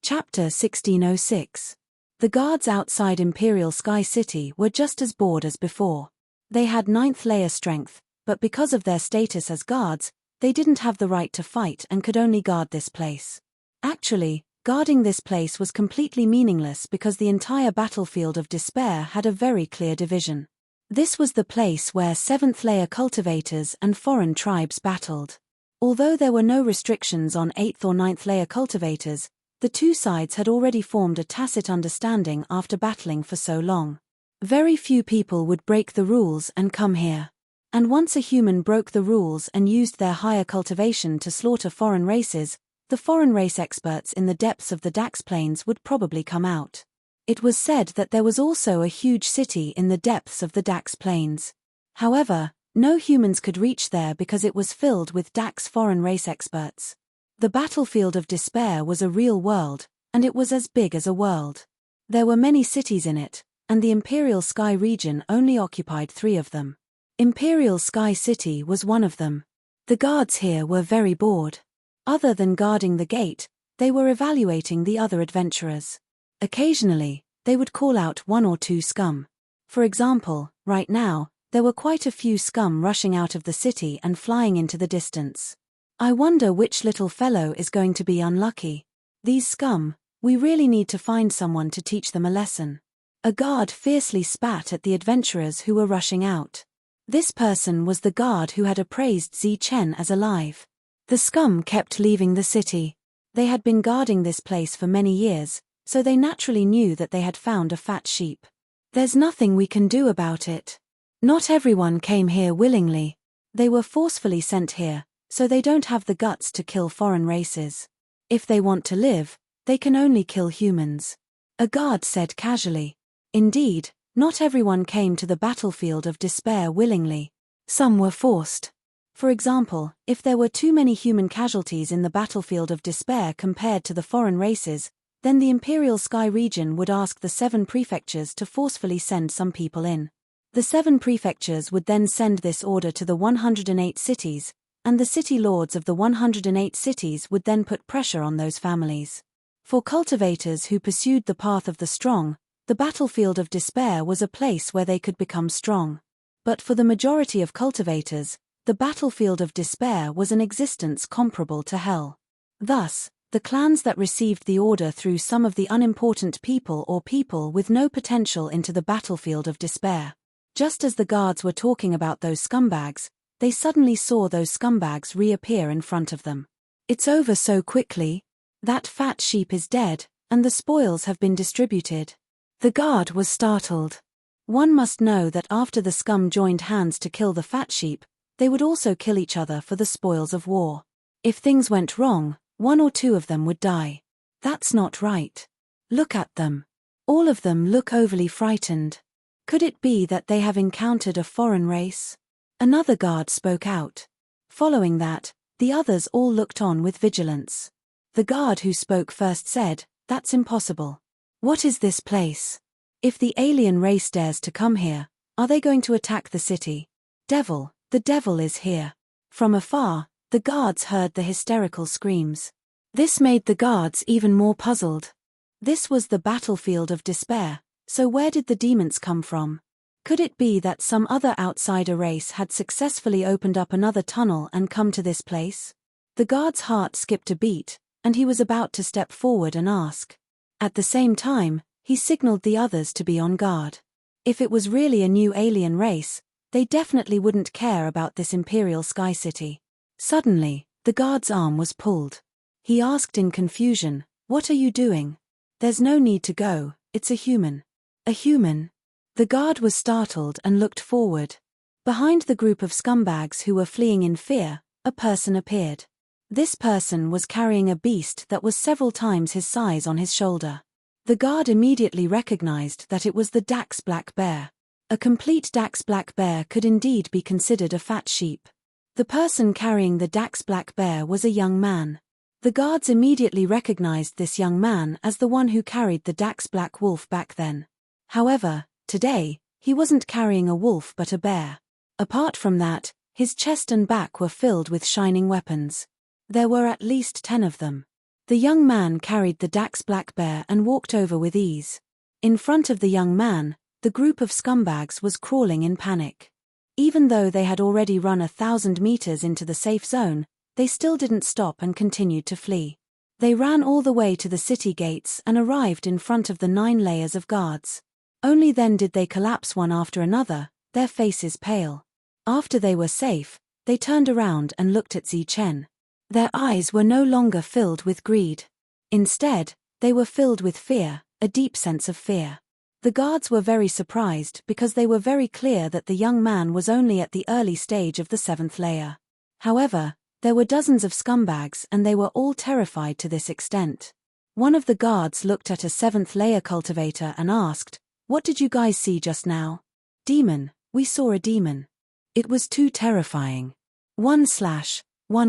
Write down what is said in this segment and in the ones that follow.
Chapter 1606. The guards outside Imperial Sky City were just as bored as before. They had 9th layer strength, but because of their status as guards, they didn't have the right to fight and could only guard this place. Actually, guarding this place was completely meaningless because the entire battlefield of despair had a very clear division. This was the place where 7th layer cultivators and foreign tribes battled. Although there were no restrictions on 8th or 9th layer cultivators, the two sides had already formed a tacit understanding after battling for so long. Very few people would break the rules and come here. And once a human broke the rules and used their higher cultivation to slaughter foreign races, the foreign race experts in the depths of the Dax Plains would probably come out. It was said that there was also a huge city in the depths of the Dax Plains. However, no humans could reach there because it was filled with Dax foreign race experts. The battlefield of despair was a real world, and it was as big as a world. There were many cities in it, and the Imperial Sky region only occupied 3 of them. Imperial Sky City was one of them. The guards here were very bored. Other than guarding the gate, they were evaluating the other adventurers. Occasionally, they would call out 1 or 2 scum. For example, right now, there were quite a few scum rushing out of the city and flying into the distance. I wonder which little fellow is going to be unlucky. These scum, we really need to find someone to teach them a lesson. A guard fiercely spat at the adventurers who were rushing out. This person was the guard who had appraised Zi Chen as alive. The scum kept leaving the city. They had been guarding this place for many years, so they naturally knew that they had found a fat sheep. There's nothing we can do about it. Not everyone came here willingly. They were forcefully sent here, so they don't have the guts to kill foreign races. If they want to live, they can only kill humans. A guard said casually. Indeed, not everyone came to the battlefield of despair willingly. Some were forced. For example, if there were too many human casualties in the battlefield of despair compared to the foreign races, then the Imperial Sky region would ask the 7 prefectures to forcefully send some people in. The 7 prefectures would then send this order to the 108 cities, and the city lords of the 108 cities would then put pressure on those families. For cultivators who pursued the path of the strong, the battlefield of despair was a place where they could become strong. But for the majority of cultivators, the battlefield of despair was an existence comparable to hell. Thus, the clans that received the order threw some of the unimportant people or people with no potential into the battlefield of despair. Just as the guards were talking about those scumbags, they suddenly saw those scumbags reappear in front of them. It's over so quickly. That fat sheep is dead, and the spoils have been distributed. The guard was startled. One must know that after the scum joined hands to kill the fat sheep, they would also kill each other for the spoils of war. If things went wrong, 1 or 2 of them would die. That's not right. Look at them. All of them look overly frightened. Could it be that they have encountered a foreign race? Another guard spoke out. Following that, the others all looked on with vigilance. The guard who spoke first said, "That's impossible. What is this place? If the alien race dares to come here, are they going to attack the city? Devil, the devil is here." From afar, the guards heard the hysterical screams. This made the guards even more puzzled. This was the battlefield of despair, so where did the demons come from? Could it be that some other outsider race had successfully opened up another tunnel and come to this place? The guard's heart skipped a beat, and he was about to step forward and ask. At the same time, he signaled the others to be on guard. If it was really a new alien race, they definitely wouldn't care about this Imperial Sky City. Suddenly, the guard's arm was pulled. He asked in confusion, "What are you doing?" "There's no need to go, it's a human." "A human?" The guard was startled and looked forward. Behind the group of scumbags who were fleeing in fear, a person appeared. This person was carrying a beast that was several times his size on his shoulder. The guard immediately recognized that it was the Dax black bear. A complete Dax black bear could indeed be considered a fat sheep. The person carrying the Dax black bear was a young man. The guards immediately recognized this young man as the one who carried the Dax black wolf back then. However, today, he wasn't carrying a wolf but a bear. Apart from that, his chest and back were filled with shining weapons. There were at least 10 of them. The young man carried the Dax black bear and walked over with ease. In front of the young man, the group of scumbags was crawling in panic. Even though they had already run 1,000 meters into the safe zone, they still didn't stop and continued to flee. They ran all the way to the city gates and arrived in front of the 9 layers of guards. Only then did they collapse one after another, their faces pale. After they were safe, they turned around and looked at Zichen. Their eyes were no longer filled with greed. Instead, they were filled with fear, a deep sense of fear. The guards were very surprised because they were very clear that the young man was only at the early stage of the 7th layer. However, there were dozens of scumbags and they were all terrified to this extent. One of the guards looked at a 7th layer cultivator and asked, "What did you guys see just now?" "Demon, we saw a demon. It was too terrifying. 1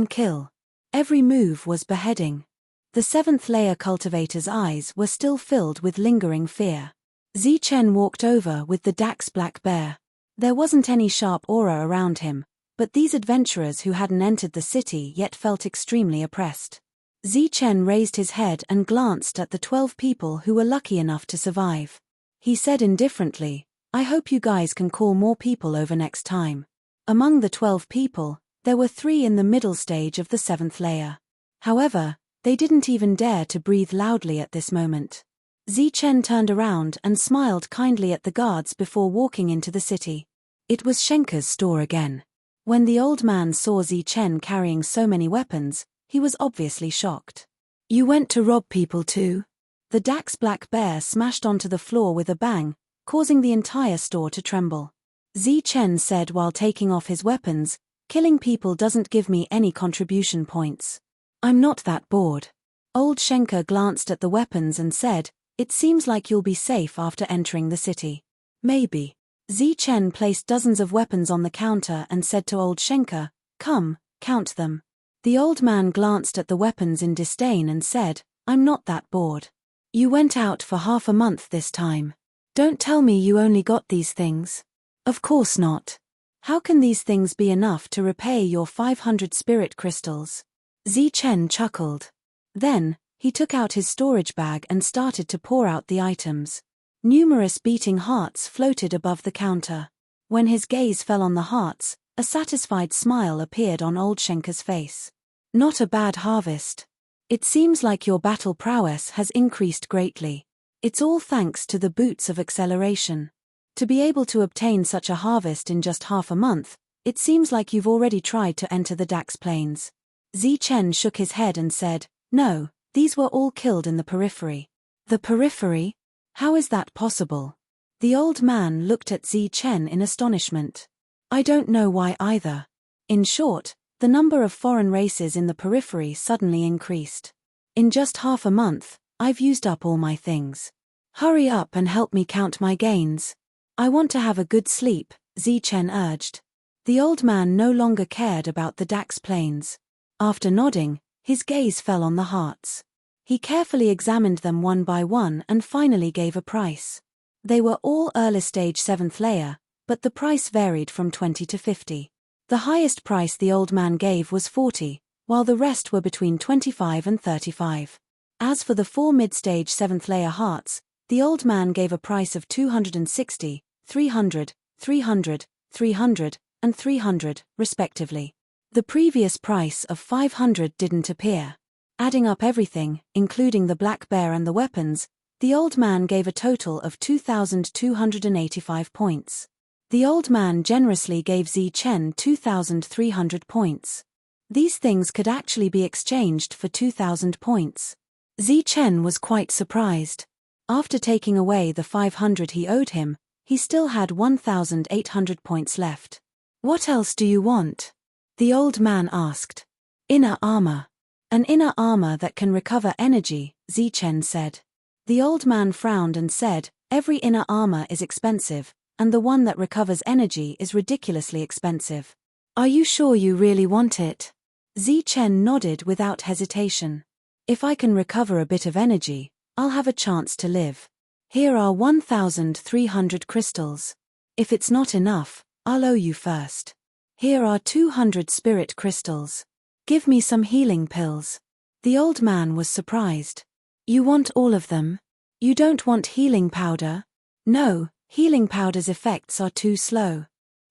kill. Every move was beheading." The 7th layer cultivator's eyes were still filled with lingering fear. Zichen walked over with the Dax black bear. There wasn't any sharp aura around him, but these adventurers who hadn't entered the city yet felt extremely oppressed. Zichen raised his head and glanced at the 12 people who were lucky enough to survive. He said indifferently, "I hope you guys can call more people over next time." Among the 12 people, there were 3 in the middle stage of the 7th layer. However, they didn't even dare to breathe loudly at this moment. Zichen turned around and smiled kindly at the guards before walking into the city. It was Schenker's store again. When the old man saw Zichen carrying so many weapons, he was obviously shocked. "You went to rob people too?" The Dax black bear smashed onto the floor with a bang, causing the entire store to tremble. Zichen said while taking off his weapons, "Killing people doesn't give me any contribution points. I'm not that bored." Old Schenker glanced at the weapons and said, "It seems like you'll be safe after entering the city." "Maybe." Zichen placed dozens of weapons on the counter and said to old Schenker, "Come, count them." The old man glanced at the weapons in disdain and said, "I'm not that bored. You went out for half a month this time. Don't tell me you only got these things." "Of course not. How can these things be enough to repay your 500 spirit crystals?" Zichen chuckled. Then, he took out his storage bag and started to pour out the items. Numerous beating hearts floated above the counter. When his gaze fell on the hearts, a satisfied smile appeared on old Schenker's face. "Not a bad harvest. It seems like your battle prowess has increased greatly. It's all thanks to the boots of acceleration. To be able to obtain such a harvest in just half a month, it seems like you've already tried to enter the Dax Plains." Zichen shook his head and said, "No, these were all killed in the periphery." "The periphery? How is that possible?" The old man looked at Zichen in astonishment. "I don't know why either." In short, the number of foreign races in the periphery suddenly increased. "In just half a month, I've used up all my things. Hurry up and help me count my gains." "I want to have a good sleep," Zichen urged. The old man no longer cared about the Dax Plains. After nodding, his gaze fell on the hearts. He carefully examined them one by one and finally gave a price. They were all early stage 7th layer, but the price varied from 20 to 50. The highest price the old man gave was 40, while the rest were between 25 and 35. As for the 4 mid-stage 7th layer hearts, the old man gave a price of 260, 300, 300, 300, and 300, respectively. The previous price of 500 didn't appear. Adding up everything, including the black bear and the weapons, the old man gave a total of 2,285 points. The old man generously gave Zichen 2,300 points. These things could actually be exchanged for 2,000 points. Zichen was quite surprised. After taking away the 500 he owed him, he still had 1,800 points left. "What else do you want?" the old man asked. "Inner armor. An inner armor that can recover energy," Zichen said. The old man frowned and said, "Every inner armor is expensive, and the one that recovers energy is ridiculously expensive. Are you sure you really want it?" Zichen nodded without hesitation. "If I can recover a bit of energy, I'll have a chance to live. Here are 1,300 crystals. If it's not enough, I'll owe you first. Here are 200 spirit crystals. Give me some healing pills." The old man was surprised. You want all of them? You don't want healing powder? No, healing powder's effects are too slow.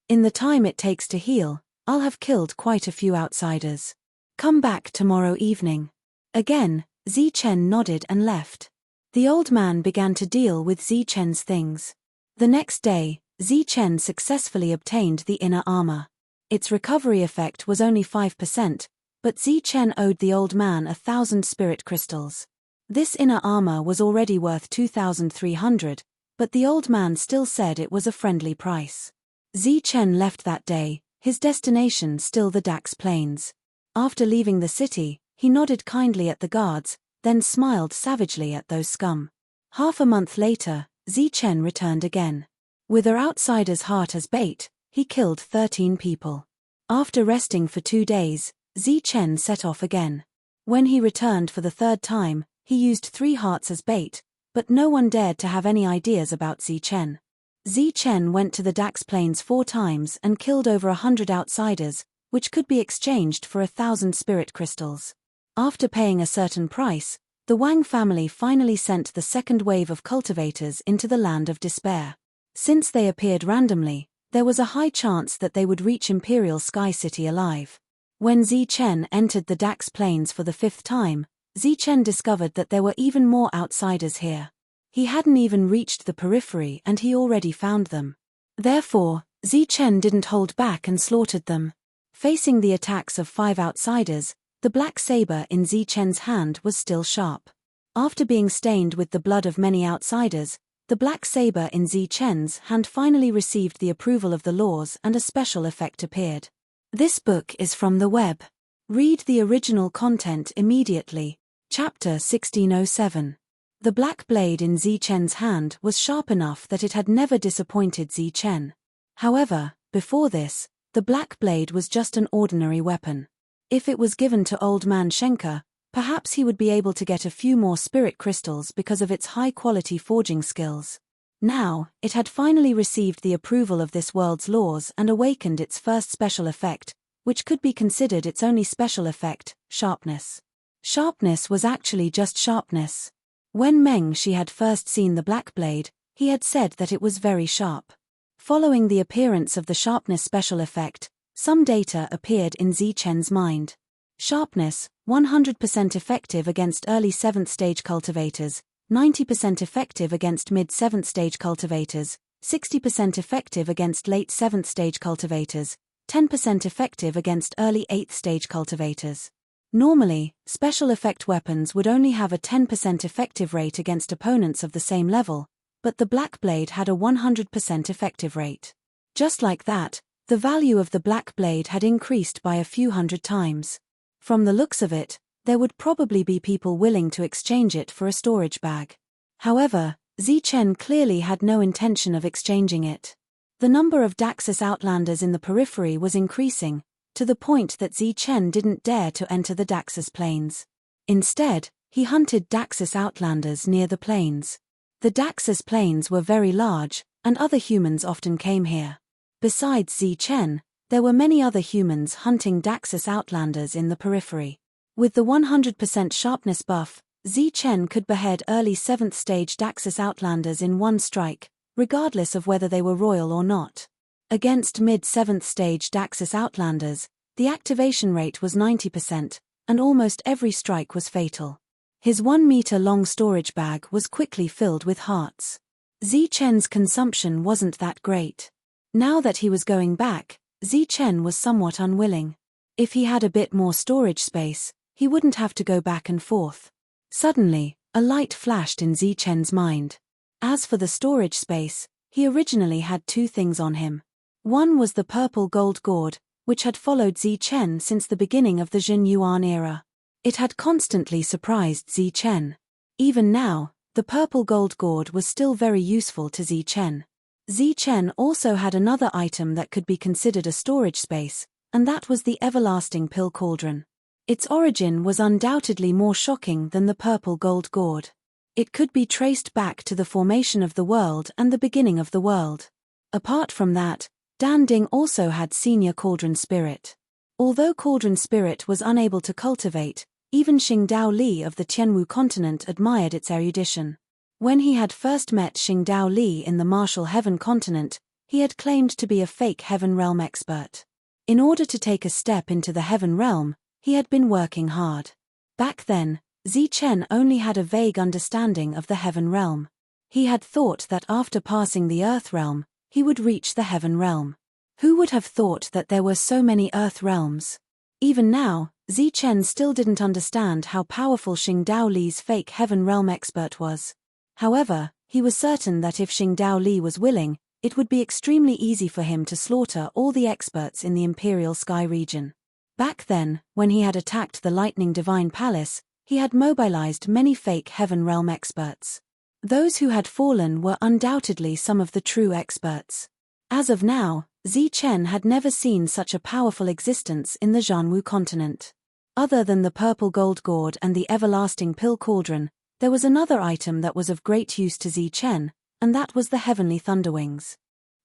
In the time it takes to heal, I'll have killed quite a few outsiders. Come back tomorrow evening. Again, Zichen nodded and left. The old man began to deal with Zichen's things. The next day, Zichen successfully obtained the inner armor. Its recovery effect was only 5%, but Zichen owed the old man 1,000 spirit crystals. This inner armor was already worth 2,300, but the old man still said it was a friendly price. Zichen left that day, his destination still the Dax Plains. After leaving the city, he nodded kindly at the guards, then smiled savagely at those scum. Half a month later, Zichen returned again. With an outsider's heart as bait, he killed 13 people. After resting for 2 days, Zichen set off again. When he returned for the third time, he used 3 hearts as bait, but no one dared to have any ideas about Zichen. Zichen went to the Dax Plains 4 times and killed over 100 outsiders, which could be exchanged for 1,000 spirit crystals. After paying a certain price, the Wang family finally sent the second wave of cultivators into the Land of Despair. Since they appeared randomly, there was a high chance that they would reach Imperial Sky City alive. When Zichen entered the Dax Plains for the 5th time, Zichen discovered that there were even more outsiders here. He hadn't even reached the periphery and he already found them. Therefore, Zichen didn't hold back and slaughtered them. Facing the attacks of 5 outsiders, the black saber in Zichen's hand was still sharp. After being stained with the blood of many outsiders, the black saber in Zichen's hand finally received the approval of the laws and a special effect appeared. This book is from the web. Read the original content immediately. Chapter 1607. The black blade in Zichen's hand was sharp enough that it had never disappointed Zichen. However, before this, the black blade was just an ordinary weapon. If it was given to Old Man Schenker, perhaps he would be able to get a few more spirit crystals because of its high-quality forging skills. Now, it had finally received the approval of this world's laws and awakened its first special effect, which could be considered its only special effect, sharpness. Sharpness was actually just sharpness. When Meng Shi had first seen the black blade, he had said that it was very sharp. Following the appearance of the sharpness special effect, some data appeared in Zichen's mind. Sharpness, 100% effective against early 7th stage cultivators, 90% effective against mid 7th stage cultivators, 60% effective against late 7th stage cultivators, 10% effective against early 8th stage cultivators. Normally, special effect weapons would only have a 10% effective rate against opponents of the same level, but the black blade had a 100% effective rate. Just like that, the value of the black blade had increased by a few hundred times. From the looks of it, there would probably be people willing to exchange it for a storage bag. However, Zichen clearly had no intention of exchanging it. The number of Daxus Outlanders in the periphery was increasing, to the point that Zichen didn't dare to enter the Daxus Plains. Instead, he hunted Daxus Outlanders near the plains. The Daxus Plains were very large, and other humans often came here. Besides Zichen, there were many other humans hunting Daxus Outlanders in the periphery. With the 100% sharpness buff, Zichen could behead early 7th stage Daxus Outlanders in one strike, regardless of whether they were royal or not. Against mid-7th stage Daxus Outlanders, the activation rate was 90%, and almost every strike was fatal. His 1-meter-long storage bag was quickly filled with hearts. Zichen's consumption wasn't that great. Now that he was going back, Zichen was somewhat unwilling. If he had a bit more storage space, he wouldn't have to go back and forth. Suddenly, a light flashed in Zichen's mind. As for the storage space, he originally had 2 things on him. One was the purple gold gourd, which had followed Zichen since the beginning of the Jin Yuan era. It had constantly surprised Zichen. Even now, the purple gold gourd was still very useful to Zichen. Zichen also had another item that could be considered a storage space, and that was the everlasting pill cauldron. Its origin was undoubtedly more shocking than the purple gold gourd. It could be traced back to the formation of the world and the beginning of the world. Apart from that, Dan Ding also had senior cauldron spirit. Although cauldron spirit was unable to cultivate, Even Xingdao Li of the Tianwu continent admired its erudition. When he had first met Xingdao Li in the Martial Heaven continent, he had claimed to be a fake Heaven Realm expert. In order to take a step into the Heaven Realm, he had been working hard. Back then, Zichen only had a vague understanding of the Heaven Realm. He had thought that after passing the Earth Realm, he would reach the Heaven Realm. Who would have thought that there were so many Earth realms? Even now, Zichen still didn't understand how powerful Xingdao Li's fake Heaven Realm expert was. However, he was certain that if Xingdao Li was willing, it would be extremely easy for him to slaughter all the experts in the Imperial Sky region. Back then, when he had attacked the Lightning Divine Palace, he had mobilized many fake Heaven Realm experts. Those who had fallen were undoubtedly some of the true experts. As of now, Zichen had never seen such a powerful existence in the Jianwu continent. Other than the purple gold gourd and the everlasting pill cauldron, there was another item that was of great use to Zichen, and that was the heavenly thunderwings.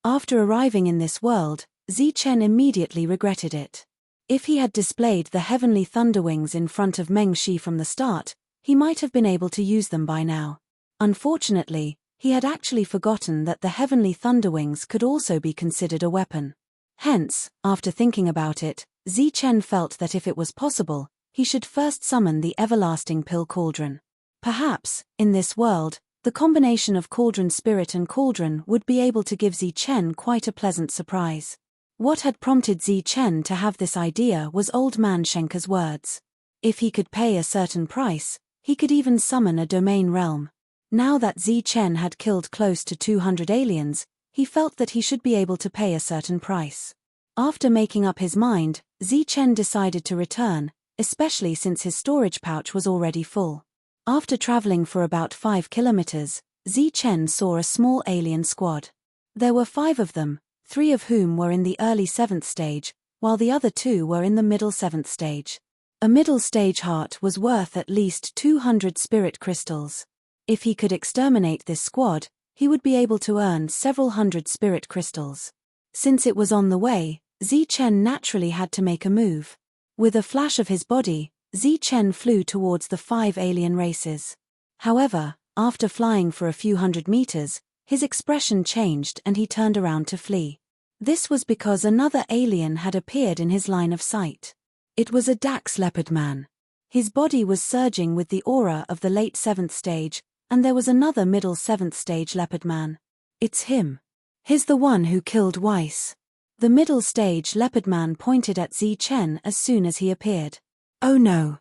After arriving in this world, Zichen immediately regretted it. If he had displayed the heavenly thunderwings in front of Meng Shi from the start, he might have been able to use them by now. Unfortunately, he had actually forgotten that the heavenly thunderwings could also be considered a weapon. Hence, after thinking about it, Zichen felt that if it was possible, he should first summon the everlasting pill cauldron. Perhaps, in this world, the combination of cauldron spirit and cauldron would be able to give Zichen quite a pleasant surprise. What had prompted Zichen to have this idea was Old Man Shenke's words. If he could pay a certain price, he could even summon a domain realm. Now that Zichen had killed close to 200 aliens, he felt that he should be able to pay a certain price. After making up his mind, Zichen decided to return, especially since his storage pouch was already full. After traveling for about 5 kilometers, Zichen saw a small alien squad. There were 5 of them, 3 of whom were in the early 7th stage, while the other 2 were in the middle 7th stage. A middle stage heart was worth at least 200 spirit crystals. If he could exterminate this squad, he would be able to earn several hundred spirit crystals. Since it was on the way, Zichen naturally had to make a move. With a flash of his body, Zichen flew towards the 5 alien races. However, after flying for a few hundred meters, his expression changed and he turned around to flee. This was because another alien had appeared in his line of sight. It was a Dax leopard man. His body was surging with the aura of the late 7th stage, and there was another middle 7th stage leopard man. It's him. He's the one who killed Weiss. The middle stage leopard man pointed at Zichen as soon as he appeared. Oh no.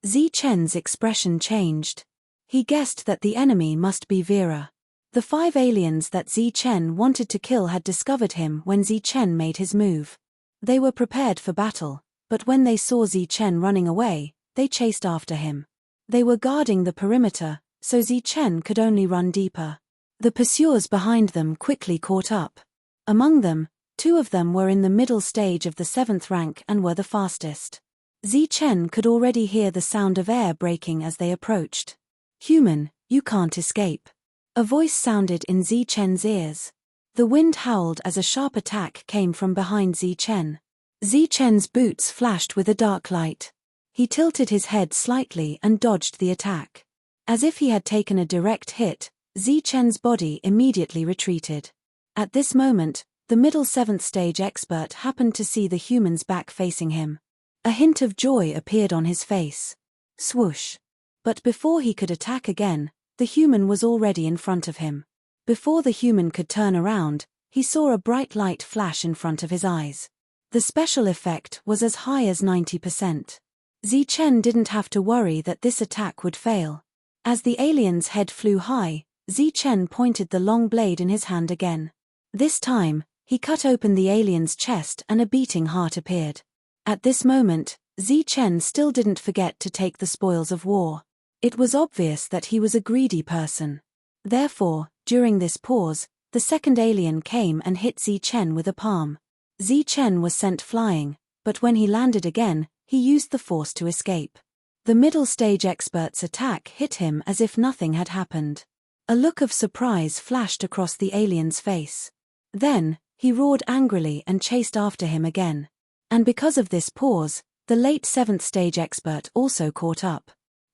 Zichen's expression changed. He guessed that the enemy must be Vera. The 5 aliens that Zichen wanted to kill had discovered him when Zichen made his move. They were prepared for battle, but when they saw Zichen running away, they chased after him. They were guarding the perimeter, so Zichen could only run deeper. The pursuers behind them quickly caught up. Among them, 2 of them were in the middle stage of the 7th rank and were the fastest. Zichen could already hear the sound of air breaking as they approached. Human, you can't escape. A voice sounded in Zichen's ears. The wind howled as a sharp attack came from behind Zichen. Zichen's boots flashed with a dark light. He tilted his head slightly and dodged the attack. As if he had taken a direct hit, Zichen's body immediately retreated. At this moment, the middle 7th stage expert happened to see the human's back facing him. A hint of joy appeared on his face. Swoosh. But before he could attack again, the human was already in front of him. Before the human could turn around, he saw a bright light flash in front of his eyes. The special effect was as high as 90%. Zichen didn't have to worry that this attack would fail. As the alien's head flew high, Zichen pointed the long blade in his hand again. This time, he cut open the alien's chest and a beating heart appeared. At this moment, Zichen still didn't forget to take the spoils of war. It was obvious that he was a greedy person. Therefore, during this pause, the second alien came and hit Zichen with a palm. Zichen was sent flying, but when he landed again, he used the force to escape. The middle stage expert's attack hit him as if nothing had happened. A look of surprise flashed across the alien's face. Then, he roared angrily and chased after him again. And because of this pause, The late 7th stage expert also caught up.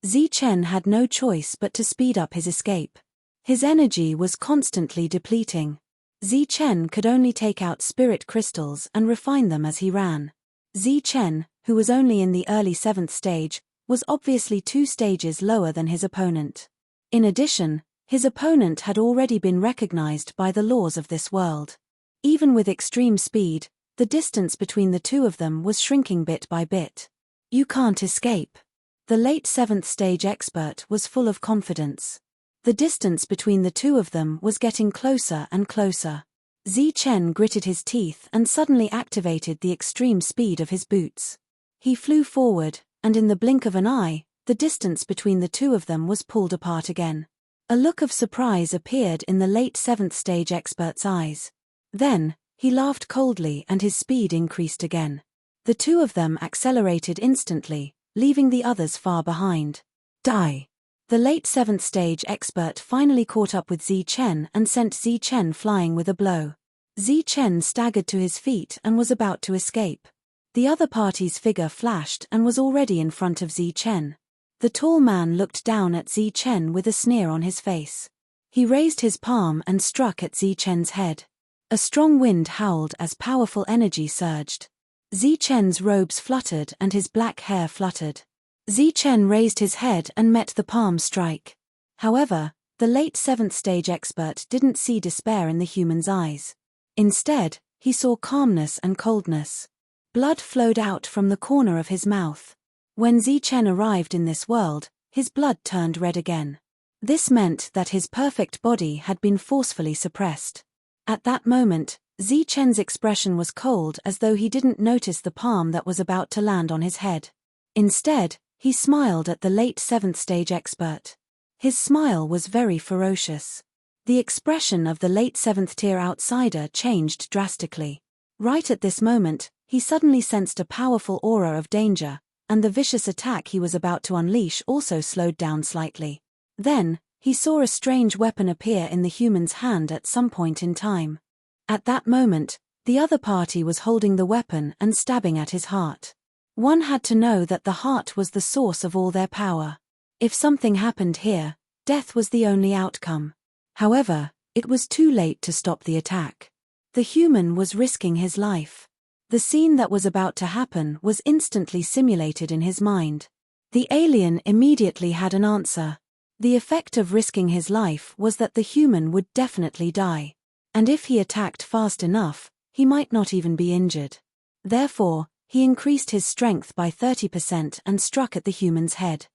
Zichen had no choice but to speed up his escape. His energy was constantly depleting. Zichen could only take out spirit crystals and refine them as he ran. Zichen, who was only in the early 7th stage, was obviously 2 stages lower than his opponent. In addition, his opponent had already been recognized by the laws of this world. Even with extreme speed, the distance between the two of them was shrinking bit by bit. You can't escape. The late 7th stage expert was full of confidence. The distance between the two of them was getting closer and closer. Zichen gritted his teeth and suddenly activated the extreme speed of his boots. He flew forward, and in the blink of an eye, the distance between the two of them was pulled apart again. A look of surprise appeared in the late 7th stage expert's eyes. Then, he laughed coldly and his speed increased again. The two of them accelerated instantly, leaving the others far behind. Die! The late 7th stage expert finally caught up with Zichen and sent Zichen flying with a blow. Zichen staggered to his feet and was about to escape. The other party's figure flashed and was already in front of Zichen. The tall man looked down at Zichen with a sneer on his face. He raised his palm and struck at Zichen's head. A strong wind howled as powerful energy surged. Zichen's robes fluttered and his black hair fluttered. Zichen raised his head and met the palm strike. However, the late 7th stage expert didn't see despair in the human's eyes. Instead, he saw calmness and coldness. Blood flowed out from the corner of his mouth. When Zichen arrived in this world, his blood turned red again. This meant that his perfect body had been forcefully suppressed. At that moment, Zichen's expression was cold as though he didn't notice the palm that was about to land on his head. Instead, he smiled at the late 7th stage expert. His smile was very ferocious. The expression of the late 7th tier outsider changed drastically. Right at this moment, he suddenly sensed a powerful aura of danger, and the vicious attack he was about to unleash also slowed down slightly. Then, he saw a strange weapon appear in the human's hand at some point in time. At that moment, the other party was holding the weapon and stabbing at his heart. One had to know that the heart was the source of all their power. If something happened here, death was the only outcome. However, it was too late to stop the attack. The human was risking his life. The scene that was about to happen was instantly simulated in his mind. The alien immediately had an answer. The effect of risking his life was that the human would definitely die. And if he attacked fast enough, he might not even be injured. Therefore, he increased his strength by 30% and struck at the human's head.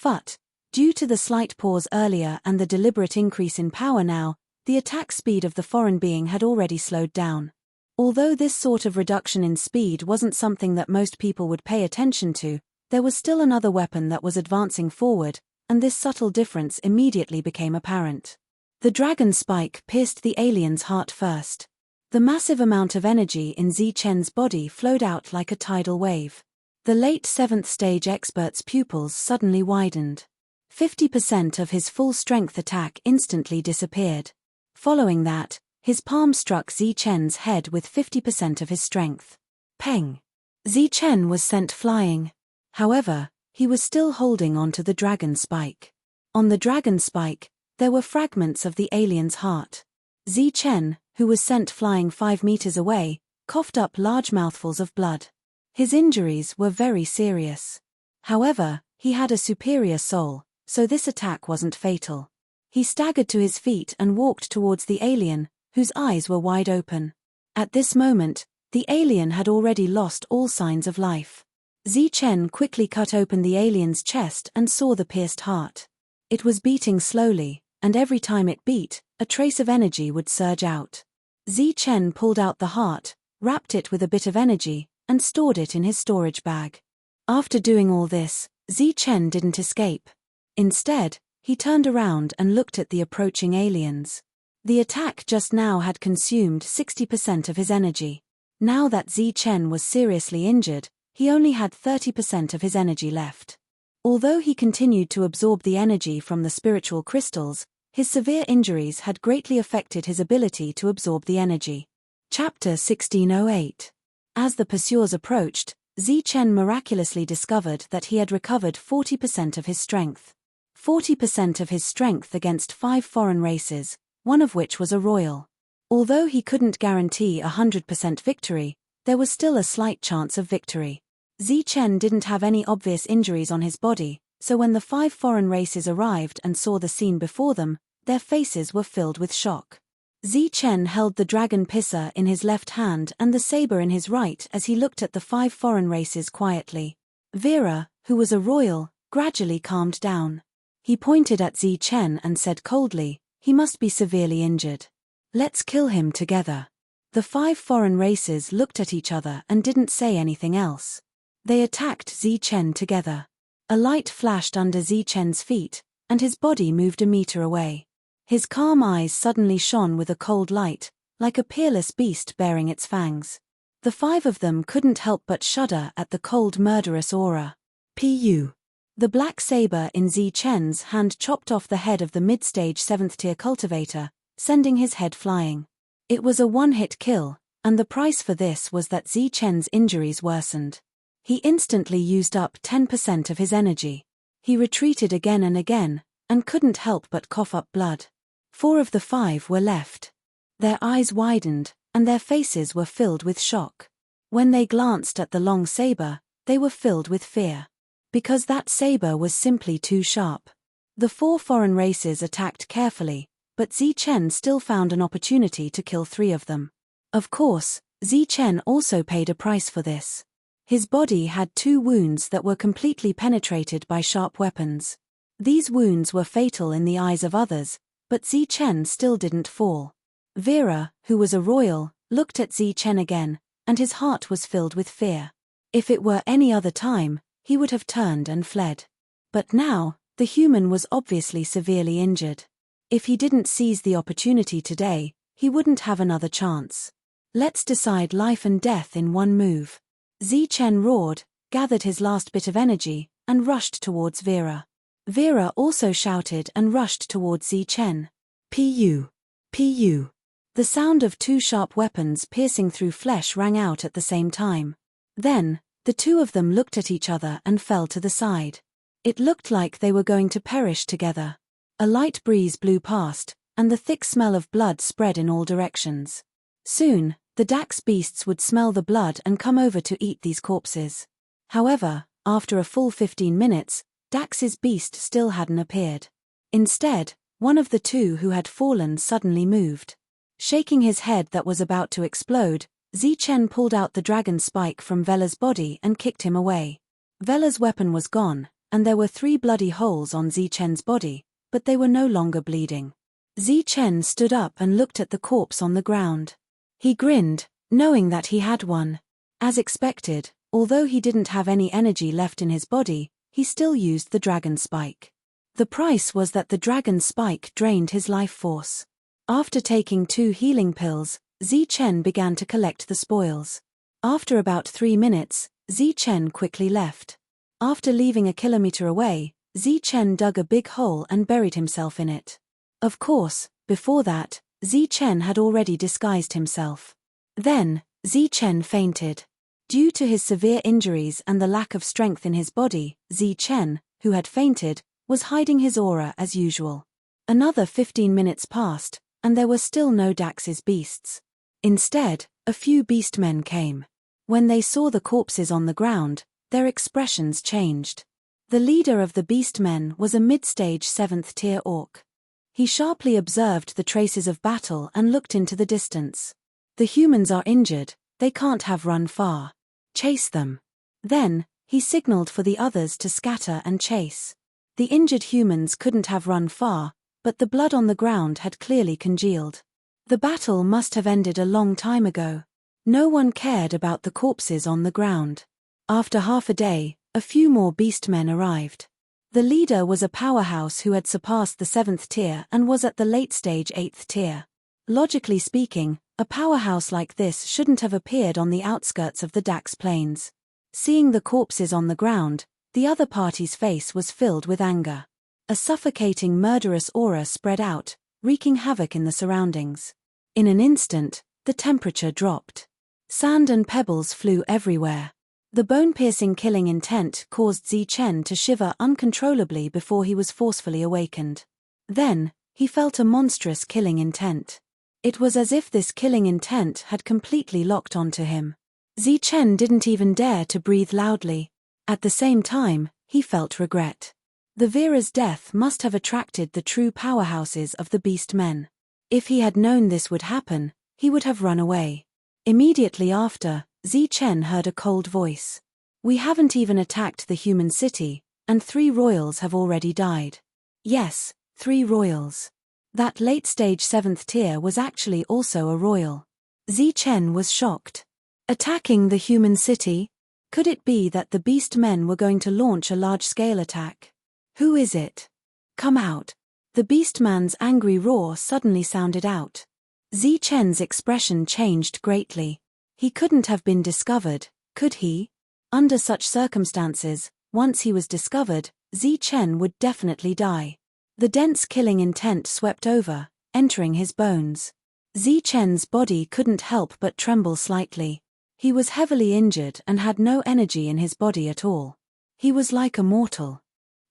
But, due to the slight pause earlier and the deliberate increase in power now, the attack speed of the foreign being had already slowed down. Although this sort of reduction in speed wasn't something that most people would pay attention to, there was still another weapon that was advancing forward, and this subtle difference immediately became apparent. The dragon spike pierced the alien's heart first. The massive amount of energy in Zichen's body flowed out like a tidal wave. The late 7th stage expert's pupils suddenly widened. 50% of his full-strength attack instantly disappeared. Following that, his palm struck Zichen's head with 50% of his strength. Peng! Zichen was sent flying. However, he was still holding onto the dragon spike. On the dragon spike, there were fragments of the alien's heart. Zichen, who was sent flying 5 meters away, coughed up large mouthfuls of blood. His injuries were very serious. However, he had a superior soul, so this attack wasn't fatal. He staggered to his feet and walked towards the alien, whose eyes were wide open. At this moment, the alien had already lost all signs of life. Zichen quickly cut open the alien's chest and saw the pierced heart. It was beating slowly, and every time it beat, a trace of energy would surge out. Zichen pulled out the heart, wrapped it with a bit of energy, and stored it in his storage bag. After doing all this, Zichen didn't escape. Instead, he turned around and looked at the approaching aliens. The attack just now had consumed 60% of his energy. Now that Zichen was seriously injured, he only had 30% of his energy left. Although he continued to absorb the energy from the spiritual crystals, his severe injuries had greatly affected his ability to absorb the energy. Chapter 1608. As the pursuers approached, Zichen miraculously discovered that he had recovered 40% of his strength. 40% of his strength against 5 foreign races, one of which was a royal. Although he couldn't guarantee 100% victory, there was still a slight chance of victory. Zichen didn't have any obvious injuries on his body, so when the 5 foreign races arrived and saw the scene before them, their faces were filled with shock. Zichen held the dragon pisser in his left hand and the saber in his right as he looked at the 5 foreign races quietly. Vera, who was a royal, gradually calmed down. He pointed at Zichen and said coldly, "He must be severely injured. Let's kill him together." The 5 foreign races looked at each other and didn't say anything else. They attacked Zichen together. A light flashed under Zichen's feet, and his body moved a meter away. His calm eyes suddenly shone with a cold light, like a peerless beast baring its fangs. The 5 of them couldn't help but shudder at the cold murderous aura. Pu. The black saber in Zichen's hand chopped off the head of the mid-stage 7th-tier cultivator, sending his head flying. It was a one-hit kill, and the price for this was that Zichen's injuries worsened. He instantly used up 10% of his energy. He retreated again and couldn't help but cough up blood. 4 of the 5 were left. Their eyes widened, and their faces were filled with shock. When they glanced at the long saber, they were filled with fear. Because that saber was simply too sharp. The 4 foreign races attacked carefully, but Zichen still found an opportunity to kill 3 of them. Of course, Zichen also paid a price for this. His body had 2 wounds that were completely penetrated by sharp weapons. These wounds were fatal in the eyes of others, but Zichen still didn't fall. Vera, who was a royal, looked at Zichen again, and his heart was filled with fear. If it were any other time, he would have turned and fled. But now, the human was obviously severely injured. If he didn't seize the opportunity today, he wouldn't have another chance. Let's decide life and death in one move. Zichen roared, gathered his last bit of energy, and rushed towards Vera. Vera also shouted and rushed towards Zichen. Pu. Pu. The sound of 2 sharp weapons piercing through flesh rang out at the same time. Then, the 2 of them looked at each other and fell to the side. It looked like they were going to perish together. A light breeze blew past, and the thick smell of blood spread in all directions. Soon, the Dax beasts would smell the blood and come over to eat these corpses. However, after a full 15 minutes, Dax's beast still hadn't appeared. Instead, one of the 2 who had fallen suddenly moved. Shaking his head that was about to explode, Zichen pulled out the dragon spike from Vela's body and kicked him away. Vela's weapon was gone, and there were 3 bloody holes on Zichen's body, but they were no longer bleeding. Zichen stood up and looked at the corpse on the ground. He grinned, knowing that he had one. As expected, although he didn't have any energy left in his body, he still used the dragon spike. The price was that the dragon spike drained his life force. After taking 2 healing pills, Zichen began to collect the spoils. After about 3 minutes, Zichen quickly left. After leaving a kilometer away, Zichen dug a big hole and buried himself in it. Of course, before that, Zichen had already disguised himself. Then, Zichen fainted. Due to his severe injuries and the lack of strength in his body, Zichen, who had fainted, was hiding his aura as usual. Another 15 minutes passed, and there were still no Dax's beasts. Instead, a few beastmen came. When they saw the corpses on the ground, their expressions changed. The leader of the beastmen was a mid-stage 7th-tier orc. He sharply observed the traces of battle and looked into the distance. The humans are injured, they can't have run far. Chase them. Then, he signaled for the others to scatter and chase. The injured humans couldn't have run far, but the blood on the ground had clearly congealed. The battle must have ended a long time ago. No one cared about the corpses on the ground. After half a day, a few more beastmen arrived. The leader was a powerhouse who had surpassed the 7th tier and was at the late stage 8th tier. Logically speaking, a powerhouse like this shouldn't have appeared on the outskirts of the Dax plains. Seeing the corpses on the ground, the other party's face was filled with anger. A suffocating murderous aura spread out, wreaking havoc in the surroundings. In an instant, the temperature dropped. Sand and pebbles flew everywhere. The bone-piercing killing intent caused Zichen to shiver uncontrollably before he was forcefully awakened. Then, he felt a monstrous killing intent. It was as if this killing intent had completely locked onto him. Zichen didn't even dare to breathe loudly. At the same time, he felt regret. The Vera's death must have attracted the true powerhouses of the beast men. If he had known this would happen, he would have run away. Immediately after, Zichen heard a cold voice. "We haven't even attacked the human city, and 3 royals have already died." Yes, 3 royals. That late-stage 7th tier was actually also a royal. Zichen was shocked. Attacking the human city? Could it be that the beast men were going to launch a large-scale attack? Who is it? Come out. The beastman's angry roar suddenly sounded out. Zichen's expression changed greatly. He couldn't have been discovered, could he? Under such circumstances, once he was discovered, Zichen would definitely die. The dense killing intent swept over, entering his bones. Zichen's body couldn't help but tremble slightly. He was heavily injured and had no energy in his body at all. He was like a mortal.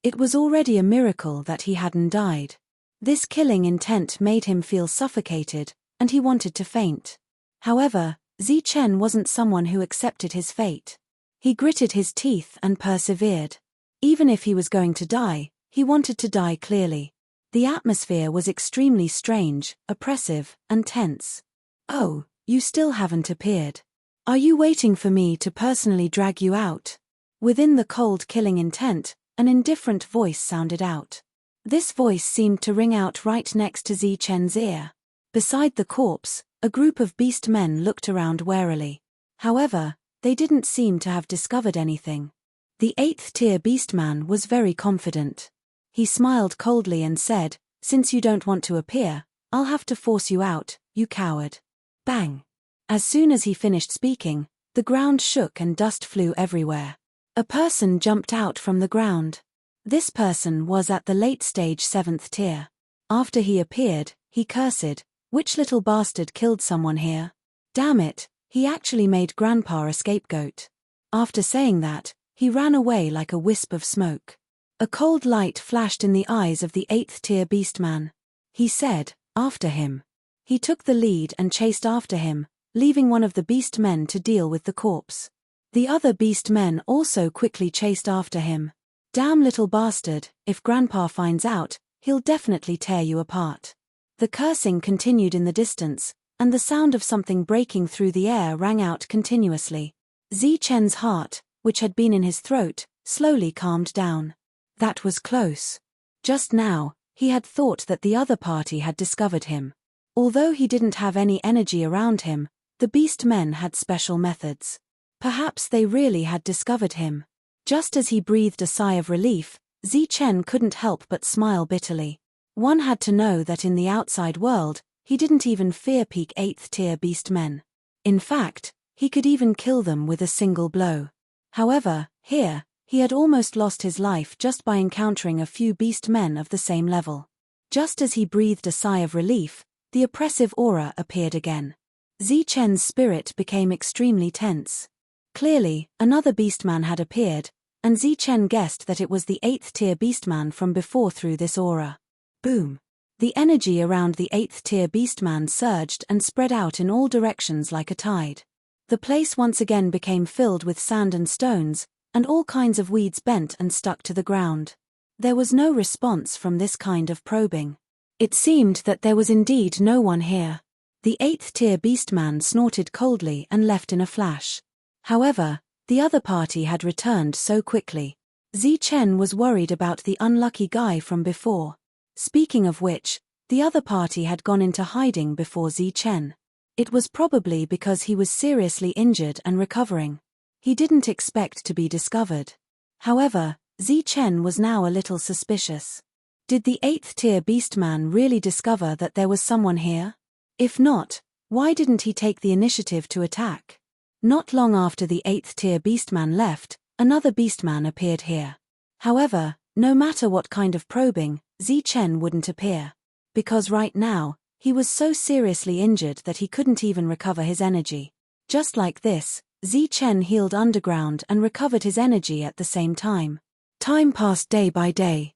It was already a miracle that he hadn't died. This killing intent made him feel suffocated, and he wanted to faint. However, Zichen wasn't someone who accepted his fate. He gritted his teeth and persevered. Even if he was going to die, he wanted to die clearly. The atmosphere was extremely strange, oppressive, and tense. "Oh, you still haven't appeared. Are you waiting for me to personally drag you out?" Within the cold killing intent, an indifferent voice sounded out. This voice seemed to ring out right next to Zichen's ear. Beside the corpse, a group of beast men looked around warily. However, they didn't seem to have discovered anything. The 8th tier beastman was very confident. He smiled coldly and said, "Since you don't want to appear, I'll have to force you out, you coward." Bang! As soon as he finished speaking, the ground shook and dust flew everywhere. A person jumped out from the ground. This person was at the late-stage 7th tier. After he appeared, he cursed, "Which little bastard killed someone here? Damn it, he actually made Grandpa a scapegoat." After saying that, he ran away like a wisp of smoke. A cold light flashed in the eyes of the 8th tier beastman. He said, "After him." He took the lead and chased after him, leaving one of the beast men to deal with the corpse. The other beast men also quickly chased after him. "Damn little bastard, if Grandpa finds out, he'll definitely tear you apart." The cursing continued in the distance, and the sound of something breaking through the air rang out continuously. Zichen's heart, which had been in his throat, slowly calmed down. That was close. Just now, he had thought that the other party had discovered him. Although he didn't have any energy around him, the beast men had special methods. Perhaps they really had discovered him. Just as he breathed a sigh of relief, Zichen couldn't help but smile bitterly. One had to know that in the outside world, he didn't even fear peak 8th tier beast men. In fact, he could even kill them with a single blow. However, here, he had almost lost his life just by encountering a few beast men of the same level. Just as he breathed a sigh of relief, the oppressive aura appeared again. Zichen's spirit became extremely tense. Clearly, another beastman had appeared, and Zichen guessed that it was the 8th tier beastman from before through this aura. Boom! The energy around the 8th tier beastman surged and spread out in all directions like a tide. The place once again became filled with sand and stones, and all kinds of weeds bent and stuck to the ground. There was no response from this kind of probing. It seemed that there was indeed no one here. The 8th tier beastman snorted coldly and left in a flash. However, the other party had returned so quickly. Zichen was worried about the unlucky guy from before. Speaking of which, the other party had gone into hiding before Zichen. It was probably because he was seriously injured and recovering. He didn't expect to be discovered. However, Zichen was now a little suspicious. Did the 8th tier beastman really discover that there was someone here? If not, why didn't he take the initiative to attack? Not long after the 8th tier beastman left, another beastman appeared here. However, no matter what kind of probing, Zichen wouldn't appear. Because right now, he was so seriously injured that he couldn't even recover his energy. Just like this, Chen healed underground and recovered his energy at the same time. Time passed day by day.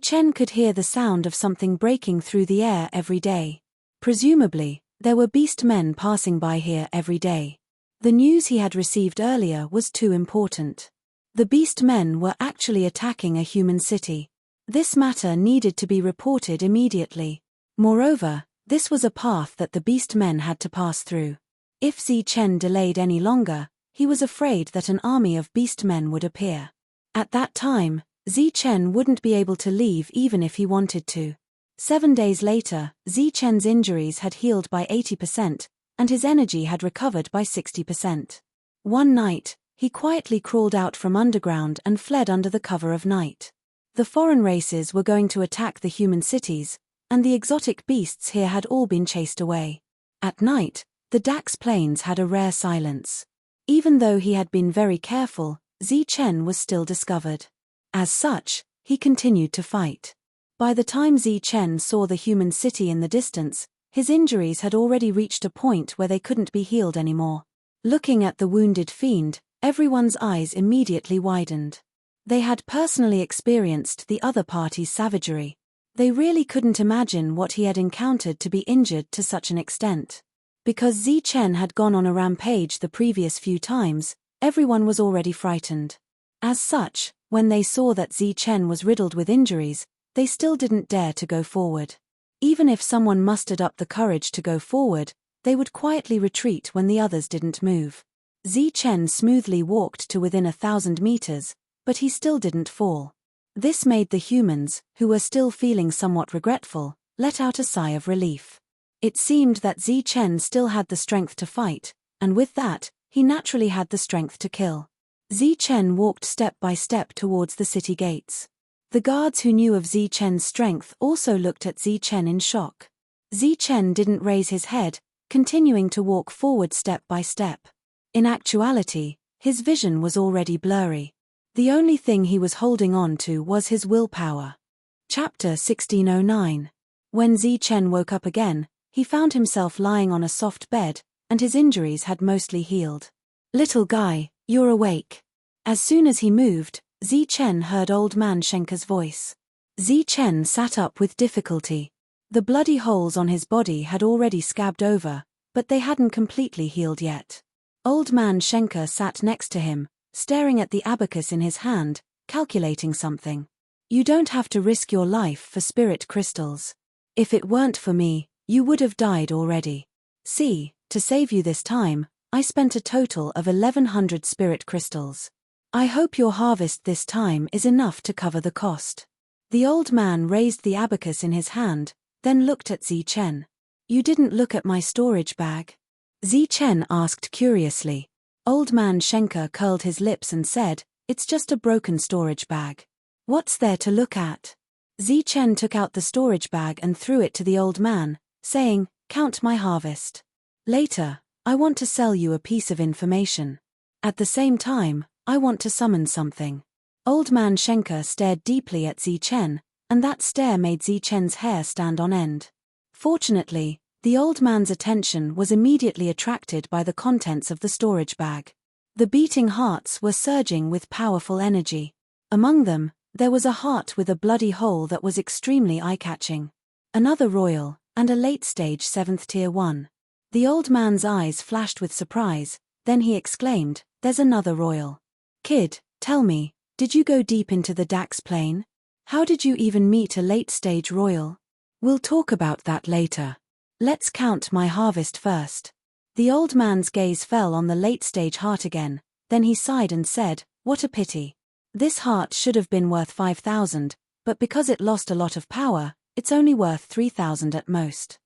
Chen could hear the sound of something breaking through the air every day. Presumably, there were beast men passing by here every day. The news he had received earlier was too important. The beast men were actually attacking a human city. This matter needed to be reported immediately. Moreover, this was a path that the beast men had to pass through. If Chen delayed any longer, he was afraid that an army of beast men would appear. At that time, Chen wouldn't be able to leave even if he wanted to. 7 days later, Chen's injuries had healed by 80%, and his energy had recovered by 60%. One night, he quietly crawled out from underground and fled under the cover of night. The foreign races were going to attack the human cities, and the exotic beasts here had all been chased away. At night, the Dax plains had a rare silence. Even though he had been very careful, Chen was still discovered. As such, he continued to fight. By the time Chen saw the human city in the distance, his injuries had already reached a point where they couldn't be healed anymore. Looking at the wounded fiend, everyone's eyes immediately widened. They had personally experienced the other party's savagery. They really couldn't imagine what he had encountered to be injured to such an extent. Because Chen had gone on a rampage the previous few times, everyone was already frightened. As such, when they saw that Chen was riddled with injuries, they still didn't dare to go forward. Even if someone mustered up the courage to go forward, they would quietly retreat when the others didn't move. Chen smoothly walked to within 1,000 meters, but he still didn't fall. This made the humans, who were still feeling somewhat regretful, let out a sigh of relief. It seemed that Chen still had the strength to fight, and with that, he naturally had the strength to kill. Chen walked step by step towards the city gates. The guards who knew of Chen's strength also looked at Chen in shock. Chen didn't raise his head, continuing to walk forward step by step. In actuality, his vision was already blurry. The only thing he was holding on to was his willpower. Chapter 1609. When Chen woke up again, he found himself lying on a soft bed, and his injuries had mostly healed. "Little guy, you're awake." As soon as he moved, Chen heard Old Man Schenker's voice. Chen sat up with difficulty. The bloody holes on his body had already scabbed over, but they hadn't completely healed yet. Old Man Schenker sat next to him, staring at the abacus in his hand, calculating something. "You don't have to risk your life for spirit crystals. If it weren't for me, you would have died already. See, to save you this time, I spent a total of 1,100 spirit crystals. I hope your harvest this time is enough to cover the cost." The old man raised the abacus in his hand, then looked at Chen. "You didn't look at my storage bag?" Chen asked curiously. Old Man Schenker curled his lips and said, "It's just a broken storage bag. What's there to look at?" Chen took out the storage bag and threw it to the old man, saying, "Count my harvest. Later, I want to sell you a piece of information. At the same time, I want to summon something." Old Man Schenker stared deeply at Chen, and that stare made Chen's hair stand on end. Fortunately, the old man's attention was immediately attracted by the contents of the storage bag. The beating hearts were surging with powerful energy. Among them, there was a heart with a bloody hole that was extremely eye-catching. Another royal, and a late-stage 7th tier 1. The old man's eyes flashed with surprise, then he exclaimed, "There's another royal. Kid, tell me, did you go deep into the Dax plane? How did you even meet a late-stage royal? We'll talk about that later. Let's count my harvest first." The old man's gaze fell on the late-stage heart again, then he sighed and said, "What a pity. This heart should have been worth 5,000, but because it lost a lot of power, it's only worth 3,000 at most."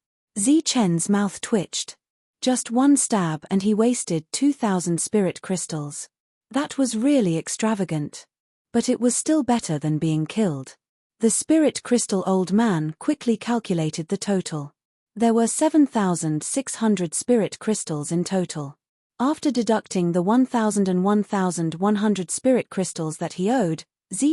Chen's mouth twitched. Just one stab and he wasted 2,000 spirit crystals. That was really extravagant. But it was still better than being killed. The spirit crystal old man quickly calculated the total. There were 7,600 spirit crystals in total. After deducting the 1,000 and 1,100 spirit crystals that he owed,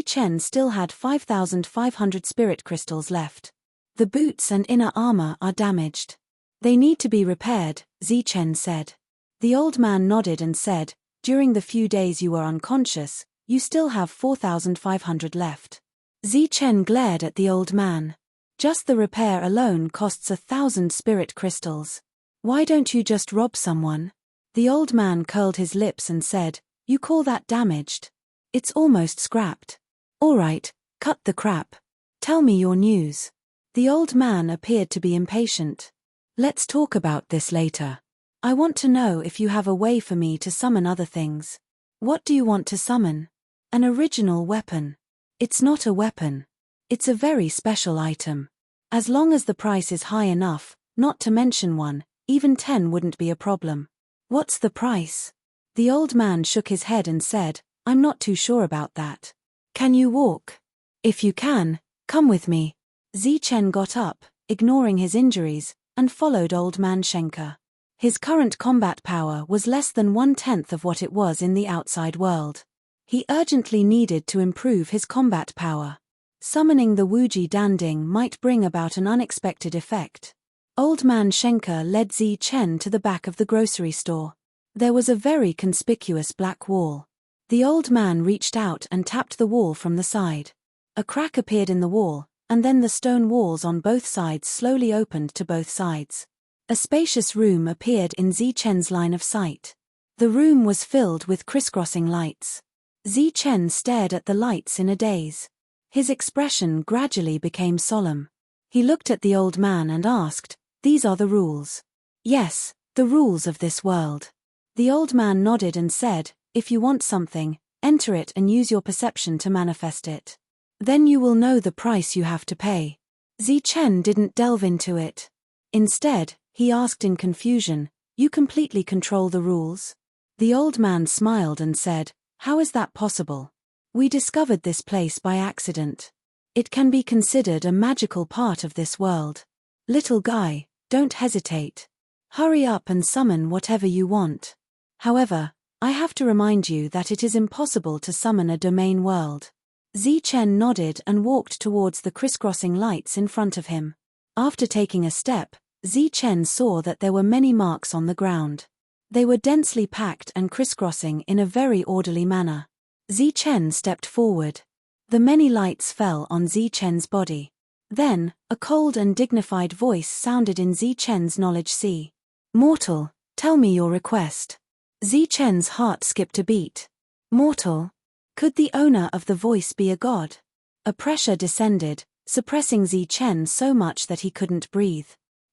Chen still had 5,500 spirit crystals left. "The boots and inner armor are damaged. They need to be repaired," Chen said. The old man nodded and said, during the few days you were unconscious, you still have 4,500 left. Zichen glared at the old man. Just the repair alone costs 1,000 spirit crystals. Why don't you just rob someone? The old man curled his lips and said, you call that damaged? It's almost scrapped. All right, cut the crap. Tell me your news. The old man appeared to be impatient. Let's talk about this later. I want to know if you have a way for me to summon other things. What do you want to summon? An original weapon. It's not a weapon. It's a very special item. As long as the price is high enough, not to mention one, even 10 wouldn't be a problem. What's the price? The old man shook his head and said, I'm not too sure about that. Can you walk? If you can, come with me. Zichen got up, ignoring his injuries, and followed old man Schenker. His current combat power was less than 1/10 of what it was in the outside world. He urgently needed to improve his combat power. Summoning the Wuji Danding might bring about an unexpected effect. Old man Schenker led Zichen to the back of the grocery store. There was a very conspicuous black wall. The old man reached out and tapped the wall from the side. A crack appeared in the wall, and then the stone walls on both sides slowly opened to both sides. A spacious room appeared in Zichen's line of sight. The room was filled with crisscrossing lights. Zichen stared at the lights in a daze. His expression gradually became solemn. He looked at the old man and asked, these are the rules? Yes, the rules of this world. The old man nodded and said, if you want something, enter it and use your perception to manifest it. Then you will know the price you have to pay. Zichen didn't delve into it. Instead, he asked in confusion, you completely control the rules? The old man smiled and said, how is that possible? We discovered this place by accident. It can be considered a magical part of this world. Little guy, don't hesitate. Hurry up and summon whatever you want. However, I have to remind you that it is impossible to summon a domain world. Zichen nodded and walked towards the crisscrossing lights in front of him. After taking a step, Zichen saw that there were many marks on the ground. They were densely packed and crisscrossing in a very orderly manner. Zichen stepped forward. The many lights fell on Zichen's body. Then, a cold and dignified voice sounded in Zichen's knowledge sea. Mortal, tell me your request. Zichen's heart skipped a beat. Mortal? Could the owner of the voice be a god? A pressure descended, suppressing Zichen so much that he couldn't breathe.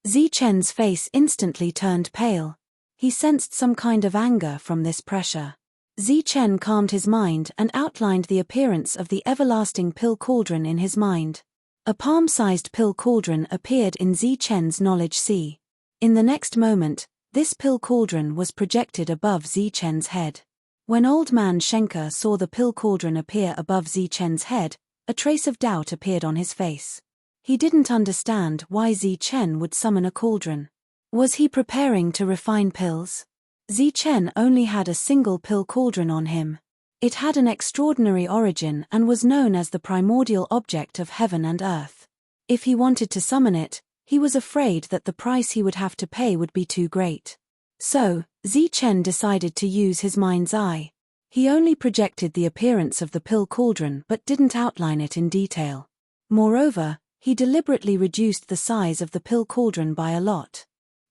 Zichen's face instantly turned pale. He sensed some kind of anger from this pressure. Zichen calmed his mind and outlined the appearance of the everlasting pill cauldron in his mind. A palm-sized pill cauldron appeared in Zichen's knowledge sea. In the next moment, this pill cauldron was projected above Zichen's head. When old man Schenker saw the pill cauldron appear above Zichen's head, a trace of doubt appeared on his face. He didn't understand why Zichen would summon a cauldron. Was he preparing to refine pills? Zichen only had a single pill cauldron on him. It had an extraordinary origin and was known as the primordial object of heaven and earth. If he wanted to summon it, he was afraid that the price he would have to pay would be too great. So, Zichen decided to use his mind's eye. He only projected the appearance of the pill cauldron but didn't outline it in detail. Moreover, he deliberately reduced the size of the pill cauldron by a lot.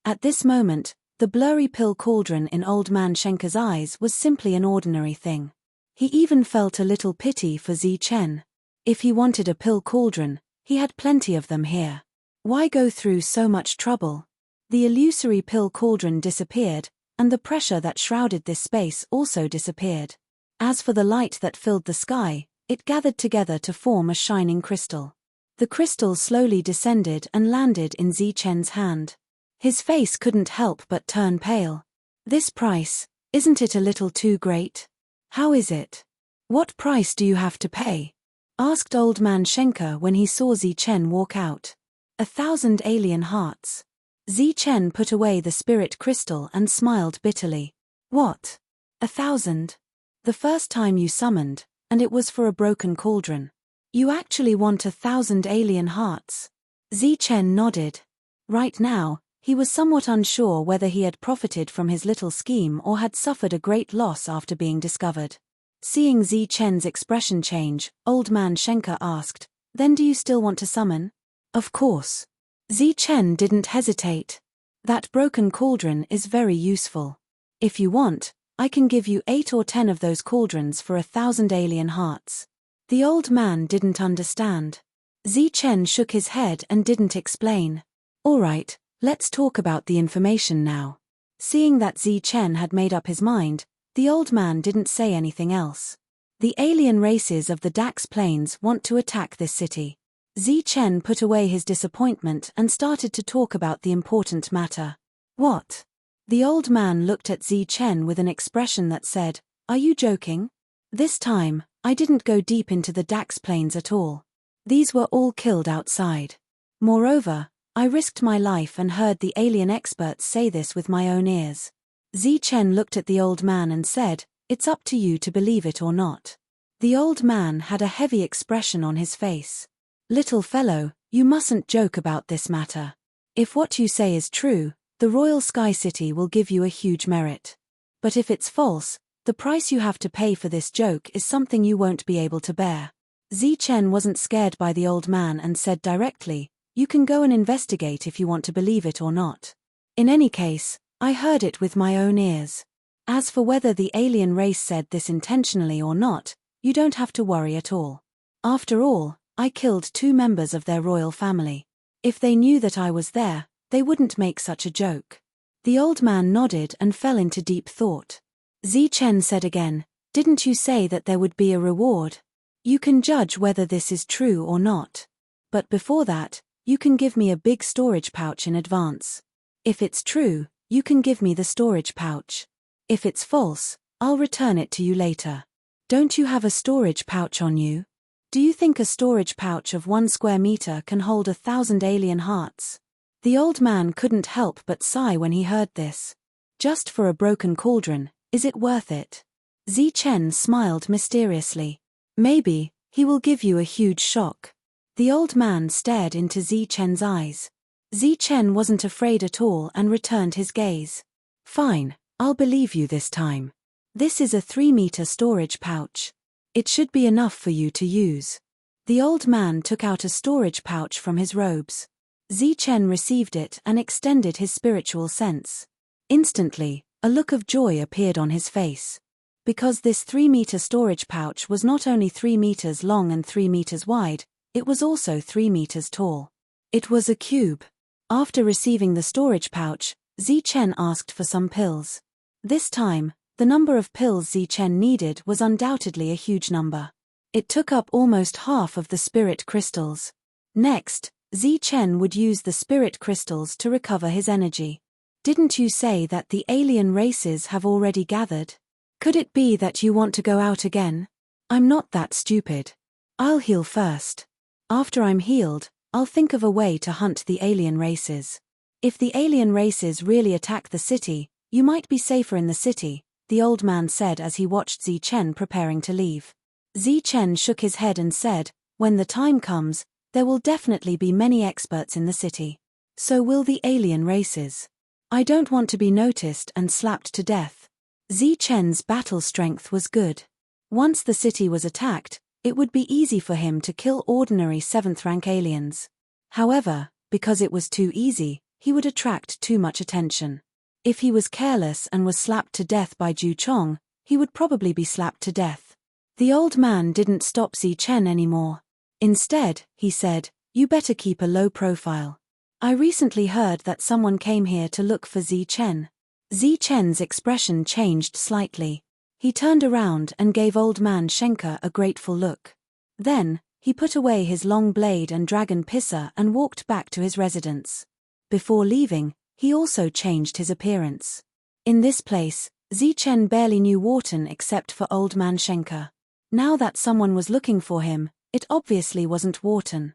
At this moment, the blurry pill cauldron in old man Schenker's eyes was simply an ordinary thing. He even felt a little pity for Zichen. If he wanted a pill cauldron, he had plenty of them here. Why go through so much trouble? The illusory pill cauldron disappeared, and the pressure that shrouded this space also disappeared. As for the light that filled the sky, it gathered together to form a shining crystal. The crystal slowly descended and landed in Zichen's hand. His face couldn't help but turn pale. This price, isn't it a little too great? How is it? What price do you have to pay? Asked old man Schenker when he saw Zichen walk out. 1,000 alien hearts. Zichen put away the spirit crystal and smiled bitterly. What? 1,000? The first time you summoned, and it was for a broken cauldron. You actually want 1,000 alien hearts? Zichen nodded. Right now, He was somewhat unsure whether he had profited from his little scheme or had suffered a great loss after being discovered. Seeing Zi-Chen's expression change, Old Man Shenke asked, "Then do you still want to summon?" "Of course." Zi-Chen didn't hesitate. "That broken cauldron is very useful. If you want, I can give you 8 or 10 of those cauldrons for 1,000 alien hearts." The old man didn't understand. Zi-Chen shook his head and didn't explain. "All right, let's talk about the information now." Seeing that Zi-Chen had made up his mind, the old man didn't say anything else. "The alien races of the Dax Plains want to attack this city." Zi-Chen put away his disappointment and started to talk about the important matter. "What?" The old man looked at Zi-Chen with an expression that said, "Are you joking?" This time, I didn't go deep into the Dax Plains at all. These were all killed outside. Moreover, I risked my life and heard the alien experts say this with my own ears. Zi-Chen looked at the old man and said, "It's up to you to believe it or not." The old man had a heavy expression on his face. "Little fellow, you mustn't joke about this matter. If what you say is true, the Royal Sky City will give you a huge merit. But if it's false, the price you have to pay for this joke is something you won't be able to bear." Zi-Chen wasn't scared by the old man and said directly, "You can go and investigate if you want to believe it or not. In any case, I heard it with my own ears. As for whether the alien race said this intentionally or not, you don't have to worry at all. After all, I killed 2 members of their royal family. If they knew that I was there, they wouldn't make such a joke." The old man nodded and fell into deep thought. Zi-Chen said again, "Didn't you say that there would be a reward? You can judge whether this is true or not. But before that, you can give me a big storage pouch in advance. If it's true, you can give me the storage pouch. If it's false, I'll return it to you later." "Don't you have a storage pouch on you? Do you think a storage pouch of 1 square meter can hold 1,000 alien hearts?" The old man couldn't help but sigh when he heard this. "Just for a broken cauldron, is it worth it?" Zi-Chen smiled mysteriously. "Maybe, he will give you a huge shock." The old man stared into Zi-Chen's eyes. Zi-Chen wasn't afraid at all and returned his gaze. "Fine, I'll believe you this time. This is a 3-meter storage pouch. It should be enough for you to use." The old man took out a storage pouch from his robes. Zi-Chen received it and extended his spiritual sense. Instantly, a look of joy appeared on his face. Because this 3-meter storage pouch was not only 3 meters long and 3 meters wide, it was also 3 meters tall. It was a cube. After receiving the storage pouch, Zi-Chen asked for some pills. This time, the number of pills Zi-Chen needed was undoubtedly a huge number. It took up almost half of the spirit crystals. Next, Zi-Chen would use the spirit crystals to recover his energy. "Didn't you say that the alien races have already gathered? Could it be that you want to go out again? I'm not that stupid. I'll heal first. After I'm healed, I'll think of a way to hunt the alien races. If the alien races really attack the city, you might be safer in the city," the old man said as he watched Zi-Chen preparing to leave. Zi-Chen shook his head and said, "When the time comes, there will definitely be many experts in the city. So will the alien races. I don't want to be noticed and slapped to death." Zi-Chen's battle strength was good. Once the city was attacked, it would be easy for him to kill ordinary 7th-rank aliens. However, because it was too easy, he would attract too much attention. If he was careless and was slapped to death by Ju Chong, he would probably be slapped to death. The old man didn't stop Zi-Chen anymore. Instead, he said, "You better keep a low profile. I recently heard that someone came here to look for Zi-Chen." Zi-Chen's expression changed slightly. He turned around and gave Old Man Shenke a grateful look. Then, he put away his long blade and dragon pisser and walked back to his residence. Before leaving, he also changed his appearance. In this place, Zi-Chen barely knew Wharton except for Old Man Shenke. Now that someone was looking for him, it obviously wasn't Wharton.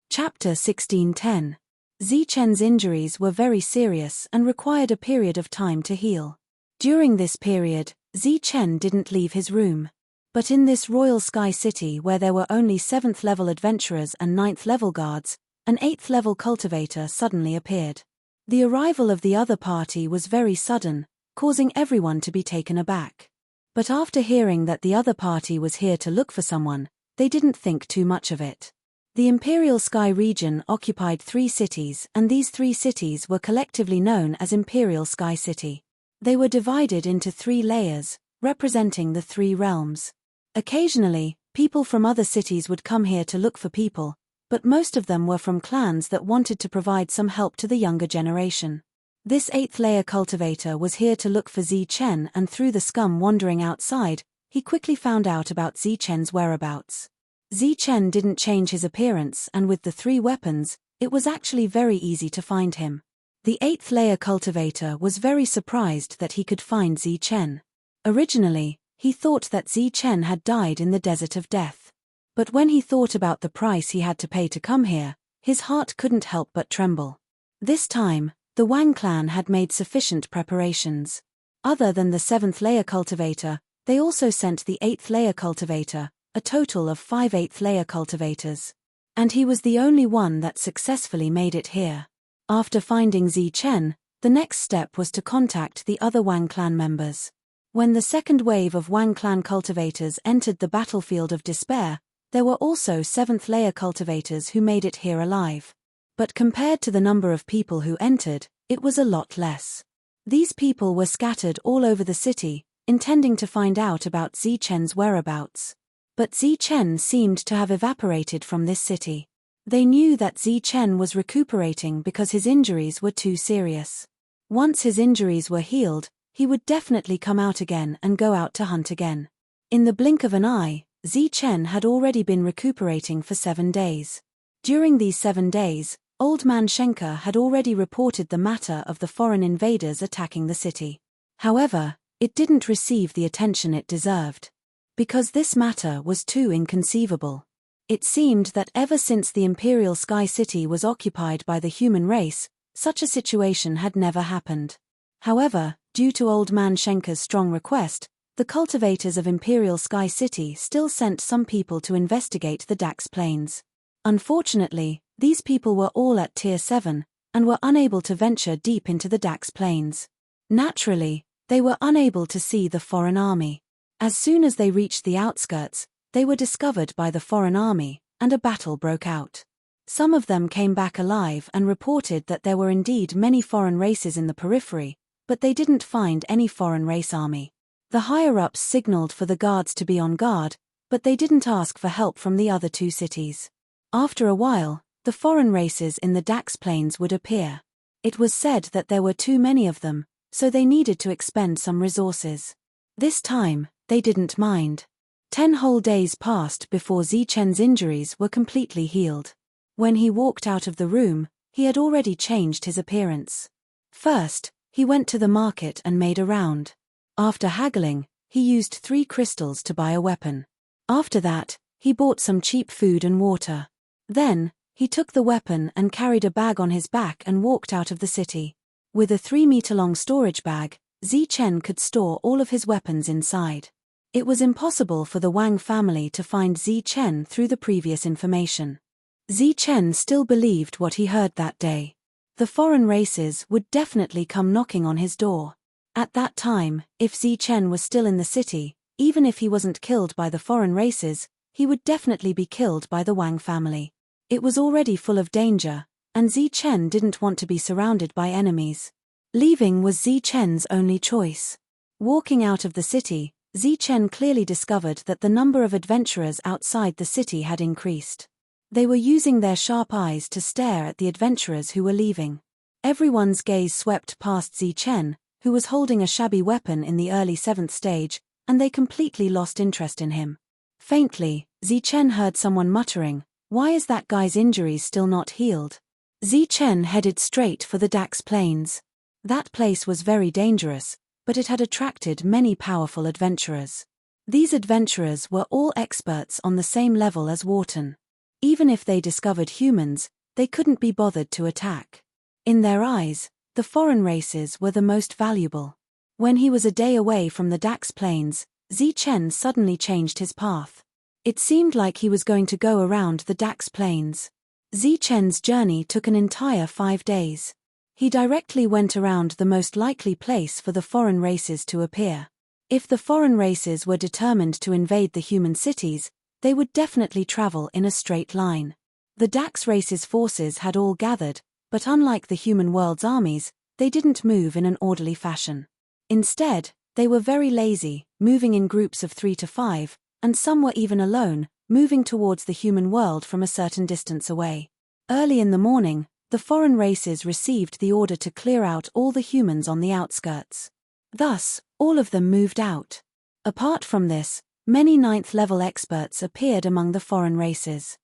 Chapter 1610. Zi-Chen's injuries were very serious and required a period of time to heal. During this period, Zi-Chen didn't leave his room. But in this Royal Sky City where there were only 7th-level adventurers and 9th-level guards, an 8th-level cultivator suddenly appeared. The arrival of the other party was very sudden, causing everyone to be taken aback. But after hearing that the other party was here to look for someone, they didn't think too much of it. The Imperial Sky region occupied 3 cities, and these 3 cities were collectively known as Imperial Sky City. They were divided into 3 layers, representing the 3 realms. Occasionally, people from other cities would come here to look for people, but most of them were from clans that wanted to provide some help to the younger generation. This 8th layer cultivator was here to look for Chen, and through the scum wandering outside, he quickly found out about Chen's whereabouts. Chen didn't change his appearance, and with the 3 weapons, it was actually very easy to find him. The 8th layer cultivator was very surprised that he could find Chen. Originally, he thought that Chen had died in the Desert of Death. But when he thought about the price he had to pay to come here, his heart couldn't help but tremble. This time, the Wang clan had made sufficient preparations. Other than the 7th layer cultivator, they also sent the 8th layer cultivator, a total of 5 8th layer cultivators. And he was the only one that successfully made it here. After finding Chen, the next step was to contact the other Wang clan members. When the second wave of Wang clan cultivators entered the battlefield of despair, there were also 7th layer cultivators who made it here alive. But compared to the number of people who entered, it was a lot less. These people were scattered all over the city, intending to find out about Chen's whereabouts. But Chen seemed to have evaporated from this city. They knew that Chen was recuperating because his injuries were too serious. Once his injuries were healed, he would definitely come out again and go out to hunt again. In the blink of an eye, Chen had already been recuperating for 7 days. During these 7 days, Old Man Schenker had already reported the matter of the foreign invaders attacking the city. However, it didn't receive the attention it deserved. Because this matter was too inconceivable. It seemed that ever since the Imperial Sky City was occupied by the human race, such a situation had never happened. However, due to Old Man Schenker's strong request, the cultivators of Imperial Sky City still sent some people to investigate the Dax Plains. Unfortunately, these people were all at Tier 7, and were unable to venture deep into the Dax Plains. Naturally, they were unable to see the foreign army. As soon as they reached the outskirts, they were discovered by the foreign army, and a battle broke out. Some of them came back alive and reported that there were indeed many foreign races in the periphery, but they didn't find any foreign race army. The higher-ups signaled for the guards to be on guard, but they didn't ask for help from the other 2 cities. After a while, the foreign races in the Dax Plains would appear. It was said that there were too many of them, so they needed to expend some resources. This time, they didn't mind. 10 whole days passed before Chen's injuries were completely healed. When he walked out of the room, he had already changed his appearance. First, he went to the market and made a round. After haggling, he used 3 crystals to buy a weapon. After that, he bought some cheap food and water. Then, he took the weapon and carried a bag on his back and walked out of the city. With a 3-meter-long storage bag, Chen could store all of his weapons inside. It was impossible for the Wang family to find Chen through the previous information. Chen still believed what he heard that day. The foreign races would definitely come knocking on his door. At that time, if Chen was still in the city, even if he wasn't killed by the foreign races, he would definitely be killed by the Wang family. It was already full of danger, and Chen didn't want to be surrounded by enemies. Leaving was Chen's only choice. Walking out of the city, Chen clearly discovered that the number of adventurers outside the city had increased. They were using their sharp eyes to stare at the adventurers who were leaving. Everyone's gaze swept past Chen, who was holding a shabby weapon in the early 7th stage, and they completely lost interest in him. Faintly, Chen heard someone muttering, "Why is that guy's injuries still not healed?" Chen headed straight for the Dax Plains. That place was very dangerous, but it had attracted many powerful adventurers. These adventurers were all experts on the same level as Wharton. Even if they discovered humans, they couldn't be bothered to attack. In their eyes, the foreign races were the most valuable. When he was a day away from the Dax Plains, Chen suddenly changed his path. It seemed like he was going to go around the Dax Plains. Chen's journey took an entire 5 days. He directly went around the most likely place for the foreign races to appear. If the foreign races were determined to invade the human cities, they would definitely travel in a straight line. The Dax race's forces had all gathered, but unlike the human world's armies, they didn't move in an orderly fashion. Instead, they were very lazy, moving in groups of 3 to 5, and some were even alone, moving towards the human world from a certain distance away. Early in the morning, the foreign races received the order to clear out all the humans on the outskirts. Thus, all of them moved out. Apart from this, many 9th level experts appeared among the foreign races.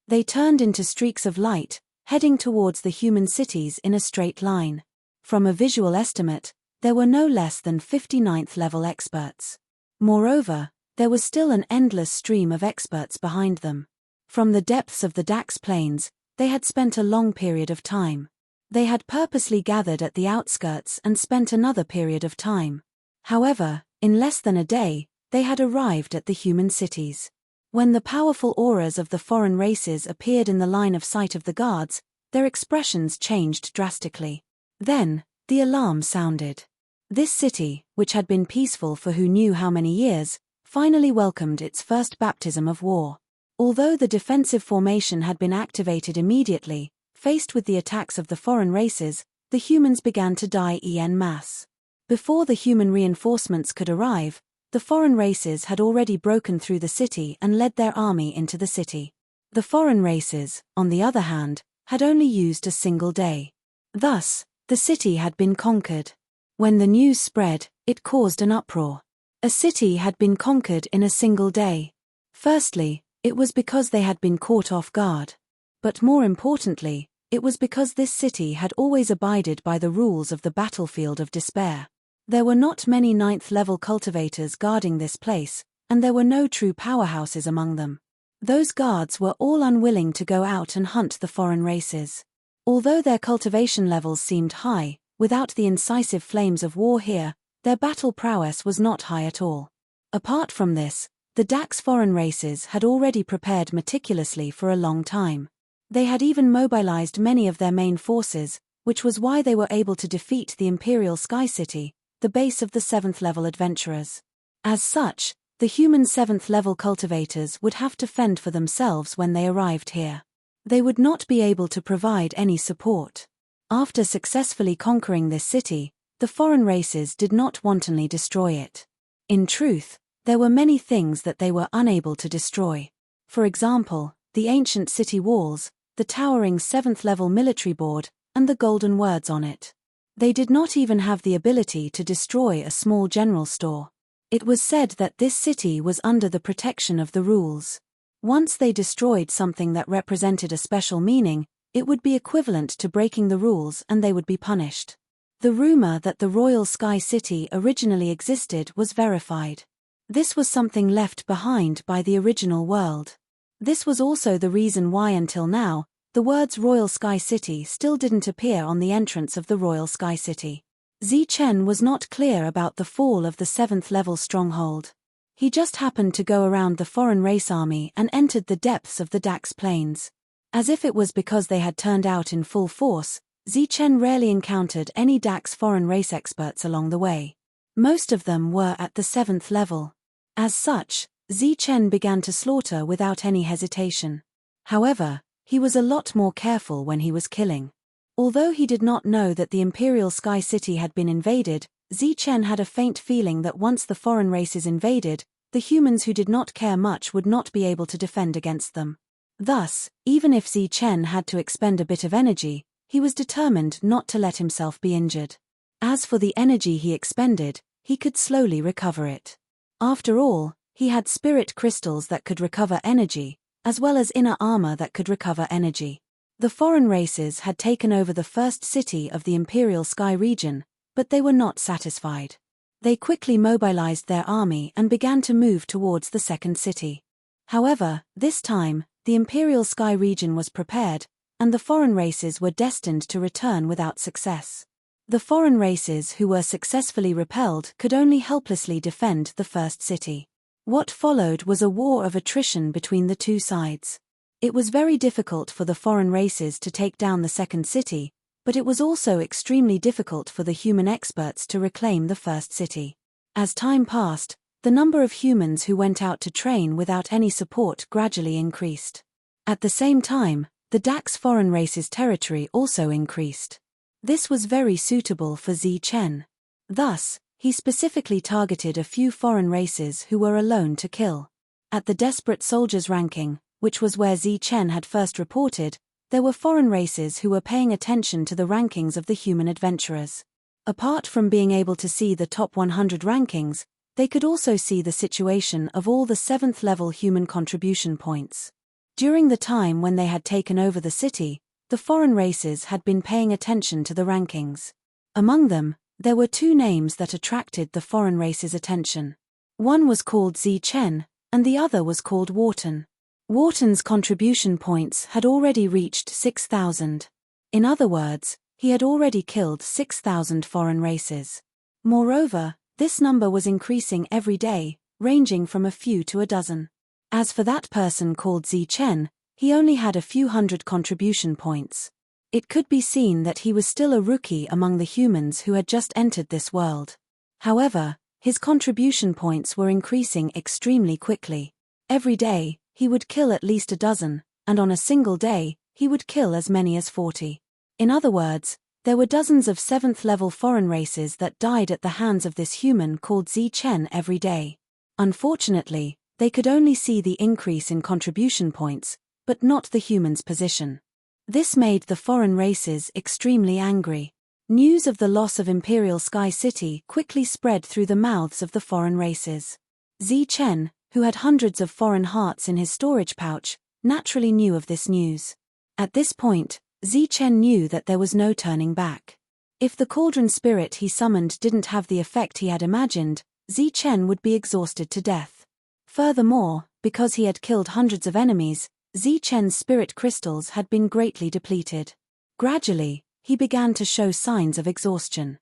They turned into streaks of light, heading towards the human cities in a straight line. From a visual estimate, there were no less than 50 9th level experts. Moreover, there was still an endless stream of experts behind them. From the depths of the Dax plains, they had spent a long period of time. They had purposely gathered at the outskirts and spent another period of time. However, in less than a day, they had arrived at the human cities. When the powerful auras of the foreign races appeared in the line of sight of the guards, their expressions changed drastically. Then, the alarm sounded. This city, which had been peaceful for who knew how many years, finally welcomed its first baptism of war. Although the defensive formation had been activated immediately, faced with the attacks of the foreign races, the humans began to die en masse. Before the human reinforcements could arrive, the foreign races had already broken through the city and led their army into the city. The foreign races, on the other hand, had only used a single day. Thus, the city had been conquered. When the news spread, it caused an uproar. A city had been conquered in a single day. Firstly, it was because they had been caught off guard. But more importantly, it was because this city had always abided by the rules of the battlefield of despair. There were not many 9th level cultivators guarding this place, and there were no true powerhouses among them. Those guards were all unwilling to go out and hunt the foreign races. Although their cultivation levels seemed high, without the incisive flames of war here, their battle prowess was not high at all. Apart from this, the Dax foreign races had already prepared meticulously for a long time. They had even mobilized many of their main forces, which was why they were able to defeat the Imperial Sky City, the base of the 7th level adventurers. As such, the human 7th level cultivators would have to fend for themselves when they arrived here. They would not be able to provide any support. After successfully conquering this city, the foreign races did not wantonly destroy it. In truth, there were many things that they were unable to destroy. For example, the ancient city walls, the towering 7th level military board, and the golden words on it. They did not even have the ability to destroy a small general store. It was said that this city was under the protection of the rules. Once they destroyed something that represented a special meaning, it would be equivalent to breaking the rules and they would be punished. The rumor that the Royal Sky City originally existed was verified. This was something left behind by the original world. This was also the reason why until now, the words Royal Sky City still didn't appear on the entrance of the Royal Sky City. Zichen was not clear about the fall of the 7th level stronghold. He just happened to go around the foreign race army and entered the depths of the Dax plains. As if it was because they had turned out in full force, Zichen rarely encountered any Dax foreign race experts along the way. Most of them were at the 7th level. As such, Zichen began to slaughter without any hesitation. However, he was a lot more careful when he was killing. Although he did not know that the Imperial Sky City had been invaded, Zichen had a faint feeling that once the foreign races invaded, the humans who did not care much would not be able to defend against them. Thus, even if Zichen had to expend a bit of energy, he was determined not to let himself be injured. As for the energy he expended, he could slowly recover it. After all, he had spirit crystals that could recover energy, as well as inner armor that could recover energy. The foreign races had taken over the first city of the Imperial Sky region, but they were not satisfied. They quickly mobilized their army and began to move towards the second city. However, this time, the Imperial Sky region was prepared, and the foreign races were destined to return without success. The foreign races who were successfully repelled could only helplessly defend the first city. What followed was a war of attrition between the two sides. It was very difficult for the foreign races to take down the second city, But it was also extremely difficult for the human experts to reclaim the first city. As time passed, the number of humans who went out to train without any support gradually increased. At the same time, the Dax foreign race's territory also increased. This was very suitable for Zichen. Thus, he specifically targeted a few foreign races who were alone to kill. At the desperate soldiers ranking, which was where Zichen had first reported, there were foreign races who were paying attention to the rankings of the human adventurers. Apart from being able to see the top 100 rankings, they could also see the situation of all the 7th level human contribution points. During the time when they had taken over the city, the foreign races had been paying attention to the rankings. Among them, there were 2 names that attracted the foreign race's attention. One was called Zichen, and the other was called Wharton. Wharton's contribution points had already reached 6,000. In other words, he had already killed 6,000 foreign races. Moreover, this number was increasing every day, ranging from a few to a dozen. As for that person called Zichen, he only had a few hundred contribution points. It could be seen that he was still a rookie among the humans who had just entered this world. However, his contribution points were increasing extremely quickly. Every day, he would kill at least a dozen, and on a single day, he would kill as many as 40. In other words, there were dozens of 7th level foreign races that died at the hands of this human called Zichen every day. Unfortunately, they could only see the increase in contribution points, but not the human's position. This made the foreign races extremely angry. News of the loss of Imperial Sky City quickly spread through the mouths of the foreign races. Zichen, who had hundreds of foreign hearts in his storage pouch, naturally knew of this news. At this point, Zichen knew that there was no turning back. If the cauldron spirit he summoned didn't have the effect he had imagined, Zichen would be exhausted to death. Furthermore, because he had killed hundreds of enemies, Zichen's spirit crystals had been greatly depleted. Gradually, he began to show signs of exhaustion.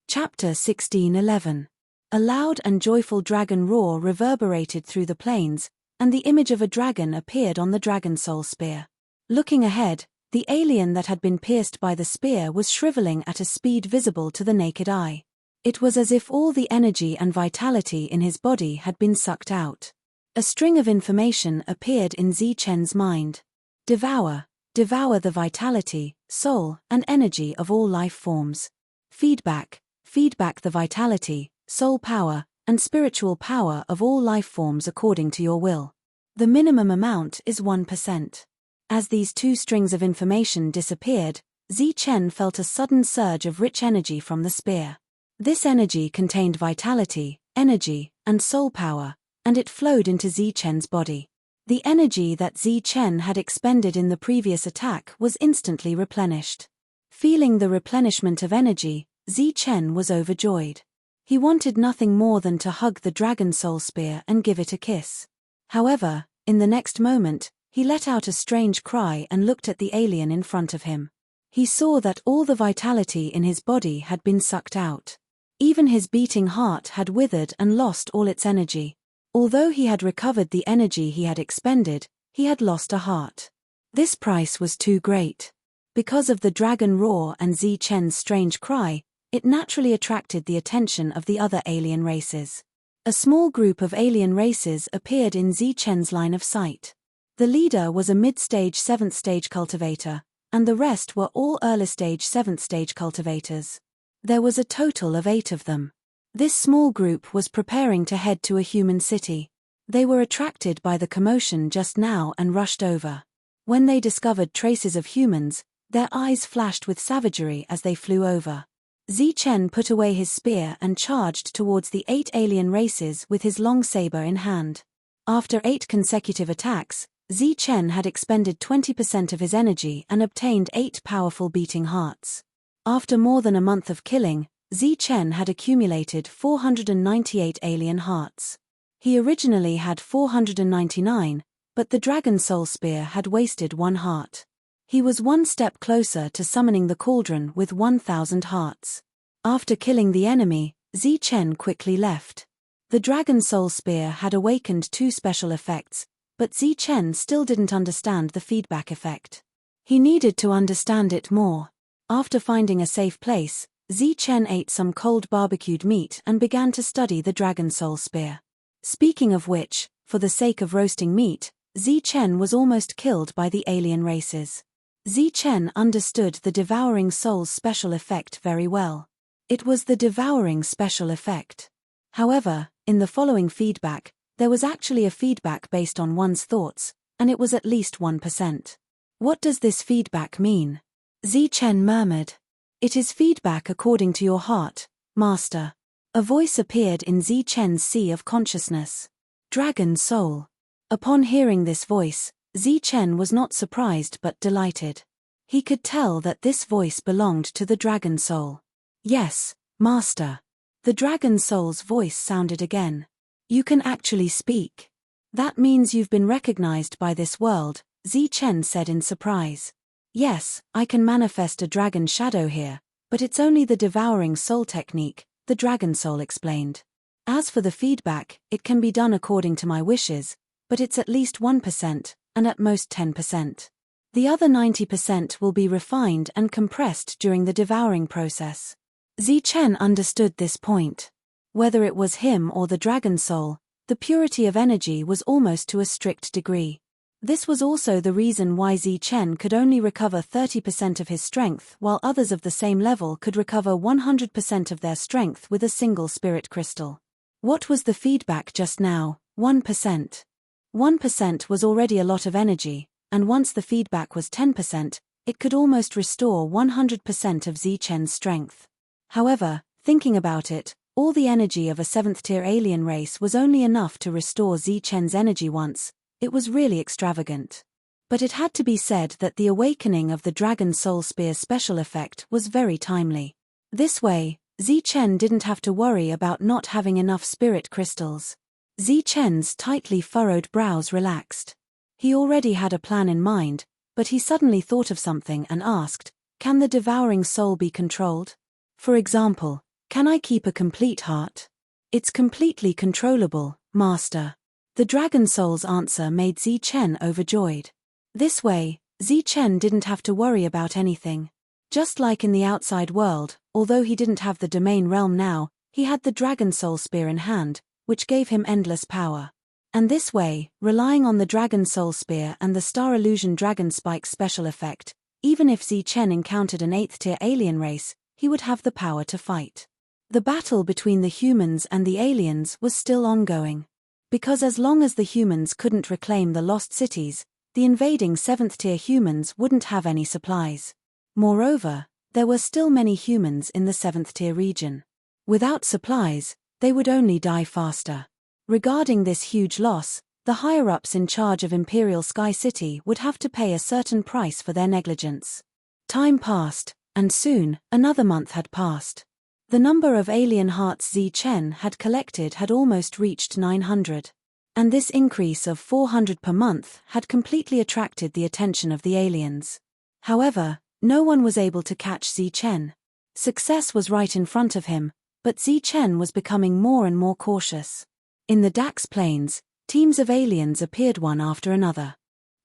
Chapter 16:11. A loud and joyful dragon roar reverberated through the plains, and the image of a dragon appeared on the dragon soul spear. Looking ahead, the alien that had been pierced by the spear was shriveling at a speed visible to the naked eye. It was as if all the energy and vitality in his body had been sucked out. A string of information appeared in Zichen's mind. Devour the vitality, soul, and energy of all life forms. Feedback the vitality, soul power, and spiritual power of all life forms according to your will. The minimum amount is 1%. As these 2 strings of information disappeared, Zichen felt a sudden surge of rich energy from the spear. This energy contained vitality, energy, and soul power, and it flowed into Zichen's body. The energy that Zichen had expended in the previous attack was instantly replenished. Feeling the replenishment of energy, Zichen was overjoyed. He wanted nothing more than to hug the dragon soul spear and give it a kiss. However, in the next moment, he let out a strange cry and looked at the alien in front of him. He saw that all the vitality in his body had been sucked out. Even his beating heart had withered and lost all its energy. Although he had recovered the energy he had expended, he had lost a heart. This price was too great. Because of the dragon roar and Zichen's strange cry, it naturally attracted the attention of the other alien races. A small group of alien races appeared in Zichen's line of sight. The leader was a mid-stage 7th stage cultivator, and the rest were all early-stage 7th stage cultivators. There was a total of 8 of them. This small group was preparing to head to a human city. They were attracted by the commotion just now and rushed over. When they discovered traces of humans, their eyes flashed with savagery as they flew over. Zichen put away his spear and charged towards the 8 alien races with his long saber in hand. After 8 consecutive attacks, Zichen had expended 20% of his energy and obtained 8 powerful beating hearts. After more than a month of killing, Zichen had accumulated 498 alien hearts. He originally had 499, but the Dragon Soul Spear had wasted 1 heart. He was 1 step closer to summoning the cauldron with 1,000 hearts. After killing the enemy, Zichen quickly left. The Dragon Soul Spear had awakened 2 special effects, but Zichen still didn't understand the feedback effect. He needed to understand it more. After finding a safe place, Zichen ate some cold barbecued meat and began to study the dragon soul spear. Speaking of which, for the sake of roasting meat, Zichen was almost killed by the alien races. Zichen understood the devouring soul's special effect very well. It was the devouring special effect. However, in the following feedback, there was actually a feedback based on one's thoughts, and it was at least 1%. What does this feedback mean? Zichen murmured. It is feedback according to your heart, Master. A voice appeared in Zichen's sea of consciousness. Dragon soul. Upon hearing this voice, Zichen was not surprised but delighted. He could tell that this voice belonged to the dragon soul. Yes, Master. The dragon soul's voice sounded again. You can actually speak. That means you've been recognized by this world, Zichen said in surprise. Yes, I can manifest a dragon shadow here, but it's only the devouring soul technique, the dragon soul explained. As for the feedback, it can be done according to my wishes, but it's at least 1%, and at most 10%. The other 90% will be refined and compressed during the devouring process. Zichen understood this point. Whether it was him or the dragon soul, the purity of energy was almost to a strict degree. This was also the reason why Zichen could only recover 30% of his strength while others of the same level could recover 100% of their strength with a single spirit crystal. What was the feedback just now? 1%. 1% was already a lot of energy, and once the feedback was 10%, it could almost restore 100% of Zichen's strength. However, thinking about it, all the energy of a 7th-tier alien race was only enough to restore Zichen's energy once. It was really extravagant. But it had to be said that the awakening of the Dragon Soul Spear's special effect was very timely. This way, Zichen didn't have to worry about not having enough spirit crystals. Zichen's tightly furrowed brows relaxed. He already had a plan in mind, but he suddenly thought of something and asked, can the devouring soul be controlled? For example, can I keep a complete heart? It's completely controllable, Master. The dragon soul's answer made Zichen overjoyed. This way, Zichen didn't have to worry about anything. Just like in the outside world, although he didn't have the domain realm now, he had the dragon soul spear in hand, which gave him endless power. And this way, relying on the dragon soul spear and the star illusion dragon spike special effect, even if Zichen encountered an 8th-tier alien race, he would have the power to fight. The battle between the humans and the aliens was still ongoing. Because as long as the humans couldn't reclaim the lost cities, the invading 7th-tier humans wouldn't have any supplies. Moreover, there were still many humans in the 7th-tier region. Without supplies, they would only die faster. Regarding this huge loss, the higher-ups in charge of Imperial Sky City would have to pay a certain price for their negligence. Time passed, and soon, another month had passed. The number of alien hearts Zichen had collected had almost reached 900. And this increase of 400 per month had completely attracted the attention of the aliens. However, no one was able to catch Zichen. Success was right in front of him, but Zichen was becoming more and more cautious. In the Dax plains, teams of aliens appeared one after another.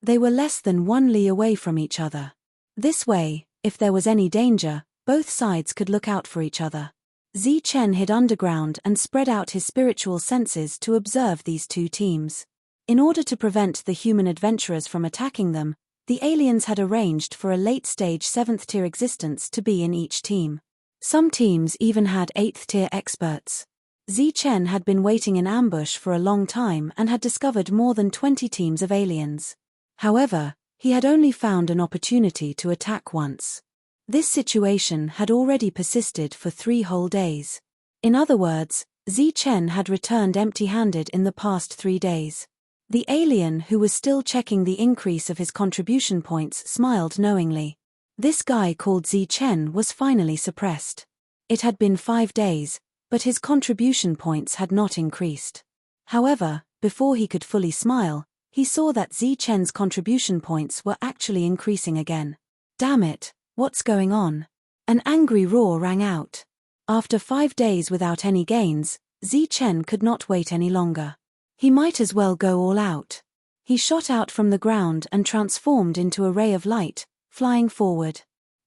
They were less than 1 li away from each other. This way, if there was any danger, both sides could look out for each other. Zichen hid underground and spread out his spiritual senses to observe these two teams. In order to prevent the human adventurers from attacking them, the aliens had arranged for a late-stage 7th-tier existence to be in each team. Some teams even had 8th-tier experts. Zichen had been waiting in ambush for a long time and had discovered more than 20 teams of aliens. However, he had only found an opportunity to attack once. This situation had already persisted for 3 whole days. In other words, Zichen had returned empty-handed in the past 3 days. The alien who was still checking the increase of his contribution points smiled knowingly. This guy called Zichen was finally suppressed. It had been 5 days, but his contribution points had not increased. However, before he could fully smile, he saw that Zichen's contribution points were actually increasing again. Damn it, what's going on? An angry roar rang out. After 5 days without any gains, Zichen could not wait any longer. He might as well go all out. He shot out from the ground and transformed into a ray of light, flying forward.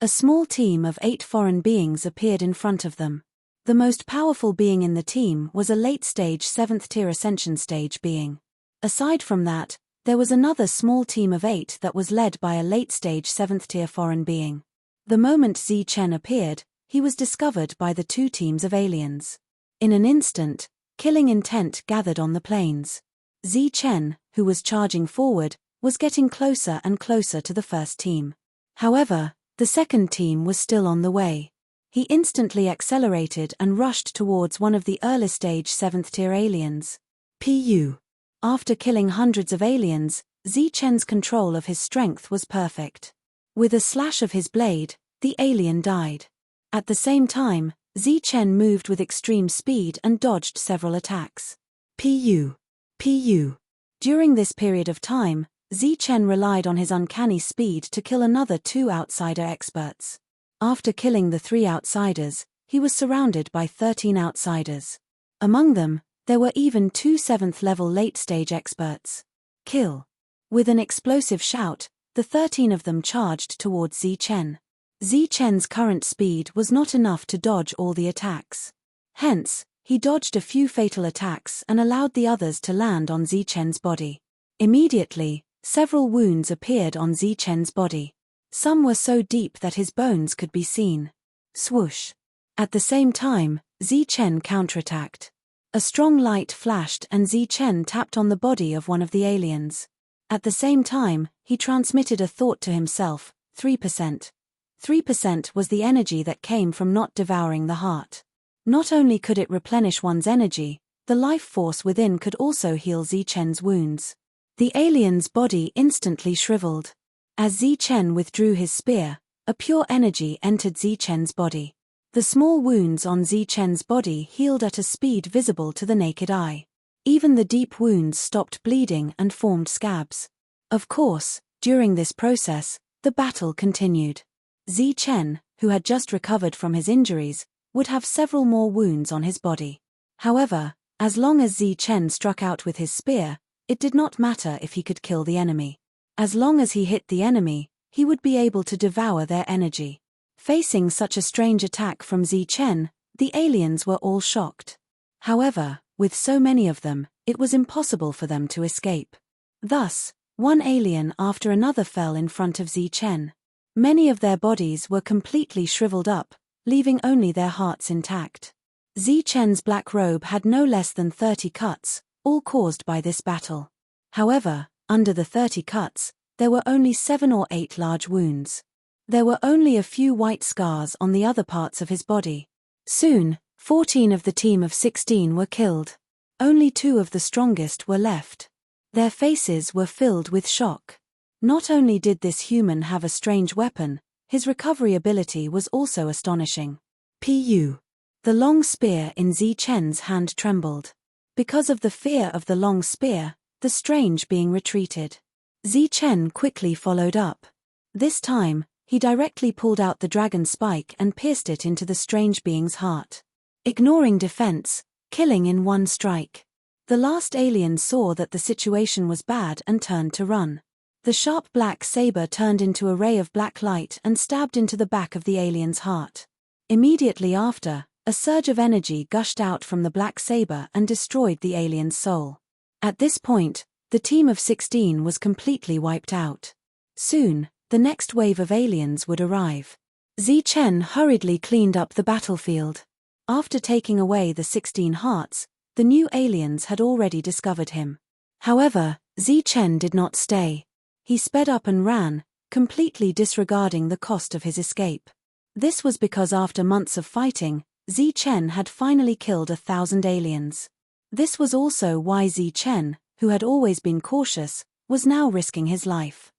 A small team of 8 foreign beings appeared in front of them. The most powerful being in the team was a late-stage 7th-tier ascension stage being. Aside from that, there was another small team of 8 that was led by a late-stage 7th-tier foreign being. The moment Zi Chen appeared, he was discovered by the 2 teams of aliens. In an instant, killing intent gathered on the plains. Zi Chen, who was charging forward, was getting closer and closer to the first team. However, the second team was still on the way. He instantly accelerated and rushed towards one of the early-stage 7th-tier aliens. Pu. After killing hundreds of aliens, Zi Chen's control of his strength was perfect. With a slash of his blade, the alien died. At the same time, Zi Chen moved with extreme speed and dodged several attacks. Pu. During this period of time, Zi Chen relied on his uncanny speed to kill another 2 outsider experts. After killing the 3 outsiders, he was surrounded by 13 outsiders. Among them, there were even 2 7th-level late-stage experts. Kill. With an explosive shout, the 13 of them charged towards Zi Chen. Zi Chen's current speed was not enough to dodge all the attacks. Hence, he dodged a few fatal attacks and allowed the others to land on Zi Chen's body. Immediately, several wounds appeared on Zi Chen's body. Some were so deep that his bones could be seen. Swoosh. At the same time, Zi Chen counterattacked. A strong light flashed and Zi Chen tapped on the body of one of the aliens. At the same time, he transmitted a thought to himself, 3%. 3% was the energy that came from not devouring the heart. Not only could it replenish one's energy, the life force within could also heal Zi Chen's wounds. The alien's body instantly shriveled. As Zi Chen withdrew his spear, a pure energy entered Zi Chen's body. The small wounds on Zi Chen's body healed at a speed visible to the naked eye. Even the deep wounds stopped bleeding and formed scabs. Of course, during this process, the battle continued. Zi Chen, who had just recovered from his injuries, would have several more wounds on his body. However, as long as Zi Chen struck out with his spear, it did not matter if he could kill the enemy. As long as he hit the enemy, he would be able to devour their energy. Facing such a strange attack from Zi Chen, the aliens were all shocked. However, with so many of them, it was impossible for them to escape. Thus, one alien after another fell in front of Zi Chen. Many of their bodies were completely shriveled up, leaving only their hearts intact. Zi Chen's black robe had no less than 30 cuts, all caused by this battle. However, under the 30 cuts, there were only 7 or 8 large wounds. There were only a few white scars on the other parts of his body. Soon, 14 of the team of 16 were killed. Only 2 of the strongest were left. Their faces were filled with shock. Not only did this human have a strange weapon, his recovery ability was also astonishing. Pu. The long spear in Zi Chen's hand trembled. Because of the fear of the long spear, the strange being retreated. Zi Chen quickly followed up. This time, he directly pulled out the dragon spike and pierced it into the strange being's heart. Ignoring defense, killing in one strike. The last alien saw that the situation was bad and turned to run. The sharp black saber turned into a ray of black light and stabbed into the back of the alien's heart. Immediately after, a surge of energy gushed out from the black saber and destroyed the alien's soul. At this point, the team of 16 was completely wiped out. Soon, the next wave of aliens would arrive. Zi Chen hurriedly cleaned up the battlefield. After taking away the 16 hearts, the new aliens had already discovered him. However, Zi Chen did not stay. He sped up and ran, completely disregarding the cost of his escape. This was because after months of fighting, Zi Chen had finally killed 1,000 aliens. This was also why Zi Chen, who had always been cautious, was now risking his life.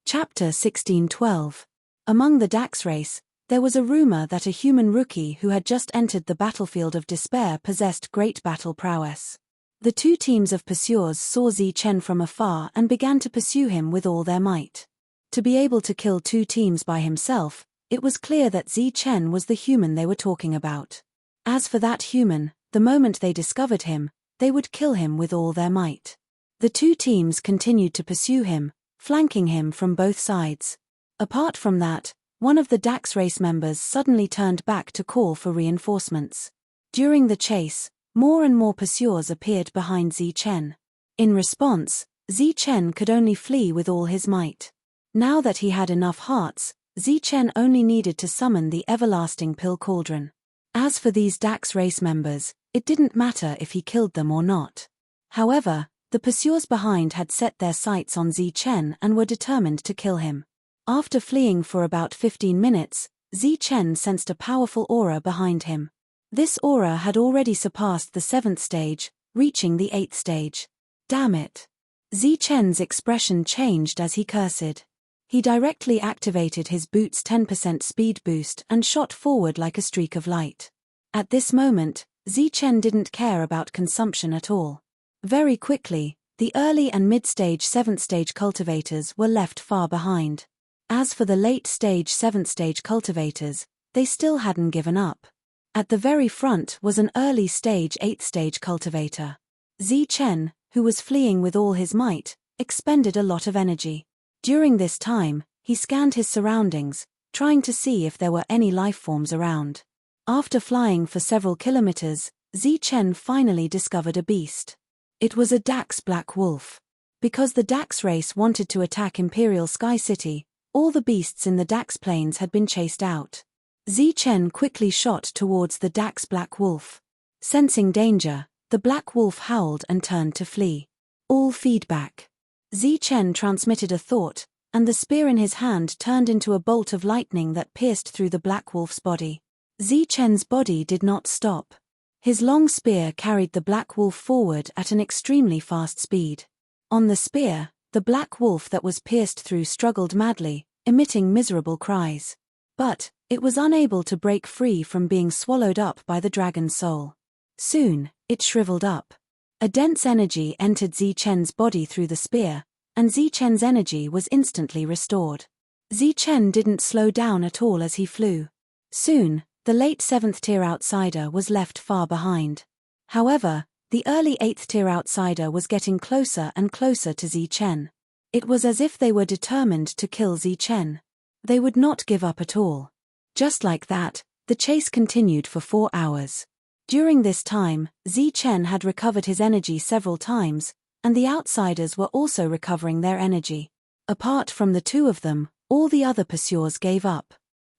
Chapter 1612. Among the Dax race, there was a rumor that a human rookie who had just entered the battlefield of despair possessed great battle prowess. The 2 teams of pursuers saw Zi Chen from afar and began to pursue him with all their might. To be able to kill 2 teams by himself, it was clear that Zi Chen was the human they were talking about. As for that human, the moment they discovered him, they would kill him with all their might. The 2 teams continued to pursue him, flanking him from both sides. Apart from that, one of the Dax race members suddenly turned back to call for reinforcements. During the chase, more and more pursuers appeared behind Zichen. In response, Zichen could only flee with all his might. Now that he had enough hearts, Zichen only needed to summon the everlasting pill cauldron. As for these Dax race members, it didn't matter if he killed them or not. However, the pursuers behind had set their sights on Zichen and were determined to kill him. After fleeing for about 15 minutes, Zichen sensed a powerful aura behind him. This aura had already surpassed the 7th stage, reaching the 8th stage. Damn it! Zichen's expression changed as he cursed. He directly activated his boot's 10% speed boost and shot forward like a streak of light. At this moment, Zichen didn't care about consumption at all. Very quickly, the early and mid-stage 7th stage cultivators were left far behind. As for the late-stage 7th stage cultivators, they still hadn't given up. At the very front was an early-stage 8th stage cultivator. Zichen, who was fleeing with all his might, expended a lot of energy. During this time, he scanned his surroundings, trying to see if there were any lifeforms around. After flying for several kilometers, Zichen finally discovered a beast. It was a Dax black wolf. Because the Dax race wanted to attack Imperial Sky City, all the beasts in the Dax plains had been chased out. Zichen quickly shot towards the Dax black wolf. Sensing danger, the black wolf howled and turned to flee. All feedback. Zichen transmitted a thought, and the spear in his hand turned into a bolt of lightning that pierced through the black wolf's body. Zichen's body did not stop. His long spear carried the black wolf forward at an extremely fast speed. On the spear, the black wolf that was pierced through struggled madly, emitting miserable cries. But it was unable to break free from being swallowed up by the dragon's soul. Soon, it shriveled up. A dense energy entered Zichen's body through the spear, and Zichen's energy was instantly restored. Zichen didn't slow down at all as he flew. Soon, the late 7th tier outsider was left far behind. However, the early 8th tier outsider was getting closer and closer to Zichen. It was as if they were determined to kill Zichen. They would not give up at all. Just like that, the chase continued for 4 hours. During this time, Zichen had recovered his energy several times, and the outsiders were also recovering their energy. Apart from the two of them, all the other pursuers gave up.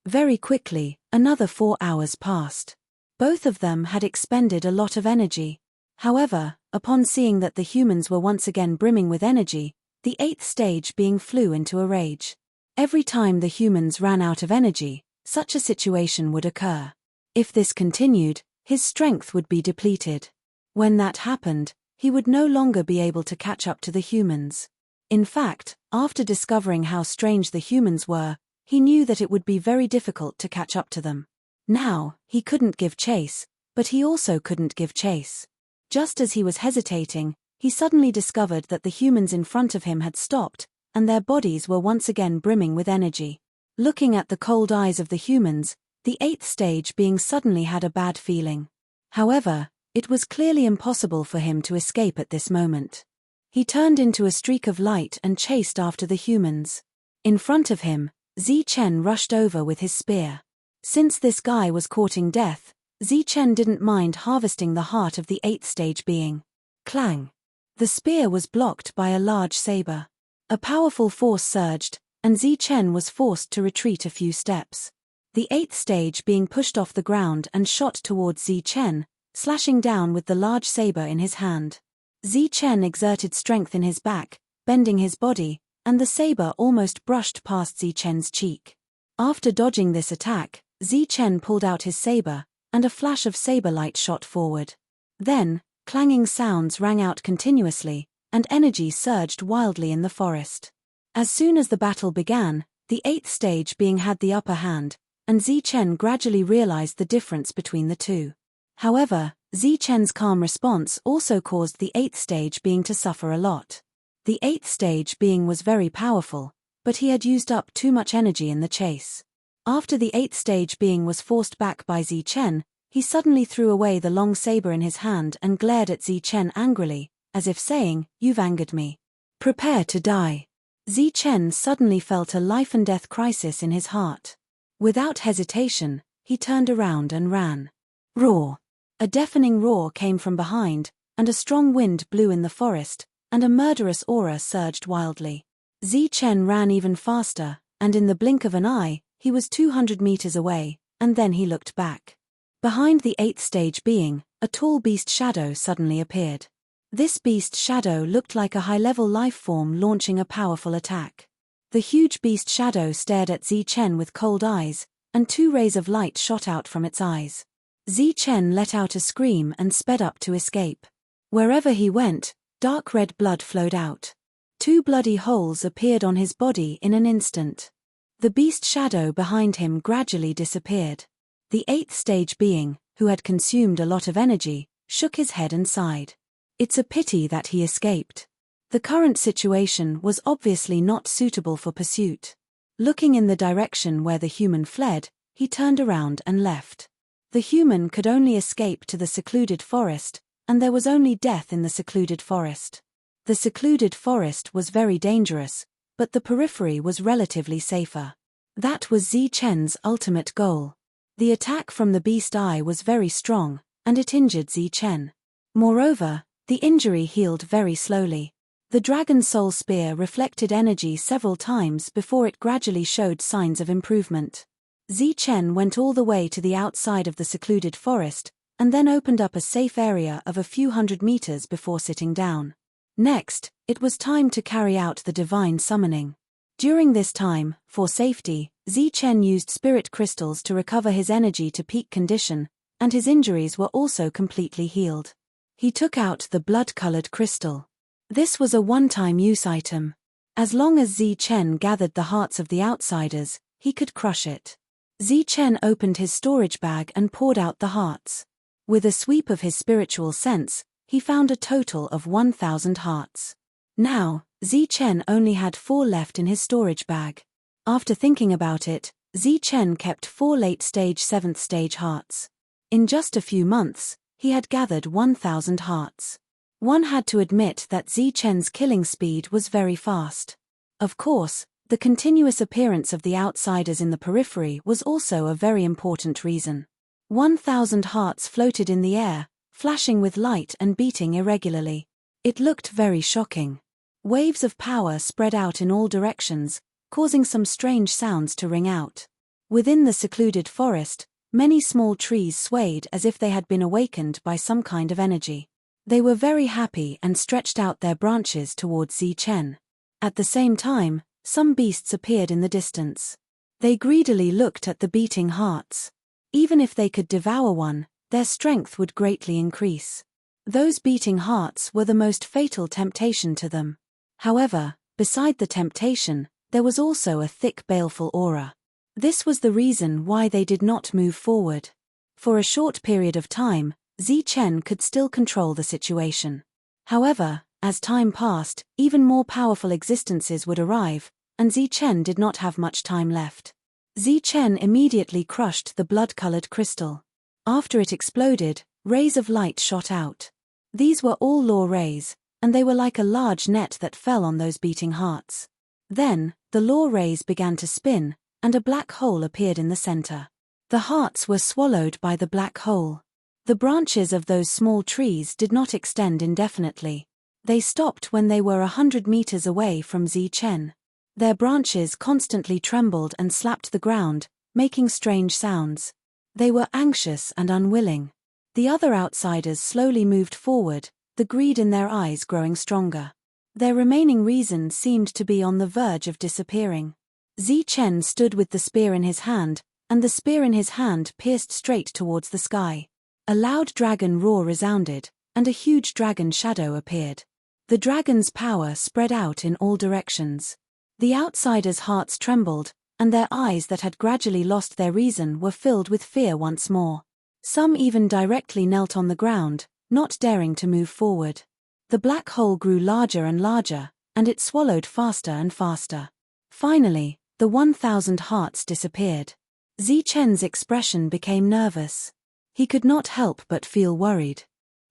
Very quickly, another 4 hours passed. Both of them had expended a lot of energy. However, upon seeing that the humans were once again brimming with energy, the 8th stage being flew into a rage. Every time the humans ran out of energy, such a situation would occur. If this continued, his strength would be depleted. When that happened, he would no longer be able to catch up to the humans. In fact, after discovering how strange the humans were, he knew that it would be very difficult to catch up to them. Now, he couldn't give chase, but he also couldn't give chase. Just as he was hesitating, he suddenly discovered that the humans in front of him had stopped, and their bodies were once again brimming with energy. Looking at the cold eyes of the humans, the 8th stage being suddenly had a bad feeling. However, it was clearly impossible for him to escape at this moment. He turned into a streak of light and chased after the humans. In front of him, Zichen rushed over with his spear. Since this guy was courting death, Zichen didn't mind harvesting the heart of the 8th stage being. Clang! The spear was blocked by a large saber. A powerful force surged, and Zichen was forced to retreat a few steps. The 8th stage being pushed off the ground and shot towards Zichen, slashing down with the large saber in his hand. Zichen exerted strength in his back, bending his body, and the saber almost brushed past Zichen's cheek. After dodging this attack, Zichen pulled out his saber, and a flash of saber light shot forward. Then, clanging sounds rang out continuously, and energy surged wildly in the forest. As soon as the battle began, the 8th stage being had the upper hand, and Zichen gradually realized the difference between the two. However, Zichen's calm response also caused the 8th stage being to suffer a lot. The 8th stage being was very powerful, but he had used up too much energy in the chase. After the 8th stage being was forced back by Zichen, he suddenly threw away the long saber in his hand and glared at Zichen angrily, as if saying, "You've angered me. Prepare to die." Zichen suddenly felt a life-and-death crisis in his heart. Without hesitation, he turned around and ran. Roar! A deafening roar came from behind, and a strong wind blew in the forest, and a murderous aura surged wildly. Zichen ran even faster, and in the blink of an eye, he was 200 meters away, and then he looked back. Behind the 8th stage being, a tall beast shadow suddenly appeared. This beast shadow looked like a high-level life form launching a powerful attack. The huge beast shadow stared at Zichen with cold eyes, and 2 rays of light shot out from its eyes. Zichen let out a scream and sped up to escape. Wherever he went, dark red blood flowed out. 2 bloody holes appeared on his body in an instant. The beast shadow behind him gradually disappeared. The 8th stage being, who had consumed a lot of energy, shook his head and sighed. It's a pity that he escaped. The current situation was obviously not suitable for pursuit. Looking in the direction where the human fled, he turned around and left. The human could only escape to the secluded forest, and there was only death in the secluded forest. The secluded forest was very dangerous, but the periphery was relatively safer. That was Zichen's ultimate goal. The attack from the beast eye was very strong, and it injured Zichen. Moreover, the injury healed very slowly. The Dragon Soul Spear reflected energy several times before it gradually showed signs of improvement. Zichen went all the way to the outside of the secluded forest, and then opened up a safe area of a few hundred meters before sitting down. Next, it was time to carry out the divine summoning. During this time, for safety, Zichen used spirit crystals to recover his energy to peak condition, and his injuries were also completely healed. He took out the blood-colored crystal. This was a one-time use item. As long as Zichen gathered the hearts of the outsiders, he could crush it. Zichen opened his storage bag and poured out the hearts. With a sweep of his spiritual sense, he found a total of 1,000 hearts. Now, Zichen only had 4 left in his storage bag. After thinking about it, Zichen kept 4 late-stage 7th stage hearts. In just a few months, he had gathered 1,000 hearts. One had to admit that Zichen's killing speed was very fast. Of course, the continuous appearance of the outsiders in the periphery was also a very important reason. 1,000 hearts floated in the air, flashing with light and beating irregularly. It looked very shocking. Waves of power spread out in all directions, causing some strange sounds to ring out. Within the secluded forest, many small trees swayed as if they had been awakened by some kind of energy. They were very happy and stretched out their branches towards Zichen. At the same time, some beasts appeared in the distance. They greedily looked at the beating hearts. Even if they could devour one, their strength would greatly increase. Those beating hearts were the most fatal temptation to them. However, beside the temptation, there was also a thick baleful aura. This was the reason why they did not move forward. For a short period of time, Zichen could still control the situation. However, as time passed, even more powerful existences would arrive, and Zichen did not have much time left. Zichen immediately crushed the blood-colored crystal. After it exploded, rays of light shot out. These were all law rays, and they were like a large net that fell on those beating hearts. Then, the law rays began to spin, and a black hole appeared in the center. The hearts were swallowed by the black hole. The branches of those small trees did not extend indefinitely. They stopped when they were 100 meters away from Zichen. Their branches constantly trembled and slapped the ground, making strange sounds. They were anxious and unwilling. The other outsiders slowly moved forward, the greed in their eyes growing stronger. Their remaining reason seemed to be on the verge of disappearing. Zichen stood with the spear in his hand, and the spear in his hand pierced straight towards the sky. A loud dragon roar resounded, and a huge dragon shadow appeared. The dragon's power spread out in all directions. The outsiders' hearts trembled, and their eyes that had gradually lost their reason were filled with fear once more. Some even directly knelt on the ground, not daring to move forward. The black hole grew larger and larger, and it swallowed faster and faster. Finally, the 1,000 hearts disappeared. Zichen's expression became nervous. He could not help but feel worried.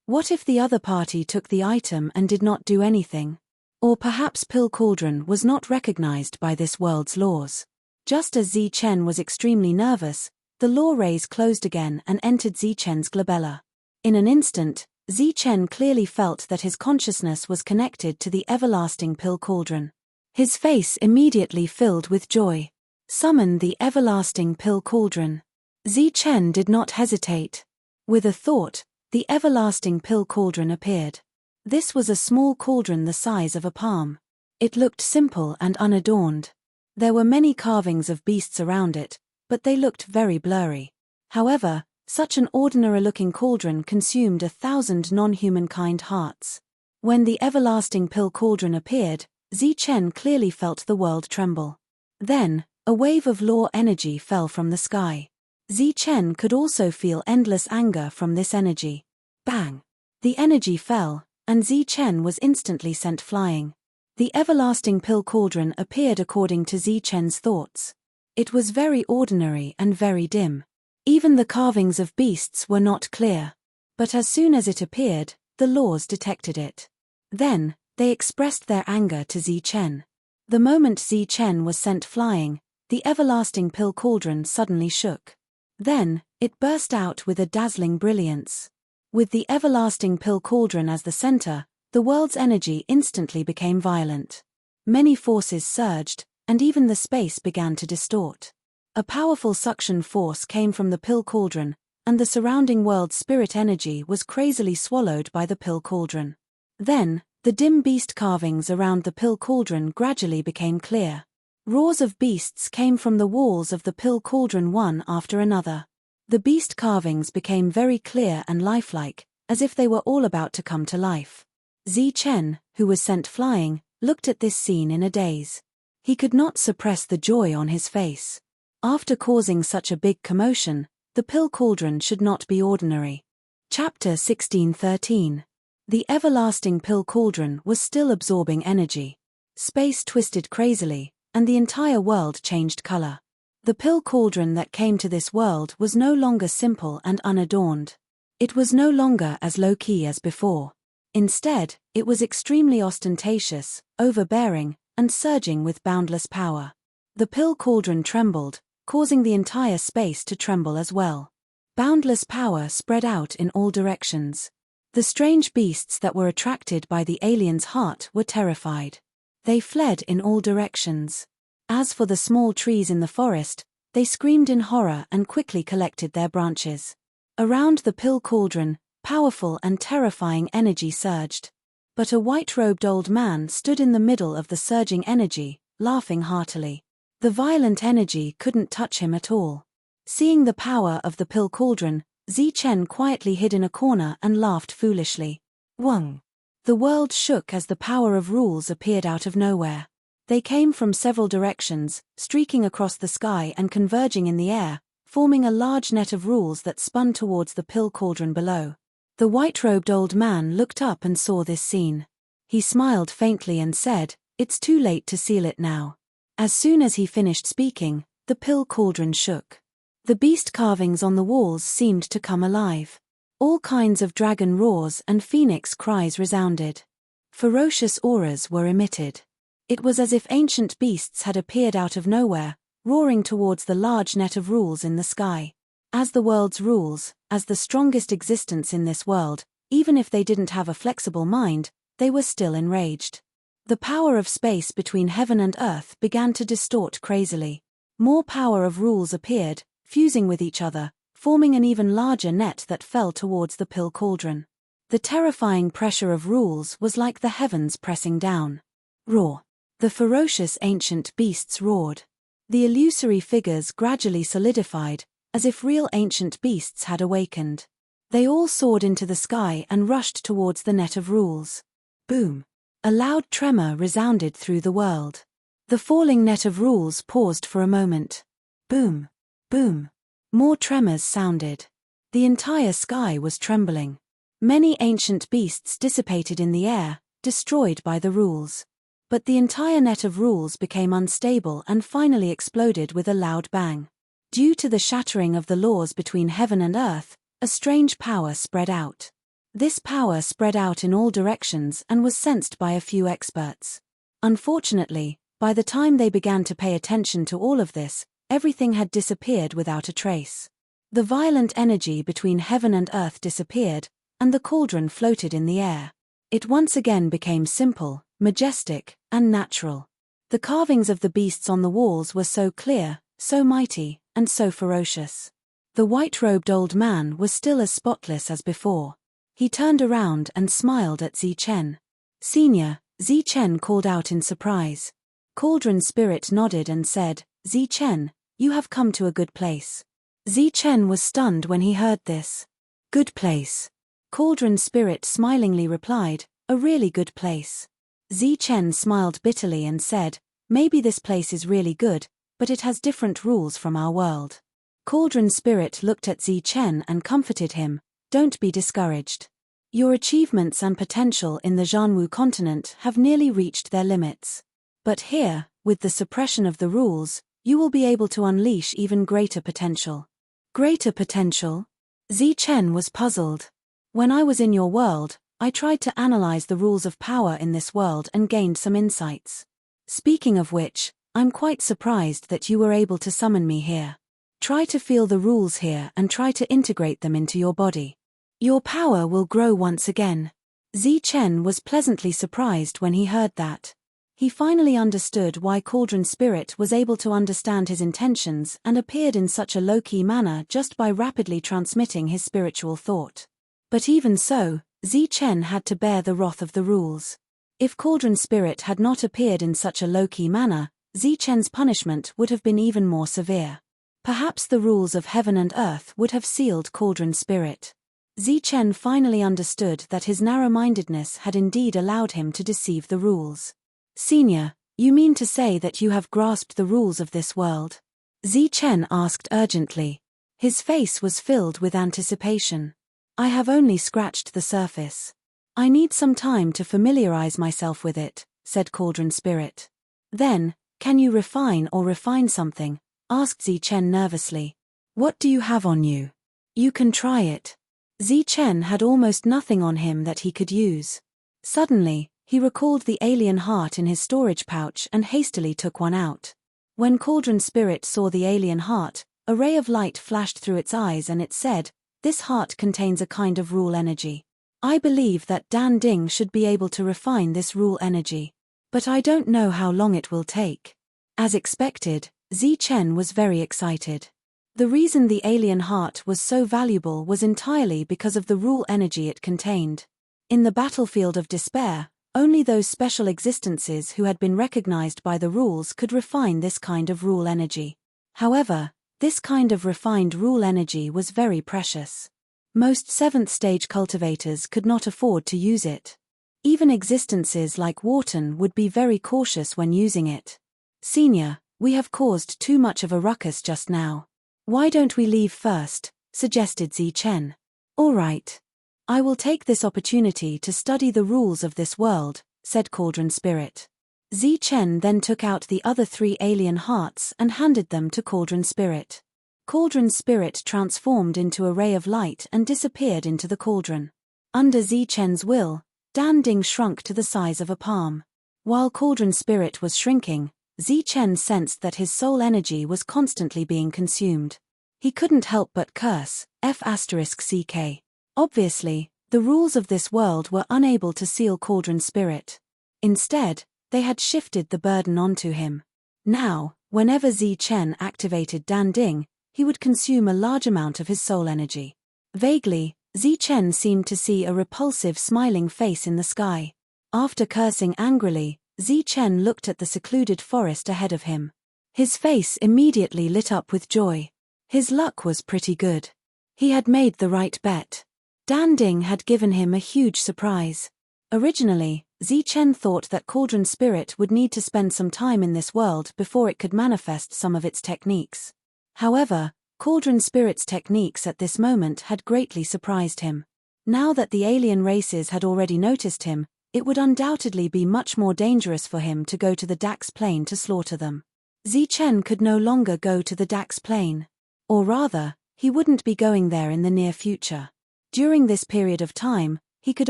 What if the other party took the item and did not do anything? Or perhaps Pill Cauldron was not recognized by this world's laws. Just as Zi-Chen was extremely nervous, the law rays closed again and entered Zi-Chen's glabella. In an instant, Zi-Chen clearly felt that his consciousness was connected to the everlasting pill cauldron. His face immediately filled with joy. Summon the everlasting pill cauldron. Zi-Chen did not hesitate. With a thought, the everlasting pill cauldron appeared. This was a small cauldron the size of a palm. It looked simple and unadorned. There were many carvings of beasts around it, but they looked very blurry. However, such an ordinary-looking cauldron consumed 1,000 non-humankind hearts. When the everlasting pill cauldron appeared, Zi-Chen clearly felt the world tremble. Then, a wave of law energy fell from the sky. Zi-Chen could also feel endless anger from this energy. Bang! The energy fell, and Zi-Chen was instantly sent flying. The everlasting pill cauldron appeared according to Zi-Chen's thoughts. It was very ordinary and very dim. Even the carvings of beasts were not clear. But as soon as it appeared, the laws detected it. Then, they expressed their anger to Zi-Chen. The moment Zi-Chen was sent flying, the everlasting pill cauldron suddenly shook. Then, it burst out with a dazzling brilliance. With the everlasting pill cauldron as the center, the world's energy instantly became violent. Many forces surged, and even the space began to distort. A powerful suction force came from the pill cauldron, and the surrounding world's spirit energy was crazily swallowed by the pill cauldron. Then, the dim beast carvings around the pill cauldron gradually became clear. Roars of beasts came from the walls of the pill cauldron one after another. The beast carvings became very clear and lifelike, as if they were all about to come to life. Zi-Chen, who was sent flying, looked at this scene in a daze. He could not suppress the joy on his face. After causing such a big commotion, the pill cauldron should not be ordinary. Chapter 16:13. The everlasting pill cauldron was still absorbing energy. Space twisted crazily, and the entire world changed color. The pill cauldron that came to this world was no longer simple and unadorned. It was no longer as low-key as before. Instead, it was extremely ostentatious, overbearing, and surging with boundless power. The pill cauldron trembled, causing the entire space to tremble as well. Boundless power spread out in all directions. The strange beasts that were attracted by the alien's heart were terrified. They fled in all directions. As for the small trees in the forest, they screamed in horror and quickly collected their branches. Around the pill cauldron, powerful and terrifying energy surged. But a white-robed old man stood in the middle of the surging energy, laughing heartily. The violent energy couldn't touch him at all. Seeing the power of the pill cauldron, Zi-Chen quietly hid in a corner and laughed foolishly. Wang! The world shook as the power of rules appeared out of nowhere. They came from several directions, streaking across the sky and converging in the air, forming a large net of rules that spun towards the pill cauldron below. The white-robed old man looked up and saw this scene. He smiled faintly and said, "It's too late to seal it now." As soon as he finished speaking, the pill cauldron shook. The beast carvings on the walls seemed to come alive. All kinds of dragon roars and phoenix cries resounded. Ferocious auras were emitted. It was as if ancient beasts had appeared out of nowhere, roaring towards the large net of rules in the sky. As the world's rules, as the strongest existence in this world, even if they didn't have a flexible mind, they were still enraged. The power of space between heaven and earth began to distort crazily. More power of rules appeared, fusing with each other, forming an even larger net that fell towards the pill cauldron. The terrifying pressure of rules was like the heavens pressing down. Roar! The ferocious ancient beasts roared. The illusory figures gradually solidified, as if real ancient beasts had awakened. They all soared into the sky and rushed towards the net of rules. Boom! A loud tremor resounded through the world. The falling net of rules paused for a moment. Boom! Boom! More tremors sounded. The entire sky was trembling. Many ancient beasts dissipated in the air, destroyed by the rules. But the entire net of rules became unstable and finally exploded with a loud bang. Due to the shattering of the laws between heaven and earth, a strange power spread out. This power spread out in all directions and was sensed by a few experts. Unfortunately, By the time they began to pay attention to all of this, everything had disappeared without a trace. The violent energy between heaven and earth disappeared, and the cauldron floated in the air. It once again became simple, majestic, and natural. The carvings of the beasts on the walls were so clear, so mighty, and so ferocious. The white-robed old man was still as spotless as before. He turned around and smiled at Zichen. "Senior," Zichen called out in surprise. Cauldron Spirit nodded and said, "Zichen, you have come to a good place." Zichen was stunned when he heard this. "Good place?" Cauldron Spirit smilingly replied, "A really good place." Zichen smiled bitterly and said, "Maybe this place is really good, but it has different rules from our world." Cauldron Spirit looked at Zichen and comforted him, "Don't be discouraged. Your achievements and potential in the Zhanwu continent have nearly reached their limits. But here, with the suppression of the rules, you will be able to unleash even greater potential." "Greater potential?" Zichen was puzzled. "When I was in your world, I tried to analyze the rules of power in this world and gained some insights. Speaking of which, I'm quite surprised that you were able to summon me here. Try to feel the rules here and try to integrate them into your body. Your power will grow once again." Zichen was pleasantly surprised when he heard that. He finally understood why Cauldron Spirit was able to understand his intentions and appeared in such a low-key manner just by rapidly transmitting his spiritual thought. But even so, Zichen had to bear the wrath of the rules. If Cauldron Spirit had not appeared in such a low-key manner, Zichen's punishment would have been even more severe. Perhaps the rules of heaven and earth would have sealed Cauldron Spirit. Zichen finally understood that his narrow-mindedness had indeed allowed him to deceive the rules. "Senior, you mean to say that you have grasped the rules of this world?" Zichen asked urgently. His face was filled with anticipation. "I have only scratched the surface. I need some time to familiarize myself with it," said Cauldron Spirit. "Then, can you refine something?" asked Zichen nervously. "What do you have on you? You can try it." Zichen had almost nothing on him that he could use. Suddenly, he recalled the alien heart in his storage pouch and hastily took one out. When Cauldron Spirit saw the alien heart, a ray of light flashed through its eyes and it said, "This heart contains a kind of rule energy. I believe that Dan Ding should be able to refine this rule energy. But I don't know how long it will take." As expected, Zichen was very excited. The reason the alien heart was so valuable was entirely because of the rule energy it contained. In the battlefield of despair, only those special existences who had been recognized by the rules could refine this kind of rule energy. However, this kind of refined rule energy was very precious. Most 7th stage cultivators could not afford to use it. Even existences like Wharton would be very cautious when using it. "Senior, we have caused too much of a ruckus just now. Why don't we leave first?" suggested Zichen. "All right. I will take this opportunity to study the rules of this world," said Cauldron Spirit. Zichen then took out the other 3 alien hearts and handed them to Cauldron Spirit. Cauldron Spirit transformed into a ray of light and disappeared into the cauldron. Under Zichen's will, Dan Ding shrunk to the size of a palm. While Cauldron Spirit was shrinking, Zichen sensed that his soul energy was constantly being consumed. He couldn't help but curse, F***CK. Obviously, the rules of this world were unable to seal Cauldron Spirit. Instead, they had shifted the burden onto him. Now, whenever Zichen activated Dan Ding, he would consume a large amount of his soul energy. Vaguely, Zichen seemed to see a repulsive smiling face in the sky. After cursing angrily, Zichen looked at the secluded forest ahead of him. His face immediately lit up with joy. His luck was pretty good. He had made the right bet. Dan Ding had given him a huge surprise. Originally, Zichen thought that Cauldron Spirit would need to spend some time in this world before it could manifest some of its techniques. However, Cauldron Spirit's techniques at this moment had greatly surprised him. Now that the alien races had already noticed him, it would undoubtedly be much more dangerous for him to go to the Dax Plain to slaughter them. Zichen could no longer go to the Dax Plain. Or rather, he wouldn't be going there in the near future. During this period of time, he could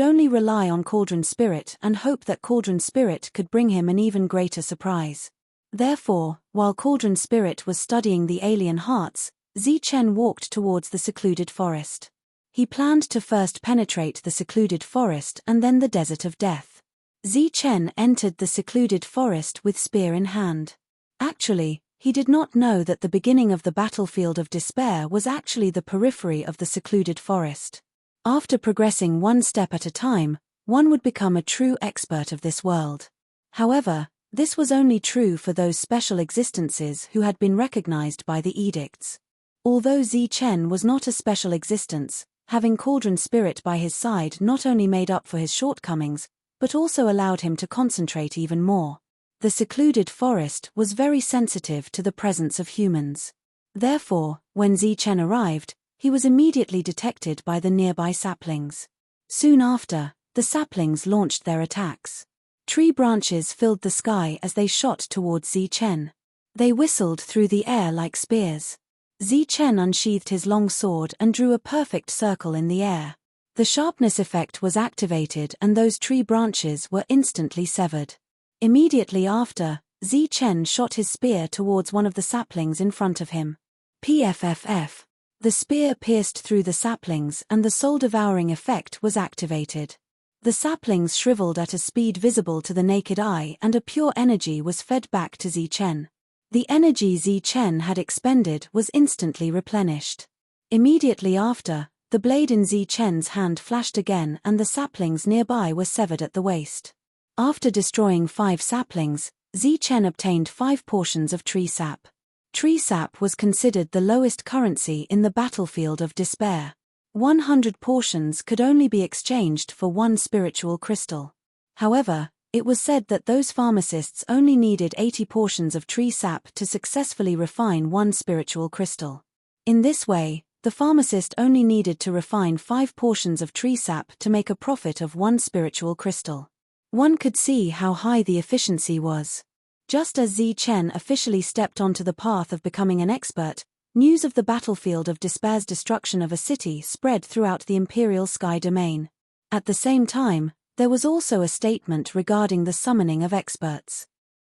only rely on Cauldron Spirit and hope that Cauldron Spirit could bring him an even greater surprise. Therefore, while Cauldron Spirit was studying the alien hearts, Zichen walked towards the secluded forest. He planned to first penetrate the secluded forest and then the desert of death. Zichen entered the secluded forest with spear in hand. Actually, he did not know that the beginning of the battlefield of despair was actually the periphery of the secluded forest. After progressing one step at a time, one would become a true expert of this world. However, this was only true for those special existences who had been recognized by the edicts. Although Zichen was not a special existence, having Cauldron Spirit by his side not only made up for his shortcomings, but also allowed him to concentrate even more. The secluded forest was very sensitive to the presence of humans. Therefore, when Zichen arrived, he was immediately detected by the nearby saplings. Soon after, the saplings launched their attacks. Tree branches filled the sky as they shot towards Zichen. They whistled through the air like spears. Zichen unsheathed his long sword and drew a perfect circle in the air. The sharpness effect was activated and those tree branches were instantly severed. Immediately after, Zichen shot his spear towards one of the saplings in front of him. PFFF. The spear pierced through the saplings and the soul-devouring effect was activated. The saplings shriveled at a speed visible to the naked eye and a pure energy was fed back to Zichen. The energy Zichen had expended was instantly replenished. Immediately after, the blade in Zichen's hand flashed again and the saplings nearby were severed at the waist. After destroying 5 saplings, Zichen obtained 5 portions of tree sap. Tree sap was considered the lowest currency in the battlefield of despair. 100 portions could only be exchanged for 1 spiritual crystal. However, it was said that those pharmacists only needed 80 portions of tree sap to successfully refine 1 spiritual crystal. In this way, the pharmacist only needed to refine 5 portions of tree sap to make a profit of 1 spiritual crystal. One could see how high the efficiency was. Just as Zichen officially stepped onto the path of becoming an expert, news of the battlefield of despair's destruction of a city spread throughout the Imperial Sky domain. At the same time, there was also a statement regarding the summoning of experts.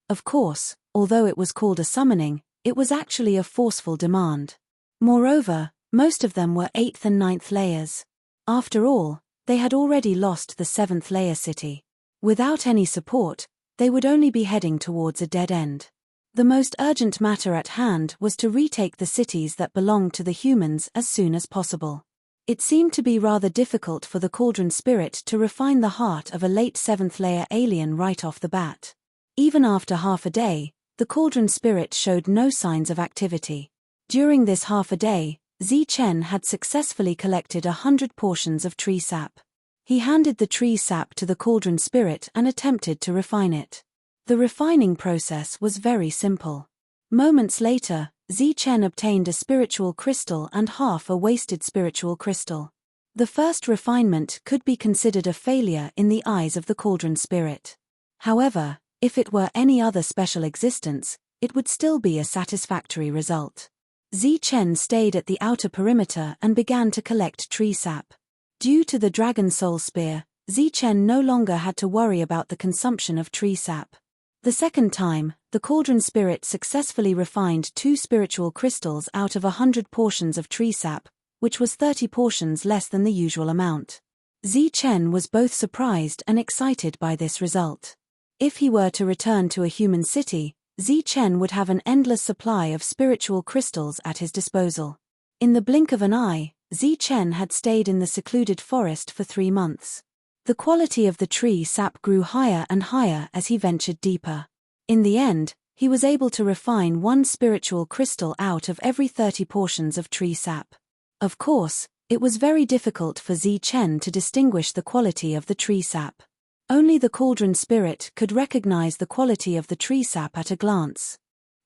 Of course, although it was called a summoning, it was actually a forceful demand. Moreover, most of them were 8th and 9th layers. After all, they had already lost the 7th layer city. Without any support, they would only be heading towards a dead end. The most urgent matter at hand was to retake the cities that belonged to the humans as soon as possible. It seemed to be rather difficult for the Cauldron Spirit to refine the heart of a late 7th layer alien right off the bat. Even after half a day, the Cauldron Spirit showed no signs of activity. During this half a day, Zichen had successfully collected 100 portions of tree sap. He handed the tree sap to the Cauldron Spirit and attempted to refine it. The refining process was very simple. Moments later, Zichen obtained a spiritual crystal and half a wasted spiritual crystal. The first refinement could be considered a failure in the eyes of the Cauldron Spirit. However, if it were any other special existence, it would still be a satisfactory result. Zichen stayed at the outer perimeter and began to collect tree sap. Due to the Dragon Soul Spear, Zichen no longer had to worry about the consumption of tree sap. The second time, the Cauldron Spirit successfully refined 2 spiritual crystals out of 100 portions of tree sap, which was 30 portions less than the usual amount. Zichen was both surprised and excited by this result. If he were to return to a human city, Zichen would have an endless supply of spiritual crystals at his disposal. In the blink of an eye, Zichen had stayed in the secluded forest for 3 months. The quality of the tree sap grew higher and higher as he ventured deeper. In the end, he was able to refine 1 spiritual crystal out of every 30 portions of tree sap. Of course, it was very difficult for Zichen to distinguish the quality of the tree sap. Only the Cauldron Spirit could recognize the quality of the tree sap at a glance.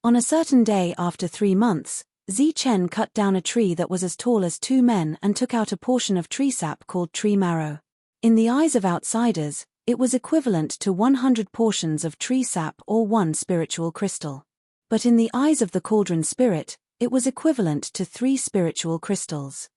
On a certain day after 3 months, Zichen cut down a tree that was as tall as 2 men and took out a portion of tree sap called tree marrow. In the eyes of outsiders, it was equivalent to 100 portions of tree sap or 1 spiritual crystal. But in the eyes of the Cauldron Spirit, it was equivalent to 3 spiritual crystals.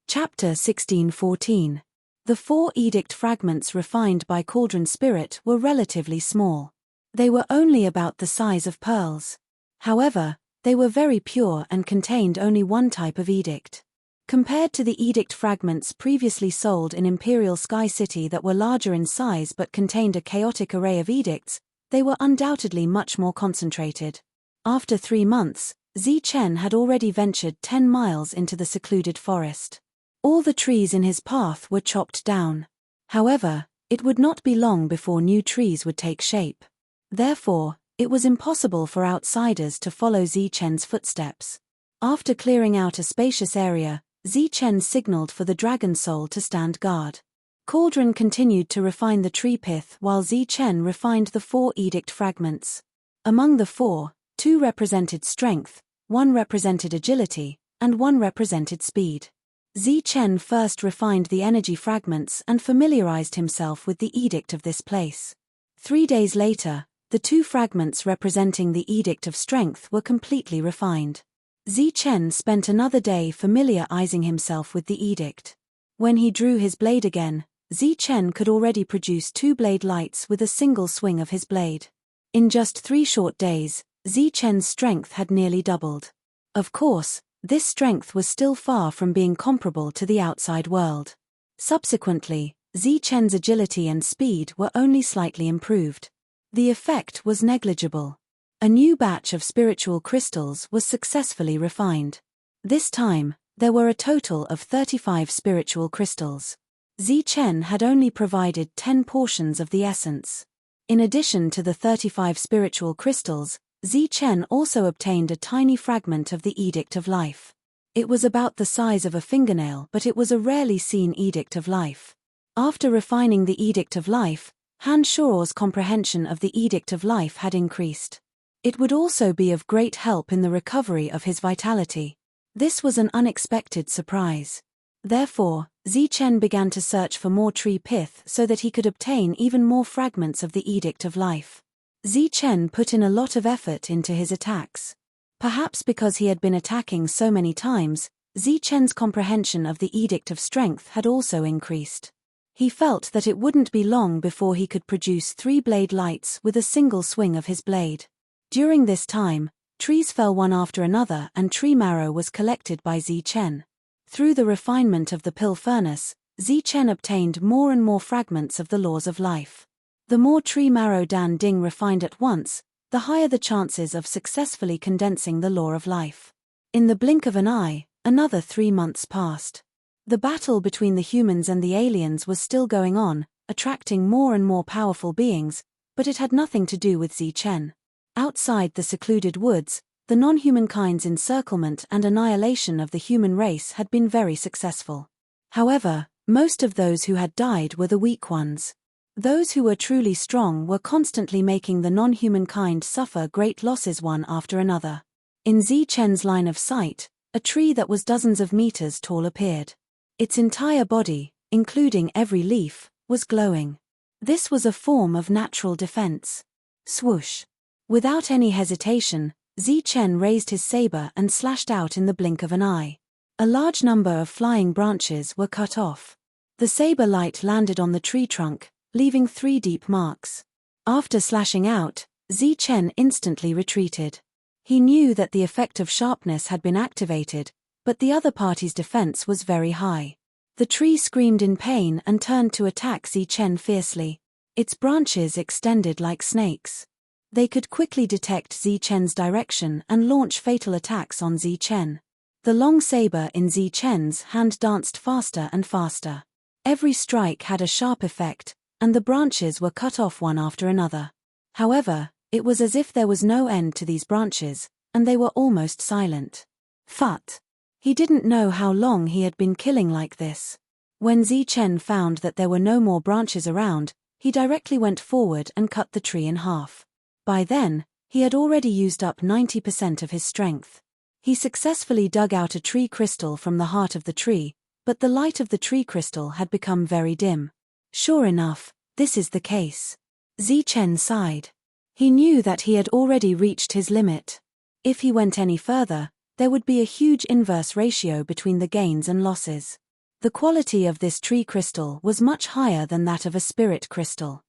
Chapter 1614. The 4 edict fragments refined by Cauldron Spirit were relatively small. They were only about the size of pearls. However, they were very pure and contained only one type of edict. Compared to the edict fragments previously sold in Imperial Sky City that were larger in size but contained a chaotic array of edicts, they were undoubtedly much more concentrated. After 3 months, Zichen had already ventured 10 miles into the secluded forest. All the trees in his path were chopped down. However, it would not be long before new trees would take shape. Therefore, it was impossible for outsiders to follow Zichen's footsteps. After clearing out a spacious area, Zichen signaled for the dragon soul to stand guard. Cauldron continued to refine the tree pith while Zichen refined the 4 edict fragments. Among the 4, 2 represented strength, 1 represented agility, and 1 represented speed. Zichen first refined the energy fragments and familiarized himself with the edict of this place. 3 days later, the 2 fragments representing the edict of strength were completely refined. Zichen spent another day familiarizing himself with the edict. When he drew his blade again, Zichen could already produce 2 blade lights with a single swing of his blade. In just 3 short days, Zichen's strength had nearly doubled. Of course, this strength was still far from being comparable to the outside world. Subsequently, Zichen's agility and speed were only slightly improved. The effect was negligible. A new batch of spiritual crystals was successfully refined. This time, there were a total of 35 spiritual crystals. Zichen had only provided 10 portions of the essence. In addition to the 35 spiritual crystals, Zichen also obtained a tiny fragment of the Edict of Life. It was about the size of a fingernail, but it was a rarely seen Edict of Life. After refining the Edict of Life, Han Shuo's comprehension of the Edict of Life had increased. It would also be of great help in the recovery of his vitality. This was an unexpected surprise. Therefore, Zichen began to search for more tree pith so that he could obtain even more fragments of the Edict of Life. Zichen put in a lot of effort into his attacks. Perhaps because he had been attacking so many times, Zichen's comprehension of the Edict of Strength had also increased. He felt that it wouldn't be long before he could produce 3 blade lights with a single swing of his blade. During this time, trees fell one after another and tree marrow was collected by Zichen. Through the refinement of the pill furnace, Zichen obtained more and more fragments of the laws of life. The more tree marrow Dan Ding refined at once, the higher the chances of successfully condensing the law of life. In the blink of an eye, another 3 months passed. The battle between the humans and the aliens was still going on, attracting more and more powerful beings, but it had nothing to do with Zichen. Outside the secluded woods, the non-humankind's encirclement and annihilation of the human race had been very successful. However, most of those who had died were the weak ones. Those who were truly strong were constantly making the non-humankind suffer great losses one after another. In Zichen's line of sight, a tree that was dozens of meters tall appeared. Its entire body, including every leaf, was glowing. This was a form of natural defense. Swoosh! Without any hesitation, Zichen raised his saber and slashed out in the blink of an eye. A large number of flying branches were cut off. The saber light landed on the tree trunk, leaving 3 deep marks. After slashing out, Zichen instantly retreated. He knew that the effect of sharpness had been activated, but the other party's defense was very high. The tree screamed in pain and turned to attack Zichen fiercely. Its branches extended like snakes. They could quickly detect Zichen's direction and launch fatal attacks on Zichen. The long saber in Zichen's hand danced faster and faster. Every strike had a sharp effect, and the branches were cut off one after another. However, it was as if there was no end to these branches, and they were almost silent. Phut! He didn't know how long he had been killing like this. When Zichen found that there were no more branches around, he directly went forward and cut the tree in half. By then, he had already used up 90% of his strength. He successfully dug out a tree crystal from the heart of the tree, but the light of the tree crystal had become very dim. Sure enough, this is the case. Zichen sighed. He knew that he had already reached his limit. If he went any further, there would be a huge inverse ratio between the gains and losses. The quality of this tree crystal was much higher than that of a spirit crystal.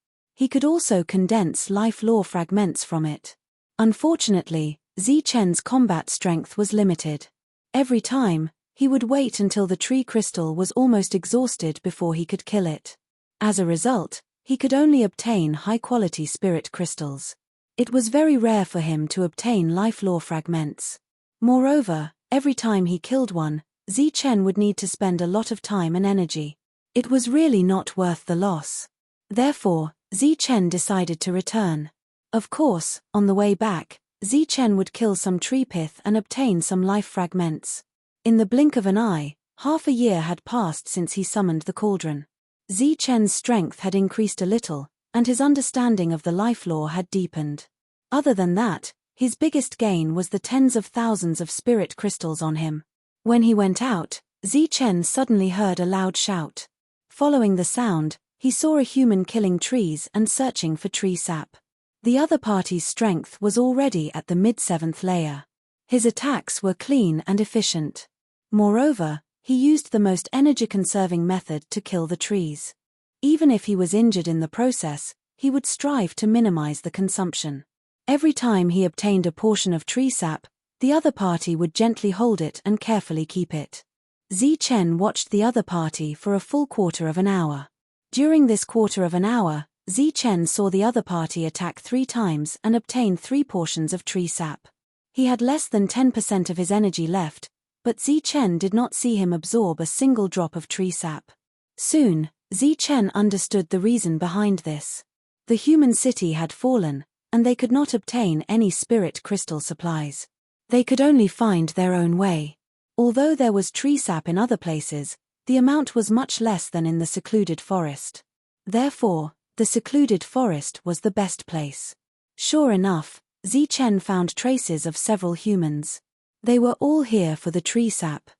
He could also condense life law fragments from it. Unfortunately, Zichen's combat strength was limited. Every time, he would wait until the tree crystal was almost exhausted before he could kill it. As a result, he could only obtain high-quality spirit crystals. It was very rare for him to obtain life law fragments. Moreover, every time he killed one, Zichen would need to spend a lot of time and energy. It was really not worth the loss. Therefore, Zichen decided to return. Of course, on the way back, Zichen would kill some tree pith and obtain some life fragments. In the blink of an eye, half a year had passed since he summoned the cauldron. Zichen's strength had increased a little, and his understanding of the life law had deepened. Other than that, his biggest gain was the tens of thousands of spirit crystals on him. When he went out, Zichen suddenly heard a loud shout. Following the sound, he saw a human killing trees and searching for tree sap. The other party's strength was already at the mid-7th layer. His attacks were clean and efficient. Moreover, he used the most energy-conserving method to kill the trees. Even if he was injured in the process, he would strive to minimize the consumption. Every time he obtained a portion of tree sap, the other party would gently hold it and carefully keep it. Zichen watched the other party for a full quarter of an hour. During this quarter of an hour, Zichen saw the other party attack 3 times and obtain 3 portions of tree sap. He had less than 10% of his energy left, but Zichen did not see him absorb a single drop of tree sap. Soon, Zichen understood the reason behind this. The human city had fallen, and they could not obtain any spirit crystal supplies. They could only find their own way. Although there was tree sap in other places, the amount was much less than in the secluded forest. Therefore, the secluded forest was the best place. Sure enough, Zichen found traces of several humans. They were all here for the tree sap.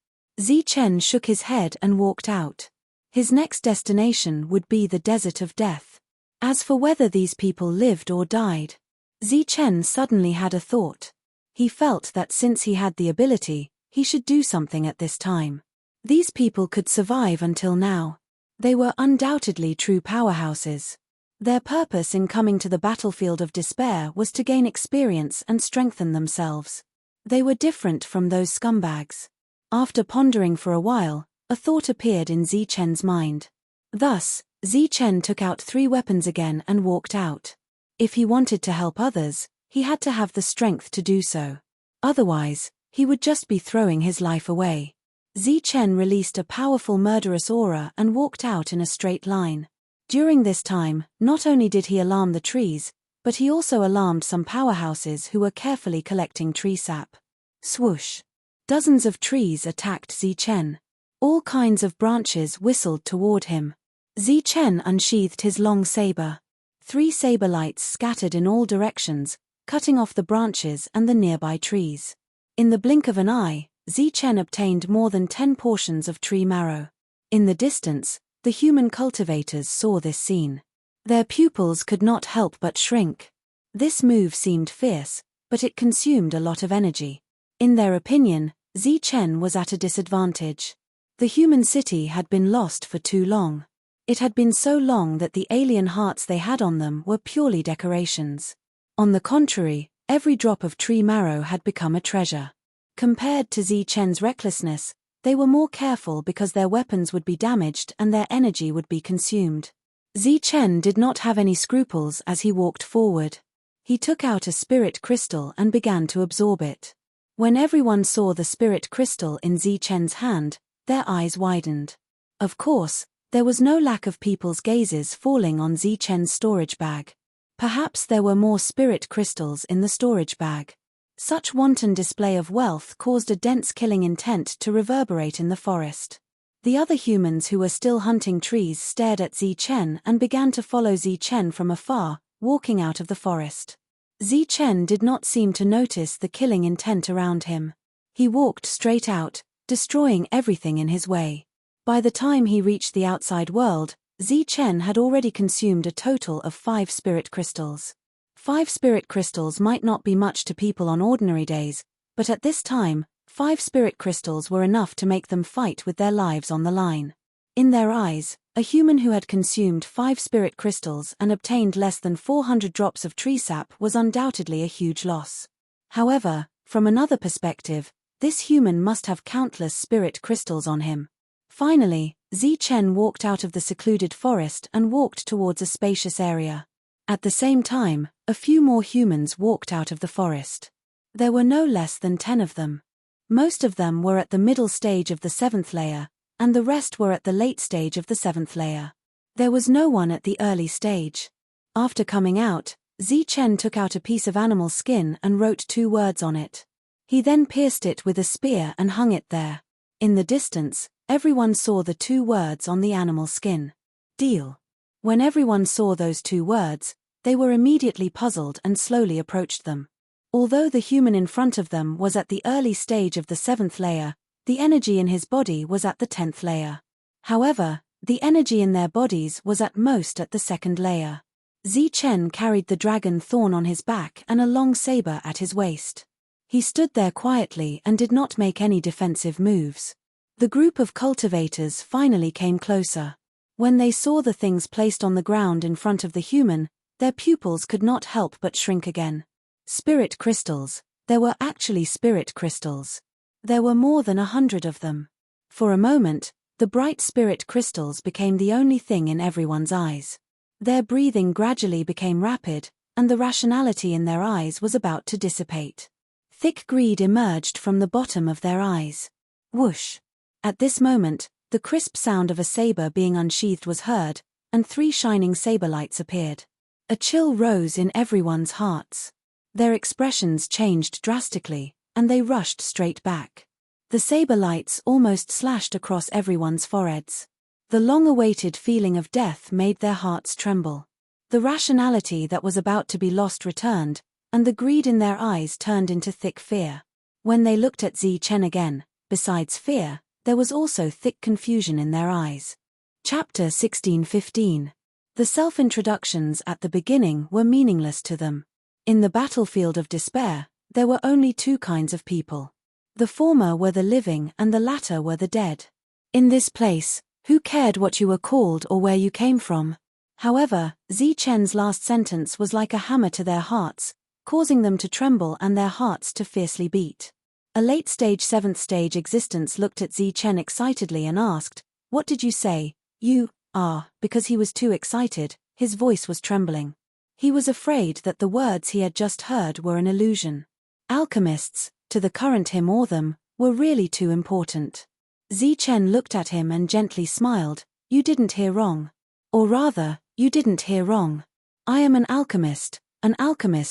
Zichen shook his head and walked out. His next destination would be the desert of death. As for whether these people lived or died, Zichen suddenly had a thought. He felt that since he had the ability, he should do something at this time. These people could survive until now. They were undoubtedly true powerhouses. Their purpose in coming to the battlefield of despair was to gain experience and strengthen themselves. They were different from those scumbags. After pondering for a while, a thought appeared in Zichen's mind. Thus, Zichen took out 3 weapons again and walked out. If he wanted to help others, he had to have the strength to do so. Otherwise, he would just be throwing his life away. Zichen released a powerful murderous aura and walked out in a straight line. During this time, not only did he alarm the trees, but he also alarmed some powerhouses who were carefully collecting tree sap. Swoosh! Dozens of trees attacked Zichen. All kinds of branches whistled toward him. Zichen unsheathed his long saber. 3 saber lights scattered in all directions, cutting off the branches and the nearby trees. In the blink of an eye, Zichen obtained more than 10 portions of tree marrow. In the distance, the human cultivators saw this scene. Their pupils could not help but shrink. This move seemed fierce, but it consumed a lot of energy. In their opinion, Zichen was at a disadvantage. The human city had been lost for too long. It had been so long that the alien hearts they had on them were purely decorations. On the contrary, every drop of tree marrow had become a treasure. Compared to Zichen's recklessness, they were more careful because their weapons would be damaged and their energy would be consumed. Zichen did not have any scruples as he walked forward. He took out a spirit crystal and began to absorb it. When everyone saw the spirit crystal in Zichen's hand, their eyes widened. Of course, there was no lack of people's gazes falling on Zichen's storage bag. Perhaps there were more spirit crystals in the storage bag. Such wanton display of wealth caused a dense killing intent to reverberate in the forest. The other humans who were still hunting trees stared at Zichen and began to follow Zichen from afar, walking out of the forest. Zichen did not seem to notice the killing intent around him. He walked straight out, destroying everything in his way. By the time he reached the outside world, Zichen had already consumed a total of 5 spirit crystals. 5 spirit crystals might not be much to people on ordinary days, but at this time, 5 spirit crystals were enough to make them fight with their lives on the line. In their eyes, A human who had consumed 5 spirit crystals and obtained less than 400 drops of tree sap was undoubtedly a huge loss. However, from another perspective, this human must have countless spirit crystals on him. Finally, Zichen walked out of the secluded forest and walked towards a spacious area. At the same time, a few more humans walked out of the forest. There were no less than 10 of them. Most of them were at the middle stage of the 7th layer, and the rest were at the late stage of the 7th layer. There was no one at the early stage. After coming out, Zichen took out a piece of animal skin and wrote 2 words on it. He then pierced it with a spear and hung it there. In the distance, everyone saw the 2 words on the animal skin. Deal. When everyone saw those 2 words, they were immediately puzzled and slowly approached them. Although the human in front of them was at the early stage of the 7th layer, the energy in his body was at the 10th layer. However, the energy in their bodies was at most at the 2nd layer. Zichen carried the dragon thorn on his back and a long saber at his waist. He stood there quietly and did not make any defensive moves. The group of cultivators finally came closer. When they saw the things placed on the ground in front of the human, their pupils could not help but shrink again. Spirit crystals. There were actually spirit crystals. There were more than 100 of them. For a moment, the bright spirit crystals became the only thing in everyone's eyes. Their breathing gradually became rapid, and the rationality in their eyes was about to dissipate. Thick greed emerged from the bottom of their eyes. Whoosh! At this moment, the crisp sound of a saber being unsheathed was heard, and 3 shining saber lights appeared. A chill rose in everyone's hearts. Their expressions changed drastically, and they rushed straight back. The saber lights almost slashed across everyone's foreheads. The long-awaited feeling of death made their hearts tremble. The rationality that was about to be lost returned, and the greed in their eyes turned into thick fear. When they looked at Zichen again, besides fear, there was also thick confusion in their eyes. Chapter 16:15. The self-introductions at the beginning were meaningless to them. In the battlefield of despair, there were only 2 kinds of people. The former were the living and the latter were the dead. In this place, who cared what you were called or where you came from? However, Zichen's last sentence was like a hammer to their hearts, causing them to tremble and their hearts to fiercely beat. A late-stage 7th stage existence looked at Zichen excitedly and asked, "What did you say? You are," because he was too excited, his voice was trembling. He was afraid that the words he had just heard were an illusion. Alchemists, to the current him or them, were really too important. Zichen looked at him and gently smiled. "You didn't hear wrong. Or rather, you didn't hear wrong. I am an alchemist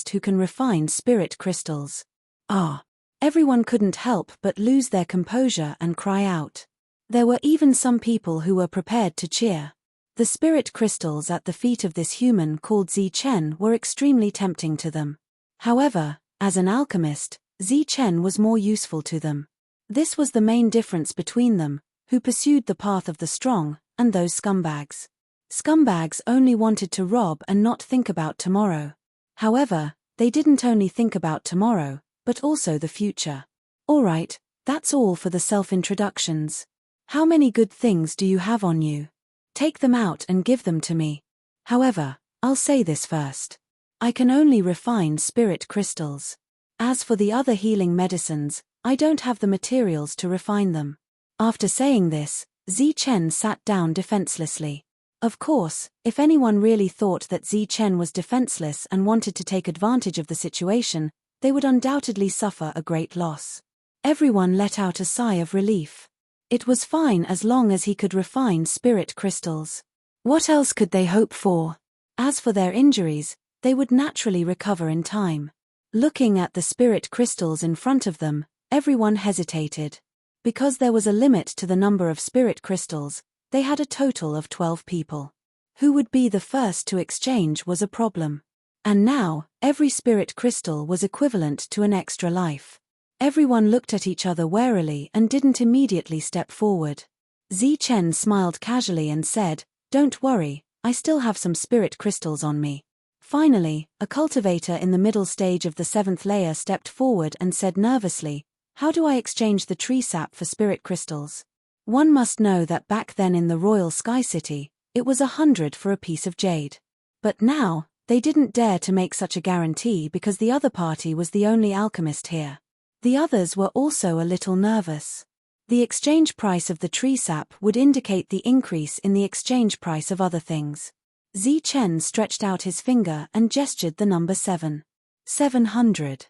who can refine spirit crystals." Ah! Everyone couldn't help but lose their composure and cry out. There were even some people who were prepared to cheer. The spirit crystals at the feet of this human called Zichen were extremely tempting to them. However, as an alchemist, Zichen was more useful to them. This was the main difference between them, who pursued the path of the strong, and those scumbags. Scumbags only wanted to rob and not think about tomorrow. However, they didn't only think about tomorrow, but also the future. Alright, that's all for the self-introductions. How many good things do you have on you? Take them out and give them to me. However, I'll say this first. I can only refine spirit crystals. As for the other healing medicines, I don't have the materials to refine them. After saying this, Zichen sat down defenselessly. Of course, if anyone really thought that Zichen was defenseless and wanted to take advantage of the situation, they would undoubtedly suffer a great loss. Everyone let out a sigh of relief. It was fine as long as he could refine spirit crystals. What else could they hope for? As for their injuries, they would naturally recover in time. Looking at the spirit crystals in front of them, everyone hesitated. Because there was a limit to the number of spirit crystals, they had a total of 12 people. Who would be the first to exchange was a problem. And now, every spirit crystal was equivalent to an extra life. Everyone looked at each other warily and didn't immediately step forward. Zichen smiled casually and said, "Don't worry, I still have some spirit crystals on me." Finally, a cultivator in the middle stage of the 7th layer stepped forward and said nervously, "How do I exchange the tree sap for spirit crystals?" One must know that back then in the Royal Sky City, it was 100 for a piece of jade. But now, they didn't dare to make such a guarantee because the other party was the only alchemist here. The others were also a little nervous. The exchange price of the tree sap would indicate the increase in the exchange price of other things. Zi Chen stretched out his finger and gestured the number 7. 700.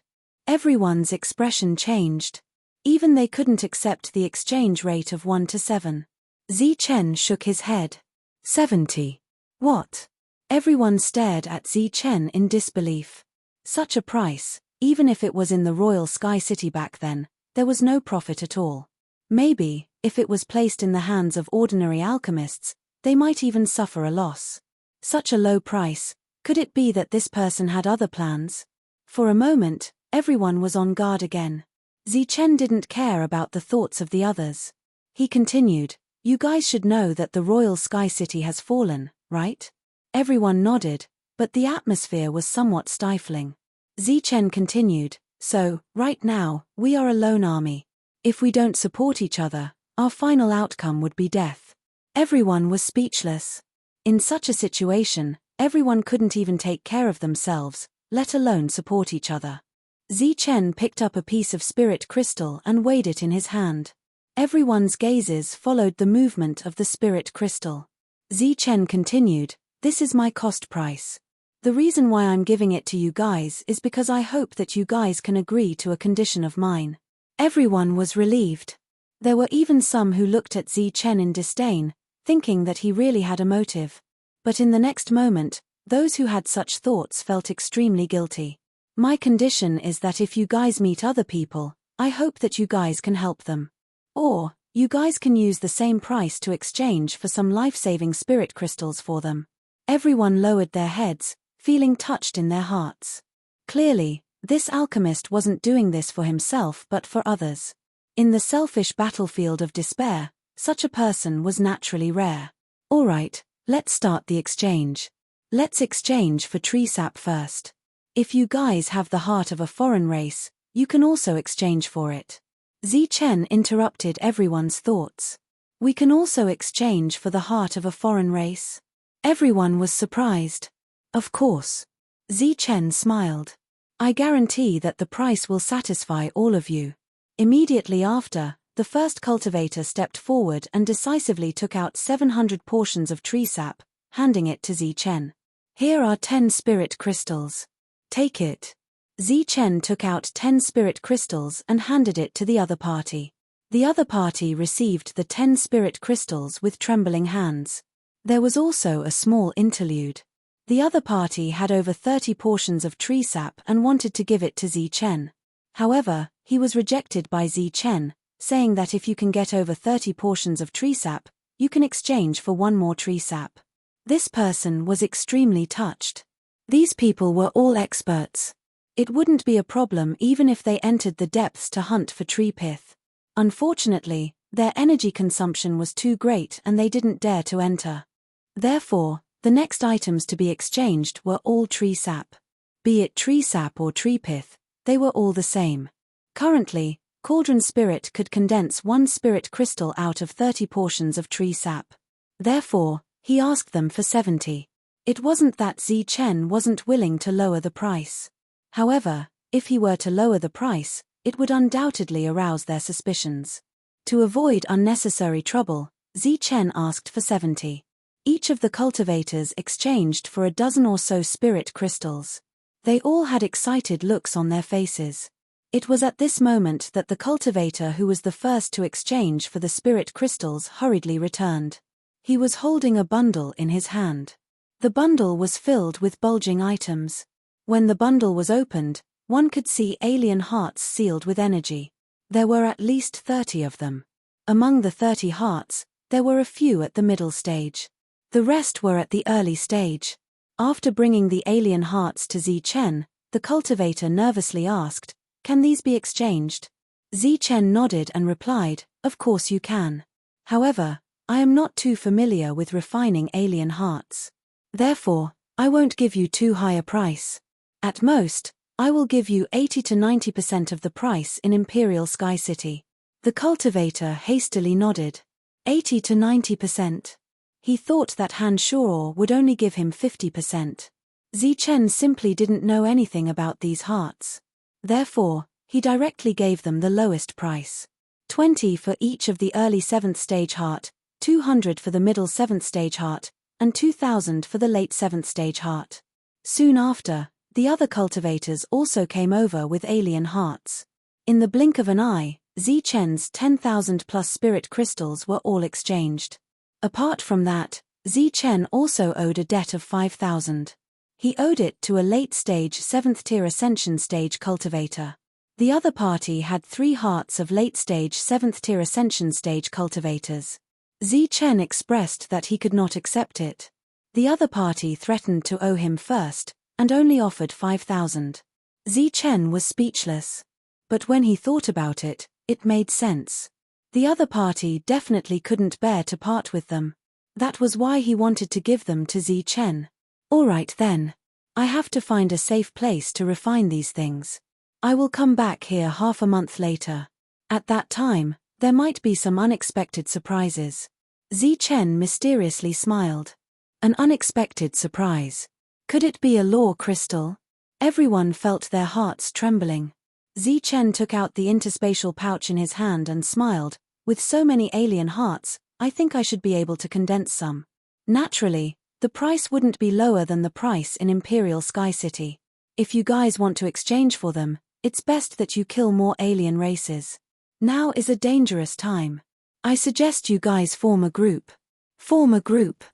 Everyone's expression changed. Even they couldn't accept the exchange rate of 1 to 7. Zi Chen shook his head. 70. What? Everyone stared at Zi Chen in disbelief. Such a price, even if it was in the Royal Sky City back then, there was no profit at all. Maybe, if it was placed in the hands of ordinary alchemists, they might even suffer a loss. Such a low price, could it be that this person had other plans? For a moment, everyone was on guard again. Zi Chen didn't care about the thoughts of the others. He continued, "You guys should know that the Royal Sky City has fallen, right?" Everyone nodded, but the atmosphere was somewhat stifling. Zi Chen continued, "So, right now, we are a lone army. If we don't support each other, our final outcome would be death." Everyone was speechless. In such a situation, everyone couldn't even take care of themselves, let alone support each other. Zi Chen picked up a piece of spirit crystal and weighed it in his hand. Everyone's gazes followed the movement of the spirit crystal. Zi Chen continued, "This is my cost price. The reason why I'm giving it to you guys is because I hope that you guys can agree to a condition of mine." Everyone was relieved. There were even some who looked at Zi Chen in disdain, thinking that he really had a motive. But in the next moment, those who had such thoughts felt extremely guilty. "My condition is that if you guys meet other people, I hope that you guys can help them. Or, you guys can use the same price to exchange for some life-saving spirit crystals for them." Everyone lowered their heads, feeling touched in their hearts. Clearly, this alchemist wasn't doing this for himself but for others. In the selfish battlefield of despair, such a person was naturally rare. "All right, let's start the exchange. Let's exchange for tree sap first. If you guys have the heart of a foreign race, you can also exchange for it." Zi Chen interrupted everyone's thoughts. "We can also exchange for the heart of a foreign race?" Everyone was surprised. "Of course." Zi Chen smiled. "I guarantee that the price will satisfy all of you." Immediately after, the first cultivator stepped forward and decisively took out 700 portions of tree sap, handing it to Zi Chen. "Here are 10 spirit crystals. Take it." Zi Chen took out 10 spirit crystals and handed it to the other party. The other party received the 10 spirit crystals with trembling hands. There was also a small interlude. The other party had over 30 portions of tree sap and wanted to give it to Zi Chen. However, he was rejected by Zi Chen, saying that if you can get over 30 portions of tree sap, you can exchange for one more tree sap. This person was extremely touched. These people were all experts. It wouldn't be a problem even if they entered the depths to hunt for tree pith. Unfortunately, their energy consumption was too great and they didn't dare to enter. Therefore, the next items to be exchanged were all tree sap. Be it tree sap or tree pith, they were all the same. Currently, Cauldron Spirit could condense 1 spirit crystal out of 30 portions of tree sap. Therefore, he asked them for 70. It wasn't that Zi Chen wasn't willing to lower the price. However, if he were to lower the price, it would undoubtedly arouse their suspicions. To avoid unnecessary trouble, Zi Chen asked for 70. Each of the cultivators exchanged for a dozen or so spirit crystals. They all had excited looks on their faces. It was at this moment that the cultivator who was the first to exchange for the spirit crystals hurriedly returned. He was holding a bundle in his hand. The bundle was filled with bulging items. When the bundle was opened, one could see alien hearts sealed with energy. There were at least 30 of them. Among the 30 hearts, there were a few at the middle stage. The rest were at the early stage. After bringing the alien hearts to Zi Chen, the cultivator nervously asked, "Can these be exchanged?" Zi Chen nodded and replied, "Of course you can. However, I am not too familiar with refining alien hearts. Therefore, I won't give you too high a price. At most, I will give you 80 to 90% of the price in Imperial Sky City." The cultivator hastily nodded. 80 to 90%. He thought that Han Shuo would only give him 50%. Zichen simply didn't know anything about these hearts. Therefore, he directly gave them the lowest price. 20 for each of the early 7th stage heart, 200 for the middle 7th stage heart, and 2,000 for the late 7th stage heart. Soon after, the other cultivators also came over with alien hearts. In the blink of an eye, Zichen's 10,000 plus spirit crystals were all exchanged. Apart from that, Zichen also owed a debt of 5,000. He owed it to a late-stage 7th-tier Ascension stage cultivator. The other party had 3 hearts of late-stage 7th-tier Ascension stage cultivators. Zichen expressed that he could not accept it. The other party threatened to owe him first, and only offered 5,000. Zichen was speechless. But when he thought about it, it made sense. The other party definitely couldn't bear to part with them. That was why he wanted to give them to Zichen. All right then. I have to find a safe place to refine these things. I will come back here half a month later. At that time, there might be some unexpected surprises. Zichen mysteriously smiled. An unexpected surprise. Could it be a law crystal? Everyone felt their hearts trembling. Zichen took out the interspatial pouch in his hand and smiled. With so many alien hearts, I think I should be able to condense some. Naturally, the price wouldn't be lower than the price in Imperial Sky City. If you guys want to exchange for them, it's best that you kill more alien races. Now is a dangerous time. I suggest you guys form a group. Form a group.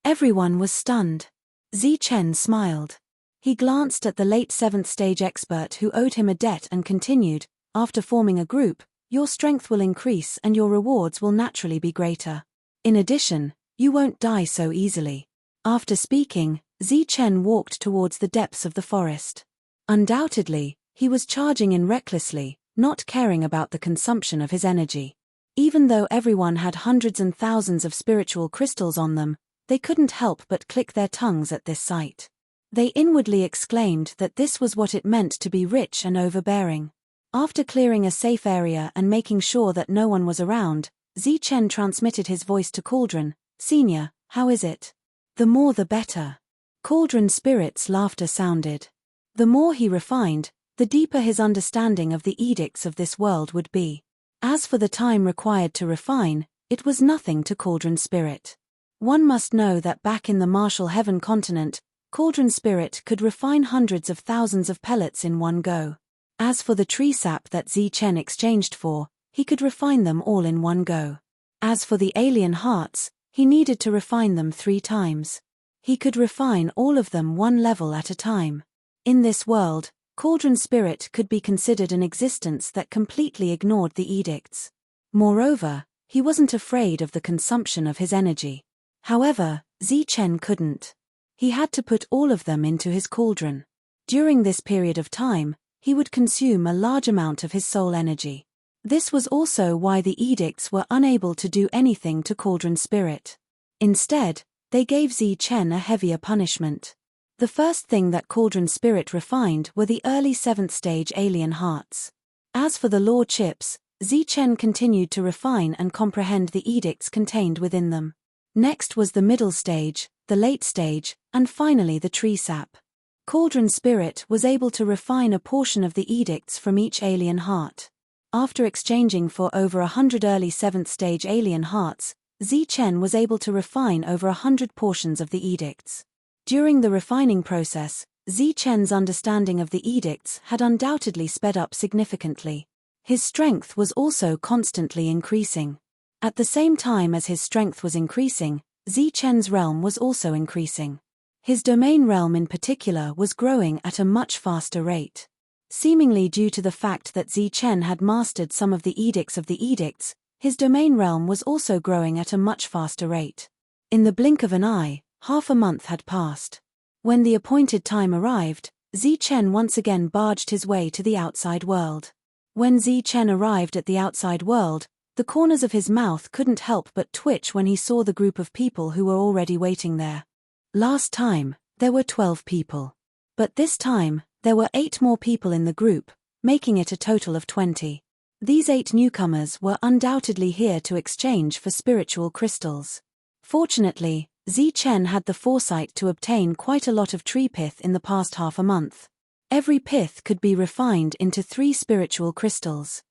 Everyone was stunned. Zichen smiled. He glanced at the late 7th stage expert who owed him a debt and continued, after forming a group, your strength will increase and your rewards will naturally be greater. In addition, you won't die so easily. After speaking, Zichen walked towards the depths of the forest. Undoubtedly, he was charging in recklessly, not caring about the consumption of his energy. Even though everyone had hundreds and thousands of spiritual crystals on them, they couldn't help but click their tongues at this sight. They inwardly exclaimed that this was what it meant to be rich and overbearing. After clearing a safe area and making sure that no one was around, Zichen transmitted his voice to Cauldron. Senior, how is it? The more the better. Cauldron Spirit's laughter sounded. The more he refined, the deeper his understanding of the edicts of this world would be. As for the time required to refine, it was nothing to Cauldron Spirit. One must know that back in the Martial Heaven continent, Cauldron Spirit could refine hundreds of thousands of pellets in one go. As for the tree sap that Zichen exchanged for, he could refine them all in one go. As for the alien hearts, he needed to refine them 3 times. He could refine all of them one level at a time. In this world, Cauldron Spirit could be considered an existence that completely ignored the edicts. Moreover, he wasn't afraid of the consumption of his energy. However, Zichen couldn't. He had to put all of them into his cauldron. During this period of time, he would consume a large amount of his soul energy. This was also why the edicts were unable to do anything to Cauldron Spirit. Instead, they gave Zichen a heavier punishment. The first thing that Cauldron Spirit refined were the early 7th stage alien hearts. As for the law chips, Zichen continued to refine and comprehend the edicts contained within them. Next was the middle stage, the late stage, and finally the tree sap. Cauldron Spirit was able to refine a portion of the edicts from each alien heart. After exchanging for over 100 early 7th stage alien hearts, Zichen was able to refine over 100 portions of the edicts. During the refining process, Zichen's understanding of the edicts had undoubtedly sped up significantly. His strength was also constantly increasing. At the same time as his strength was increasing, Zichen's realm was also increasing. His domain realm in particular was growing at a much faster rate. Seemingly due to the fact that Zichen had mastered some of the edicts, his domain realm was also growing at a much faster rate. In the blink of an eye, half a month had passed. When the appointed time arrived, Zichen once again barged his way to the outside world. When Zichen arrived at the outside world, the corners of his mouth couldn't help but twitch when he saw the group of people who were already waiting there. Last time, there were 12 people. But this time, there were 8 more people in the group, making it a total of 20. These 8 newcomers were undoubtedly here to exchange for spiritual crystals. Fortunately, Chen had the foresight to obtain quite a lot of tree pith in the past half a month. Every pith could be refined into 3 spiritual crystals.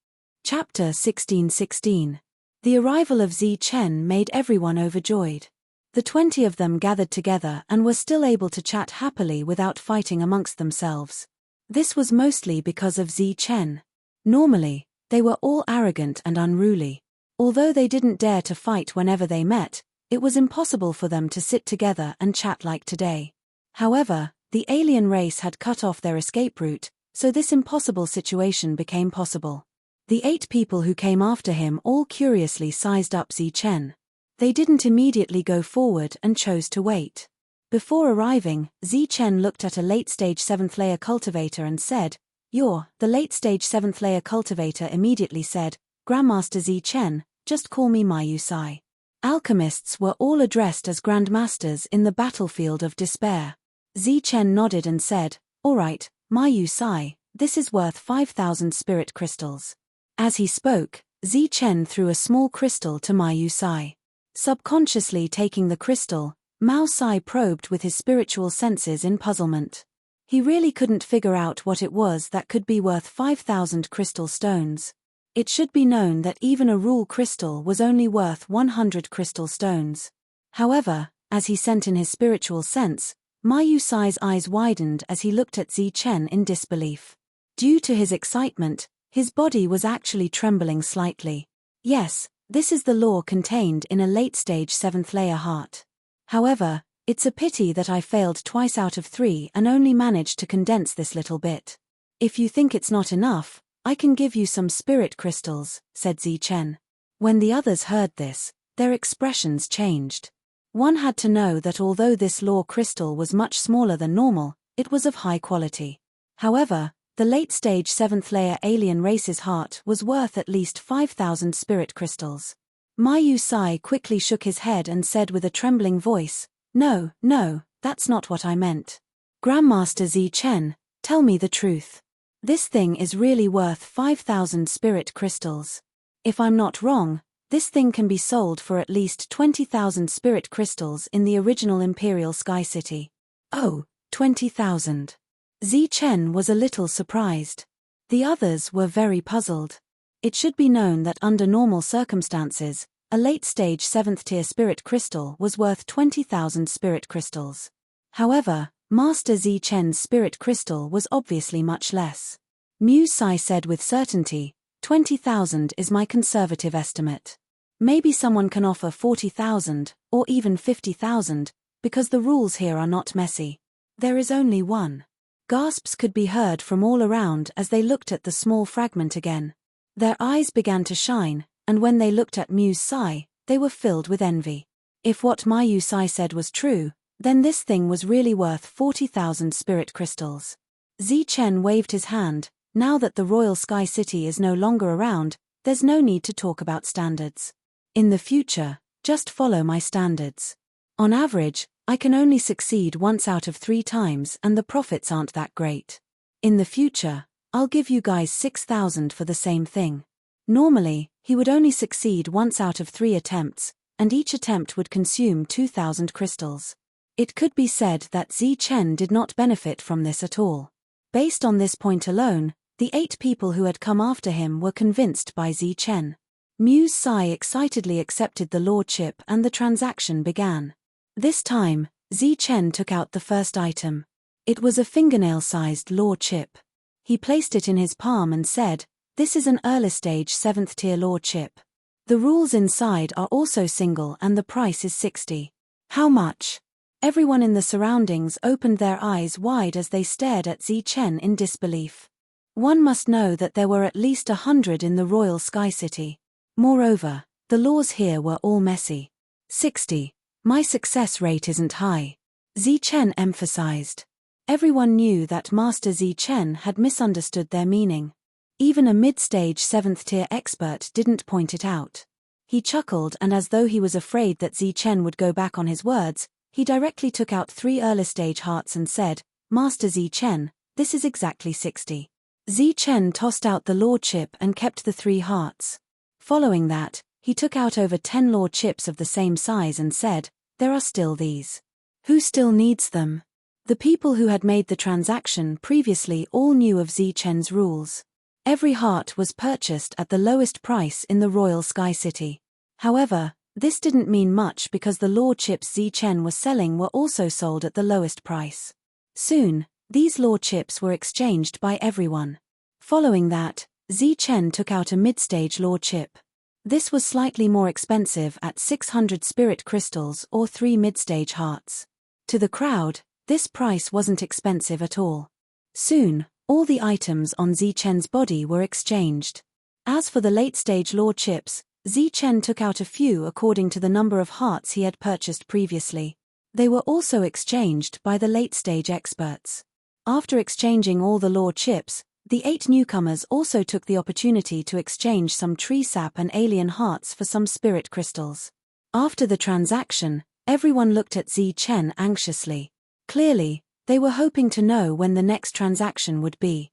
Chapter 16:16. The arrival of Chen made everyone overjoyed. The 20 of them gathered together and were still able to chat happily without fighting amongst themselves. This was mostly because of Chen. Normally, they were all arrogant and unruly. Although they didn't dare to fight whenever they met, it was impossible for them to sit together and chat like today. However, the alien race had cut off their escape route, so this impossible situation became possible. The 8 people who came after him all curiously sized up Chen. They didn't immediately go forward and chose to wait. Before arriving, Chen looked at a late-stage 7th layer cultivator and said, "You're the late-stage 7th layer cultivator." Immediately said, "Grandmaster Chen, just call me Mayu Sai." Alchemists were all addressed as grandmasters in the battlefield of despair. Chen nodded and said, "All right, Mayu Sai, this is worth 5,000 spirit crystals." As he spoke, Chen threw a small crystal to Mayu Sai. Subconsciously taking the crystal, Mao Sai probed with his spiritual senses in puzzlement. He really couldn't figure out what it was that could be worth 5,000 crystal stones. It should be known that even a rule crystal was only worth 100 crystal stones. However, as he sent in his spiritual sense, Mayu Sai's eyes widened as he looked at Chen in disbelief. Due to his excitement, his body was actually trembling slightly. Yes, this is the law contained in a late-stage 7th layer heart. However, it's a pity that I failed twice out of 3 and only managed to condense this little bit. If you think it's not enough, I can give you some spirit crystals, said Chen. When the others heard this, their expressions changed. One had to know that although this law crystal was much smaller than normal, it was of high quality. However, the late-stage 7th layer alien race's heart was worth at least 5,000 spirit crystals. Mayu Sai quickly shook his head and said with a trembling voice, No, that's not what I meant. Grandmaster Chen, tell me the truth. This thing is really worth 5,000 spirit crystals. If I'm not wrong, this thing can be sold for at least 20,000 spirit crystals in the original Imperial Sky City. Oh, 20,000. Chen was a little surprised. The others were very puzzled. It should be known that under normal circumstances, a late-stage 7th tier spirit crystal was worth 20,000 spirit crystals. However, Master Chen's spirit crystal was obviously much less. Mu Sai said with certainty, 20,000 is my conservative estimate. Maybe someone can offer 40,000, or even 50,000, because the rules here are not messy. There is only one. Gasps could be heard from all around as they looked at the small fragment again. Their eyes began to shine, and when they looked at Mu Sai, they were filled with envy. If what Mayu Sai said was true, then this thing was really worth 40,000 spirit crystals. Chen waved his hand. Now that the Royal Sky City is no longer around, there's no need to talk about standards. In the future, just follow my standards. On average, I can only succeed once out of 3 times and the profits aren't that great. In the future, I'll give you guys 6,000 for the same thing. Normally, he would only succeed once out of 3 attempts, and each attempt would consume 2,000 crystals. It could be said that Chen did not benefit from this at all. Based on this point alone, the 8 people who had come after him were convinced by Chen. Mu Sai excitedly accepted the lordship and the transaction began. This time, Chen took out the first item. It was a fingernail-sized lordship. He placed it in his palm and said, "This is an early-stage 7th tier lordship. The rules inside are also single and the price is 60. How much?" Everyone in the surroundings opened their eyes wide as they stared at Chen in disbelief. One must know that there were at least 100 in the Royal Sky City. Moreover, the laws here were all messy. 60. My success rate isn't high. Chen emphasized. Everyone knew that Master Chen had misunderstood their meaning. Even a mid-stage 7th tier expert didn't point it out. He chuckled, and as though he was afraid that Chen would go back on his words, he directly took out 3 early-stage hearts and said, "Master Chen, this is exactly 60. Chen tossed out the lordship and kept the 3 hearts. Following that, he took out over 10 lordships of the same size and said, "There are still these. Who still needs them?" The people who had made the transaction previously all knew of Chen's rules. Every heart was purchased at the lowest price in the Royal Sky City. However, this didn't mean much because the lordships Chen was selling were also sold at the lowest price. Soon, these lordships were exchanged by everyone. Following that, Chen took out a mid-stage lordship. This was slightly more expensive at 600 spirit crystals or 3 mid-stage hearts. To the crowd, this price wasn't expensive at all. Soon, all the items on Chen's body were exchanged. As for the late-stage lordships, Chen took out a few according to the number of hearts he had purchased previously. They were also exchanged by the late-stage experts. After exchanging all the lordships, the 8 newcomers also took the opportunity to exchange some tree sap and alien hearts for some spirit crystals. After the transaction, everyone looked at Chen anxiously. Clearly, they were hoping to know when the next transaction would be.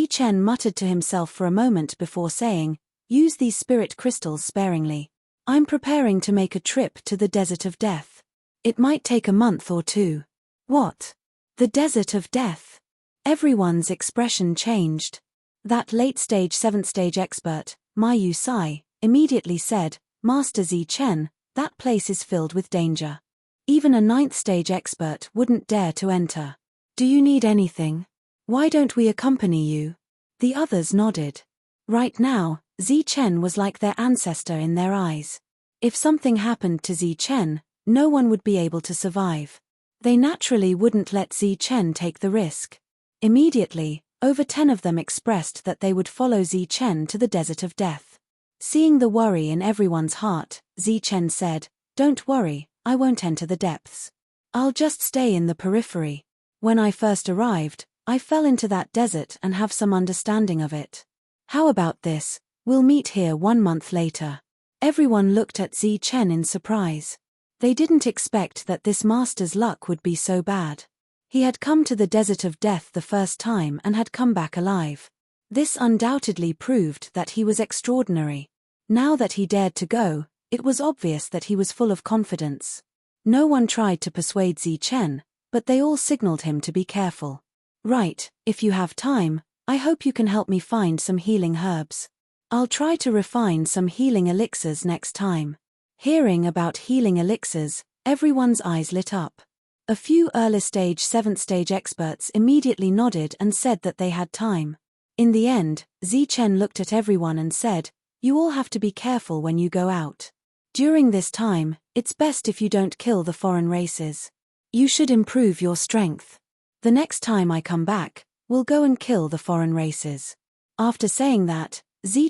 Chen muttered to himself for a moment before saying, "Use these spirit crystals sparingly. I'm preparing to make a trip to the Desert of Death. It might take a month or 2. What? The Desert of Death? Everyone's expression changed. That late-stage 7th-stage expert, Mayu Sai, immediately said, "Master Chen, that place is filled with danger. Even a 9th-stage expert wouldn't dare to enter. Do you need anything? Why don't we accompany you?" The others nodded. Right now, Chen was like their ancestor in their eyes. If something happened to Chen, no one would be able to survive. They naturally wouldn't let Chen take the risk. Immediately, over 10 of them expressed that they would follow Chen to the Desert of Death. Seeing the worry in everyone's heart, Chen said, "Don't worry, I won't enter the depths. I'll just stay in the periphery. When I first arrived, I fell into that desert and have some understanding of it. How about this? We'll meet here 1 month later." Everyone looked at Chen in surprise. They didn't expect that this master's luck would be so bad. He had come to the Desert of Death the first time and had come back alive. This undoubtedly proved that he was extraordinary. Now that he dared to go, it was obvious that he was full of confidence. No one tried to persuade Chen, but they all signaled him to be careful. "Right, if you have time, I hope you can help me find some healing herbs. I'll try to refine some healing elixirs next time." Hearing about healing elixirs, everyone's eyes lit up. A few early-stage 7th-stage experts immediately nodded and said that they had time. In the end, Chen looked at everyone and said, "You all have to be careful when you go out. During this time, it's best if you don't kill the foreign races. You should improve your strength. The next time I come back, we'll go and kill the foreign races." After saying that,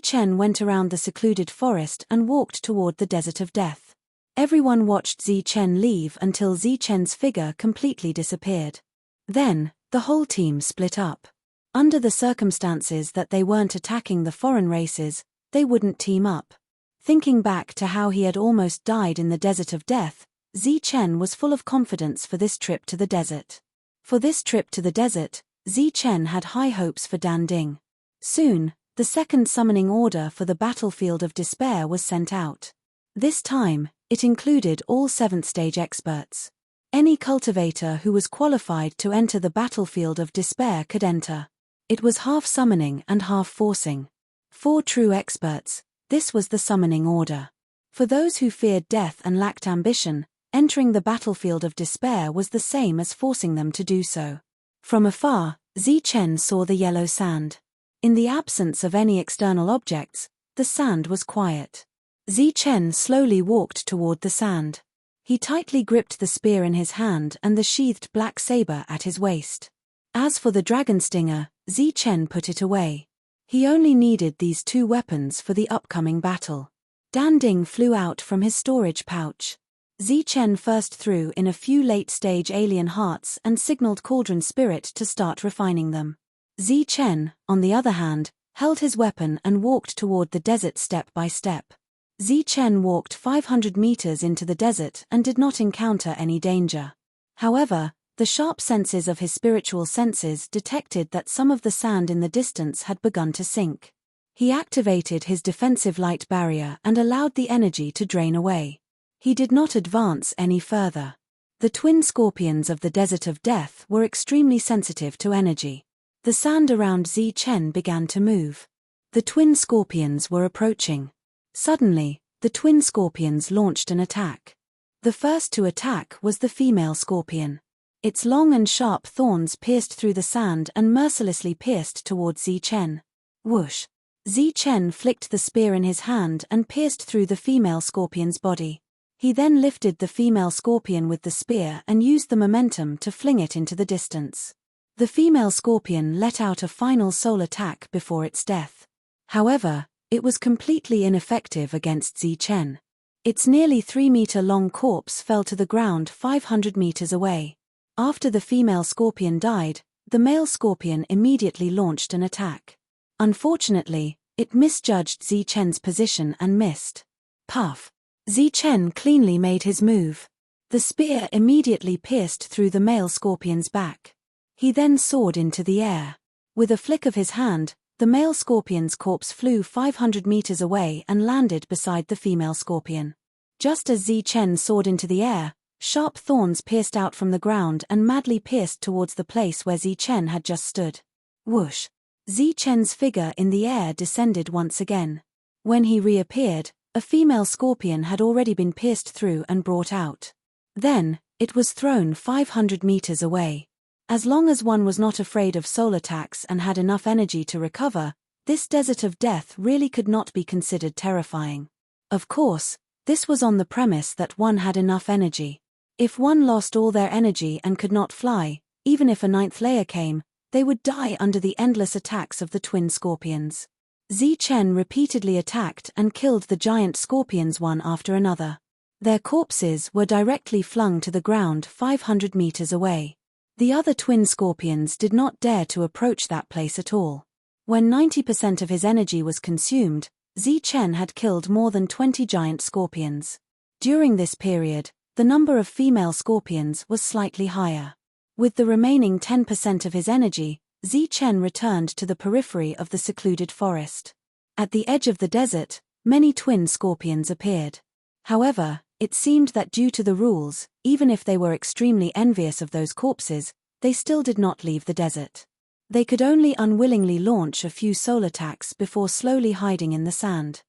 Chen went around the secluded forest and walked toward the Desert of Death. Everyone watched Chen leave until Chen's figure completely disappeared. Then, the whole team split up. Under the circumstances that they weren't attacking the foreign races, they wouldn't team up. Thinking back to how he had almost died in the Desert of Death, Chen was full of confidence for this trip to the desert. For this trip to the desert, Chen had high hopes for Danding. Soon, the second summoning order for the Battlefield of Despair was sent out. This time, it included all 7th-stage experts. Any cultivator who was qualified to enter the Battlefield of Despair could enter. It was half summoning and half forcing. For true experts, this was the summoning order. For those who feared death and lacked ambition, entering the Battlefield of Despair was the same as forcing them to do so. From afar, Chen saw the yellow sand. In the absence of any external objects, the sand was quiet. Chen slowly walked toward the sand. He tightly gripped the spear in his hand and the sheathed black saber at his waist. As for the dragon stinger, Chen put it away. He only needed these 2 weapons for the upcoming battle. Danding flew out from his storage pouch. Chen first threw in a few late-stage alien hearts and signaled Cauldron Spirit to start refining them. Chen, on the other hand, held his weapon and walked toward the desert step by step. Chen walked 500 meters into the desert and did not encounter any danger. However, The sharp senses of his spiritual senses detected that some of the sand in the distance had begun to sink. He activated his defensive light barrier and allowed the energy to drain away. He did not advance any further. The twin scorpions of the Desert of Death were extremely sensitive to energy. The sand around Zichen began to move. The twin scorpions were approaching. Suddenly, the twin scorpions launched an attack. The first to attack was the female scorpion. Its long and sharp thorns pierced through the sand and mercilessly pierced towards Zichen. Whoosh! Zichen flicked the spear in his hand and pierced through the female scorpion's body. He then lifted the female scorpion with the spear and used the momentum to fling it into the distance. The female scorpion let out a final soul attack before its death. However, it was completely ineffective against Zichen. Its nearly 3-meter-long corpse fell to the ground 500 meters away. After the female scorpion died, the male scorpion immediately launched an attack. Unfortunately, it misjudged Zichen's position and missed. Puff! Zichen cleanly made his move. The spear immediately pierced through the male scorpion's back. He then soared into the air. With a flick of his hand, the male scorpion's corpse flew 500 meters away and landed beside the female scorpion. Just as Zichen soared into the air, sharp thorns pierced out from the ground and madly pierced towards the place where Zichen had just stood. Whoosh! Zichen's figure in the air descended once again. When he reappeared, a female scorpion had already been pierced through and brought out. Then, it was thrown 500 meters away. As long as one was not afraid of soul attacks and had enough energy to recover, this Desert of Death really could not be considered terrifying. Of course, this was on the premise that one had enough energy. If one lost all their energy and could not fly, even if a 9th layer came, they would die under the endless attacks of the twin scorpions. Zichen repeatedly attacked and killed the giant scorpions one after another. Their corpses were directly flung to the ground 500 meters away. The other twin scorpions did not dare to approach that place at all. When 90% of his energy was consumed, Zichen had killed more than 20 giant scorpions. During this period, the number of female scorpions was slightly higher. With the remaining 10% of his energy, Zichen returned to the periphery of the secluded forest. At the edge of the desert, many twin scorpions appeared. However, it seemed that due to the rules, even if they were extremely envious of those corpses, they still did not leave the desert. They could only unwillingly launch a few soul attacks before slowly hiding in the sand.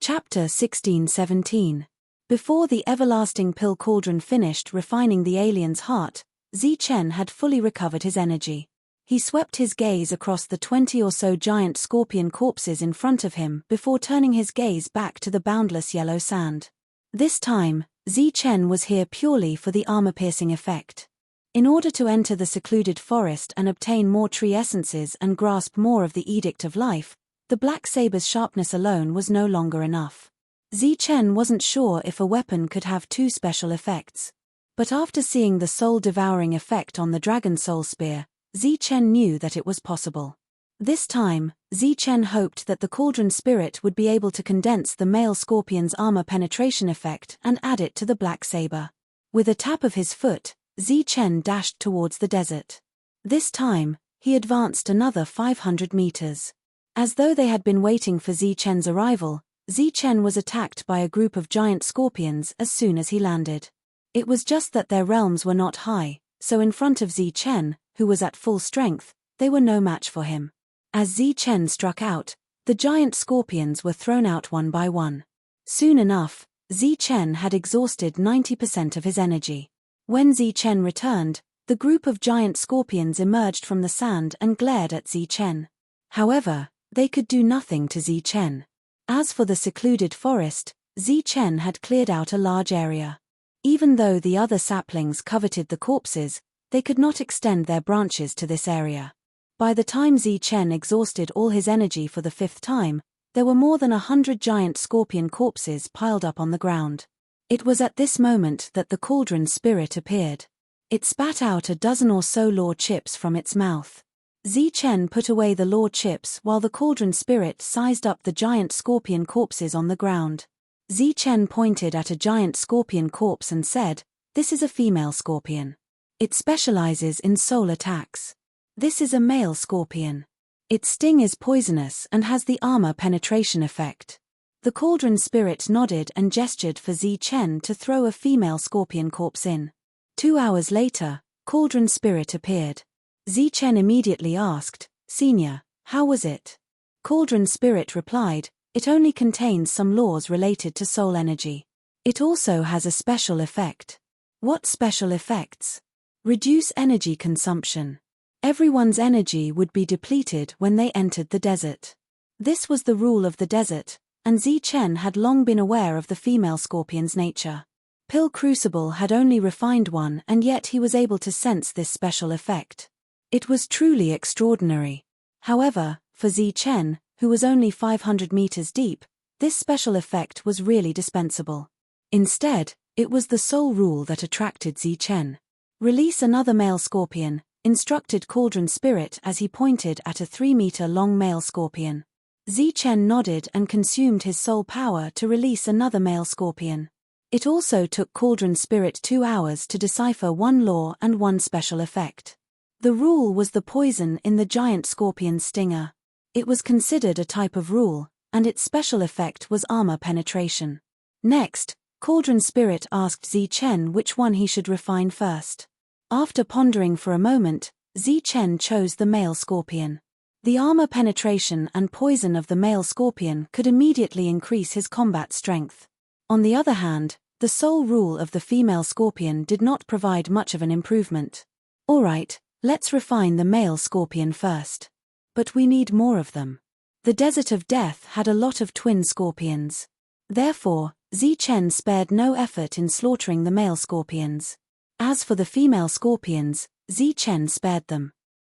Chapter 16-17. Before the everlasting pill cauldron finished refining the alien's heart, Zichen had fully recovered his energy. He swept his gaze across the 20 or so giant scorpion corpses in front of him before turning his gaze back to the boundless yellow sand. This time, Zichen was here purely for the armor-piercing effect. In order to enter the secluded forest and obtain more tree essences and grasp more of the Edict of Life, the black saber's sharpness alone was no longer enough. Zichen wasn't sure if a weapon could have two special effects. But after seeing the soul-devouring effect on the dragon soul spear, Zichen knew that it was possible. This time, Zichen hoped that the cauldron spirit would be able to condense the male scorpion's armor penetration effect and add it to the black saber. With a tap of his foot, Zichen dashed towards the desert. This time, he advanced another 500 meters. As though they had been waiting for Zichen's arrival, Zichen was attacked by a group of giant scorpions as soon as he landed. It was just that their realms were not high, so in front of Zichen, who was at full strength, they were no match for him. As Zichen struck out, the giant scorpions were thrown out one by one. Soon enough, Zichen had exhausted 90% of his energy. When Zichen returned, the group of giant scorpions emerged from the sand and glared at Zichen. However, they could do nothing to Zichen. As for the secluded forest, Zichen had cleared out a large area. Even though the other saplings coveted the corpses, they could not extend their branches to this area. By the time Zichen exhausted all his energy for the 5th time, there were more than 100 giant scorpion corpses piled up on the ground. It was at this moment that the cauldron spirit appeared. It spat out a dozen or so law chips from its mouth. Zichen put away the law chips while the cauldron spirit sized up the giant scorpion corpses on the ground. Zichen pointed at a giant scorpion corpse and said, "This is a female scorpion. It specializes in soul attacks. This is a male scorpion. Its sting is poisonous and has the armor penetration effect. The cauldron spirit nodded and gestured for Zi Chen to throw a female scorpion corpse in. 2 hours later, cauldron spirit appeared. Zi Chen immediately asked, "Senior, how was it?" Cauldron spirit replied, "It only contains some laws related to soul energy. It also has a special effect." "What special effects?" "Reduce energy consumption. Everyone's energy would be depleted when they entered the desert." This was the rule of the desert, and Zi Chen had long been aware of the female scorpion's nature. Pill Crucible had only refined one, and yet he was able to sense this special effect. It was truly extraordinary. However, for Zi Chen, who was only 500 meters deep, this special effect was really dispensable. Instead, it was the soul rule that attracted Zi Chen. "Release another male scorpion," instructed Cauldron Spirit as he pointed at a 3-meter-long male scorpion. Zi Chen nodded and consumed his soul power to release another male scorpion. It also took Cauldron Spirit 2 hours to decipher one law and one special effect. The rule was the poison in the giant scorpion's stinger. It was considered a type of rule, and its special effect was armor penetration. Next, Cauldron Spirit asked Zi Chen which one he should refine first. After pondering for a moment, Zi Chen chose the male scorpion. The armor penetration and poison of the male scorpion could immediately increase his combat strength. On the other hand, the soul rule of the female scorpion did not provide much of an improvement. "Alright, let's refine the male scorpion first. But we need more of them." The Desert of Death had a lot of twin scorpions. Therefore, Zi Chen spared no effort in slaughtering the male scorpions. As for the female scorpions, Zi Chen spared them.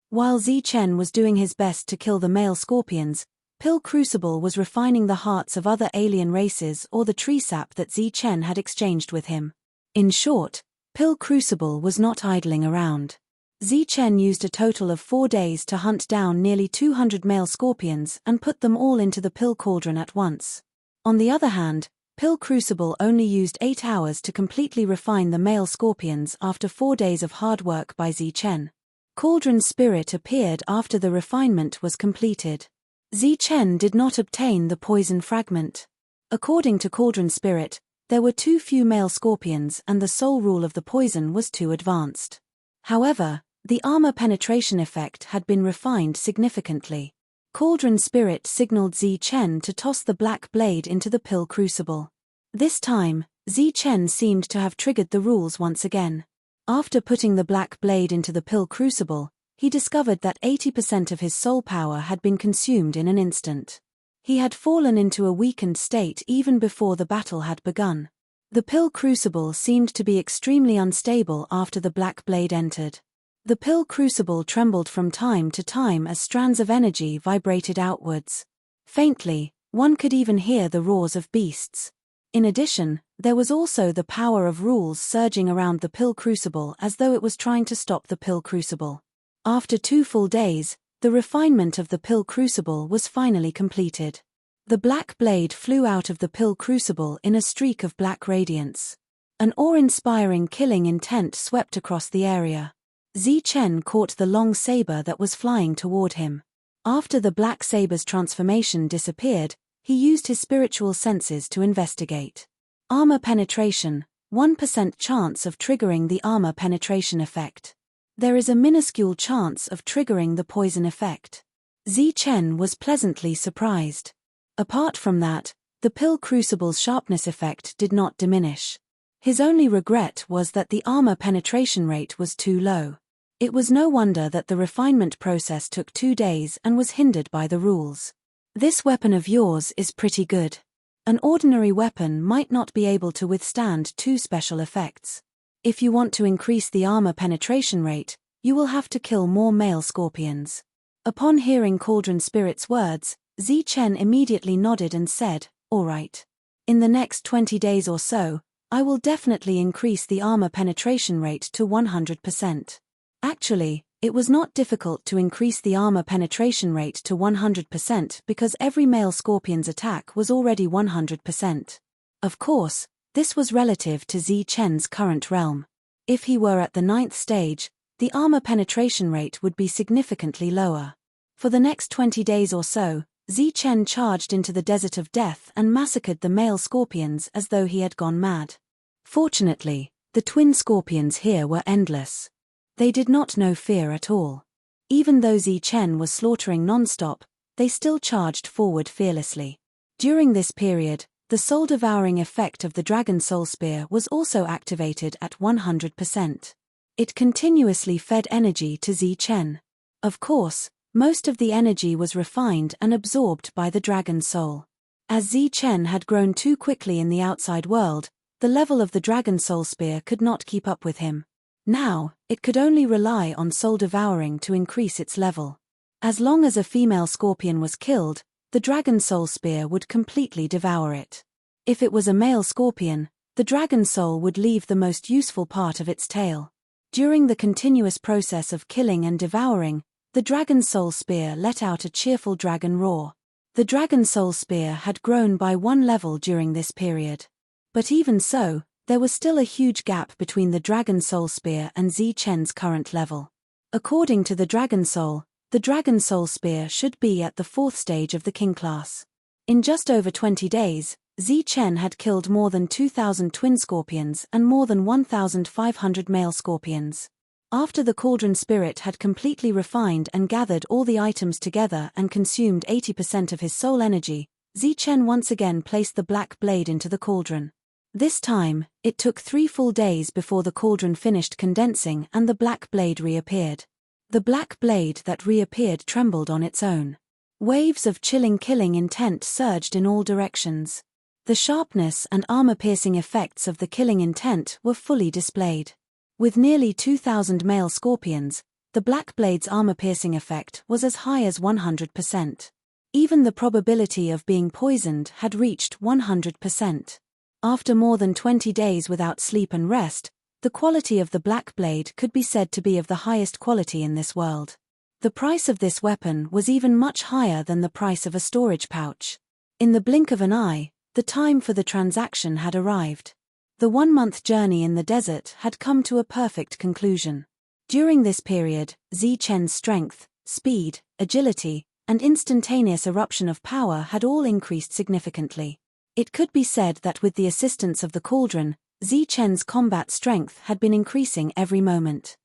While Zi Chen was doing his best to kill the male scorpions, Pill Crucible was refining the hearts of other alien races or the tree sap that Zi Chen had exchanged with him. In short, Pill Crucible was not idling around. Zi Chen used a total of 4 days to hunt down nearly 200 male scorpions and put them all into the pill cauldron at once. On the other hand, Pill Crucible only used 8 hours to completely refine the male scorpions after 4 days of hard work by Zi Chen. Cauldron Spirit appeared after the refinement was completed. Zi Chen did not obtain the poison fragment. According to Cauldron Spirit, there were too few male scorpions and the soul rule of the poison was too advanced. However, the armor penetration effect had been refined significantly. Cauldron Spirit signaled Zi Chen to toss the black blade into the pill crucible. This time, Zi Chen seemed to have triggered the rules once again. After putting the black blade into the pill crucible, he discovered that 80% of his soul power had been consumed in an instant. He had fallen into a weakened state even before the battle had begun. The pill crucible seemed to be extremely unstable after the black blade entered. The pill crucible trembled from time to time as strands of energy vibrated outwards. Faintly, one could even hear the roars of beasts. In addition, there was also the power of rules surging around the pill crucible as though it was trying to stop the pill crucible. After 2 full days, the refinement of the pill crucible was finally completed. The black blade flew out of the pill crucible in a streak of black radiance. An awe-inspiring killing intent swept across the area. Zi Chen caught the long saber that was flying toward him. After the black saber's transformation disappeared, he used his spiritual senses to investigate. Armor penetration, 1% chance of triggering the armor penetration effect. There is a minuscule chance of triggering the poison effect. Zi Chen was pleasantly surprised. Apart from that, the pill crucible's sharpness effect did not diminish. His only regret was that the armor penetration rate was too low. It was no wonder that the refinement process took 2 days and was hindered by the rules. "This weapon of yours is pretty good. An ordinary weapon might not be able to withstand 2 special effects. If you want to increase the armor penetration rate, you will have to kill more male scorpions." Upon hearing Cauldron Spirit's words, Zi Chen immediately nodded and said, "Alright. In the next 20 days or so, I will definitely increase the armor penetration rate to 100%. Actually, it was not difficult to increase the armor penetration rate to 100% because every male scorpion's attack was already 100%. Of course, this was relative to Zi Chen's current realm. If he were at the 9th stage, the armor penetration rate would be significantly lower. For the next 20 days or so, Zichen charged into the desert of death and massacred the male scorpions as though he had gone mad. Fortunately, the twin scorpions here were endless. They did not know fear at all. Even though Zichen was slaughtering non-stop, they still charged forward fearlessly. During this period, the soul-devouring effect of the Dragon Soul Spear was also activated at 100%. It continuously fed energy to Zichen. Of course, most of the energy was refined and absorbed by the Dragon Soul. As Zichen had grown too quickly in the outside world, the level of the Dragon Soul Spear could not keep up with him. Now, it could only rely on soul devouring to increase its level. As long as a female scorpion was killed, the Dragon Soul Spear would completely devour it. If it was a male scorpion, the Dragon Soul would leave the most useful part of its tail. During the continuous process of killing and devouring, the Dragon Soul Spear let out a cheerful dragon roar. The Dragon Soul Spear had grown by 1 level during this period. But even so, there was still a huge gap between the Dragon Soul Spear and Zichen's current level. According to the Dragon Soul Spear should be at the 4th stage of the King class. In just over 20 days, Zichen had killed more than 2,000 twin scorpions and more than 1,500 male scorpions. After the cauldron spirit had completely refined and gathered all the items together and consumed 80% of his soul energy, Zichen once again placed the black blade into the cauldron. This time, it took 3 full days before the cauldron finished condensing and the black blade reappeared. The black blade that reappeared trembled on its own. Waves of chilling killing intent surged in all directions. The sharpness and armor-piercing effects of the killing intent were fully displayed. With nearly 2,000 male scorpions, the black blade's armor-piercing effect was as high as 100%. Even the probability of being poisoned had reached 100%. After more than 20 days without sleep and rest, the quality of the black blade could be said to be of the highest quality in this world. The price of this weapon was even much higher than the price of a storage pouch. In the blink of an eye, the time for the transaction had arrived. The 1-month journey in the desert had come to a perfect conclusion. During this period, Zichen's strength, speed, agility, and instantaneous eruption of power had all increased significantly. It could be said that with the assistance of the cauldron, Zichen's combat strength had been increasing every moment.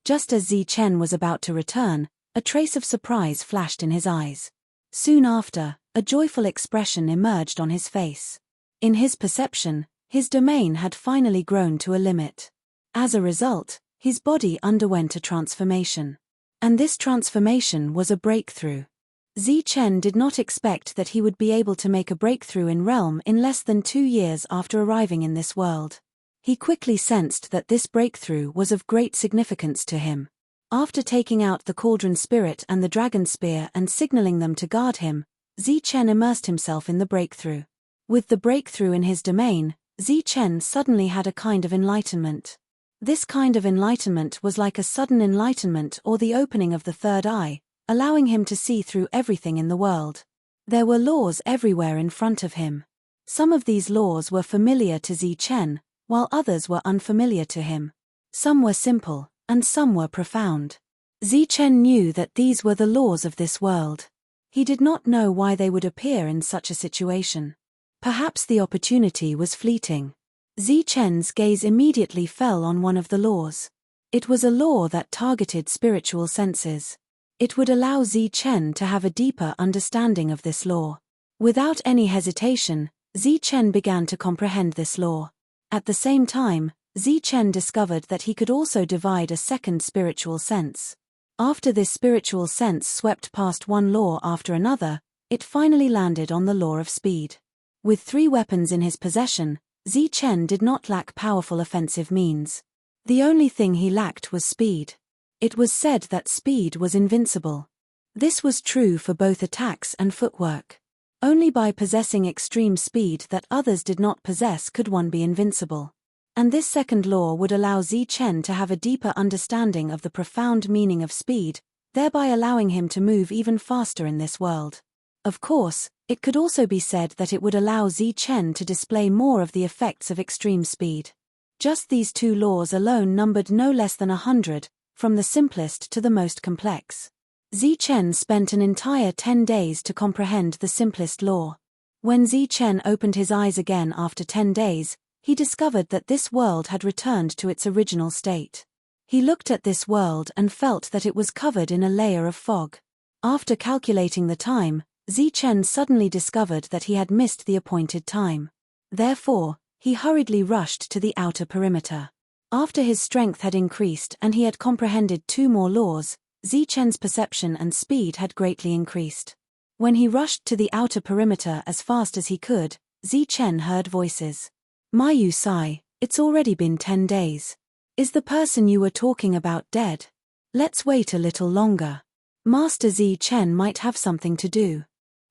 Just as Zichen was about to return, a trace of surprise flashed in his eyes. Soon after, a joyful expression emerged on his face. In his perception, his domain had finally grown to a limit. As a result, his body underwent a transformation. And this transformation was a breakthrough. Zichen did not expect that he would be able to make a breakthrough in realm in less than 2 years after arriving in this world. He quickly sensed that this breakthrough was of great significance to him. After taking out the cauldron spirit and the dragon spear and signaling them to guard him, Zichen immersed himself in the breakthrough. With the breakthrough in his domain, Zichen suddenly had a kind of enlightenment. This kind of enlightenment was like a sudden enlightenment or the opening of the third eye, allowing him to see through everything in the world. There were laws everywhere in front of him. Some of these laws were familiar to Zichen, while others were unfamiliar to him. Some were simple, and some were profound. Zichen knew that these were the laws of this world. He did not know why they would appear in such a situation. Perhaps the opportunity was fleeting. Zichen's gaze immediately fell on one of the laws. It was a law that targeted spiritual senses. It would allow Zichen to have a deeper understanding of this law. Without any hesitation, Zichen began to comprehend this law. At the same time, Zichen discovered that he could also divide a second spiritual sense. After this spiritual sense swept past one law after another, it finally landed on the law of speed. With 3 weapons in his possession, Zichen did not lack powerful offensive means. The only thing he lacked was speed. It was said that speed was invincible. This was true for both attacks and footwork. Only by possessing extreme speed that others did not possess could one be invincible. And this second law would allow Zichen to have a deeper understanding of the profound meaning of speed, thereby allowing him to move even faster in this world. Of course, it could also be said that it would allow Zichen to display more of the effects of extreme speed. Just these 2 laws alone numbered no less than 100, from the simplest to the most complex. Zichen spent an entire 10 days to comprehend the simplest law. When Zichen opened his eyes again after 10 days, he discovered that this world had returned to its original state. He looked at this world and felt that it was covered in a layer of fog. After calculating the time, Zichen suddenly discovered that he had missed the appointed time. Therefore, he hurriedly rushed to the outer perimeter. After his strength had increased and he had comprehended 2 more laws, Zichen's perception and speed had greatly increased. When he rushed to the outer perimeter as fast as he could, Zichen heard voices. Mayu Sai, it's already been 10 days. Is the person you were talking about dead? Let's wait a little longer. Master Zichen might have something to do.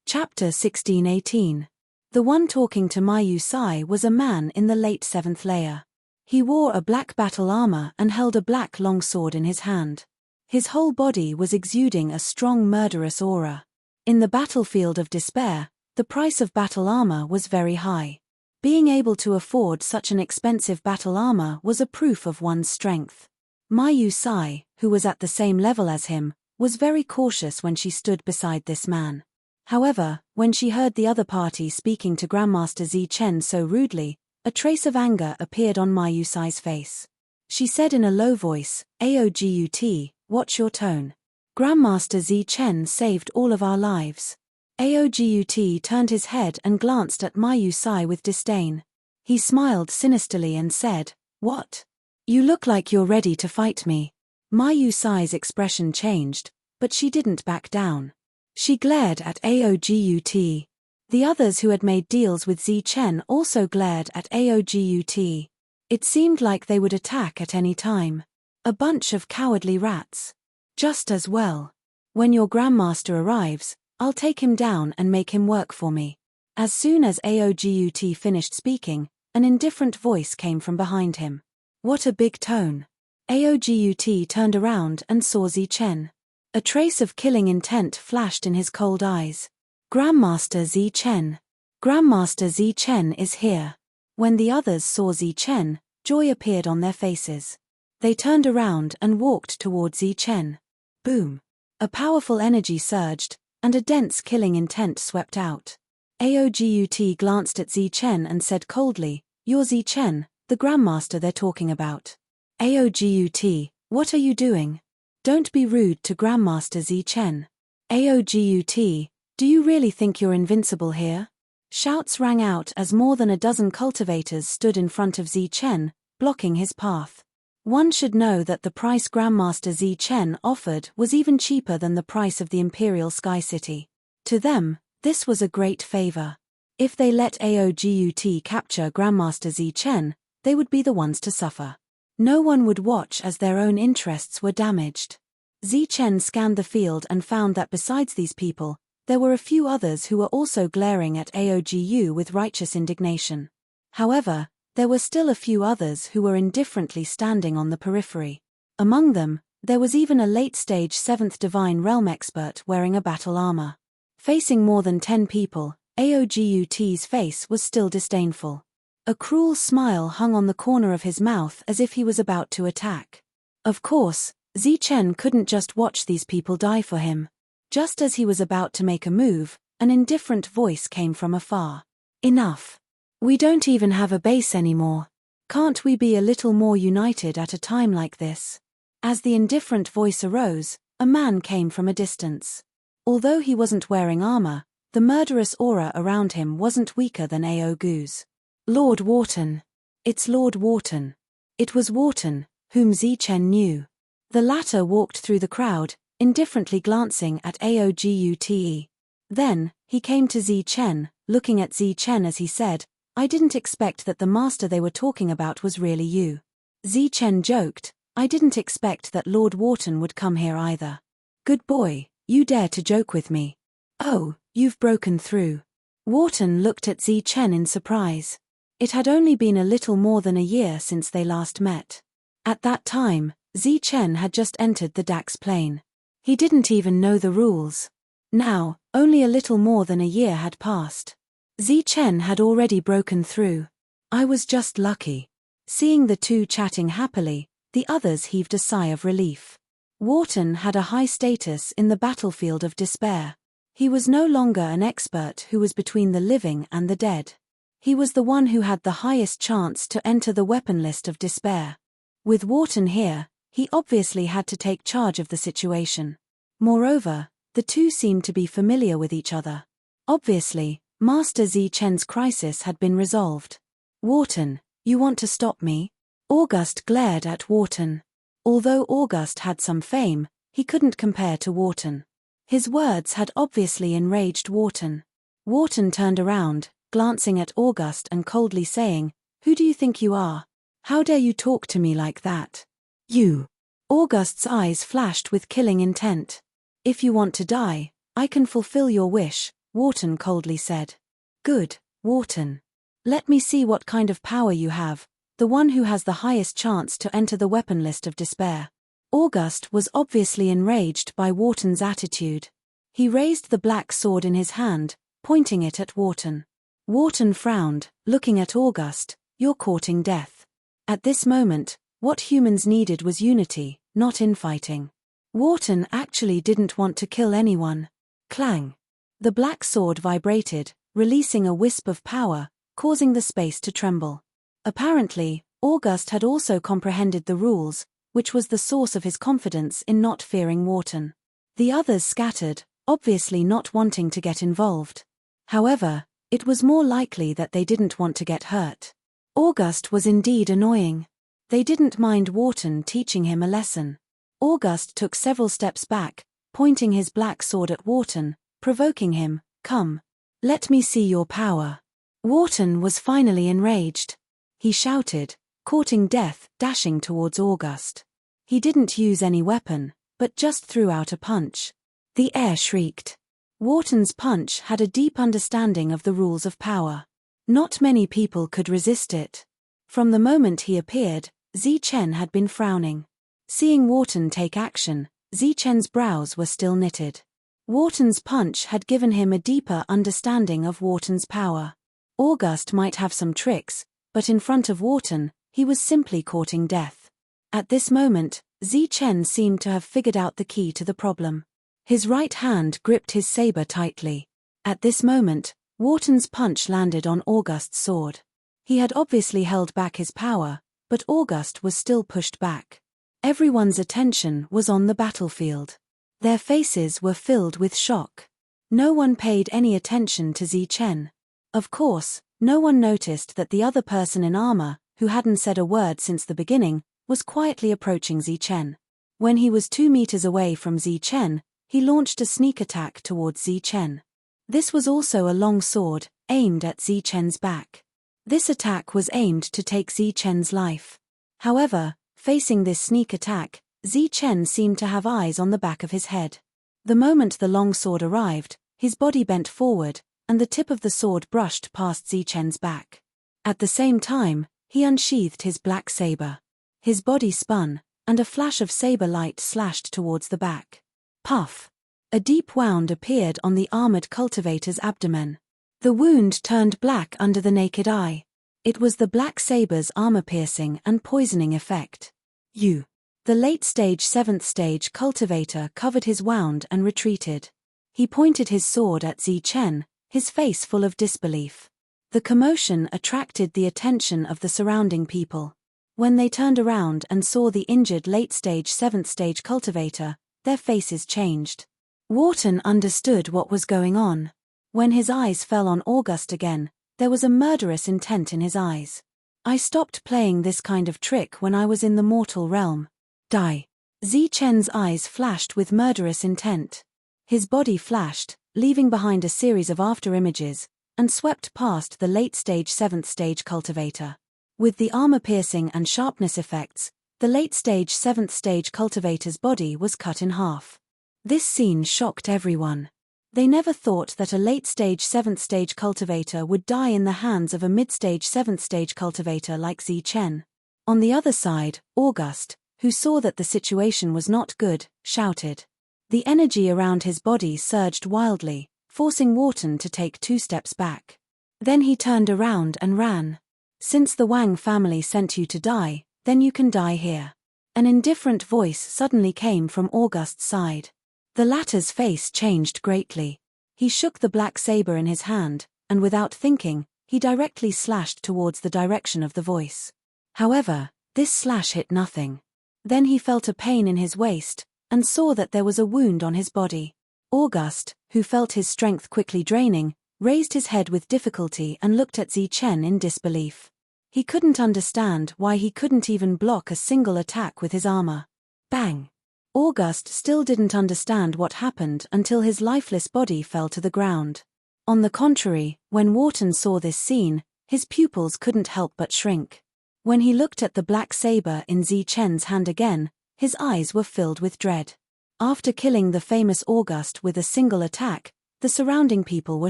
Chapter 16:18. The one talking to Mayu Sai was a man in the late 7th layer. He wore a black battle armor and held a black long sword in his hand. His whole body was exuding a strong murderous aura. In the battlefield of despair, the price of battle armor was very high. Being able to afford such an expensive battle armor was a proof of one's strength. Mayu Sai, who was at the same level as him, was very cautious when she stood beside this man. However, when she heard the other party speaking to Grandmaster Zichen so rudely, a trace of anger appeared on Mayu Sai's face. She said in a low voice, "Aogut, watch your tone. Grandmaster Zichen saved all of our lives." Aogut turned his head and glanced at Mayu Sai with disdain. He smiled sinisterly and said, "What? You look like you're ready to fight me." Mayu Sai's expression changed, but she didn't back down. She glared at Aogut. The others who had made deals with Zichen also glared at Aogut. It seemed like they would attack at any time. A bunch of cowardly rats. Just as well. When your grandmaster arrives, I'll take him down and make him work for me. As soon as Aogut finished speaking, an indifferent voice came from behind him. What a big tone. Aogut turned around and saw Zichen. A trace of killing intent flashed in his cold eyes. Grandmaster Zichen. Grandmaster Zichen is here. When the others saw Zichen, joy appeared on their faces. They turned around and walked toward Zichen. Boom. A powerful energy surged, and a dense killing intent swept out. Aogut glanced at Zichen and said coldly, "You're Zichen, the grandmaster they're talking about." Aogut, what are you doing? Don't be rude to Grandmaster Zichen. Aogut, do you really think you're invincible here? Shouts rang out as more than a dozen cultivators stood in front of Zichen, blocking his path. One should know that the price Grandmaster Zichen offered was even cheaper than the price of the Imperial Sky City. To them, this was a great favor. If they let Aogut capture Grandmaster Zichen, they would be the ones to suffer. No one would watch as their own interests were damaged. Zichen scanned the field and found that besides these people, there were a few others who were also glaring at Aogut with righteous indignation. However, there were still a few others who were indifferently standing on the periphery. Among them, there was even a late-stage 7th Divine Realm expert wearing a battle armor. Facing more than 10 people, Aogut's face was still disdainful. A cruel smile hung on the corner of his mouth as if he was about to attack. Of course, Zichen couldn't just watch these people die for him. Just as he was about to make a move, an indifferent voice came from afar. "Enough. We don't even have a base anymore. Can't we be a little more united at a time like this?" As the indifferent voice arose, a man came from a distance. Although he wasn't wearing armor, the murderous aura around him wasn't weaker than Aogut's. Lord Wharton. It's Lord Wharton. It was Wharton, whom Zichen knew. The latter walked through the crowd, indifferently glancing at Aogut. Then, he came to Zichen, looking at Zichen as he said, "I didn't expect that the master they were talking about was really you." Zichen joked, "I didn't expect that Lord Wharton would come here either." "Good boy, you dare to joke with me. Oh, you've broken through." Wharton looked at Zichen in surprise. It had only been a little more than a year since they last met. At that time, Zichen had just entered the Dax plane. He didn't even know the rules. Now, only a little more than a year had passed. Zichen had already broken through. "I was just lucky." Seeing the two chatting happily, the others heaved a sigh of relief. Wharton had a high status in the battlefield of despair. He was no longer an expert who was between the living and the dead. He was the one who had the highest chance to enter the weapon list of despair. With Wharton here, he obviously had to take charge of the situation. Moreover, the two seemed to be familiar with each other. Obviously, Master Zi-Chen's crisis had been resolved. "Wharton, you want to stop me?" August glared at Wharton. Although August had some fame, he couldn't compare to Wharton. His words had obviously enraged Wharton. Wharton turned around, glancing at August and coldly saying, "Who do you think you are? How dare you talk to me like that? You." August's eyes flashed with killing intent. "If you want to die, I can fulfill your wish," Wharton coldly said. "Good, Wharton. Let me see what kind of power you have, the one who has the highest chance to enter the weapon list of despair." August was obviously enraged by Wharton's attitude. He raised the black sword in his hand, pointing it at Wharton. Wharton frowned, looking at August. "You're courting death." At this moment, what humans needed was unity, not infighting. Wharton actually didn't want to kill anyone. Clang! The black sword vibrated, releasing a wisp of power, causing the space to tremble. Apparently, August had also comprehended the rules, which was the source of his confidence in not fearing Wharton. The others scattered, obviously not wanting to get involved. However, it was more likely that they didn't want to get hurt. August was indeed annoying. They didn't mind Wharton teaching him a lesson. August took several steps back, pointing his black sword at Wharton, provoking him, "Come. Let me see your power." Wharton was finally enraged. He shouted, courting death, dashing towards August. He didn't use any weapon, but just threw out a punch. The air shrieked. Wharton's punch had a deep understanding of the rules of power. Not many people could resist it. From the moment he appeared, Zi-Chen had been frowning. Seeing Wharton take action, Zi-Chen's brows were still knitted. Wharton's punch had given him a deeper understanding of Wharton's power. August might have some tricks, but in front of Wharton, he was simply courting death. At this moment, Zi-Chen seemed to have figured out the key to the problem. His right hand gripped his saber tightly. At this moment, Wharton's punch landed on August's sword. He had obviously held back his power, but August was still pushed back. Everyone's attention was on the battlefield. Their faces were filled with shock. No one paid any attention to Zi-Chen. Of course, no one noticed that the other person in armor, who hadn't said a word since the beginning, was quietly approaching Zi-Chen. When he was 2 meters away from Zi-Chen, he launched a sneak attack towards Zi-Chen. This was also a long sword, aimed at Zi-Chen's back. This attack was aimed to take Zi-Chen's life. However, facing this sneak attack, Zi-Chen seemed to have eyes on the back of his head. The moment the long sword arrived, his body bent forward, and the tip of the sword brushed past Zi-Chen's back. At the same time, he unsheathed his black saber. His body spun, and a flash of saber light slashed towards the back. Puff! A deep wound appeared on the armored cultivator's abdomen. The wound turned black under the naked eye. It was the black saber's armor-piercing and poisoning effect. The late-stage 7th stage cultivator covered his wound and retreated. He pointed his sword at Zi-Chen, his face full of disbelief. The commotion attracted the attention of the surrounding people. When they turned around and saw the injured late-stage 7th stage cultivator, their faces changed. Wharton understood what was going on. When his eyes fell on August again, there was a murderous intent in his eyes. "I stopped playing this kind of trick when I was in the mortal realm. Die." Zi-Chen's eyes flashed with murderous intent. His body flashed, leaving behind a series of after-images, and swept past the late-stage 7th stage cultivator. With the armor-piercing and sharpness effects, the late-stage 7th stage cultivator's body was cut in half. This scene shocked everyone. They never thought that a late-stage 7th stage cultivator would die in the hands of a mid-stage 7th stage cultivator like Zi-Chen. On the other side, August, who saw that the situation was not good, shouted. The energy around his body surged wildly, forcing Wharton to take 2 steps back. Then he turned around and ran. Since the Wang family sent you to die, then you can die here. An indifferent voice suddenly came from August's side. The latter's face changed greatly. He shook the black saber in his hand, and without thinking, he directly slashed towards the direction of the voice. However, this slash hit nothing. Then he felt a pain in his waist, and saw that there was a wound on his body. August, who felt his strength quickly draining, raised his head with difficulty and looked at Zi Chen in disbelief. He couldn't understand why he couldn't even block a single attack with his armor. Bang! August still didn't understand what happened until his lifeless body fell to the ground. On the contrary, when Wharton saw this scene, his pupils couldn't help but shrink. When he looked at the black saber in Zi Chen's hand again, his eyes were filled with dread. After killing the famous August with a single attack, the surrounding people were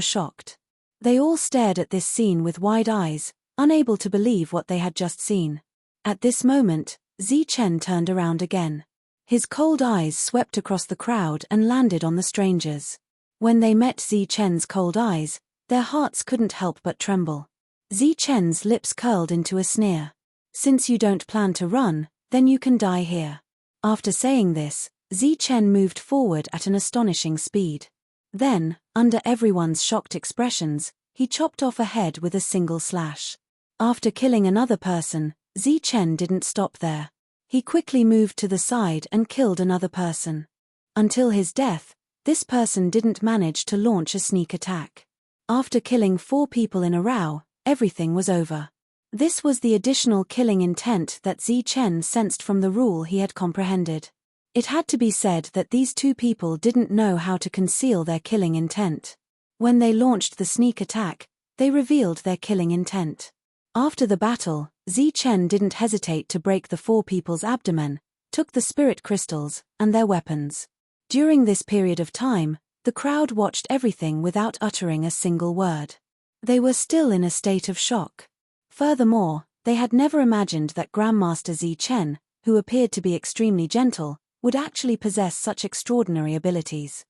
shocked. They all stared at this scene with wide eyes, unable to believe what they had just seen. At this moment, Zi Chen turned around again. His cold eyes swept across the crowd and landed on the strangers. When they met Zi Chen's cold eyes, their hearts couldn't help but tremble. Zi Chen's lips curled into a sneer. Since you don't plan to run, then you can die here. After saying this, Zi Chen moved forward at an astonishing speed. Then, under everyone's shocked expressions, he chopped off a head with a single slash. After killing another person, Zi Chen didn't stop there. He quickly moved to the side and killed another person. Until his death, this person didn't manage to launch a sneak attack. After killing 4 people in a row, everything was over. This was the additional killing intent that Zi Chen sensed from the rule he had comprehended. It had to be said that these 2 people didn't know how to conceal their killing intent. When they launched the sneak attack, they revealed their killing intent. After the battle, Zi Chen didn't hesitate to break the 4 people's abdomen, took the spirit crystals, and their weapons. During this period of time, the crowd watched everything without uttering a single word. They were still in a state of shock. Furthermore, they had never imagined that Grandmaster Zi Chen, who appeared to be extremely gentle, would actually possess such extraordinary abilities.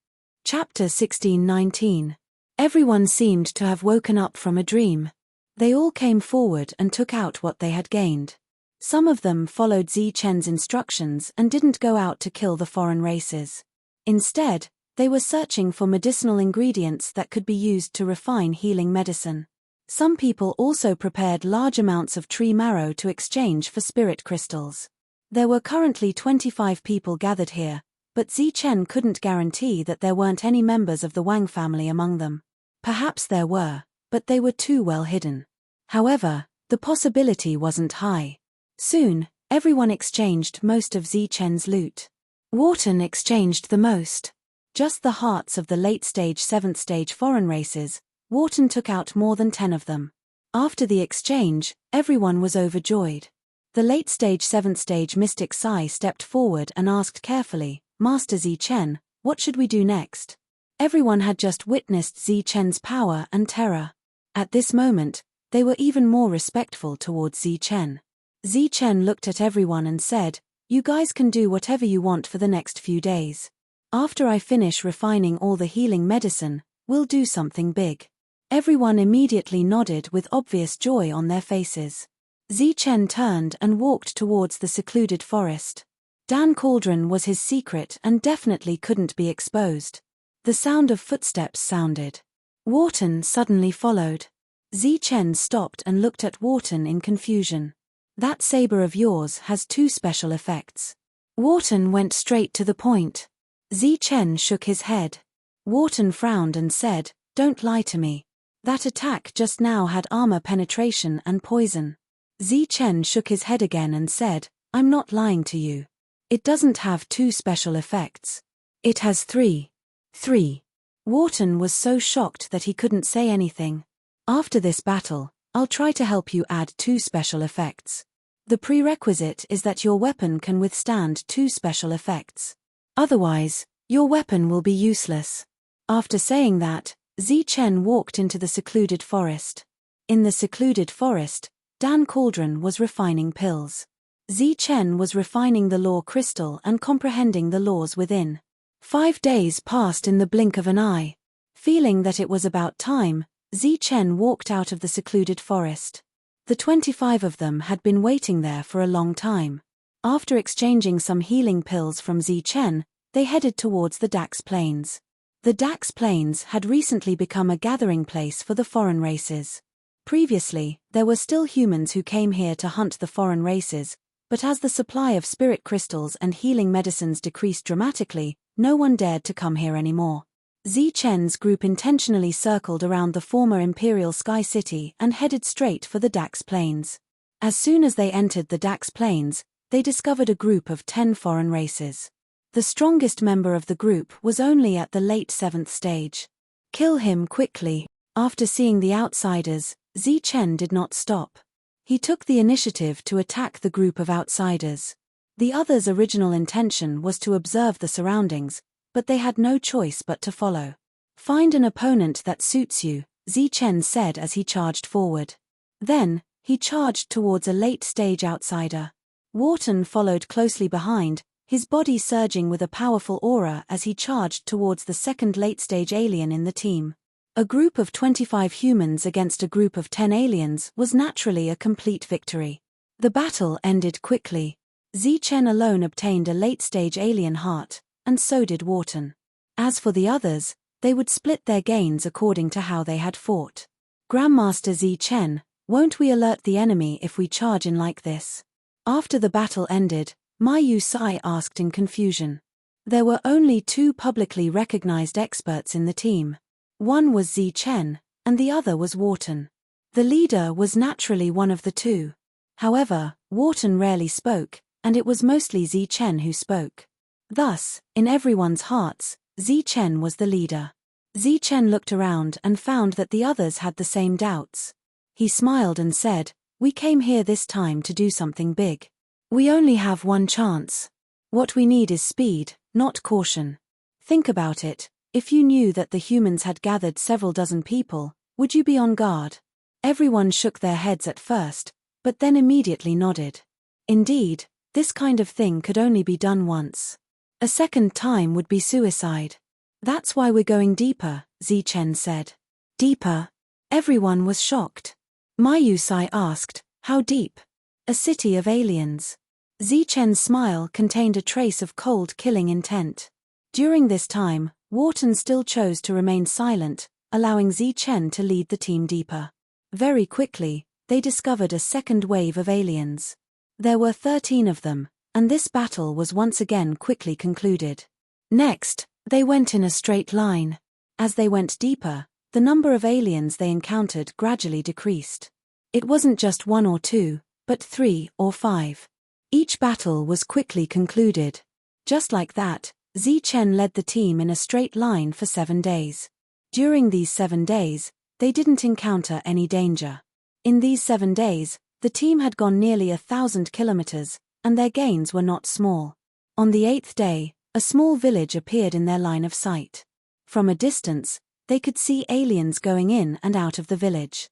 Chapter 16-19. Everyone seemed to have woken up from a dream. They all came forward and took out what they had gained. Some of them followed Zi Chen's instructions and didn't go out to kill the foreign races. Instead, they were searching for medicinal ingredients that could be used to refine healing medicine. Some people also prepared large amounts of tree marrow to exchange for spirit crystals. There were currently 25 people gathered here, but Zi Chen couldn't guarantee that there weren't any members of the Wang family among them. Perhaps there were, but they were too well hidden. However, the possibility wasn't high. Soon, everyone exchanged most of Zi Chen's loot. Wharton exchanged the most. Just the hearts of the late-stage 7th-stage foreign races, Wharton took out more than 10 of them. After the exchange, everyone was overjoyed. The late-stage 7th-stage mystic Sai stepped forward and asked carefully, "Master Zi Chen, what should we do next?" Everyone had just witnessed Zi Chen's power and terror. At this moment, they were even more respectful towards Zi Chen. Zi Chen looked at everyone and said, "You guys can do whatever you want for the next few days. After I finish refining all the healing medicine, we'll do something big." Everyone immediately nodded with obvious joy on their faces. Zi Chen turned and walked towards the secluded forest. Dan Cauldron was his secret and definitely couldn't be exposed. The sound of footsteps sounded. Wharton suddenly followed. Zi Chen stopped and looked at Wharton in confusion. "That saber of yours has 2 special effects." Wharton went straight to the point. Zi Chen shook his head. Wharton frowned and said, "Don't lie to me. That attack just now had armor penetration and poison." Zi Chen shook his head again and said, "I'm not lying to you. It doesn't have 2 special effects. It has 3. 3. Wharton was so shocked that he couldn't say anything. "After this battle, I'll try to help you add 2 special effects. The prerequisite is that your weapon can withstand 2 special effects. Otherwise, your weapon will be useless." After saying that, Zi Chen walked into the secluded forest. In the secluded forest, Dan Cauldron was refining pills. Zi Chen was refining the law crystal and comprehending the laws within. 5 days passed in the blink of an eye. Feeling that it was about time, Zi Chen walked out of the secluded forest. The 25 of them had been waiting there for a long time. After exchanging some healing pills from Zichen, they headed towards the Dax Plains. The Dax Plains had recently become a gathering place for the foreign races. Previously, there were still humans who came here to hunt the foreign races, but as the supply of spirit crystals and healing medicines decreased dramatically, no one dared to come here anymore. Zichen's group intentionally circled around the former Imperial Sky City and headed straight for the Dax Plains. As soon as they entered the Dax Plains, they discovered a group of 10 foreign races. The strongest member of the group was only at the late 7th stage. Kill him quickly. After seeing the outsiders, Zichen did not stop. He took the initiative to attack the group of outsiders. The others' original intention was to observe the surroundings, but they had no choice but to follow. Find an opponent that suits you, Zichen said as he charged forward. Then, he charged towards a late-stage outsider. Wharton followed closely behind, his body surging with a powerful aura as he charged towards the second late-stage alien in the team. A group of 25 humans against a group of 10 aliens was naturally a complete victory. The battle ended quickly. Zichen alone obtained a late-stage alien heart, and so did Wharton. As for the others, they would split their gains according to how they had fought. Grandmaster Zichen, won't we alert the enemy if we charge in like this? After the battle ended, Mayu Sai asked in confusion. There were only 2 publicly recognized experts in the team. One was Zichen, and the other was Wharton. The leader was naturally one of the 2. However, Wharton rarely spoke, and it was mostly Zichen who spoke. Thus, in everyone's hearts, Zichen was the leader. Zichen looked around and found that the others had the same doubts. He smiled and said, "We came here this time to do something big. We only have one chance. What we need is speed, not caution. Think about it, if you knew that the humans had gathered several dozen people, would you be on guard?" Everyone shook their heads at first, but then immediately nodded. Indeed, this kind of thing could only be done once. A second time would be suicide. That's why we're going deeper, Zichen said. Deeper? Everyone was shocked. Mayusai asked, how deep? A city of aliens. Zichen's smile contained a trace of cold killing intent. During this time, Wharton still chose to remain silent, allowing Zichen to lead the team deeper. Very quickly, they discovered a second wave of aliens. There were 13 of them, and this battle was once again quickly concluded. Next, they went in a straight line. As they went deeper, the number of aliens they encountered gradually decreased. It wasn't just 1 or 2, but 3 or 5. Each battle was quickly concluded. Just like that, Zichen led the team in a straight line for 7 days. During these 7 days, they didn't encounter any danger. In these 7 days, the team had gone nearly 1,000 kilometers, and their gains were not small. On the 8th day, a small village appeared in their line of sight. From a distance, they could see aliens going in and out of the village.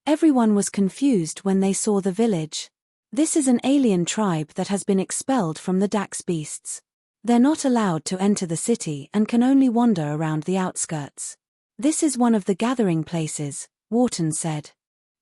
Everyone was confused when they saw the village. This is an alien tribe that has been expelled from the Dax beasts. They're not allowed to enter the city and can only wander around the outskirts. This is one of the gathering places, Wharton said.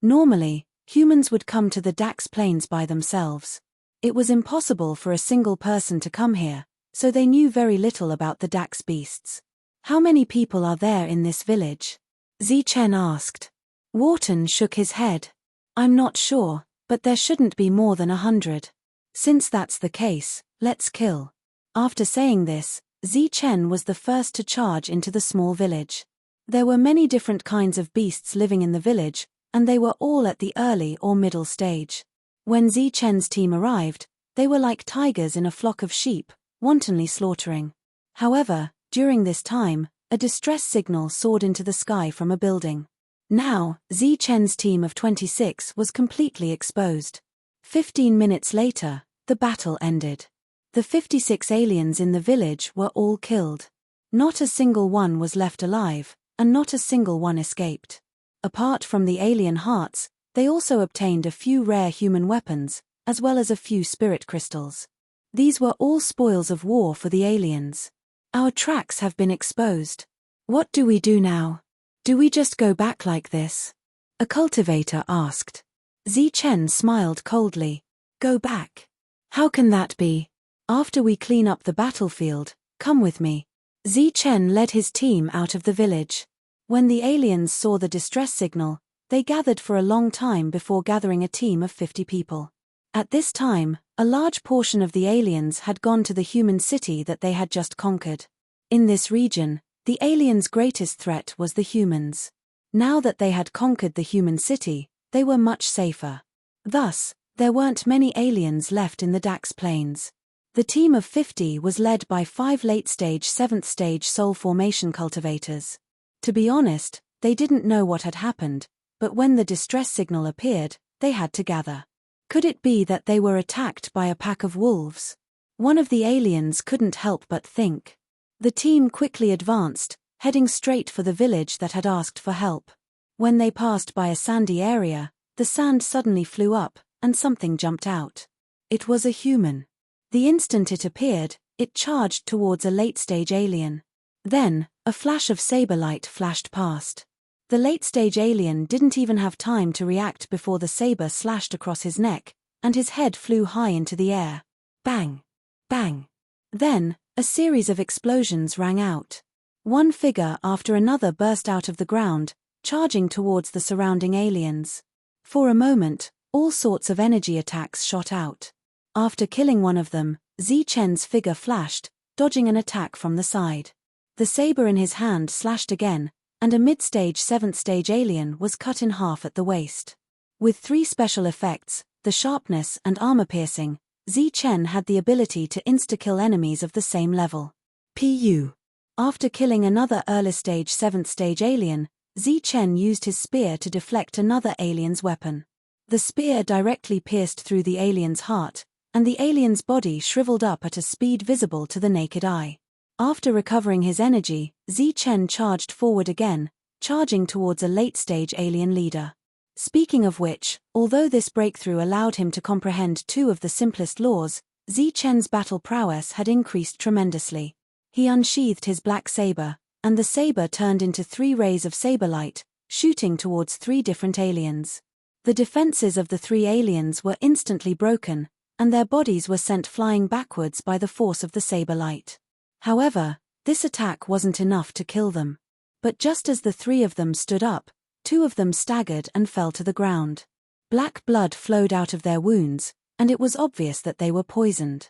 Normally, humans would come to the Dax Plains by themselves. It was impossible for a single person to come here, so they knew very little about the Dax beasts. How many people are there in this village? Zichen asked. Wharton shook his head. I'm not sure, but there shouldn't be more than 100. Since that's the case, let's kill. After saying this, Zichen was the first to charge into the small village. There were many different kinds of beasts living in the village, and they were all at the early or middle stage. When Zichen's team arrived, they were like tigers in a flock of sheep, wantonly slaughtering. However, during this time, a distress signal soared into the sky from a building. Now, Zichen's team of 26 was completely exposed. 15 minutes later, the battle ended. The 56 aliens in the village were all killed. Not a single one was left alive, and not a single one escaped. Apart from the alien hearts, they also obtained a few rare human weapons, as well as a few spirit crystals. These were all spoils of war for the aliens. Our tracks have been exposed. What do we do now? Do we just go back like this? A cultivator asked. Zi-Chen smiled coldly. Go back. How can that be? After we clean up the battlefield, come with me. Zi-Chen led his team out of the village. When the aliens saw the distress signal, they gathered for a long time before gathering a team of 50 people. At this time, a large portion of the aliens had gone to the human city that they had just conquered. In this region, the aliens' greatest threat was the humans. Now that they had conquered the human city, they were much safer. Thus, there weren't many aliens left in the Dax Plains. The team of 50 was led by 5 late-stage 7th-stage soul formation cultivators. To be honest, they didn't know what had happened, but when the distress signal appeared, they had to gather. Could it be that they were attacked by a pack of wolves? One of the aliens couldn't help but think. The team quickly advanced, heading straight for the village that had asked for help. When they passed by a sandy area, the sand suddenly flew up, and something jumped out. It was a human. The instant it appeared, it charged towards a late-stage alien. Then, a flash of saber light flashed past. The late-stage alien didn't even have time to react before the saber slashed across his neck, and his head flew high into the air. Bang! Bang! Then, a series of explosions rang out. One figure after another burst out of the ground, charging towards the surrounding aliens. For a moment, all sorts of energy attacks shot out. After killing one of them, Zi-Chen's figure flashed, dodging an attack from the side. The saber in his hand slashed again, and a mid-stage 7th-stage alien was cut in half at the waist. With 3 special effects, the sharpness and armor-piercing, Zi-Chen had the ability to insta-kill enemies of the same level. Pu. After killing another early-stage 7th-stage alien, Zi-Chen used his spear to deflect another alien's weapon. The spear directly pierced through the alien's heart, and the alien's body shriveled up at a speed visible to the naked eye. After recovering his energy, Zi-Chen charged forward again, charging towards a late-stage alien leader. Speaking of which, although this breakthrough allowed him to comprehend 2 of the simplest laws, Zi-Chen's battle prowess had increased tremendously. He unsheathed his black saber, and the saber turned into 3 rays of saber light, shooting towards 3 different aliens. The defenses of the 3 aliens were instantly broken, and their bodies were sent flying backwards by the force of the saber light. However, this attack wasn't enough to kill them. But just as the 3 of them stood up, 2 of them staggered and fell to the ground. Black blood flowed out of their wounds, and it was obvious that they were poisoned.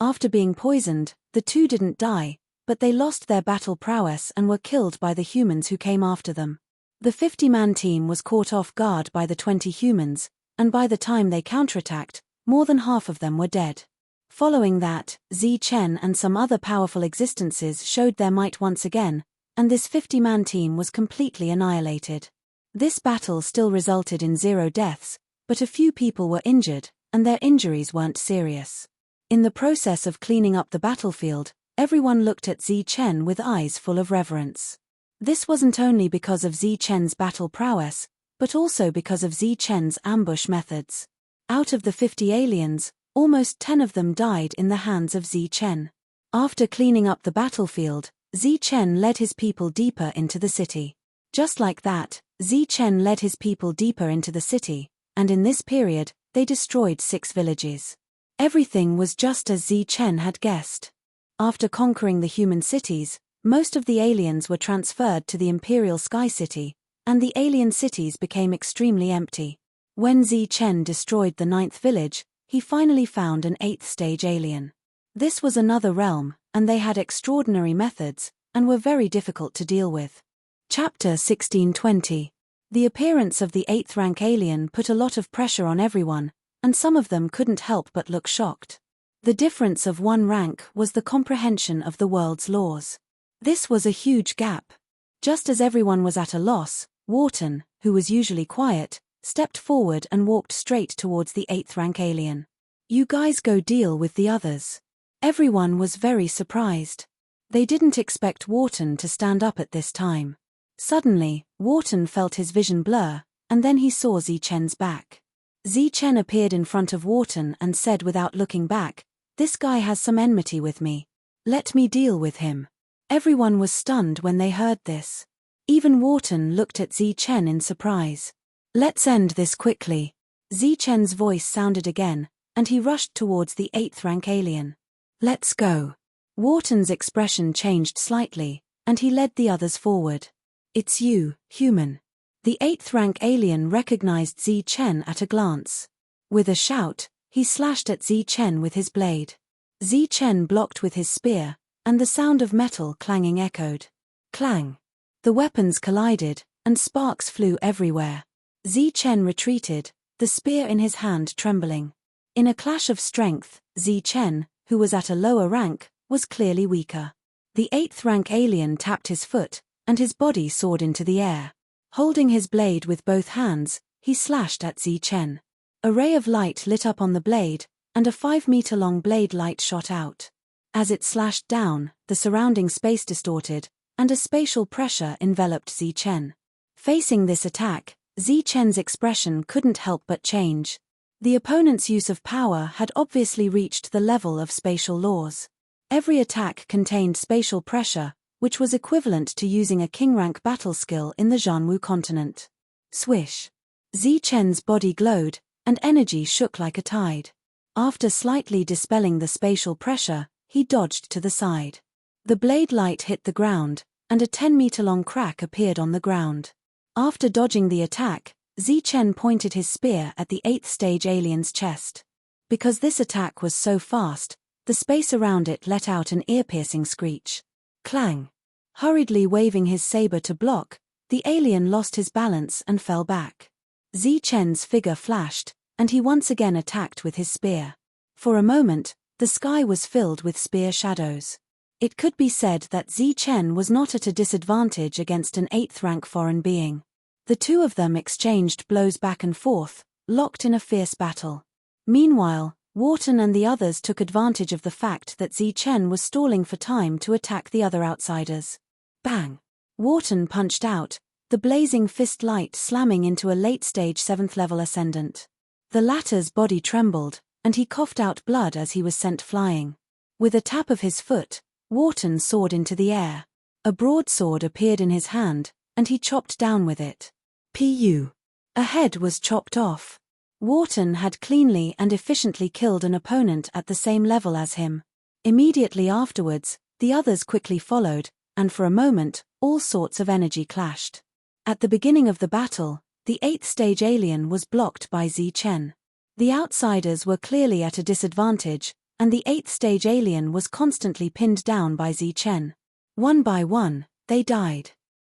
After being poisoned, the 2 didn't die, but they lost their battle prowess and were killed by the humans who came after them. The 50-man team was caught off guard by the 20 humans, and by the time they counterattacked, more than half of them were dead. Following that, Zi-Chen and some other powerful existences showed their might once again, and this 50-man team was completely annihilated. This battle still resulted in 0 deaths, but a few people were injured, and their injuries weren't serious. In the process of cleaning up the battlefield, everyone looked at Zi-Chen with eyes full of reverence. This wasn't only because of Zi-Chen's battle prowess, but also because of Zi-Chen's ambush methods. Out of the 50 aliens, almost 10 of them died in the hands of Zi-Chen. After cleaning up the battlefield, Zi-Chen led his people deeper into the city. Just like that, Zi-Chen led his people deeper into the city, and in this period, they destroyed 6 villages. Everything was just as Zi-Chen had guessed. After conquering the human cities, most of the aliens were transferred to the Imperial Sky City, and the alien cities became extremely empty. When Zi-Chen destroyed the 9th village, he finally found an 8th-stage alien. This was another realm, and they had extraordinary methods, and were very difficult to deal with. Chapter 1620. The appearance of the 8th-rank alien put a lot of pressure on everyone, and some of them couldn't help but look shocked. The difference of 1 rank was the comprehension of the world's laws. This was a huge gap. Just as everyone was at a loss, Wharton, who was usually quiet, stepped forward and walked straight towards the 8th-rank alien. "You guys go deal with the others." Everyone was very surprised. They didn't expect Wharton to stand up at this time. Suddenly, Wharton felt his vision blur, and then he saw Zi-Chen's back. Zi-Chen appeared in front of Wharton and said without looking back, "This guy has some enmity with me. Let me deal with him." Everyone was stunned when they heard this. Even Wharton looked at Zi-Chen in surprise. Let's end this quickly. Zichen's voice sounded again, and he rushed towards the 8th rank alien. Let's go. Wharton's expression changed slightly, and he led the others forward. It's you, human. The 8th rank alien recognized Zichen at a glance. With a shout, he slashed at Zichen with his blade. Zichen blocked with his spear, and the sound of metal clanging echoed. Clang. The weapons collided, and sparks flew everywhere. Zichen retreated, the spear in his hand trembling. In a clash of strength, Zichen, who was at a lower rank, was clearly weaker. The 8th rank alien tapped his foot, and his body soared into the air. Holding his blade with both hands, he slashed at Zichen. A ray of light lit up on the blade, and a 5-meter-long blade light shot out. As it slashed down, the surrounding space distorted, and a spatial pressure enveloped Zichen. Facing this attack, Zichen's expression couldn't help but change. The opponent's use of power had obviously reached the level of spatial laws. Every attack contained spatial pressure, which was equivalent to using a king-rank battle skill in the Jianwu continent. Swish. Zichen's body glowed, and energy shook like a tide. After slightly dispelling the spatial pressure, he dodged to the side. The blade light hit the ground, and a 10-meter-long crack appeared on the ground. After dodging the attack, Zichen pointed his spear at the 8th stage alien's chest. Because this attack was so fast, the space around it let out an ear-piercing screech. Clang. Hurriedly waving his saber to block, the alien lost his balance and fell back. Zichen's figure flashed, and he once again attacked with his spear. For a moment, the sky was filled with spear shadows. It could be said that Zichen was not at a disadvantage against an 8th rank foreign being. The two of them exchanged blows back and forth, locked in a fierce battle. Meanwhile, Wharton and the others took advantage of the fact that Zichen was stalling for time to attack the other outsiders. Bang! Wharton punched out, the blazing fist light slamming into a late-stage 7th-level ascendant. The latter's body trembled, and he coughed out blood as he was sent flying. With a tap of his foot, Wharton soared into the air. A broadsword appeared in his hand, and he chopped down with it. Pu. A head was chopped off. Wharton had cleanly and efficiently killed an opponent at the same level as him. Immediately afterwards, the others quickly followed, and for a moment, all sorts of energy clashed. At the beginning of the battle, the 8th stage alien was blocked by Zichen. The outsiders were clearly at a disadvantage, and the 8th stage alien was constantly pinned down by Zichen. One by one, they died.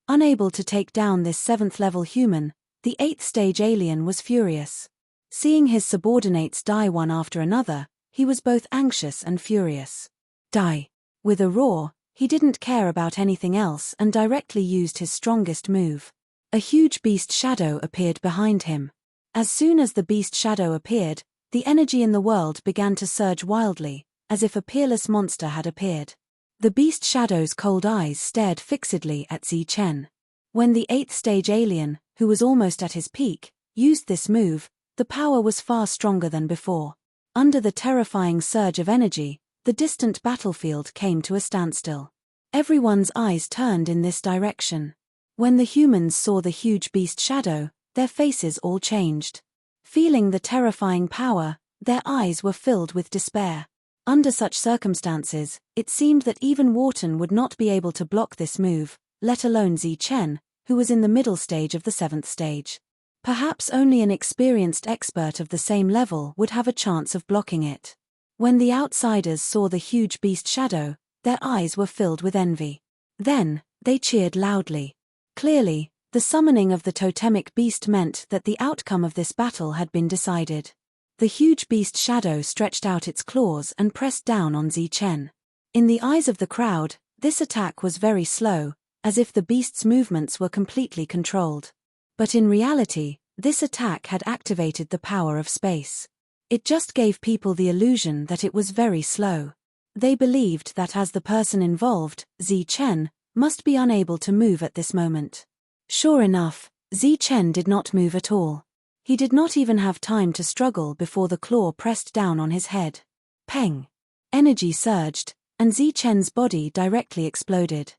Unable to take down this 7th-level human, the 8th stage alien was furious. Seeing his subordinates die one after another, he was both anxious and furious. Die. With a roar, he didn't care about anything else and directly used his strongest move. A huge beast shadow appeared behind him. As soon as the beast shadow appeared, the energy in the world began to surge wildly, as if a peerless monster had appeared. The beast shadow's cold eyes stared fixedly at Zichen. When the 8th stage alien, who was almost at his peak, used this move, the power was far stronger than before. Under the terrifying surge of energy, the distant battlefield came to a standstill. Everyone's eyes turned in this direction. When the humans saw the huge beast shadow, their faces all changed. Feeling the terrifying power, their eyes were filled with despair. Under such circumstances, it seemed that even Wharton would not be able to block this move, let alone Zichen, who was in the middle stage of the 7th stage. Perhaps only an experienced expert of the same level would have a chance of blocking it. When the outsiders saw the huge beast shadow, their eyes were filled with envy. Then, they cheered loudly. Clearly, the summoning of the totemic beast meant that the outcome of this battle had been decided. The huge beast shadow stretched out its claws and pressed down on Zichen. In the eyes of the crowd, this attack was very slow, as if the beast's movements were completely controlled. But in reality, this attack had activated the power of space. It just gave people the illusion that it was very slow. They believed that as the person involved, Zichen, must be unable to move at this moment. Sure enough, Zichen did not move at all. He did not even have time to struggle before the claw pressed down on his head. Peng! Energy surged, and Zichen's body directly exploded.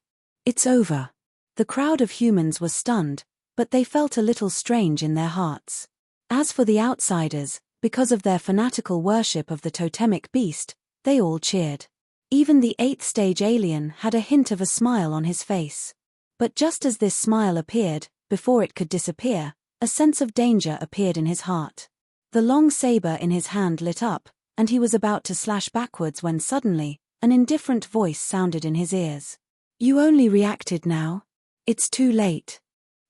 It's over. The crowd of humans was stunned, but they felt a little strange in their hearts. As for the outsiders, because of their fanatical worship of the totemic beast, they all cheered. Even the 8th stage alien had a hint of a smile on his face. But just as this smile appeared, before it could disappear, a sense of danger appeared in his heart. The long saber in his hand lit up, and he was about to slash backwards when suddenly, an indifferent voice sounded in his ears. "You only reacted now? It's too late."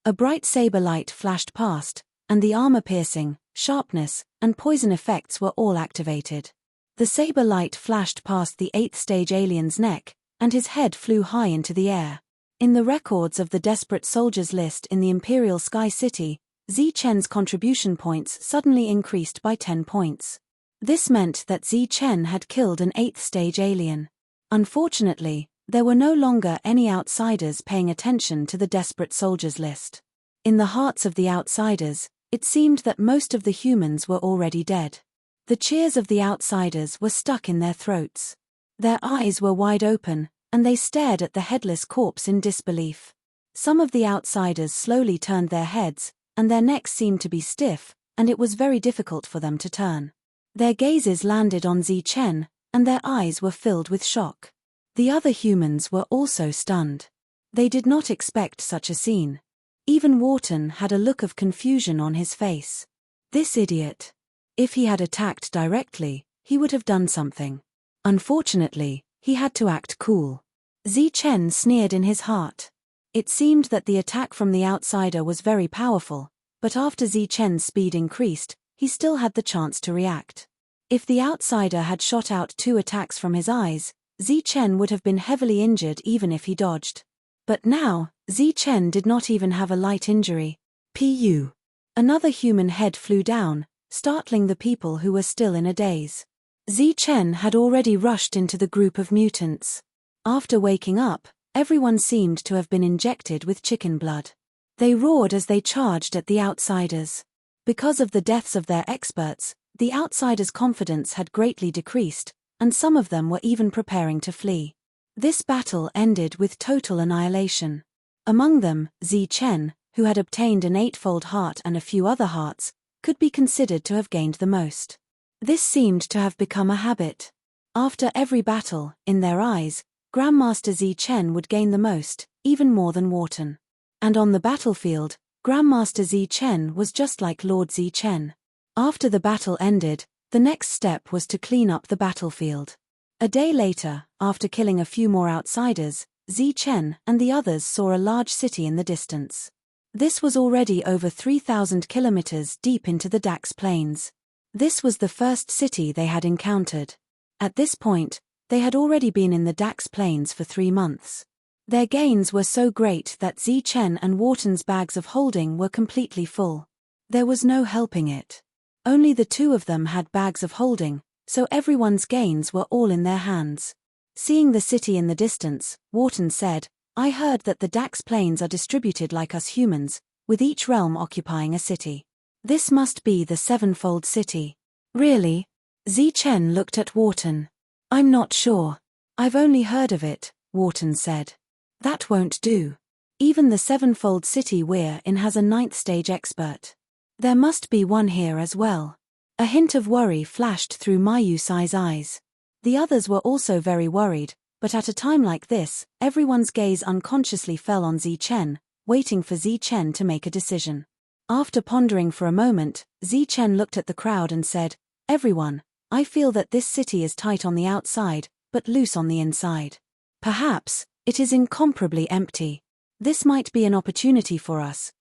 A bright saber light flashed past, and the armor-piercing, sharpness, and poison effects were all activated. The saber light flashed past the 8th stage alien's neck, and his head flew high into the air. In the records of the desperate soldiers list in the Imperial Sky City, Zi Chen's contribution points suddenly increased by 10 points. This meant that Zi Chen had killed an 8th stage alien. Unfortunately, there were no longer any outsiders paying attention to the desperate soldiers list. In the hearts of the outsiders, it seemed that most of the humans were already dead. The cheers of the outsiders were stuck in their throats. Their eyes were wide open, and they stared at the headless corpse in disbelief. Some of the outsiders slowly turned their heads, and their necks seemed to be stiff, and it was very difficult for them to turn. Their gazes landed on Zi Chen, and their eyes were filled with shock. The other humans were also stunned. They did not expect such a scene. Even Wharton had a look of confusion on his face. This idiot. If he had attacked directly, he would have done something. Unfortunately, he had to act cool. Zi Chen sneered in his heart. It seemed that the attack from the outsider was very powerful, but after Zi Chen's speed increased, he still had the chance to react. If the outsider had shot out 2 attacks from his eyes, Zi Chen would have been heavily injured even if he dodged. But now, Zi Chen did not even have a light injury. Pu. Another human head flew down, startling the people who were still in a daze. Zi Chen had already rushed into the group of mutants. After waking up, everyone seemed to have been injected with chicken blood. They roared as they charged at the outsiders. Because of the deaths of their experts, the outsiders' confidence had greatly decreased, and some of them were even preparing to flee. This battle ended with total annihilation. Among them, Zi Chen, who had obtained an 8-fold heart and a few other hearts, could be considered to have gained the most. This seemed to have become a habit. After every battle, in their eyes, Grandmaster Zi Chen would gain the most, even more than Wharton. And on the battlefield, Grandmaster Zi Chen was just like Lord Zi Chen. After the battle ended, the next step was to clean up the battlefield. A day later, after killing a few more outsiders, Zi Chen and the others saw a large city in the distance. This was already over 3,000 kilometers deep into the Dax Plains. This was the first city they had encountered. At this point, they had already been in the Dax Plains for 3 months. Their gains were so great that Zi Chen and Wharton's bags of holding were completely full. There was no helping it. Only the 2 of them had bags of holding, so everyone's gains were all in their hands. Seeing the city in the distance, Wharton said, "I heard that the Dax Plains are distributed like us humans, with each realm occupying a city. This must be the 7-fold city." "Really?" Zi Chen looked at Wharton. "I'm not sure. I've only heard of it," Wharton said. "That won't do. Even the 7-fold city we're in has a 9th stage expert. There must be one here as well." A hint of worry flashed through Mayu Sai's eyes. The others were also very worried, but at a time like this, everyone's gaze unconsciously fell on Zi Chen, waiting for Zi Chen to make a decision. After pondering for a moment, Zi Chen looked at the crowd and said, "Everyone, I feel that this city is tight on the outside, but loose on the inside. Perhaps, it is incomparably empty. This might be an opportunity for us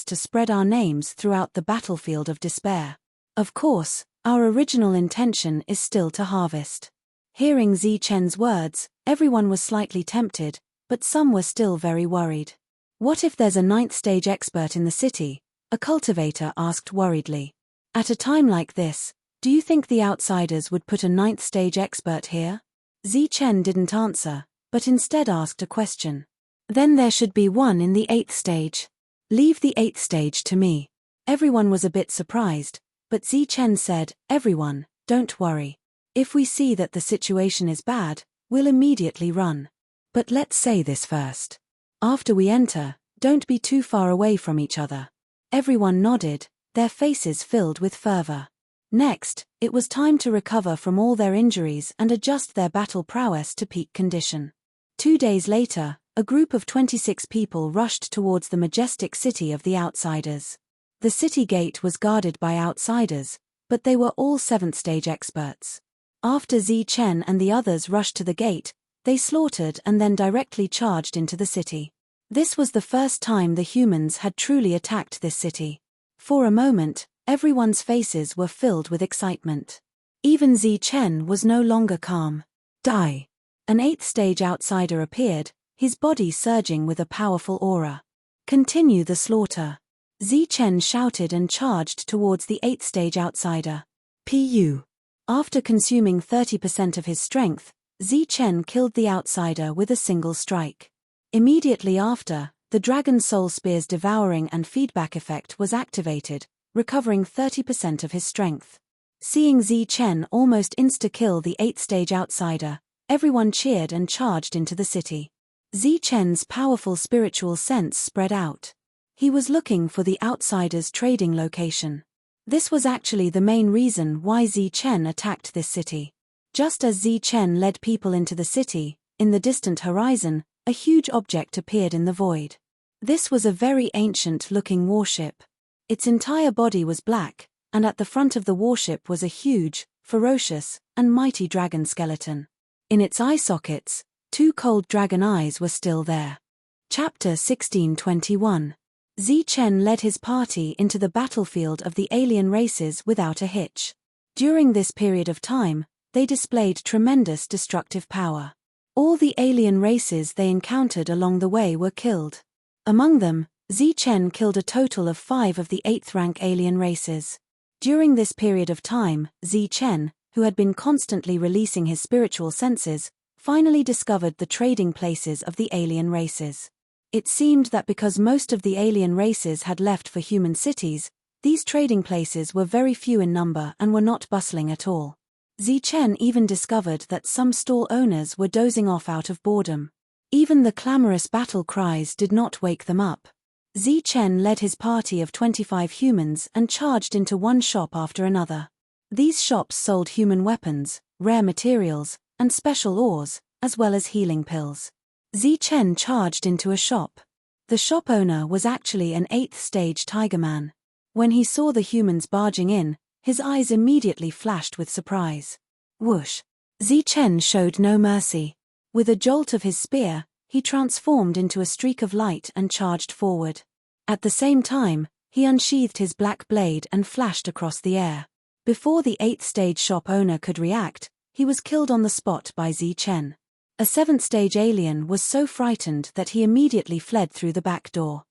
to spread our names throughout the battlefield of despair. Of course, our original intention is still to harvest." Hearing Zi Chen's words, everyone was slightly tempted, but some were still very worried. "What if there's a 9th stage expert in the city?" a cultivator asked worriedly. "At a time like this, do you think the outsiders would put a 9th stage expert here?" Zi Chen didn't answer, but instead asked a question. "Then there should be one in the 8th stage. Leave the 8th stage to me." Everyone was a bit surprised, but Zi Chen said, "Everyone, don't worry. If we see that the situation is bad, we'll immediately run. But let's say this first. After we enter, Don't be too far away from each other. Everyone nodded, their faces filled with fervor. Next, it was time to recover from all their injuries and adjust their battle prowess to peak condition. 2 days later, a group of 26 people rushed towards the majestic city of the Outsiders. The city gate was guarded by outsiders, but they were all 7th stage experts. After Chen and the others rushed to the gate, they slaughtered and then directly charged into the city. This was the first time the humans had truly attacked this city. For a moment, everyone's faces were filled with excitement. Even Chen was no longer calm. Die! An 8th stage outsider appeared, his body surging with a powerful aura. Continue the slaughter. Chen shouted and charged towards the 8th stage outsider. Pu. After consuming 30% of his strength, Chen killed the outsider with a single strike. Immediately after, the Dragon Soul Spear's devouring and feedback effect was activated, recovering 30% of his strength. Seeing Chen almost insta-kill the 8th stage outsider, everyone cheered and charged into the city. Chen's powerful spiritual sense spread out. He was looking for the outsider's trading location. This was actually the main reason why Chen attacked this city. Just as Chen led people into the city, in the distant horizon, a huge object appeared in the void. This was a very ancient-looking warship. Its entire body was black, and at the front of the warship was a huge, ferocious, and mighty dragon skeleton. In its eye sockets, 2 cold dragon eyes were still there. Chapter 1621. Chen led his party into the battlefield of the alien races without a hitch. During this period of time, they displayed tremendous destructive power. All the alien races they encountered along the way were killed. Among them, Chen killed a total of 5 of the 8th rank alien races. During this period of time, Chen, who had been constantly releasing his spiritual senses, finally discovered the trading places of the alien races. It seemed that because most of the alien races had left for human cities, these trading places were very few in number and were not bustling at all. Chen even discovered that some stall owners were dozing off out of boredom. Even the clamorous battle cries did not wake them up. Chen led his party of 25 humans and charged into one shop after another. These shops sold human weapons, rare materials, and special ores, as well as healing pills. Chen charged into a shop. The shop owner was actually an 8th stage Tiger Man. When he saw the humans barging in, his eyes immediately flashed with surprise. Whoosh! Chen showed no mercy. With a jolt of his spear, he transformed into a streak of light and charged forward. At the same time, he unsheathed his black blade and flashed across the air. Before the 8th stage shop owner could react, he was killed on the spot by Chen. A 7th stage alien was so frightened that he immediately fled through the back door.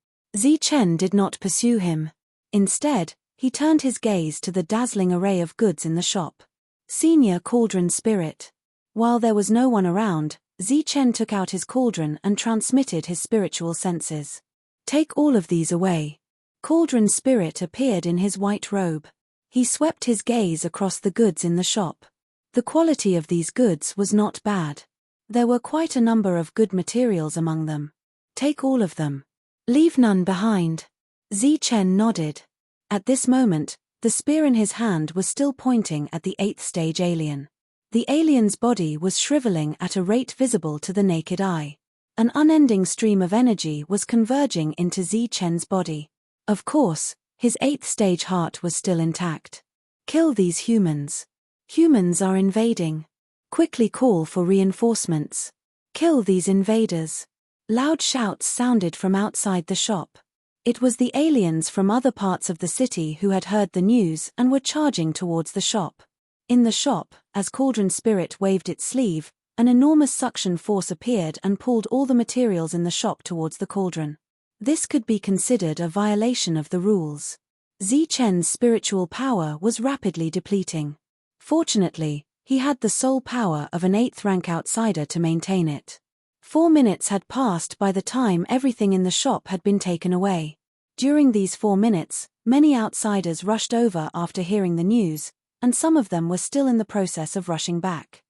Chen did not pursue him. Instead, he turned his gaze to the dazzling array of goods in the shop. Senior Cauldron Spirit. While there was no one around, Chen took out his cauldron and transmitted his spiritual senses. Take all of these away. Cauldron Spirit appeared in his white robe. He swept his gaze across the goods in the shop. The quality of these goods was not bad. There were quite a number of good materials among them. Take all of them. Leave none behind. Chen nodded. At this moment, the spear in his hand was still pointing at the 8th stage alien. The alien's body was shriveling at a rate visible to the naked eye. An unending stream of energy was converging into Chen's body. Of course, his 8th stage heart was still intact. Kill these humans. Humans are invading. Quickly call for reinforcements. Kill these invaders. Loud shouts sounded from outside the shop. It was the aliens from other parts of the city who had heard the news and were charging towards the shop. In the shop, as Cauldron Spirit waved its sleeve, an enormous suction force appeared and pulled all the materials in the shop towards the cauldron. This could be considered a violation of the rules. Chen's spiritual power was rapidly depleting. Fortunately, he had the soul power of an 8th rank outsider to maintain it. 4 minutes had passed by the time everything in the shop had been taken away. During these 4 minutes, many outsiders rushed over after hearing the news, and some of them were still in the process of rushing back.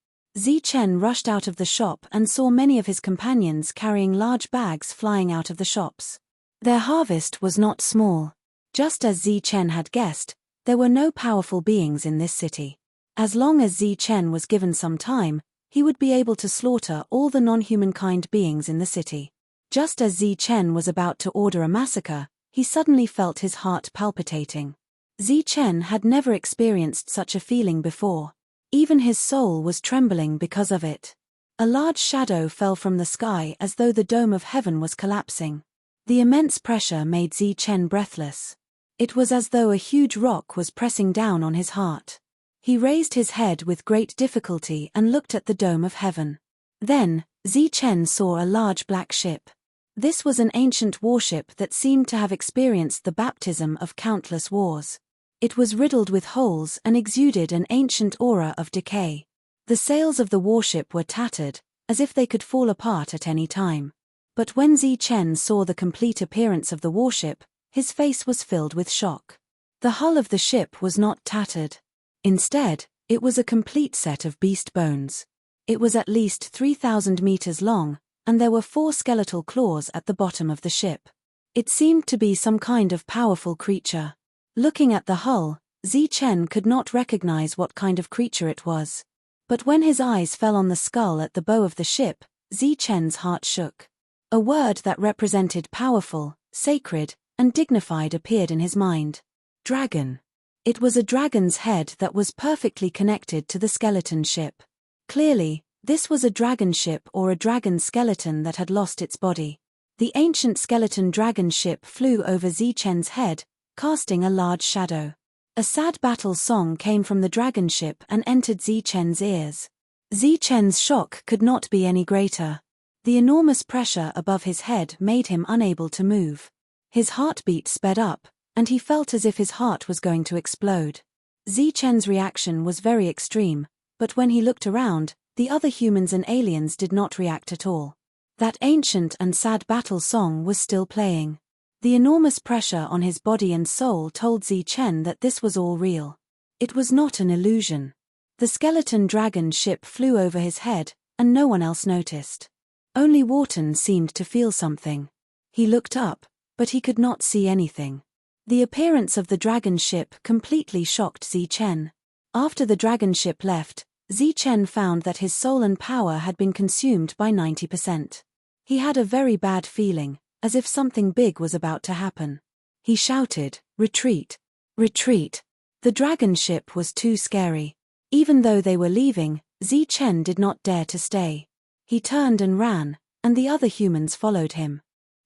Chen rushed out of the shop and saw many of his companions carrying large bags flying out of the shops. Their harvest was not small. Just as Zi-Chen had guessed, there were no powerful beings in this city. As long as Zi-Chen was given some time, he would be able to slaughter all the non-humankind beings in the city. Just as Zi-Chen was about to order a massacre, he suddenly felt his heart palpitating. Zi-Chen had never experienced such a feeling before. Even his soul was trembling because of it. A large shadow fell from the sky as though the dome of heaven was collapsing. The immense pressure made Zi-Chen breathless. It was as though a huge rock was pressing down on his heart. He raised his head with great difficulty and looked at the dome of heaven. Then, Zi-Chen saw a large black ship. This was an ancient warship that seemed to have experienced the baptism of countless wars. It was riddled with holes and exuded an ancient aura of decay. The sails of the warship were tattered, as if they could fall apart at any time. But when Zi-Chen saw the complete appearance of the warship, his face was filled with shock. The hull of the ship was not tattered. Instead, it was a complete set of beast bones. It was at least 3,000 meters long, and there were 4 skeletal claws at the bottom of the ship. It seemed to be some kind of powerful creature. Looking at the hull, Zi-Chen could not recognize what kind of creature it was. But when his eyes fell on the skull at the bow of the ship, Zi-Chen's heart shook. A word that represented powerful, sacred, and dignified appeared in his mind. Dragon. It was a dragon's head that was perfectly connected to the skeleton ship. Clearly, this was a dragon ship or a dragon skeleton that had lost its body. The ancient skeleton dragon ship flew over Zi-Chen's head, casting a large shadow. A sad battle song came from the dragon ship and entered Zi-Chen's ears. Zi-Chen's shock could not be any greater. The enormous pressure above his head made him unable to move. His heartbeat sped up, and he felt as if his heart was going to explode. Zi-Chen's reaction was very extreme, but when he looked around, the other humans and aliens did not react at all. That ancient and sad battle song was still playing. The enormous pressure on his body and soul told Zi-Chen that this was all real. It was not an illusion. The skeleton dragon ship flew over his head, and no one else noticed. Only Wharton seemed to feel something. He looked up, but he could not see anything. The appearance of the dragon ship completely shocked Zi-Chen. After the dragon ship left, Zi-Chen found that his soul and power had been consumed by 90%. He had a very bad feeling, as if something big was about to happen. He shouted, "Retreat! Retreat!" The dragon ship was too scary. Even though they were leaving, Zi-Chen did not dare to stay. He turned and ran, and the other humans followed him.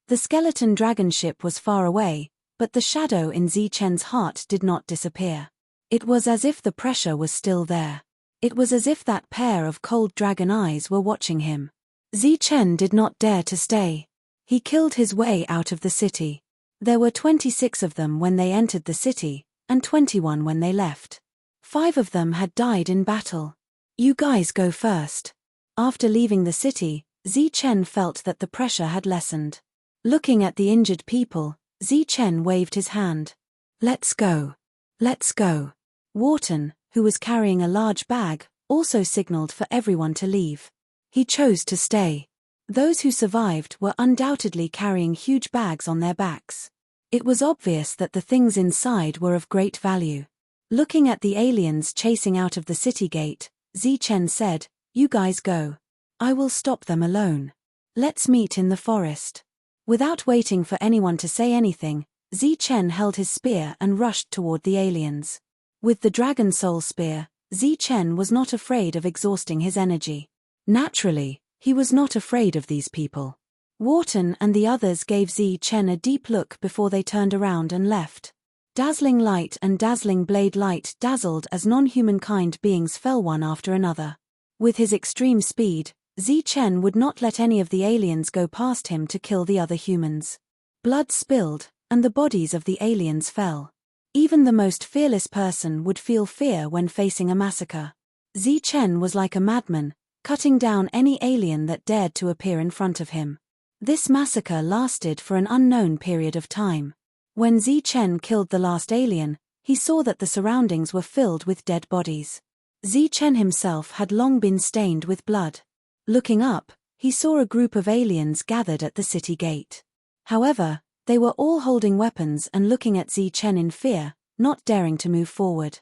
The skeleton dragon ship was far away, but the shadow in Zi-Chen's heart did not disappear. It was as if the pressure was still there. It was as if that pair of cold dragon eyes were watching him. Zi-Chen did not dare to stay. He killed his way out of the city. There were 26 of them when they entered the city, and 21 when they left. 5 of them had died in battle. "You guys go first." After leaving the city, Zi-Chen felt that the pressure had lessened. Looking at the injured people, Zi-Chen waved his hand. "Let's go. Let's go." Wharton, who was carrying a large bag, also signaled for everyone to leave. He chose to stay. Those who survived were undoubtedly carrying huge bags on their backs. It was obvious that the things inside were of great value. Looking at the aliens chasing out of the city gate, Zi-Chen said, "You guys go. I will stop them alone. Let's meet in the forest." Without waiting for anyone to say anything, Zi-Chen held his spear and rushed toward the aliens. With the Dragon Soul Spear, Zi-Chen was not afraid of exhausting his energy. Naturally, he was not afraid of these people. Wharton and the others gave Zi-Chen a deep look before they turned around and left. Dazzling light and dazzling blade light dazzled as non-humankind beings fell one after another. With his extreme speed, Zi-Chen would not let any of the aliens go past him to kill the other humans. Blood spilled, and the bodies of the aliens fell. Even the most fearless person would feel fear when facing a massacre. Zi-Chen was like a madman, cutting down any alien that dared to appear in front of him. This massacre lasted for an unknown period of time. When Zi-Chen killed the last alien, he saw that the surroundings were filled with dead bodies. Zi-Chen himself had long been stained with blood. Looking up, he saw a group of aliens gathered at the city gate. However, They were all holding weapons and looking at Chen in fear, not daring to move forward.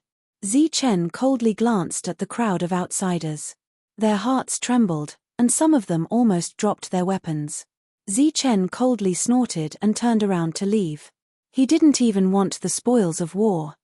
Chen coldly glanced at the crowd of outsiders. Their hearts trembled, and some of them almost dropped their weapons. Chen coldly snorted and turned around to leave. He didn't even want the spoils of war.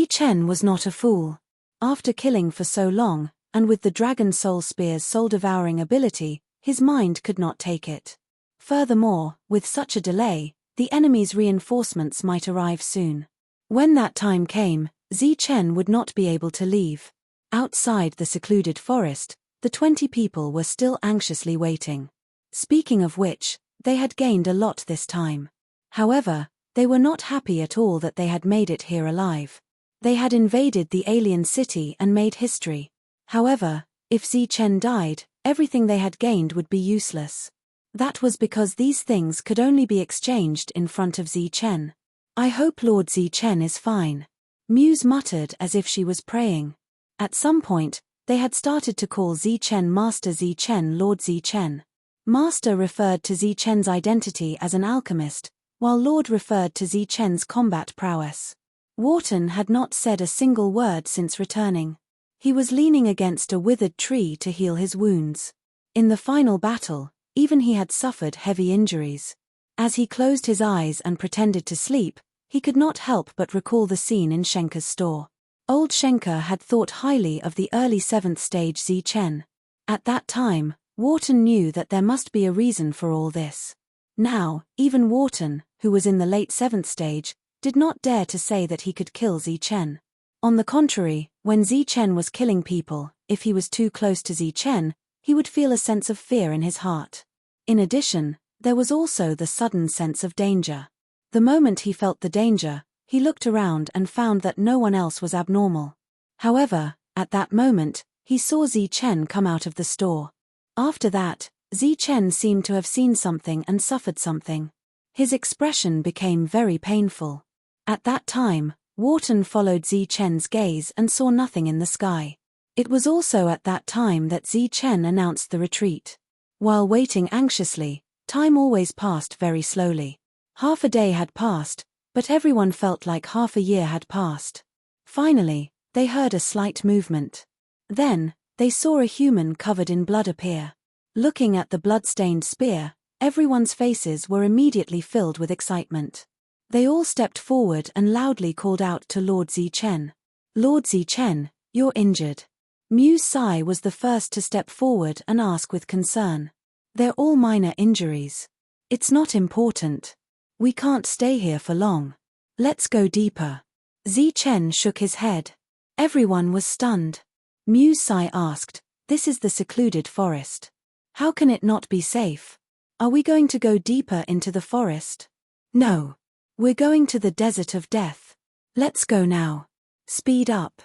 Chen was not a fool. After killing for so long, and with the Dragon Soul Spear's soul-devouring ability, his mind could not take it. Furthermore, with such a delay, the enemy's reinforcements might arrive soon. When that time came, Chen would not be able to leave. Outside the secluded forest, the 20 people were still anxiously waiting. Speaking of which, they had gained a lot this time. However, they were not happy at all that they had made it here alive. They had invaded the alien city and made history. However, if Chen died, everything they had gained would be useless. That was because these things could only be exchanged in front of Chen. I hope Lord Chen is fine. Muse muttered as if she was praying. At some point, they had started to call Chen Master Chen Lord Chen. Master referred to Chen's identity as an alchemist, while Lord referred to Chen's combat prowess. Wharton had not said a single word since returning. He was leaning against a withered tree to heal his wounds. In the final battle, even he had suffered heavy injuries. As he closed his eyes and pretended to sleep, he could not help but recall the scene in Schenker's store. Old Schenker had thought highly of the early 7th stage Chen. At that time, Wharton knew that there must be a reason for all this. Now, even Wharton, who was in the late 7th stage, did not dare to say that he could kill Chen. On the contrary, when Chen was killing people, if he was too close to Chen, he would feel a sense of fear in his heart. In addition, there was also the sudden sense of danger. The moment he felt the danger, he looked around and found that no one else was abnormal. However, at that moment, he saw Chen come out of the store. After that, Chen seemed to have seen something and suffered something. His expression became very painful. At that time, Wharton followed Chen's gaze and saw nothing in the sky. It was also at that time that Chen announced the retreat. While waiting anxiously, time always passed very slowly. Half a day had passed, but everyone felt like half a year had passed. Finally, they heard a slight movement. Then, they saw a human covered in blood appear. Looking at the blood-stained spear, everyone's faces were immediately filled with excitement. They all stepped forward and loudly called out to Lord Chen. Lord Chen, you're injured. Muse Sai was the first to step forward and ask with concern. They're all minor injuries. It's not important. We can't stay here for long. Let's go deeper. Chen shook his head. Everyone was stunned. Muse Sai asked, this is the secluded forest. How can it not be safe? Are we going to go deeper into the forest? No. We're going to the desert of death. Let's go now. Speed up.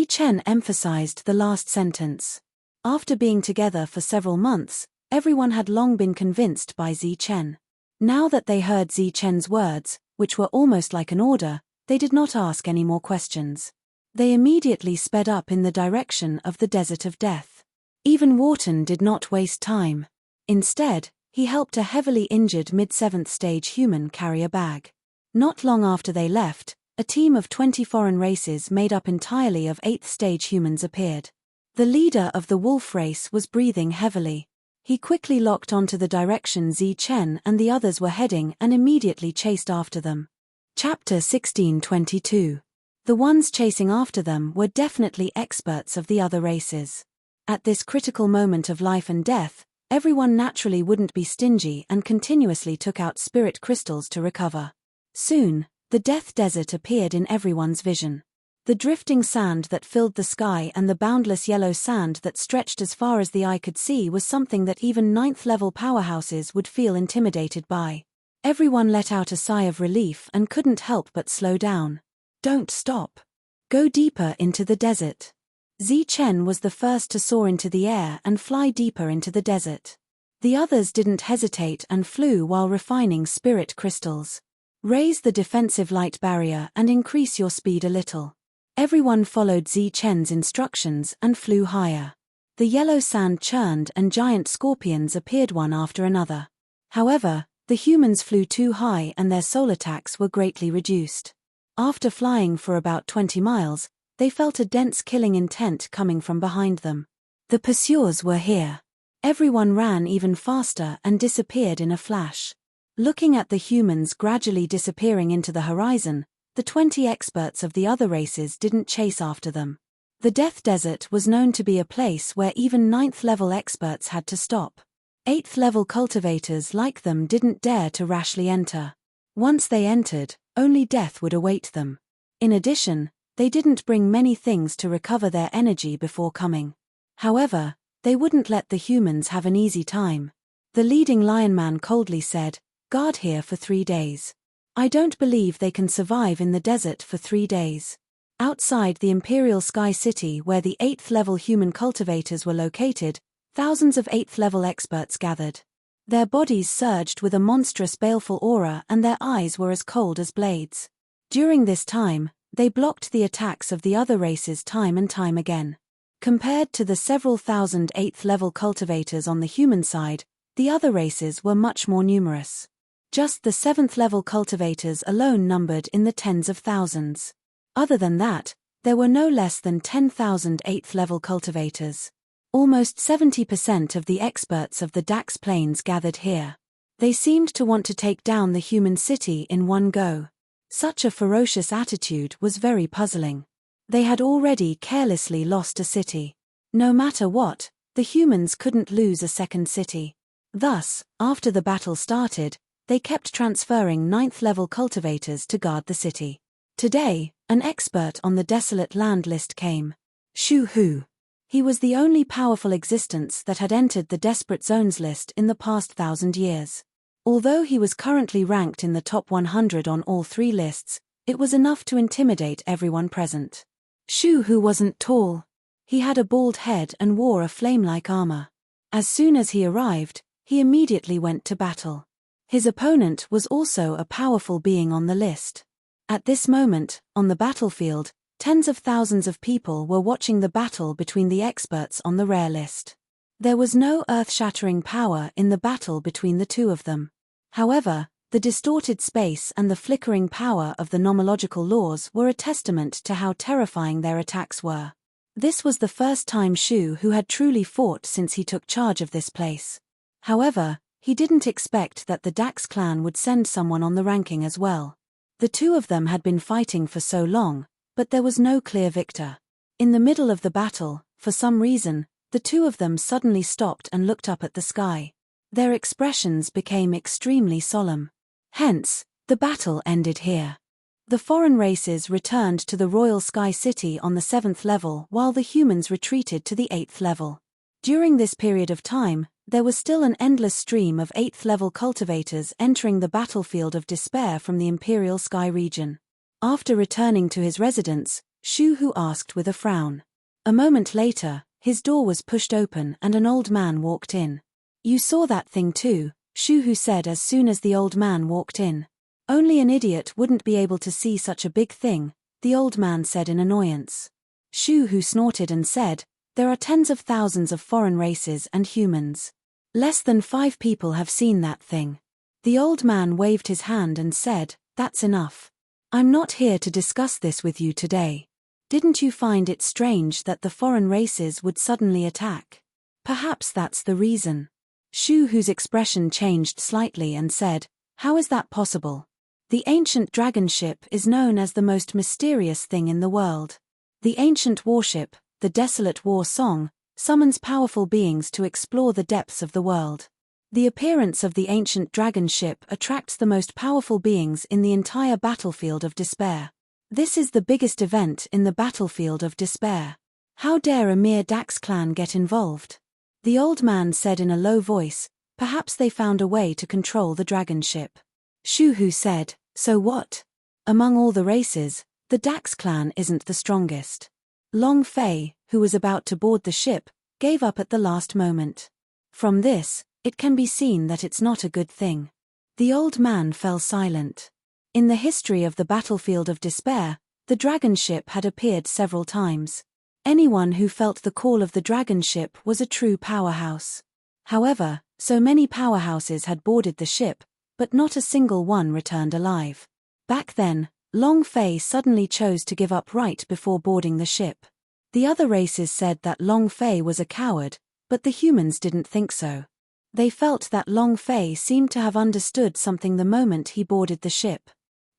Chen emphasized the last sentence. After being together for several months, everyone had long been convinced by Chen. Now that they heard Chen's words, which were almost like an order, they did not ask any more questions. They immediately sped up in the direction of the desert of death. Even Wharton did not waste time. Instead, he helped a heavily injured mid-7th stage human carry a bag. Not long after they left, a team of 20 foreign races made up entirely of 8th stage humans appeared. The leader of the wolf race was breathing heavily. He quickly locked onto the direction Chen and the others were heading and immediately chased after them. Chapter 1622. The ones chasing after them were definitely experts of the other races. At this critical moment of life and death, everyone naturally wouldn't be stingy and continuously took out spirit crystals to recover. Soon, the death desert appeared in everyone's vision. The drifting sand that filled the sky and the boundless yellow sand that stretched as far as the eye could see was something that even 9th-level powerhouses would feel intimidated by. Everyone let out a sigh of relief and couldn't help but slow down. Don't stop. Go deeper into the desert. Chen was the first to soar into the air and fly deeper into the desert. The others didn't hesitate and flew while refining spirit crystals. Raise the defensive light barrier and increase your speed a little. Everyone followed Chen's instructions and flew higher. The yellow sand churned and giant scorpions appeared one after another. However, The humans flew too high and their soul attacks were greatly reduced. After flying for about 20 miles, they felt a dense killing intent coming from behind them. The pursuers were here. Everyone ran even faster and disappeared in a flash. Looking at the humans gradually disappearing into the horizon, the 20 experts of the other races didn't chase after them. The Death Desert was known to be a place where even 9th-level experts had to stop. 8th-level cultivators like them didn't dare to rashly enter. Once they entered, only death would await them. In addition, they didn't bring many things to recover their energy before coming. However, they wouldn't let the humans have an easy time. The leading lion man coldly said, "Guard here for 3 days. I don't believe they can survive in the desert for 3 days." Outside the Imperial Sky City where the 8th-level human cultivators were located, thousands of 8th-level experts gathered. Their bodies surged with a monstrous baleful aura and their eyes were as cold as blades. During this time, they blocked the attacks of the other races time and time again. Compared to the several thousand 8th-level cultivators on the human side, the other races were much more numerous. Just the 7th-level cultivators alone numbered in the tens of thousands. Other than that, there were no less than 10,000 8th-level cultivators. Almost 70% of the experts of the Dax Plains gathered here. They seemed to want to take down the human city in one go. Such a ferocious attitude was very puzzling. They had already carelessly lost a city. No matter what, the humans couldn't lose a second city. Thus, after the battle started, they kept transferring 9th-level cultivators to guard the city. Today, an expert on the desolate land list came. Shu Hu. He was the only powerful existence that had entered the Desperate Zones list in the past 1,000 years. Although he was currently ranked in the top 100 on all 3 lists, it was enough to intimidate everyone present. Shu Hu wasn't tall. He had a bald head and wore a flame-like armor. As soon as he arrived, he immediately went to battle. His opponent was also a powerful being on the list. At this moment, on the battlefield, tens of thousands of people were watching the battle between the experts on the rare list. There was no earth-shattering power in the battle between the two of them. However, the distorted space and the flickering power of the nomological laws were a testament to how terrifying their attacks were. This was the first time Shu Hu had truly fought since he took charge of this place. However, he didn't expect that the Dax clan would send someone on the ranking as well. The two of them had been fighting for so long, but there was no clear victor. In the middle of the battle, for some reason, the two of them suddenly stopped and looked up at the sky. Their expressions became extremely solemn. Hence, the battle ended here. The foreign races returned to the Royal Sky City on the 7th level while the humans retreated to the 8th level. During this period of time, there was still an endless stream of 8th-level cultivators entering the battlefield of despair from the Imperial Sky region. After returning to his residence, Shu Hu asked with a frown. A moment later, his door was pushed open and an old man walked in. "You saw that thing too," Shu Hu said as soon as the old man walked in. "Only an idiot wouldn't be able to see such a big thing," the old man said in annoyance. Shu Hu snorted and said, "There are tens of thousands of foreign races and humans. Less than 5 people have seen that thing." The old man waved his hand and said, "That's enough. I'm not here to discuss this with you today. Didn't you find it strange that the foreign races would suddenly attack? Perhaps that's the reason." Shu Hu's expression changed slightly and said, "How is that possible? The ancient dragon ship is known as the most mysterious thing in the world. The ancient warship, the Desolate War Song, summons powerful beings to explore the depths of the world. The appearance of the ancient dragon ship attracts the most powerful beings in the entire battlefield of despair. This is the biggest event in the battlefield of despair. How dare a mere Dax clan get involved?" The old man said in a low voice, "Perhaps they found a way to control the dragon ship." Shu Hu said, "So what? Among all the races, the Dax clan isn't the strongest." Long Fei, who was about to board the ship, gave up at the last moment. From this, it can be seen that it's not a good thing. The old man fell silent. In the history of the battlefield of despair, the dragon ship had appeared several times. Anyone who felt the call of the dragon ship was a true powerhouse. However, so many powerhouses had boarded the ship, but not a single one returned alive. Back then, Long Fei suddenly chose to give up right before boarding the ship. The other races said that Long Fei was a coward, but the humans didn't think so. They felt that Long Fei seemed to have understood something the moment he boarded the ship.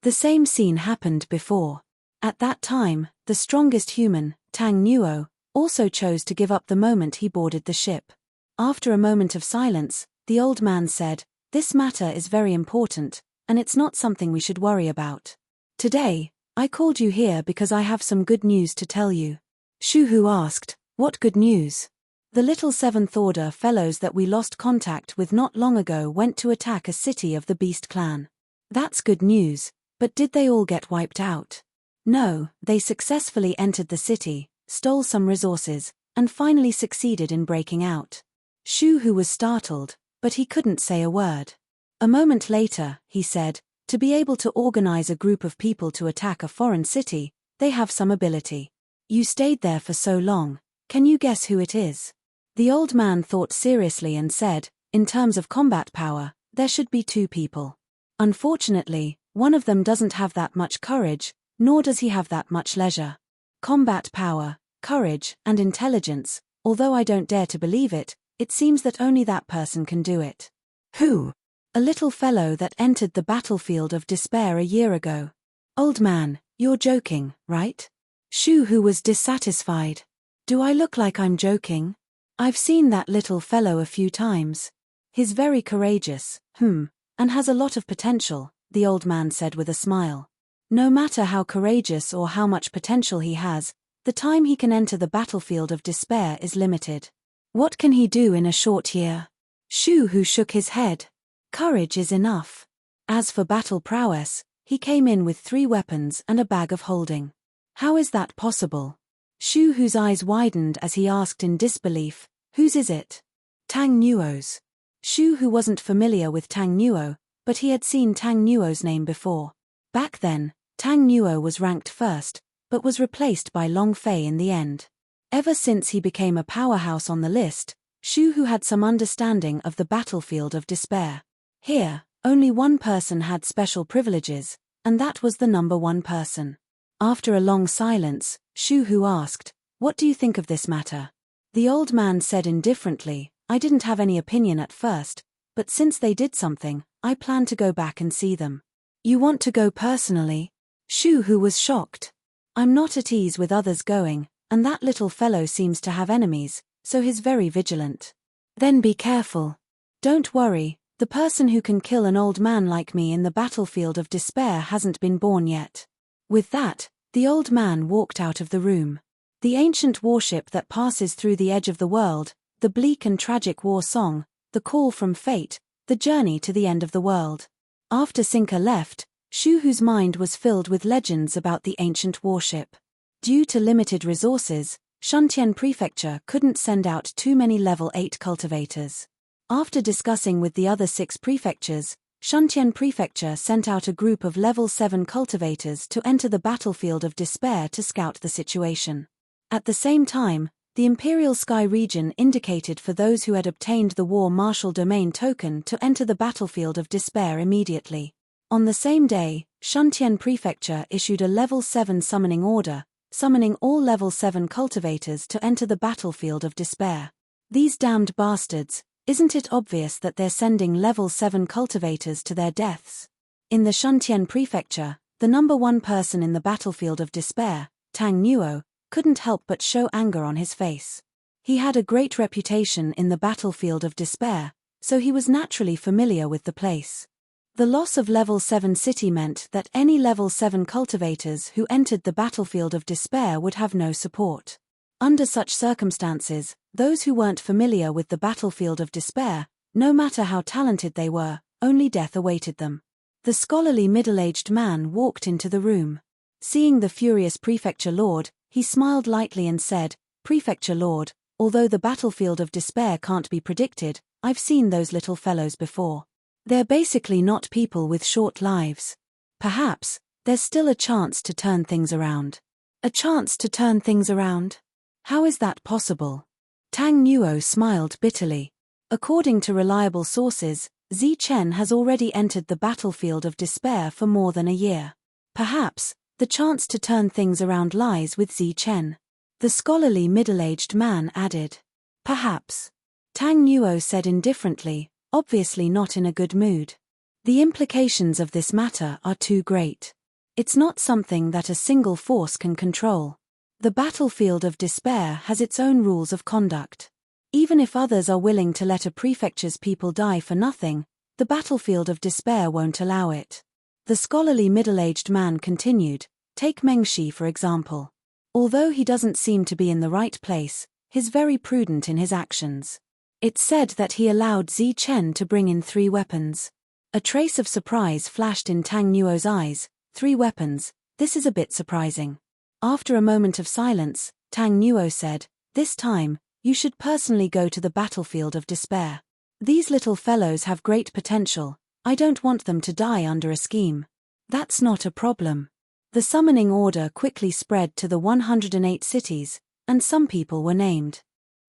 The same scene happened before. At that time, the strongest human, Tang Nuo, also chose to give up the moment he boarded the ship. After a moment of silence, the old man said, "This matter is very important, and it's not something we should worry about. Today, I called you here because I have some good news to tell you." Shu Hu asked, "What good news?" "The little Seventh Order fellows that we lost contact with not long ago went to attack a city of the Beast clan." "That's good news, but did they all get wiped out?" "No, they successfully entered the city, stole some resources, and finally succeeded in breaking out." Shu Hu was startled, but he couldn't say a word. A moment later, he said, "To be able to organize a group of people to attack a foreign city, they have some ability. You stayed there for so long, can you guess who it is?" The old man thought seriously and said, "In terms of combat power, there should be two people. Unfortunately, one of them doesn't have that much courage, nor does he have that much leisure. Combat power, courage, and intelligence, although I don't dare to believe it, it seems that only that person can do it." "Who?" "A little fellow that entered the battlefield of despair a year ago." "Old man, you're joking, right?" Shu Hu was dissatisfied. "Do I look like I'm joking? I've seen that little fellow a few times. He's very courageous, and has a lot of potential," the old man said with a smile. "No matter how courageous or how much potential he has, the time he can enter the battlefield of despair is limited. What can he do in a short year?" Shu Hu shook his head. "Courage is enough. As for battle prowess, he came in with 3 weapons and a bag of holding." "How is that possible?" Shu Hu's eyes widened as he asked in disbelief, "Whose is it?" "Tang Nuo's." Shu Hu wasn't familiar with Tang Nuo, but he had seen Tang Nuo's name before. Back then, Tang Nuo was ranked first, but was replaced by Long Fei in the end. Ever since he became a powerhouse on the list, Shu Hu had some understanding of the battlefield of despair. Here, only one person had special privileges, and that was the number 1 person. After a long silence, Shu Hu asked, "What do you think of this matter?" The old man said indifferently, "I didn't have any opinion at first, but since they did something, I plan to go back and see them." "You want to go personally?" Shu Hu was shocked. "I'm not at ease with others going, and that little fellow seems to have enemies, so he's very vigilant." "Then be careful. Don't worry, the person who can kill an old man like me in the battlefield of despair hasn't been born yet." With that, the old man walked out of the room. The ancient warship that passes through the edge of the world, the bleak and tragic war song, the call from fate, the journey to the end of the world. After Sinker left, Shu Hu's mind was filled with legends about the ancient warship. Due to limited resources, Shuntian Prefecture couldn't send out too many level 8 cultivators. After discussing with the other 6 prefectures, Shuntian Prefecture sent out a group of level 7 cultivators to enter the battlefield of despair to scout the situation. At the same time, the Imperial Sky region indicated for those who had obtained the War Marshal Domain token to enter the battlefield of despair immediately. On the same day, Shuntian Prefecture issued a level 7 summoning order, summoning all level 7 cultivators to enter the battlefield of despair. These damned bastards, isn't it obvious that they're sending level 7 cultivators to their deaths? In the Shuntian Prefecture, the number 1 person in the battlefield of despair, Tang Nuo, couldn't help but show anger on his face. He had a great reputation in the battlefield of despair, so he was naturally familiar with the place. The loss of level 7 city meant that any level 7 cultivators who entered the battlefield of despair would have no support. Under such circumstances, those who weren't familiar with the battlefield of despair, no matter how talented they were, only death awaited them. The scholarly middle-aged man walked into the room. Seeing the furious Prefecture Lord, he smiled lightly and said, "Prefecture Lord, although the battlefield of despair can't be predicted, I've seen those little fellows before. They're basically not people with short lives. Perhaps, there's still a chance to turn things around." "A chance to turn things around? How is that possible?" Tang Nuo smiled bitterly. According to reliable sources, Chen has already entered the battlefield of despair for more than a year. Perhaps, the chance to turn things around lies with Chen. The scholarly middle-aged man added. Perhaps. Tang Nuo said indifferently, obviously not in a good mood. The implications of this matter are too great. It's not something that a single force can control. The battlefield of despair has its own rules of conduct. Even if others are willing to let a prefecture's people die for nothing, the battlefield of despair won't allow it. The scholarly middle-aged man continued, take Mengshi for example. Although he doesn't seem to be in the right place, he's very prudent in his actions. It's said that he allowed Chen to bring in 3 weapons. A trace of surprise flashed in Tang Nuo's eyes. 3 weapons, this is a bit surprising. After a moment of silence, Tang Nuo said, this time, you should personally go to the battlefield of despair. These little fellows have great potential, I don't want them to die under a scheme. That's not a problem. The summoning order quickly spread to the 108 cities, and some people were named.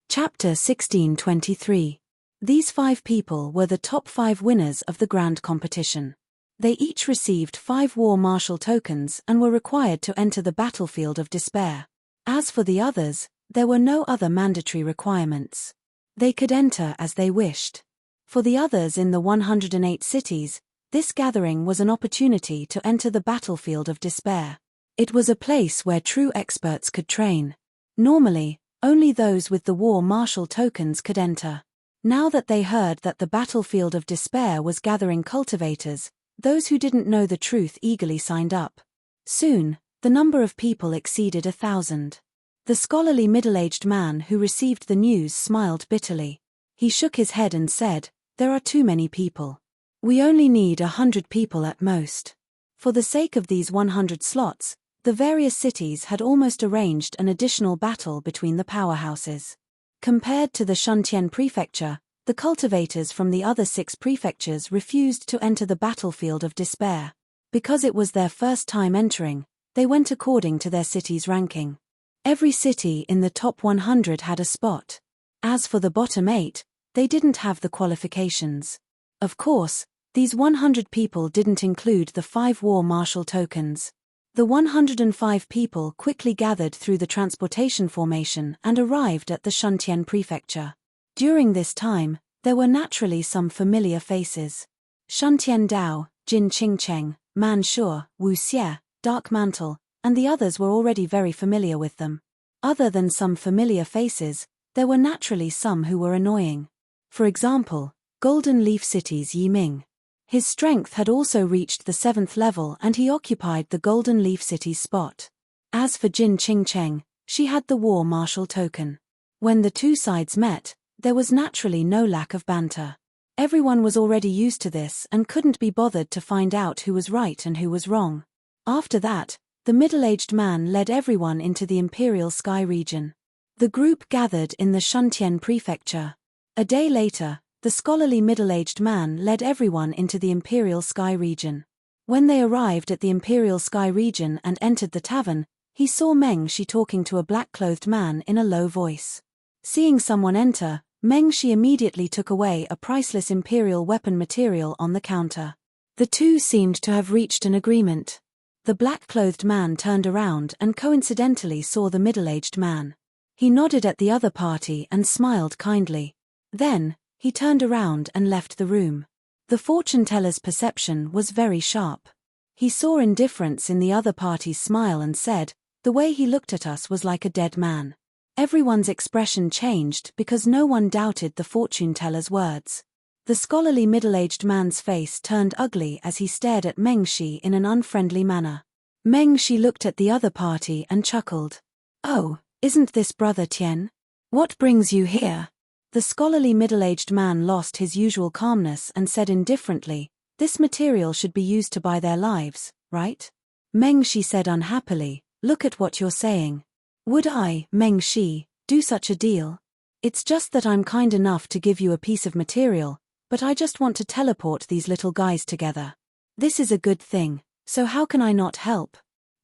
Chapter 1623. These 5 people were the top 5 winners of the grand competition. They each received 5 war marshal tokens and were required to enter the battlefield of despair. As for the others, there were no other mandatory requirements. They could enter as they wished. For the others in the 108 cities, this gathering was an opportunity to enter the battlefield of despair. It was a place where true experts could train. Normally, only those with the war marshal tokens could enter. Now that they heard that the battlefield of despair was gathering cultivators, those who didn't know the truth eagerly signed up. Soon, the number of people exceeded 1,000. The scholarly middle-aged man who received the news smiled bitterly. He shook his head and said, there are too many people. We only need 100 people at most. For the sake of these 100 slots, the various cities had almost arranged an additional battle between the powerhouses. Compared to the Shuntian prefecture, the cultivators from the other 6 prefectures refused to enter the battlefield of despair. Because it was their first time entering, they went according to their city's ranking. Every city in the top 100 had a spot. As for the bottom 8, they didn't have the qualifications. Of course, these 100 people didn't include the 5 war marshal tokens. The 105 people quickly gathered through the transportation formation and arrived at the Shuntian prefecture. During this time, there were naturally some familiar faces. Shuntian Dao, Jin Qingcheng, Man Shuo, Wu Xie, Dark Mantle, and the others were already very familiar with them. Other than some familiar faces, there were naturally some who were annoying. For example, Golden Leaf City's Yi Ming. His strength had also reached the 7th level and he occupied the Golden Leaf City's spot. As for Jin Qingcheng, she had the war marshal token. When the 2 sides met, there was naturally no lack of banter. Everyone was already used to this and couldn't be bothered to find out who was right and who was wrong. After that, the middle-aged man led everyone into the Imperial Sky region. The group gathered in the Shuntian prefecture. A day later, the scholarly middle-aged man led everyone into the Imperial Sky region. When they arrived at the Imperial Sky region and entered the tavern, he saw Meng Shi talking to a black-clothed man in a low voice. Seeing someone enter, Meng Shi immediately took away a priceless Imperial weapon material on the counter. The 2 seemed to have reached an agreement. The black-clothed man turned around and coincidentally saw the middle-aged man. He nodded at the other party and smiled kindly. Then, he turned around and left the room. The fortune-teller's perception was very sharp. He saw indifference in the other party's smile and said, the way he looked at us was like a dead man. Everyone's expression changed because no one doubted the fortune-teller's words. The scholarly middle-aged man's face turned ugly as he stared at Meng Shi in an unfriendly manner. Meng Shi looked at the other party and chuckled. Oh, isn't this Brother Tian? What brings you here? The scholarly middle-aged man lost his usual calmness and said indifferently, this material should be used to buy their lives, right? Meng Shi said unhappily, look at what you're saying. Would I, Meng Shi, do such a deal? It's just that I'm kind enough to give you a piece of material, but I just want to teleport these little guys together. This is a good thing, so how can I not help?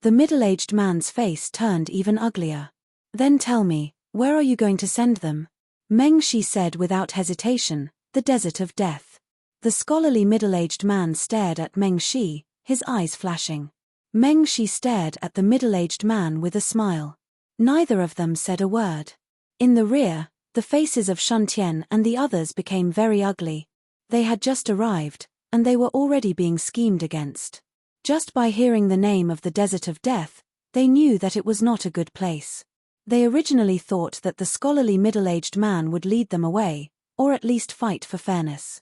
The middle-aged man's face turned even uglier. Then tell me, where are you going to send them? Meng Shi said without hesitation, the desert of death. The scholarly middle-aged man stared at Meng Shi, his eyes flashing. Meng Shi stared at the middle-aged man with a smile. Neither of them said a word. In the rear, the faces of Shuntian and the others became very ugly. They had just arrived, and they were already being schemed against. Just by hearing the name of the Desert of Death, they knew that it was not a good place. They originally thought that the scholarly middle-aged man would lead them away, or at least fight for fairness.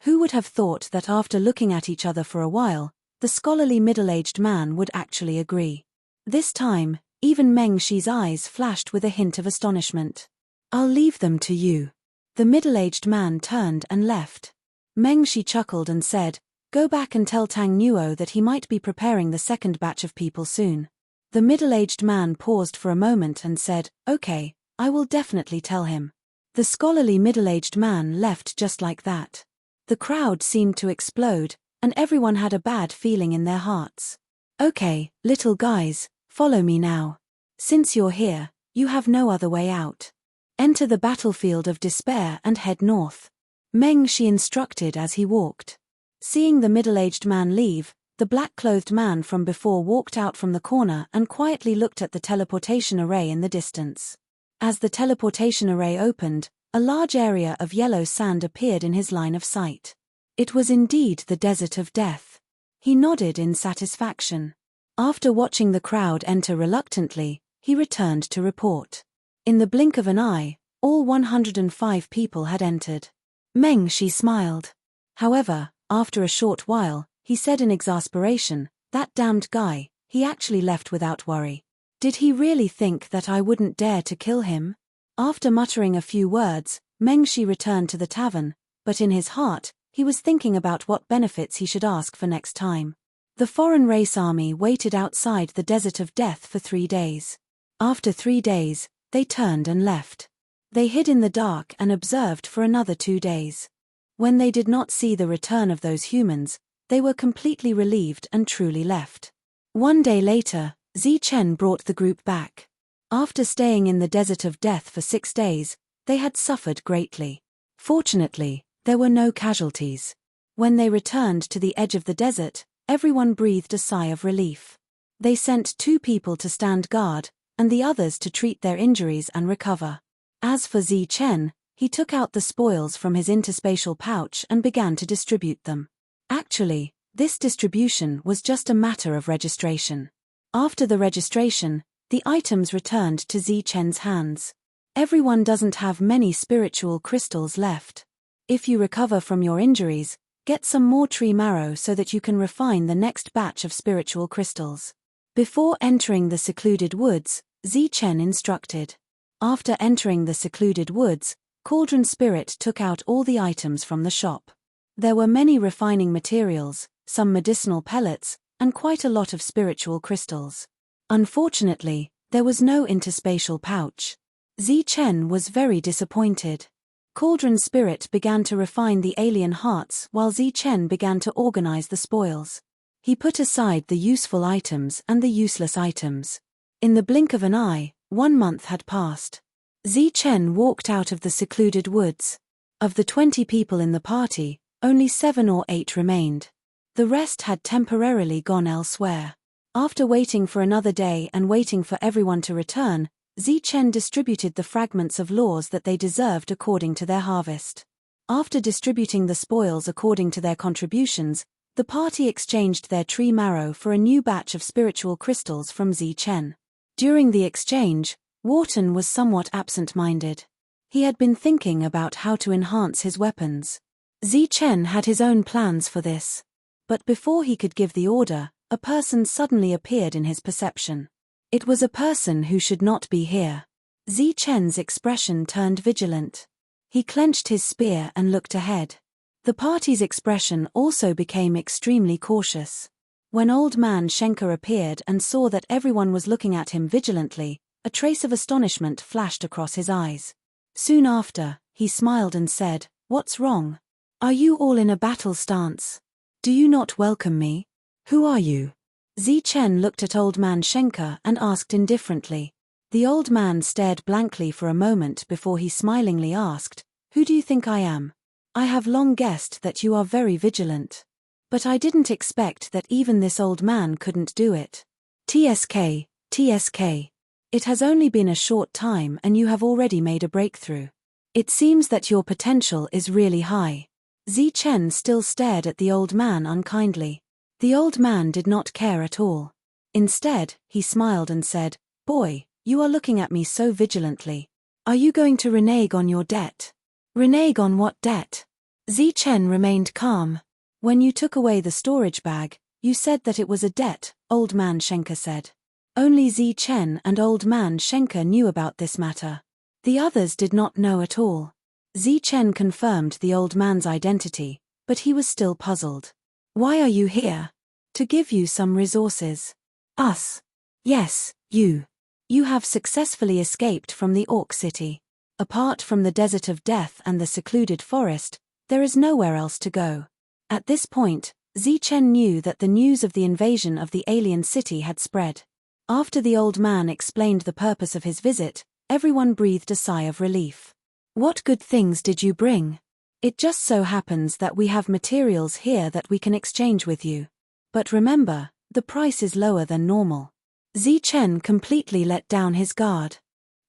Who would have thought that after looking at each other for a while, the scholarly middle-aged man would actually agree? This time, even Meng Shi's eyes flashed with a hint of astonishment. "I'll leave them to you." The middle-aged man turned and left. Meng Shi chuckled and said, "Go back and tell Tang Nuo that he might be preparing the second batch of people soon." The middle-aged man paused for a moment and said, "Okay, I will definitely tell him." The scholarly middle-aged man left just like that. The crowd seemed to explode, and everyone had a bad feeling in their hearts. "Okay, little guys, follow me now. Since you're here, you have no other way out. Enter the battlefield of despair and head north." Meng Shi instructed as he walked. Seeing the middle-aged man leave, the black-clothed man from before walked out from the corner and quietly looked at the teleportation array in the distance. As the teleportation array opened, a large area of yellow sand appeared in his line of sight. It was indeed the Desert of Death. He nodded in satisfaction. After watching the crowd enter reluctantly, he returned to report. In the blink of an eye, all 105 people had entered. Meng Shi smiled. However, after a short while, he said in exasperation, "That damned guy, he actually left without worry. Did he really think that I wouldn't dare to kill him?" After muttering a few words, Meng Shi returned to the tavern, but in his heart, he was thinking about what benefits he should ask for next time. The foreign race army waited outside the Desert of Death for 3 days. After 3 days, they turned and left. They hid in the dark and observed for another 2 days. When they did not see the return of those humans, they were completely relieved and truly left. 1 day later, Zi Chen brought the group back. After staying in the Desert of Death for 6 days, they had suffered greatly. Fortunately, there were no casualties. When they returned to the edge of the desert, everyone breathed a sigh of relief. They sent 2 people to stand guard, and the others to treat their injuries and recover. As for Zi Chen, he took out the spoils from his interspatial pouch and began to distribute them. Actually, this distribution was just a matter of registration. After the registration, the items returned to Zi Chen's hands. Everyone doesn't have many spiritual crystals left. If you recover from your injuries, get some more tree marrow so that you can refine the next batch of spiritual crystals. Before entering the secluded woods, Zi Chen instructed. After entering the secluded woods, Cauldron Spirit took out all the items from the shop. There were many refining materials, some medicinal pellets, and quite a lot of spiritual crystals. Unfortunately, there was no interspatial pouch. Zi Chen was very disappointed. Cauldron Spirit began to refine the alien hearts while Zi Chen began to organize the spoils. He put aside the useful items and the useless items. In the blink of an eye, 1 month had passed. Zi Chen walked out of the secluded woods. Of the 20 people in the party, only 7 or 8 remained. The rest had temporarily gone elsewhere. After waiting for another day and waiting for everyone to return, Zi Chen distributed the fragments of laws that they deserved according to their harvest. After distributing the spoils according to their contributions, the party exchanged their tree marrow for a new batch of spiritual crystals from Zi Chen. During the exchange, Wharton was somewhat absent-minded. He had been thinking about how to enhance his weapons. Zi Chen had his own plans for this. But before he could give the order, a person suddenly appeared in his perception. It was a person who should not be here. Zi Chen's expression turned vigilant. He clenched his spear and looked ahead. The party's expression also became extremely cautious. When old man Schenker appeared and saw that everyone was looking at him vigilantly, a trace of astonishment flashed across his eyes. Soon after, he smiled and said, "What's wrong? Are you all in a battle stance? Do you not welcome me? Who are you?" Zi Chen looked at old man Schenker and asked indifferently. The old man stared blankly for a moment before he smilingly asked, "Who do you think I am?" I have long guessed that you are very vigilant. But I didn't expect that even this old man couldn't do it. TSK, TSK. It has only been a short time and you have already made a breakthrough. It seems that your potential is really high. Zichen still stared at the old man unkindly. The old man did not care at all. Instead, he smiled and said, "Boy, you are looking at me so vigilantly. Are you going to renege on your debt?" "Renege on what debt?" Zichen remained calm. "When you took away the storage bag, you said that it was a debt," Old Man Schenker said. Only Zichen and Old Man Schenker knew about this matter. The others did not know at all. Zichen confirmed the old man's identity, but he was still puzzled. "Why are you here?" "To give you some resources." "Us?" "Yes, you. You have successfully escaped from the Orc City. Apart from the Desert of Death and the secluded forest, there is nowhere else to go." At this point, Zichen knew that the news of the invasion of the alien city had spread. After the old man explained the purpose of his visit, everyone breathed a sigh of relief. "What good things did you bring?" "It just so happens that we have materials here that we can exchange with you. But remember, the price is lower than normal." Zichen completely let down his guard.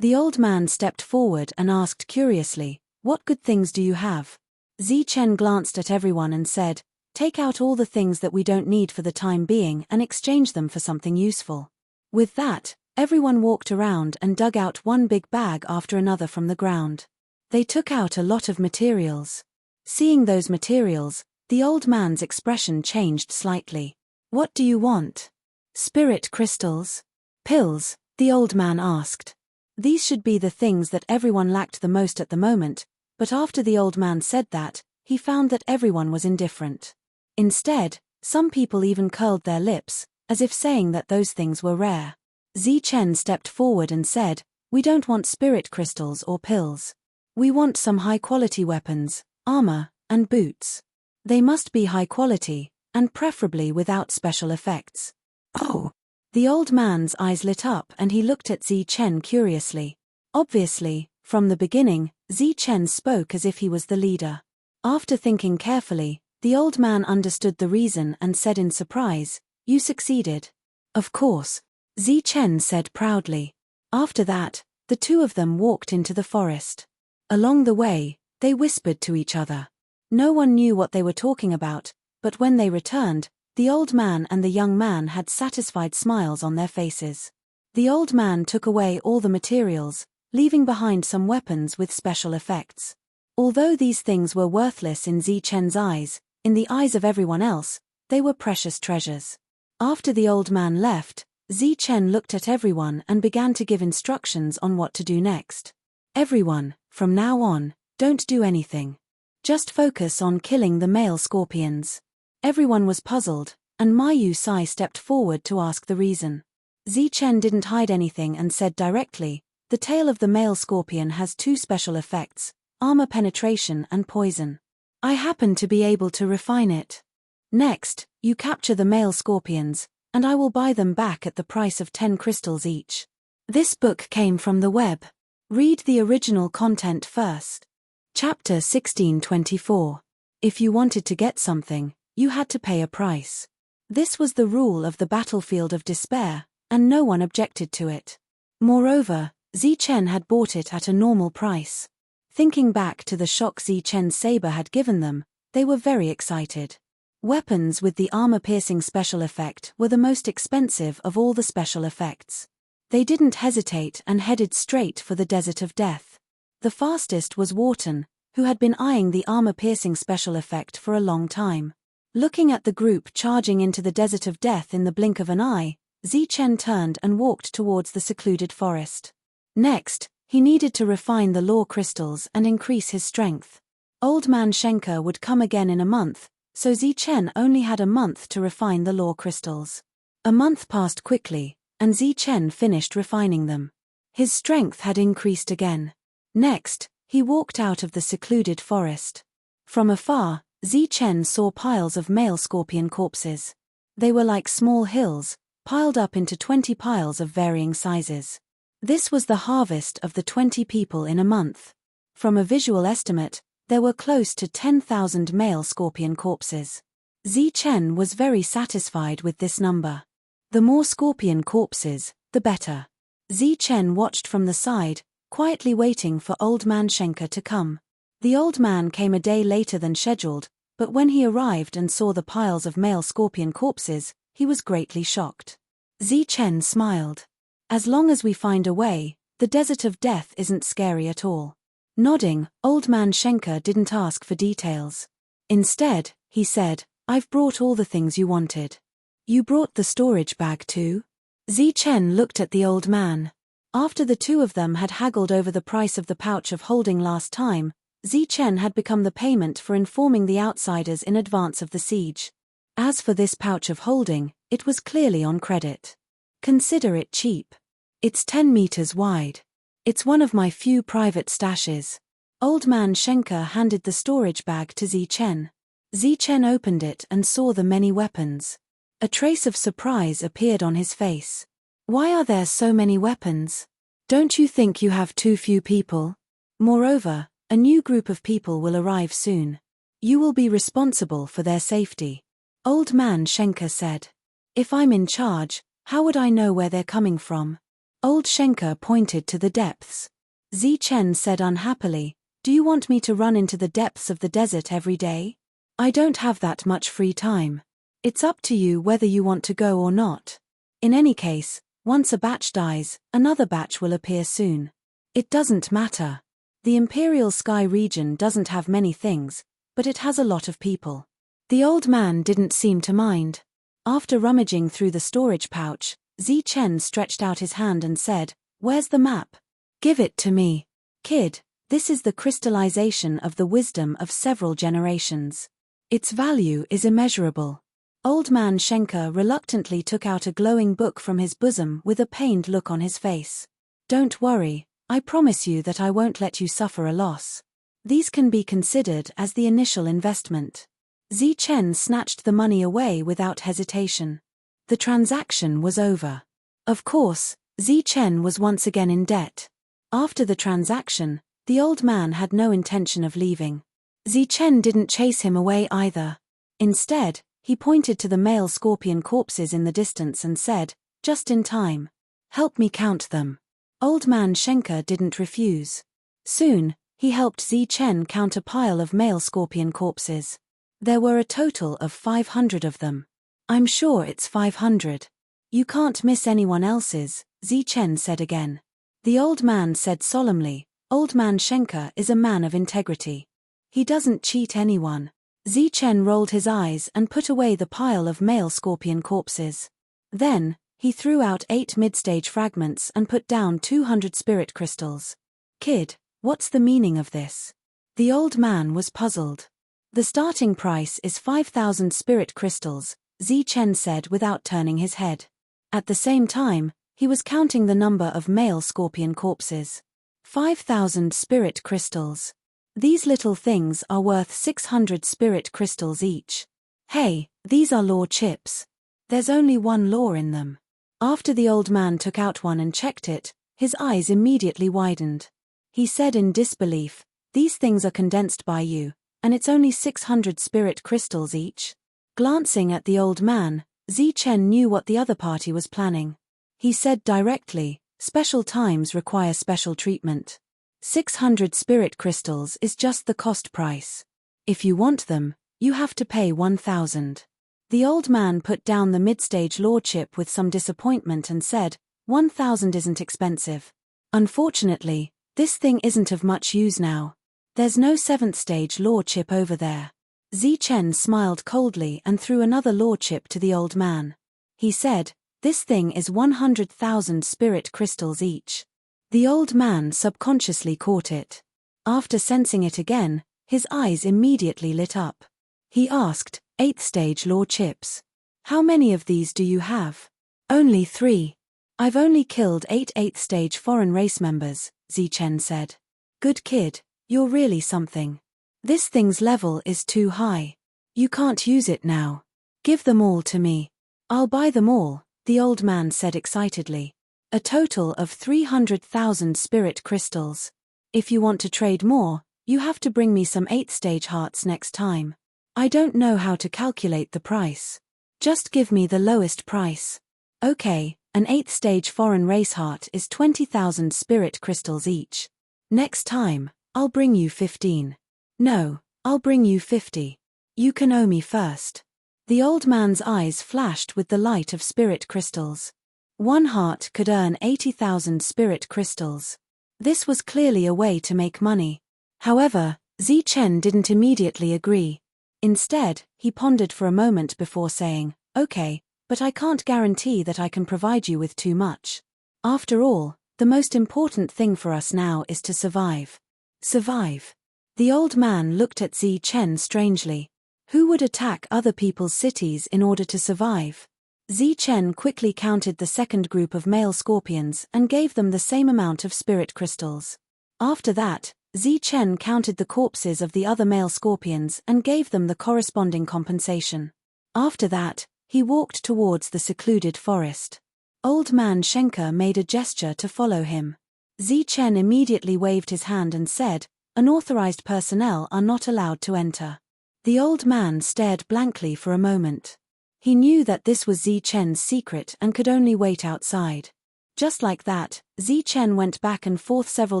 The old man stepped forward and asked curiously, "What good things do you have?" Zichen glanced at everyone and said, "Take out all the things that we don't need for the time being and exchange them for something useful." With that, everyone walked around and dug out one big bag after another from the ground. They took out a lot of materials. Seeing those materials, the old man's expression changed slightly. "What do you want?" "Spirit crystals?" "Pills?" the old man asked. These should be the things that everyone lacked the most at the moment, but after the old man said that, he found that everyone was indifferent. Instead, some people even curled their lips, as if saying that those things were rare. Zichen stepped forward and said, "We don't want spirit crystals or pills. We want some high-quality weapons, armor, and boots. They must be high quality, and preferably without special effects." "Oh!" The old man's eyes lit up and he looked at Zichen curiously. Obviously, from the beginning, Zichen spoke as if he was the leader. After thinking carefully, the old man understood the reason and said in surprise, "You succeeded." "Of course," Zichen said proudly. After that, the two of them walked into the forest. Along the way, they whispered to each other. No one knew what they were talking about, but when they returned, the old man and the young man had satisfied smiles on their faces. The old man took away all the materials, leaving behind some weapons with special effects. Although these things were worthless in Zichen's eyes, in the eyes of everyone else, they were precious treasures. After the old man left, Zichen looked at everyone and began to give instructions on what to do next. "Everyone, from now on, don't do anything. Just focus on killing the male scorpions." Everyone was puzzled, and Mayu Sai stepped forward to ask the reason. Zichen didn't hide anything and said directly, "The tail of the male scorpion has two special effects, armor penetration and poison. I happen to be able to refine it. Next, you capture the male scorpions, and I will buy them back at the price of 10 crystals each." This book came from the web. Read the original content first. Chapter 1624. If you wanted to get something, you had to pay a price. This was the rule of the battlefield of despair, and no one objected to it. Moreover, Zichen had bought it at a normal price. Thinking back to the shock Zichen's saber had given them, they were very excited. Weapons with the armor-piercing special effect were the most expensive of all the special effects. They didn't hesitate and headed straight for the Desert of Death. The fastest was Wharton, who had been eyeing the armor-piercing special effect for a long time. Looking at the group charging into the Desert of Death in the blink of an eye, Zichen turned and walked towards the secluded forest. Next, he needed to refine the lore crystals and increase his strength. Old Man Schenker would come again in a month, so Zichen only had a month to refine the lore crystals. A month passed quickly, and Zichen finished refining them. His strength had increased again. Next, he walked out of the secluded forest. From afar, Zichen saw piles of male scorpion corpses. They were like small hills, piled up into 20 piles of varying sizes. This was the harvest of the 20 people in a month. From a visual estimate, There were close to 10,000 male scorpion corpses. Zichen was very satisfied with this number. The more scorpion corpses, the better. Zichen watched from the side, quietly waiting for Old Man Schenker to come. The old man came a day later than scheduled, but when he arrived and saw the piles of male scorpion corpses, he was greatly shocked. Zichen smiled. As long as we find a way, the desert of death isn't scary at all. Nodding, Old Man Schenker didn't ask for details. Instead, he said, I've brought all the things you wanted. You brought the storage bag too? Zichen looked at the old man. After the two of them had haggled over the price of the pouch of holding last time, Zichen had become the payment for informing the outsiders in advance of the siege. As for this pouch of holding, it was clearly on credit. Consider it cheap. It's 10 meters wide. It's one of my few private stashes. Old Man Schenker handed the storage bag to Zichen. Zichen opened it and saw the many weapons. A trace of surprise appeared on his face. Why are there so many weapons? Don't you think you have too few people? Moreover, a new group of people will arrive soon. You will be responsible for their safety. Old Man Schenker said. If I'm in charge, how would I know where they're coming from? Old Schenker pointed to the depths. Zichen said unhappily, Do you want me to run into the depths of the desert every day? I don't have that much free time. It's up to you whether you want to go or not. In any case, once a batch dies, another batch will appear soon. It doesn't matter. The Imperial Sky region doesn't have many things, but it has a lot of people. The old man didn't seem to mind. After rummaging through the storage pouch, Zichen stretched out his hand and said, Where's the map? Give it to me. Kid, this is the crystallization of the wisdom of several generations. Its value is immeasurable. Old Man Schenker reluctantly took out a glowing book from his bosom with a pained look on his face. Don't worry, I promise you that I won't let you suffer a loss. These can be considered as the initial investment. Zichen snatched the money away without hesitation. The transaction was over. Of course, Zichen was once again in debt. After the transaction, the old man had no intention of leaving. Zichen didn't chase him away either. Instead, he pointed to the male scorpion corpses in the distance and said, Just in time. Help me count them. Old Man Schenker didn't refuse. Soon, he helped Zichen count a pile of male scorpion corpses. There were a total of 500 of them. I'm sure it's 500. You can't miss anyone else's, Zichen said again. The old man said solemnly, Old Man Schenker is a man of integrity. He doesn't cheat anyone. Zichen rolled his eyes and put away the pile of male scorpion corpses. Then, he threw out 8 mid-stage fragments and put down 200 spirit crystals. Kid, what's the meaning of this? The old man was puzzled. The starting price is 5,000 spirit crystals, Zichen said without turning his head. At the same time, he was counting the number of male scorpion corpses. 5,000 spirit crystals. These little things are worth 600 spirit crystals each. Hey, these are lore chips. There's only one lore in them. After the old man took out one and checked it, his eyes immediately widened. He said in disbelief, These things are condensed by you, and it's only 600 spirit crystals each. Glancing at the old man, Zichen knew what the other party was planning. He said directly, Special times require special treatment. 600 spirit crystals is just the cost price. If you want them, you have to pay 1,000. The old man put down the mid-stage lore chip with some disappointment and said, 1,000 isn't expensive. Unfortunately, this thing isn't of much use now. There's no 7th stage lore chip over there. Zichen smiled coldly and threw another lore chip to the old man. He said, This thing is 100,000 spirit crystals each. The old man subconsciously caught it. After sensing it again, his eyes immediately lit up. He asked, 8th stage lore chips. How many of these do you have? Only 3. I've only killed 8 8th stage foreign race members, Zichen said. Good kid, you're really something. This thing's level is too high. You can't use it now. Give them all to me. I'll buy them all, the old man said excitedly. A total of 300,000 spirit crystals. If you want to trade more, You have to bring me some 8th-stage hearts next time. I don't know how to calculate the price. Just give me the lowest price. Okay, an 8th-stage foreign race heart is 20,000 spirit crystals each. Next time, I'll bring you 15. No, I'll bring you 50. You can owe me first. The old man's eyes flashed with the light of spirit crystals. One heart could earn 80,000 spirit crystals. This was clearly a way to make money. However, Zichen didn't immediately agree. Instead, he pondered for a moment before saying, "Okay, but I can't guarantee that I can provide you with too much. After all, the most important thing for us now is to survive." Survive? The old man looked at Zichen strangely. Who would attack other people's cities in order to survive? Zichen quickly counted the second group of male scorpions and gave them the same amount of spirit crystals. After that, Zichen counted the corpses of the other male scorpions and gave them the corresponding compensation. After that, he walked towards the secluded forest. Old man Schenker made a gesture to follow him. Zichen immediately waved his hand and said, "Unauthorized personnel are not allowed to enter." The old man stared blankly for a moment. He knew that this was Zichen's secret and could only wait outside. Just like that, Zichen went back and forth several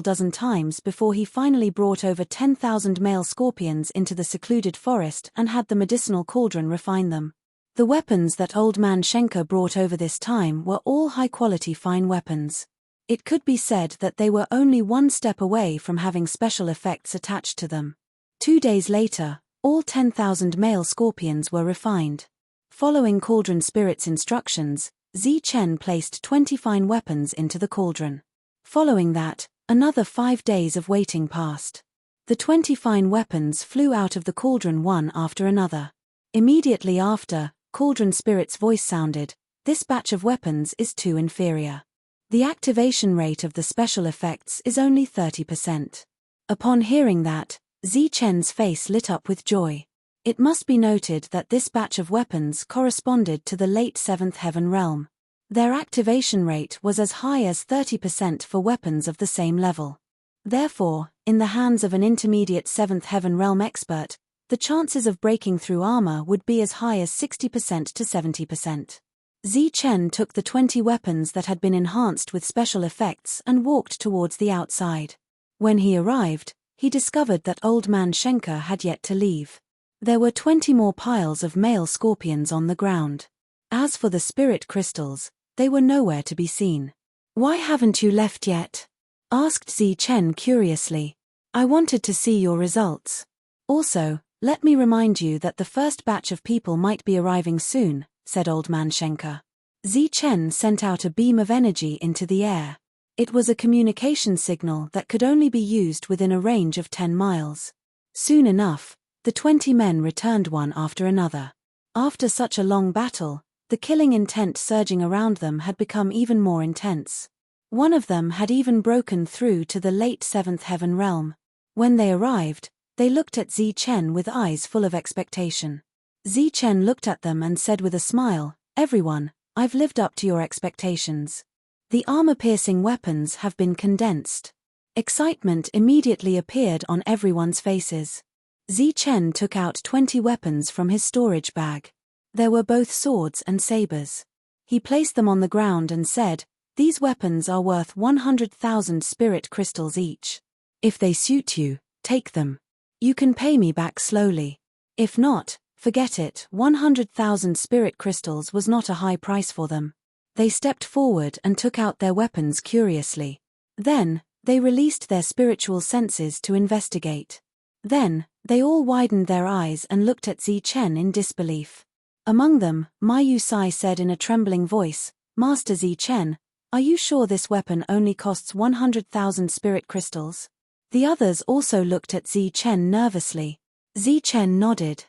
dozen times before he finally brought over 10,000 male scorpions into the secluded forest and had the medicinal cauldron refine them. The weapons that old man Schenker brought over this time were all high-quality fine weapons. It could be said that they were only one step away from having special effects attached to them. 2 days later, all 10,000 male scorpions were refined. Following Cauldron Spirit's instructions, Zichen placed 20 fine weapons into the cauldron. Following that, another 5 days of waiting passed. The 20 fine weapons flew out of the cauldron one after another. Immediately after, Cauldron Spirit's voice sounded, "This batch of weapons is too inferior. The activation rate of the special effects is only 30%. Upon hearing that, Zichen's face lit up with joy. It must be noted that this batch of weapons corresponded to the late 7th Heaven Realm. Their activation rate was as high as 30% for weapons of the same level. Therefore, in the hands of an intermediate 7th Heaven Realm expert, the chances of breaking through armor would be as high as 60% to 70%. Zichen took the 20 weapons that had been enhanced with special effects and walked towards the outside. When he arrived, he discovered that old man Schenker had yet to leave. There were 20 more piles of male scorpions on the ground. As for the spirit crystals, they were nowhere to be seen. "Why haven't you left yet?" asked Zichen curiously. "I wanted to see your results. Also, let me remind you that the first batch of people might be arriving soon," said old man Schenker. Zichen sent out a beam of energy into the air. It was a communication signal that could only be used within a range of 10 miles. Soon enough, the 20 men returned one after another. After such a long battle, the killing intent surging around them had become even more intense. One of them had even broken through to the late 7th Heaven Realm. When they arrived, they looked at Zichen with eyes full of expectation. Zichen looked at them and said with a smile, "Everyone, I've lived up to your expectations. The armor-piercing weapons have been condensed." Excitement immediately appeared on everyone's faces. Zichen took out 20 weapons from his storage bag. There were both swords and sabers. He placed them on the ground and said, "These weapons are worth 100,000 spirit crystals each. If they suit you, take them. You can pay me back slowly. If not, forget it." 100,000 spirit crystals was not a high price for them. They stepped forward and took out their weapons curiously. Then, they released their spiritual senses to investigate. Then, they all widened their eyes and looked at Zichen in disbelief. Among them, Mayu Sai said in a trembling voice, "Master Zichen, are you sure this weapon only costs 100,000 spirit crystals?" The others also looked at Zichen nervously. Zichen nodded.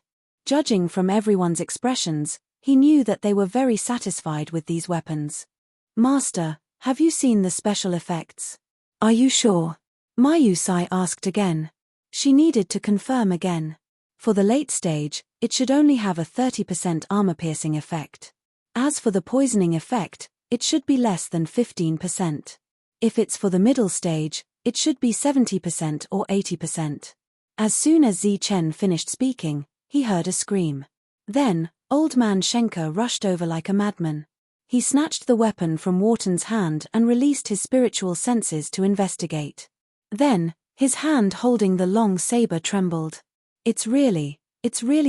Judging from everyone's expressions, he knew that they were very satisfied with these weapons. "Master, have you seen the special effects?" "Are you sure?" Mayu Sai asked again. She needed to confirm again. For the late stage, it should only have a 30% armor-piercing effect. As for the poisoning effect, it should be less than 15%. If it's for the middle stage, it should be 70% or 80%. As soon as Zi Chen finished speaking, he heard a scream. Then, old man Schenker rushed over like a madman. He snatched the weapon from Wharton's hand and released his spiritual senses to investigate. Then, his hand holding the long saber trembled. It's really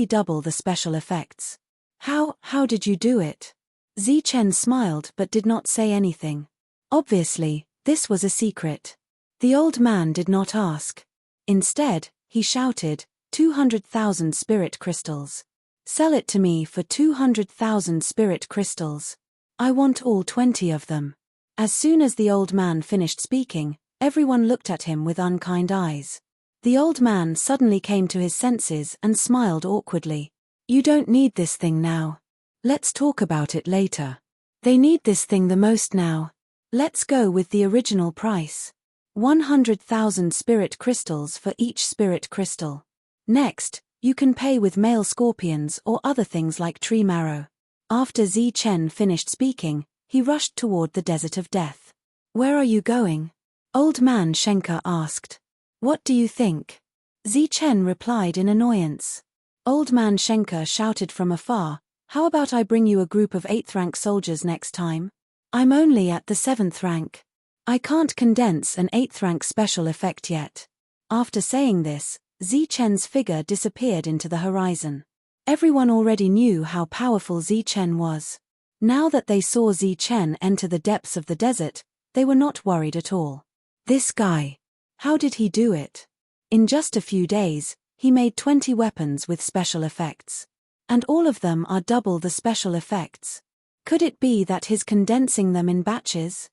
double the special effects. How did you do it? Zi Chen smiled but did not say anything. Obviously, this was a secret. The old man did not ask. Instead, he shouted, 200,000 spirit crystals. Sell it to me for 200,000 spirit crystals. I want all 20 of them. As soon as the old man finished speaking, everyone looked at him with unkind eyes. The old man suddenly came to his senses and smiled awkwardly. You don't need this thing now. Let's talk about it later. They need this thing the most now. Let's go with the original price. 100,000 spirit crystals for each spirit crystal. Next, you can pay with male scorpions or other things like tree marrow. After Zi Chen finished speaking, he rushed toward the desert of death. Where are you going? Old man Schenker asked. What do you think? Zi Chen replied in annoyance. Old man Schenker shouted from afar, how about I bring you a group of 8th rank soldiers next time? I'm only at the 7th rank. I can't condense an 8th rank special effect yet. After saying this, Zi Chen's figure disappeared into the horizon. Everyone already knew how powerful Zi Chen was. Now that they saw Zi Chen enter the depths of the desert, they were not worried at all. This guy. How did he do it? In just a few days, he made 20 weapons with special effects. And all of them are double the special effects. Could it be that he's condensing them in batches?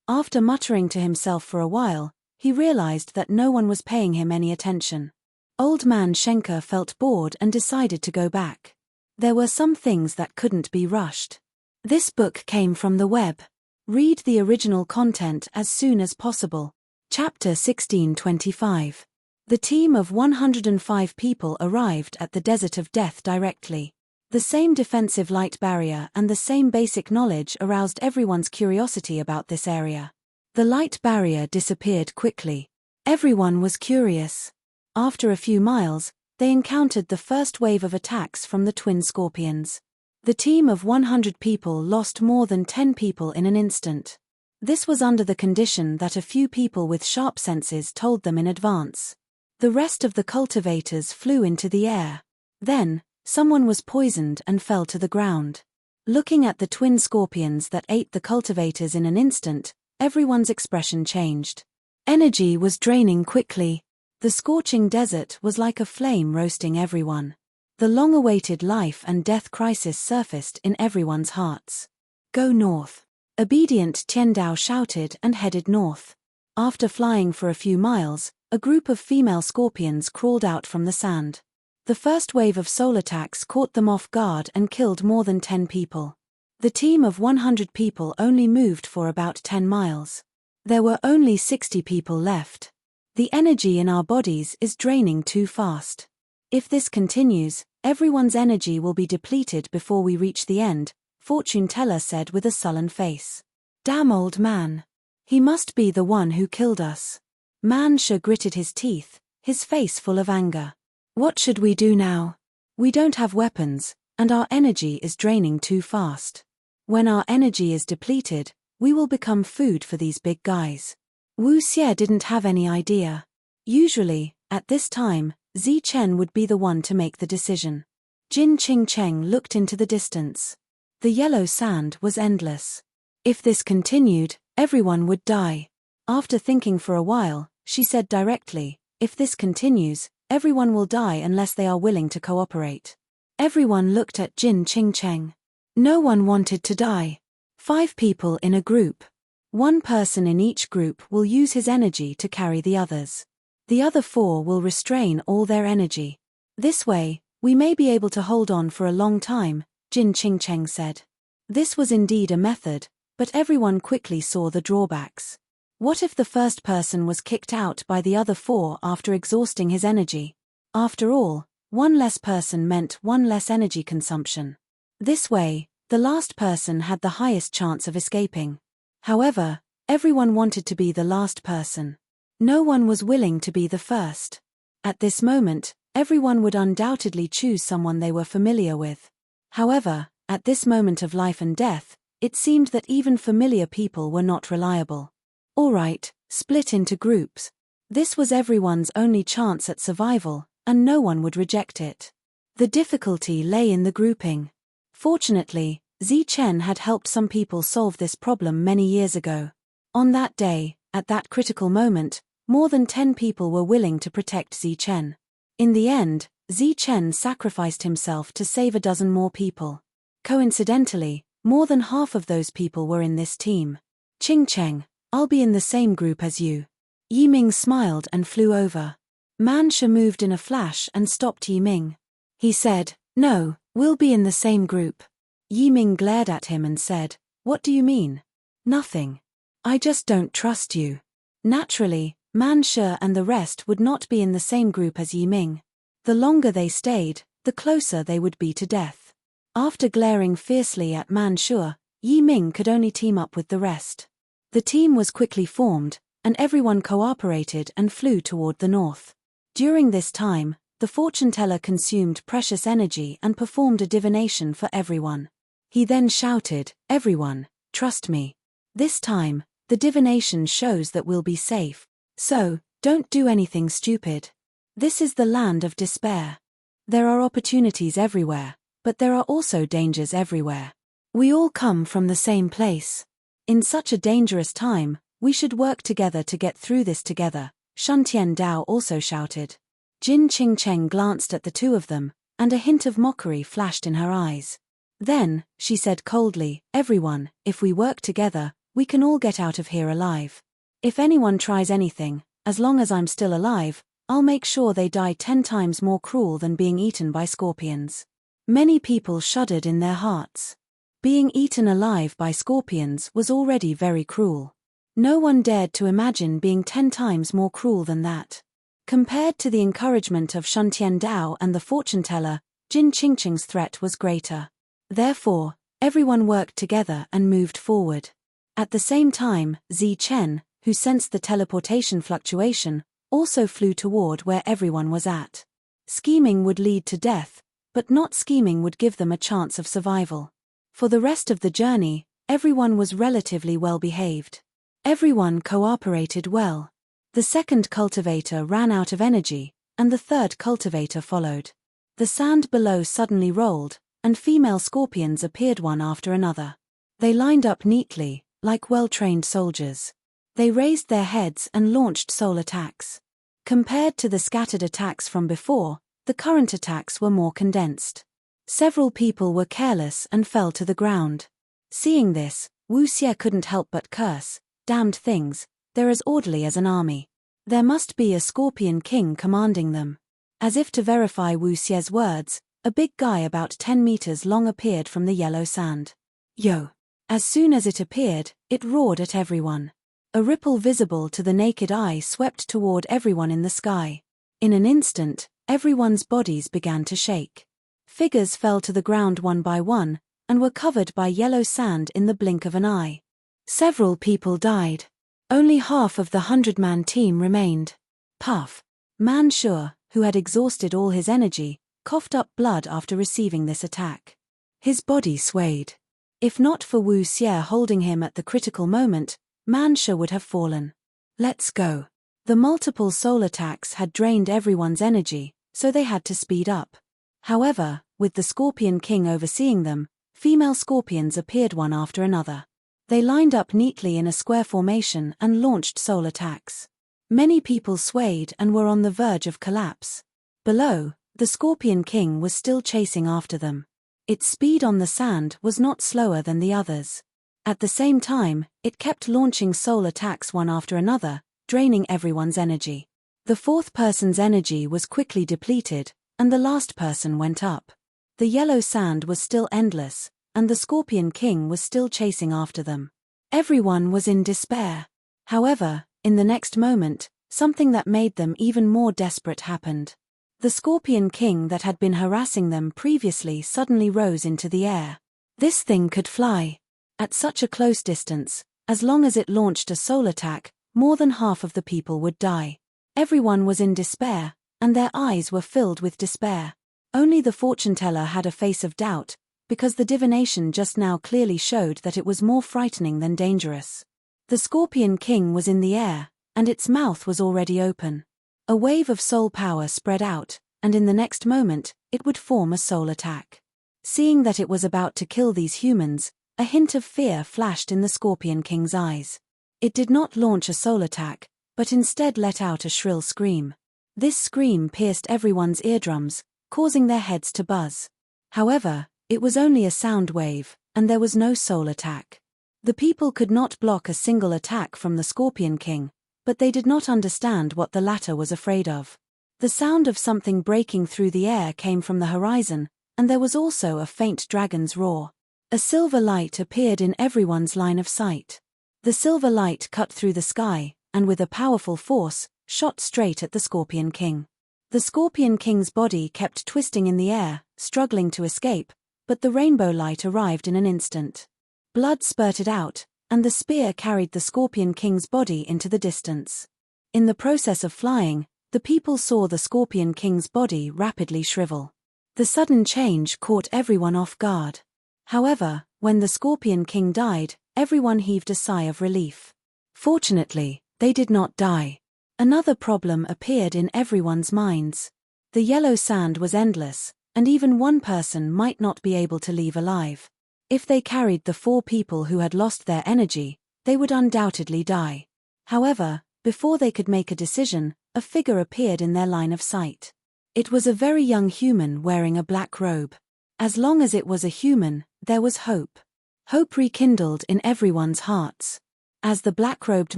After muttering to himself for a while, he realized that no one was paying him any attention. Old man Schenker felt bored and decided to go back. There were some things that couldn't be rushed. This book came from the web. Read the original content as soon as possible. Chapter 1625. The team of 105 people arrived at the Desert of Death directly. The same defensive light barrier and the same basic knowledge aroused everyone's curiosity about this area. The light barrier disappeared quickly. Everyone was curious. After a few miles, they encountered the first wave of attacks from the twin scorpions. The team of 100 people lost more than 10 people in an instant. This was under the condition that a few people with sharp senses told them in advance. The rest of the cultivators flew into the air. Then, someone was poisoned and fell to the ground. Looking at the twin scorpions that ate the cultivators in an instant, everyone's expression changed. Energy was draining quickly. The scorching desert was like a flame roasting everyone. The long-awaited life and death crisis surfaced in everyone's hearts. Go north. Obedient Tiandao shouted and headed north. After flying for a few miles, a group of female scorpions crawled out from the sand. The first wave of soul attacks caught them off guard and killed more than 10 people. The team of 100 people only moved for about 10 miles. There were only 60 people left. The energy in our bodies is draining too fast. If this continues, everyone's energy will be depleted before we reach the end, fortune teller said with a sullen face. Damn old man. He must be the one who killed us. Man Sha gritted his teeth, his face full of anger. What should we do now? We don't have weapons, and our energy is draining too fast. When our energy is depleted, we will become food for these big guys. Wu Xie didn't have any idea. Usually, at this time, Zi Chen would be the one to make the decision. Jin Qingcheng looked into the distance. The yellow sand was endless. If this continued, everyone would die. After thinking for a while, she said directly, if this continues, everyone will die unless they are willing to cooperate. Everyone looked at Jin Qingcheng. No one wanted to die. 5 people in a group. 1 person in each group will use his energy to carry the others. The other 4 will restrain all their energy. This way, we may be able to hold on for a long time, Jin Qingcheng said. This was indeed a method, but everyone quickly saw the drawbacks. What if the first person was kicked out by the other 4 after exhausting his energy? After all, 1 less person meant 1 less energy consumption. This way, the last person had the highest chance of escaping. However, everyone wanted to be the last person. No one was willing to be the first. At this moment, everyone would undoubtedly choose someone they were familiar with. However, at this moment of life and death, it seemed that even familiar people were not reliable. All right, split into groups. This was everyone's only chance at survival, and no one would reject it. The difficulty lay in the grouping. Fortunately, Chen had helped some people solve this problem many years ago. On that day, at that critical moment, more than 10 people were willing to protect Chen. In the end, Chen sacrificed himself to save a dozen more people. Coincidentally, more than half of those people were in this team. Ching Cheng, I'll be in the same group as you. Yiming smiled and flew over. Man Sha moved in a flash and stopped Yiming. He said, "No, we'll be in the same group." Yiming glared at him and said, "What do you mean?" "Nothing. I just don't trust you." Naturally, Man Sha and the rest would not be in the same group as Yiming. The longer they stayed, the closer they would be to death. After glaring fiercely at Man Sha, Yiming could only team up with the rest. The team was quickly formed, and everyone cooperated and flew toward the north. During this time, the fortune teller consumed precious energy and performed a divination for everyone. He then shouted, "Everyone, trust me. This time, the divination shows that we'll be safe. So, don't do anything stupid. This is the land of despair. There are opportunities everywhere, but there are also dangers everywhere. We all come from the same place. In such a dangerous time, we should work together to get through this together," Shuntian Dao also shouted. Jin Qingcheng glanced at the two of them, and a hint of mockery flashed in her eyes. Then, she said coldly, "Everyone, if we work together, we can all get out of here alive. If anyone tries anything, as long as I'm still alive, I'll make sure they die 10 times more cruel than being eaten by scorpions." Many people shuddered in their hearts. Being eaten alive by scorpions was already very cruel. No one dared to imagine being 10 times more cruel than that. Compared to the encouragement of Shuntian Dao and the fortune teller, Jin Qingqing's threat was greater. Therefore, everyone worked together and moved forward. At the same time, Chen, who sensed the teleportation fluctuation, also flew toward where everyone was at. Scheming would lead to death, but not scheming would give them a chance of survival. For the rest of the journey, everyone was relatively well behaved. Everyone cooperated well. The second cultivator ran out of energy, and the third cultivator followed. The sand below suddenly rolled, and female scorpions appeared one after another. They lined up neatly, like well-trained soldiers. They raised their heads and launched soul attacks. Compared to the scattered attacks from before, the current attacks were more condensed. Several people were careless and fell to the ground. Seeing this, Wu Xie couldn't help but curse, "Damned things, they're as orderly as an army. There must be a scorpion king commanding them." As if to verify Wu Xie's words, a big guy about 10 meters long appeared from the yellow sand. "Yo!" As soon as it appeared, it roared at everyone. A ripple visible to the naked eye swept toward everyone in the sky. In an instant, everyone's bodies began to shake. Figures fell to the ground one by one, and were covered by yellow sand in the blink of an eye. Several people died. Only half of the 100-man team remained. Puff. Man Sha, who had exhausted all his energy, coughed up blood after receiving this attack. His body swayed. If not for Wu Xie holding him at the critical moment, Man Sha would have fallen. "Let's go." The multiple soul attacks had drained everyone's energy, so they had to speed up. However, with the Scorpion King overseeing them, female scorpions appeared one after another. They lined up neatly in a square formation and launched soul attacks. Many people swayed and were on the verge of collapse. Below, the Scorpion King was still chasing after them. Its speed on the sand was not slower than the others. At the same time, it kept launching soul attacks one after another, draining everyone's energy. The fourth person's energy was quickly depleted, and the last person went up. The yellow sand was still endless, and the Scorpion King was still chasing after them. Everyone was in despair. However, in the next moment, something that made them even more desperate happened. The Scorpion King that had been harassing them previously suddenly rose into the air. This thing could fly. At such a close distance, as long as it launched a soul attack, more than half of the people would die. Everyone was in despair, and their eyes were filled with despair. Only the fortune-teller had a face of doubt, because the divination just now clearly showed that it was more frightening than dangerous. The Scorpion King was in the air, and its mouth was already open. A wave of soul power spread out, and in the next moment, it would form a soul attack. Seeing that it was about to kill these humans, a hint of fear flashed in the Scorpion King's eyes. It did not launch a soul attack, but instead let out a shrill scream. This scream pierced everyone's eardrums, causing their heads to buzz. However, it was only a sound wave, and there was no soul attack. The people could not block a single attack from the Scorpion King, but they did not understand what the latter was afraid of. The sound of something breaking through the air came from the horizon, and there was also a faint dragon's roar. A silver light appeared in everyone's line of sight. The silver light cut through the sky, and with a powerful force, shot straight at the Scorpion King. The Scorpion King's body kept twisting in the air, struggling to escape, but the rainbow light arrived in an instant. Blood spurted out, and the spear carried the Scorpion King's body into the distance. In the process of flying, the people saw the Scorpion King's body rapidly shrivel. The sudden change caught everyone off guard. However, when the Scorpion King died, everyone heaved a sigh of relief. Fortunately, they did not die. Another problem appeared in everyone's minds. The yellow sand was endless, and even one person might not be able to leave alive. If they carried the 4 people who had lost their energy, they would undoubtedly die. However, before they could make a decision, a figure appeared in their line of sight. It was a very young human wearing a black robe. As long as it was a human, there was hope. Hope rekindled in everyone's hearts. As the black-robed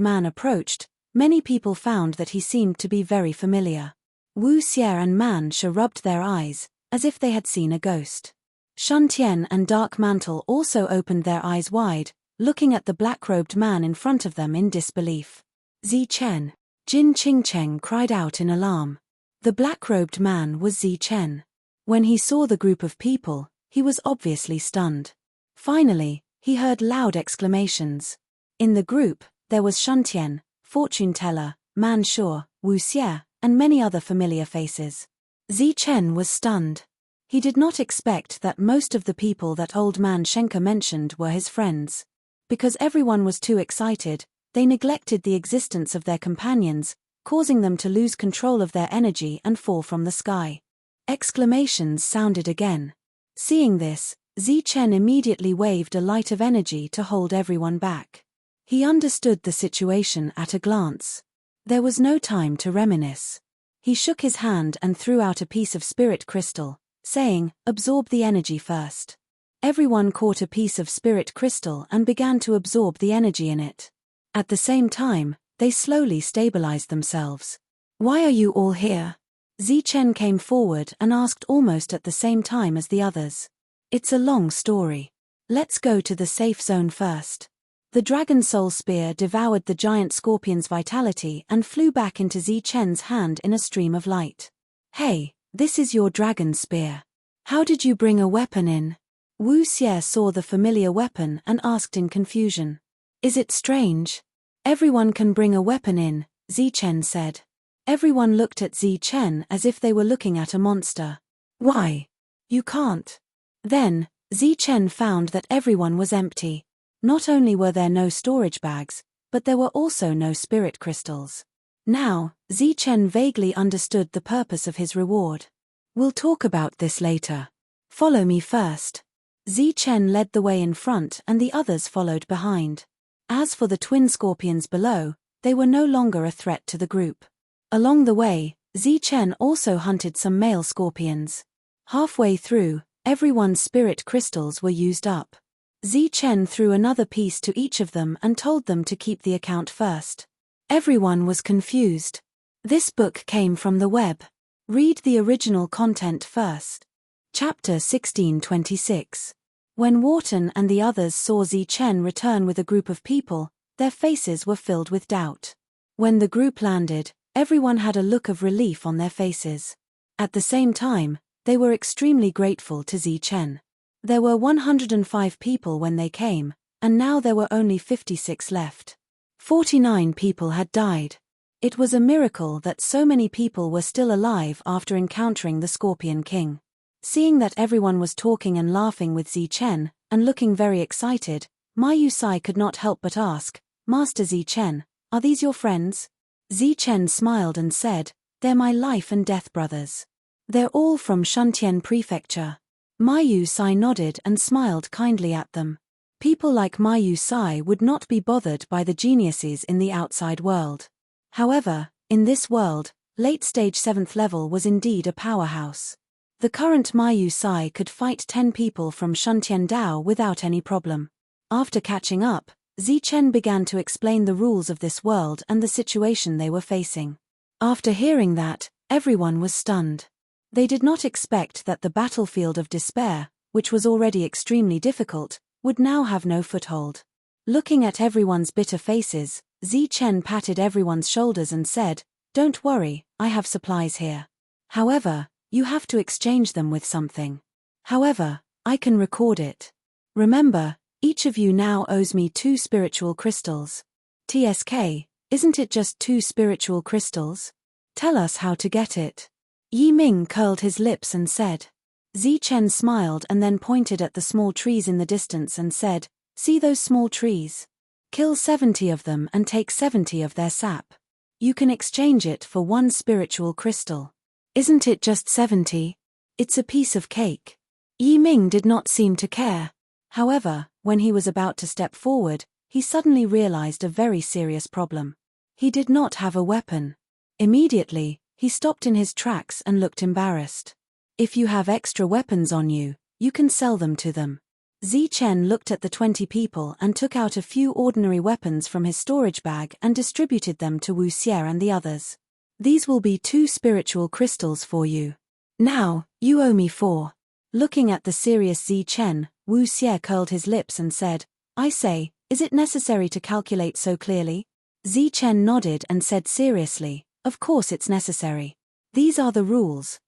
man approached, many people found that he seemed to be very familiar. Wu Xie and Man She rubbed their eyes, as if they had seen a ghost. Shun Tian and Dark Mantle also opened their eyes wide, looking at the black-robed man in front of them in disbelief. Zi Chen. Jin Qingcheng cried out in alarm. The black-robed man was Zi Chen. When he saw the group of people, he was obviously stunned. Finally, he heard loud exclamations. In the group, there was Shun Tian, Fortune Teller, Man She, Wu Xie, and many other familiar faces. Zi Chen was stunned. He did not expect that most of the people that old man Shenke mentioned were his friends. Because everyone was too excited, they neglected the existence of their companions, causing them to lose control of their energy and fall from the sky. Exclamations sounded again. Seeing this, Zi Chen immediately waved a light of energy to hold everyone back. He understood the situation at a glance. There was no time to reminisce. He shook his hand and threw out a piece of spirit crystal, saying, "Absorb the energy first." Everyone caught a piece of spirit crystal and began to absorb the energy in it. At the same time, they slowly stabilized themselves. "Why are you all here?" Zi Chen came forward and asked almost at the same time as the others. "It's a long story. Let's go to the safe zone first." The Dragon Soul Spear devoured the giant scorpion's vitality and flew back into Zi Chen's hand in a stream of light. "Hey, this is your dragon spear. How did you bring a weapon in?" Wu Xie saw the familiar weapon and asked in confusion. "Is it strange?" "Everyone can bring a weapon in," Zi Chen said. Everyone looked at Zi Chen as if they were looking at a monster. "Why? You can't." Then, Zi Chen found that everyone was empty. Not only were there no storage bags, but there were also no spirit crystals. Now, Zi Chen vaguely understood the purpose of his reward. "We'll talk about this later. Follow me first." Zi Chen led the way in front and the others followed behind. As for the twin scorpions below, they were no longer a threat to the group. Along the way, Zi Chen also hunted some male scorpions. Halfway through, everyone's spirit crystals were used up. Zi Chen threw another piece to each of them and told them to keep the account first. Everyone was confused. This book came from the web. Read the original content first. Chapter 1626. When Wharton and the others saw Zi Chen return with a group of people, their faces were filled with doubt. When the group landed, everyone had a look of relief on their faces. At the same time, they were extremely grateful to Zi Chen. There were 105 people when they came, and now there were only 56 left. 49 people had died. It was a miracle that so many people were still alive after encountering the Scorpion King. Seeing that everyone was talking and laughing with Zichen, and looking very excited, Ma Yusai could not help but ask, "Master Zichen, are these your friends?" Zichen smiled and said, "They're my life and death brothers. They're all from Shuntian Prefecture." Ma Yusai nodded and smiled kindly at them. People like Ma Yusai would not be bothered by the geniuses in the outside world. However, in this world, late-stage 7th level was indeed a powerhouse. The current Ma Yusai could fight 10 people from Shuntian Dao without any problem. After catching up, Zichen began to explain the rules of this world and the situation they were facing. After hearing that, everyone was stunned. They did not expect that the battlefield of despair, which was already extremely difficult, would now have no foothold. Looking at everyone's bitter faces, Zichen patted everyone's shoulders and said, "Don't worry, I have supplies here. However, you have to exchange them with something. However, I can record it. Remember, each of you now owes me 2 spiritual crystals. TSK, isn't it just 2 spiritual crystals? Tell us how to get it." Yi Ming curled his lips and said. Zichen smiled and then pointed at the small trees in the distance and said, "See those small trees? Kill 70 of them and take 70 of their sap. You can exchange it for 1 spiritual crystal. Isn't it just 70? It's a piece of cake." Yi Ming did not seem to care. However, when he was about to step forward, he suddenly realized a very serious problem. He did not have a weapon. Immediately, he stopped in his tracks and looked embarrassed. "If you have extra weapons on you, you can sell them to them." Zichen looked at the 20 people and took out a few ordinary weapons from his storage bag and distributed them to Wu Xie and the others. "These will be 2 spiritual crystals for you. Now, you owe me 4. Looking at the serious Zichen, Wu Xie curled his lips and said, "I say, is it necessary to calculate so clearly?" Zichen nodded and said seriously, "Of course it's necessary. These are the rules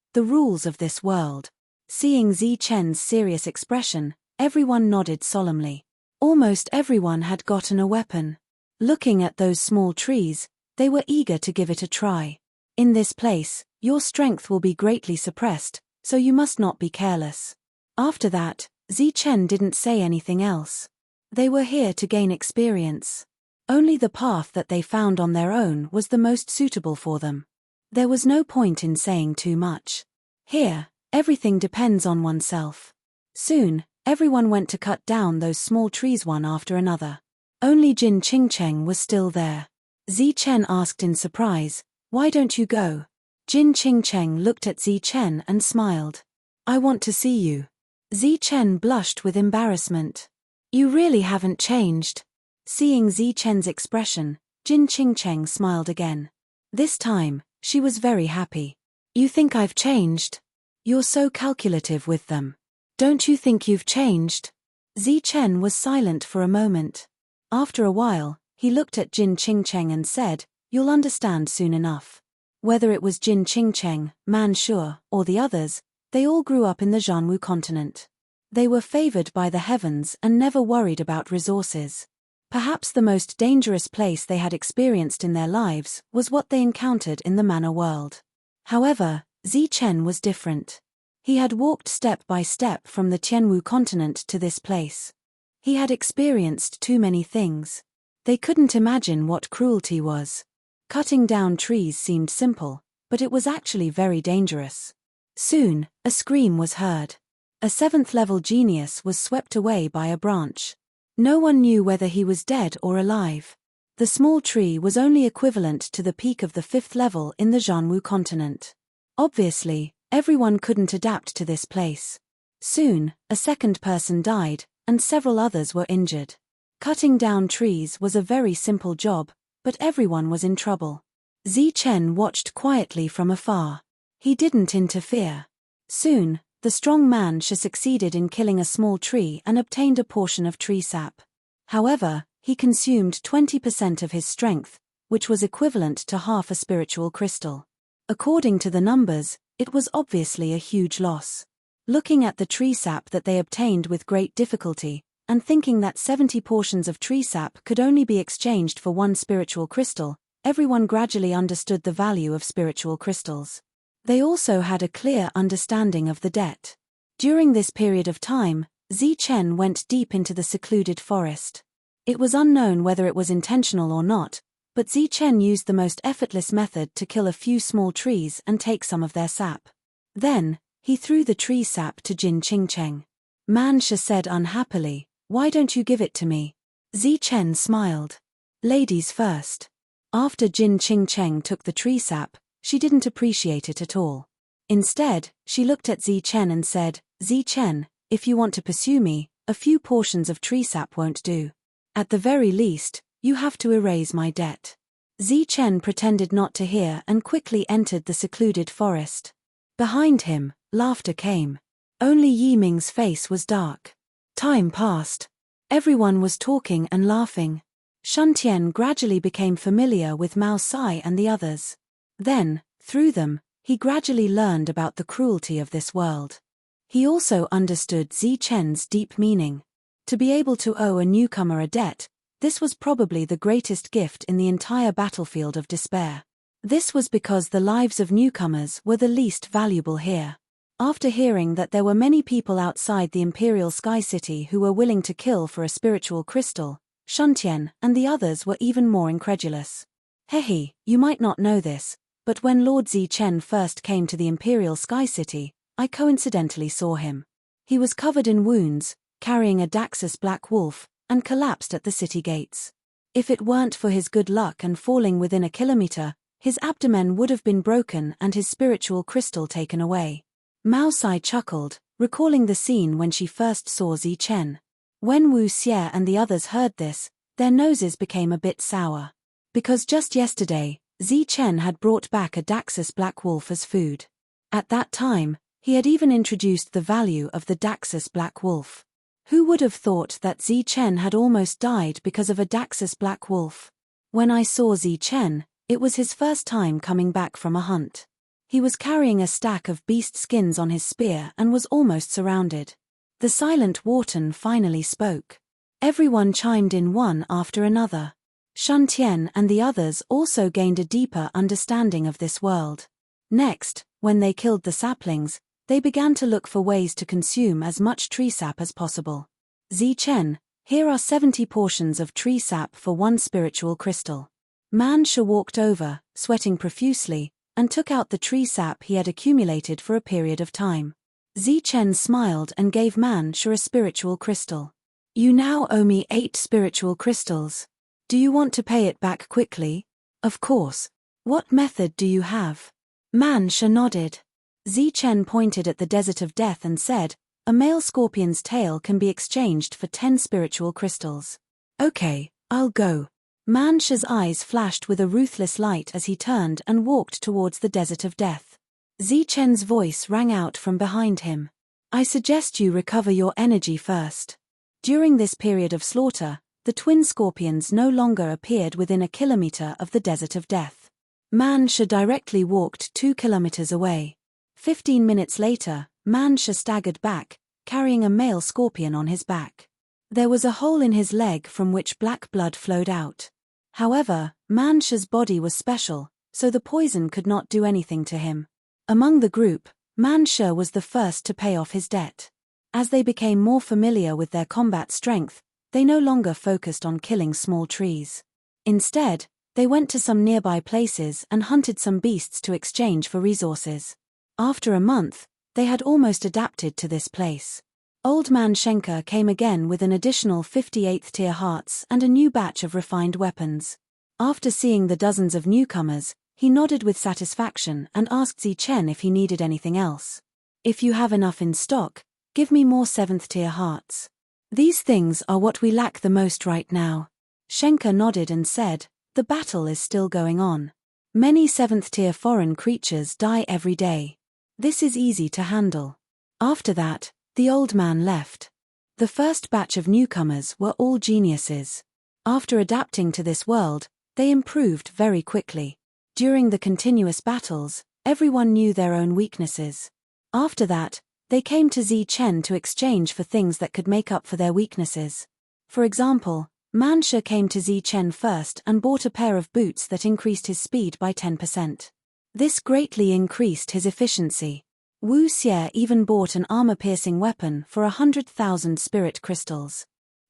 of this world." Seeing Zichen's serious expression, everyone nodded solemnly. Almost everyone had gotten a weapon. Looking at those small trees, they were eager to give it a try. "In this place, your strength will be greatly suppressed, so you must not be careless." After that, Zichen didn't say anything else. They were here to gain experience. Only the path that they found on their own was the most suitable for them. There was no point in saying too much. Here, everything depends on oneself. Soon, everyone went to cut down those small trees one after another. Only Jin Qingcheng was still there. Zichen asked in surprise, "Why don't you go?" Jin Qingcheng looked at Zichen and smiled. "I want to see you." Zichen blushed with embarrassment. "You really haven't changed." Seeing Zichen's expression, Jin Qingcheng smiled again. This time, she was very happy. "You think I've changed? You're so calculative with them. Don't you think you've changed?" Zichen was silent for a moment. After a while, he looked at Jin Qingcheng and said, "You'll understand soon enough." Whether it was Jin Qingcheng, Man Shu, or the others, they all grew up in the Zhanwu continent. They were favored by the heavens and never worried about resources. Perhaps the most dangerous place they had experienced in their lives was what they encountered in the manor world. However, Zichen was different. He had walked step by step from the Tianwu continent to this place. He had experienced too many things. They couldn't imagine what cruelty was. Cutting down trees seemed simple, but it was actually very dangerous. Soon, a scream was heard. A 7th-level genius was swept away by a branch. No one knew whether he was dead or alive. The small tree was only equivalent to the peak of the 5th level in the Zhanwu continent. Obviously, everyone couldn't adapt to this place. Soon, a second person died, and several others were injured. Cutting down trees was a very simple job, but everyone was in trouble. Zichen watched quietly from afar. He didn't interfere. Soon, the strong man succeeded in killing a small tree and obtained a portion of tree sap. However, he consumed 20% of his strength, which was equivalent to half a spiritual crystal. According to the numbers, it was obviously a huge loss. Looking at the tree sap that they obtained with great difficulty, and thinking that 70 portions of tree sap could only be exchanged for 1 spiritual crystal, everyone gradually understood the value of spiritual crystals. They also had a clear understanding of the debt. During this period of time, Zichen went deep into the secluded forest. It was unknown whether it was intentional or not, but Zichen used the most effortless method to kill a few small trees and take some of their sap. Then, he threw the tree sap to Jin Qingcheng. Man Shi said unhappily, "Why don't you give it to me?" Zichen smiled. "Ladies first." After Jin Qingcheng took the tree sap, she didn't appreciate it at all. Instead, she looked at Zichen and said, "Zichen, if you want to pursue me, a few portions of tree sap won't do. At the very least, you have to erase my debt." Zichen pretended not to hear and quickly entered the secluded forest. Behind him, laughter came. Only Yi Ming's face was dark. Time passed. Everyone was talking and laughing. Shuntian gradually became familiar with Mao Sai and the others. Then, through them, he gradually learned about the cruelty of this world. He also understood Zichen's deep meaning. To be able to owe a newcomer a debt, this was probably the greatest gift in the entire battlefield of despair. This was because the lives of newcomers were the least valuable here. After hearing that there were many people outside the Imperial Sky City who were willing to kill for a spiritual crystal, Shuntian and the others were even more incredulous. "Hehe, you might not know this, but when Lord Zichen first came to the Imperial Sky City, I coincidentally saw him. He was covered in wounds, carrying a Daxus black wolf, and collapsed at the city gates. If it weren't for his good luck and falling within a kilometer, his abdomen would have been broken and his spiritual crystal taken away." Mao Sai chuckled, recalling the scene when she first saw Zichen. When Wu Xie and the others heard this, their noses became a bit sour. Because just yesterday, Zichen had brought back a Daxus black wolf as food. At that time, he had even introduced the value of the Daxus black wolf. Who would have thought that Zichen had almost died because of a Daxus black wolf? When I saw Zichen, it was his first time coming back from a hunt. He was carrying a stack of beast skins on his spear and was almost surrounded. The silent Wharton finally spoke. Everyone chimed in one after another. Shuntian and the others also gained a deeper understanding of this world. Next, when they killed the saplings, they began to look for ways to consume as much tree sap as possible. "Zichen, here are 70 portions of tree sap for one spiritual crystal." Man Shi walked over, sweating profusely, and took out the tree sap he had accumulated for a period of time. Zichen smiled and gave Man Shi a spiritual crystal. "You now owe me 8 spiritual crystals. Do you want to pay it back quickly?" "Of course. What method do you have?" Man Shi nodded. Zichen pointed at the desert of death and said, "A male scorpion's tail can be exchanged for 10 spiritual crystals." "Okay, I'll go." Man Shi's eyes flashed with a ruthless light as he turned and walked towards the desert of death. Zichen's voice rang out from behind him. "I suggest you recover your energy first." During this period of slaughter, the twin scorpions no longer appeared within a kilometer of the desert of death. Man Shi directly walked 2 kilometers away. 15 minutes later, Man Shi staggered back, carrying a male scorpion on his back. There was a hole in his leg from which black blood flowed out. However, Man Shi's body was special, so the poison could not do anything to him. Among the group, Man Shi was the first to pay off his debt. As they became more familiar with their combat strength, they no longer focused on killing small trees. Instead, they went to some nearby places and hunted some beasts to exchange for resources. After a month, they had almost adapted to this place. Old Man Schenker came again with an additional 58th tier hearts and a new batch of refined weapons. After seeing the dozens of newcomers, he nodded with satisfaction and asked Zichen if he needed anything else. "If you have enough in stock, give me more 7th tier hearts. These things are what we lack the most right now." Schenker nodded and said, "The battle is still going on. Many 7th tier foreign creatures die every day. This is easy to handle." After that, the old man left. The first batch of newcomers were all geniuses. After adapting to this world, they improved very quickly. During the continuous battles, everyone knew their own weaknesses. After that, they came to Zichen to exchange for things that could make up for their weaknesses. For example, Mansha came to Zi Chen first and bought a pair of boots that increased his speed by 10%. This greatly increased his efficiency. Wu Xie even bought an armor-piercing weapon for 100,000 spirit crystals.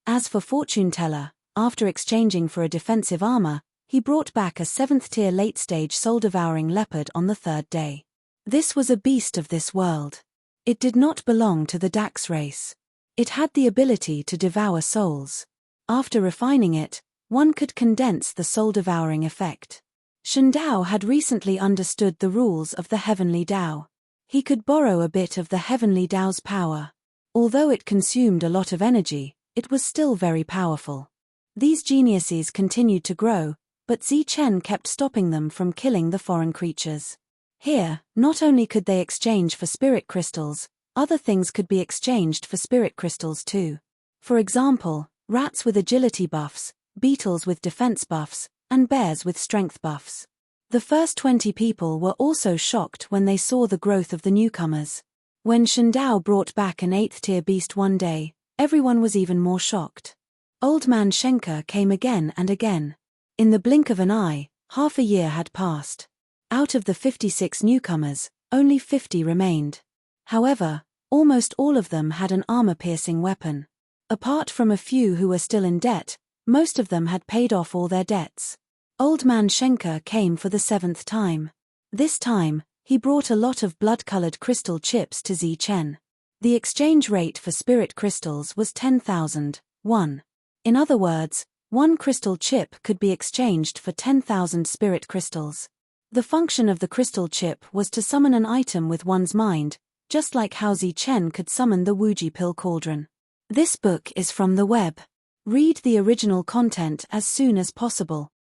As for Fortune Teller, after exchanging for a defensive armor, he brought back a 7th-tier late-stage soul-devouring leopard on the 3rd day. This was a beast of this world. It did not belong to the Dax race. It had the ability to devour souls. After refining it, one could condense the soul-devouring effect. Shen Dao had recently understood the rules of the Heavenly Dao. He could borrow a bit of the Heavenly Dao's power. Although it consumed a lot of energy, it was still very powerful. These geniuses continued to grow, but Zi Chen kept stopping them from killing the foreign creatures. Here, not only could they exchange for spirit crystals, other things could be exchanged for spirit crystals too. For example, rats with agility buffs, beetles with defense buffs, and bears with strength buffs. The first 20 people were also shocked when they saw the growth of the newcomers. When Shen Dao brought back an 8th-tier beast one day, everyone was even more shocked. Old Man Shenker came again and again. In the blink of an eye, half a year had passed. Out of the 56 newcomers, only 50 remained. However, almost all of them had an armor-piercing weapon. Apart from a few who were still in debt, most of them had paid off all their debts. Old Man Shenker came for the 7th time. This time, he brought a lot of blood-colored crystal chips to Zi Chen. The exchange rate for spirit crystals was 10,000, 1. In other words, one crystal chip could be exchanged for 10,000 spirit crystals. The function of the crystal chip was to summon an item with one's mind, just like how Zi Chen could summon the Wuji pill cauldron. This book is from the web. Read the original content as soon as possible.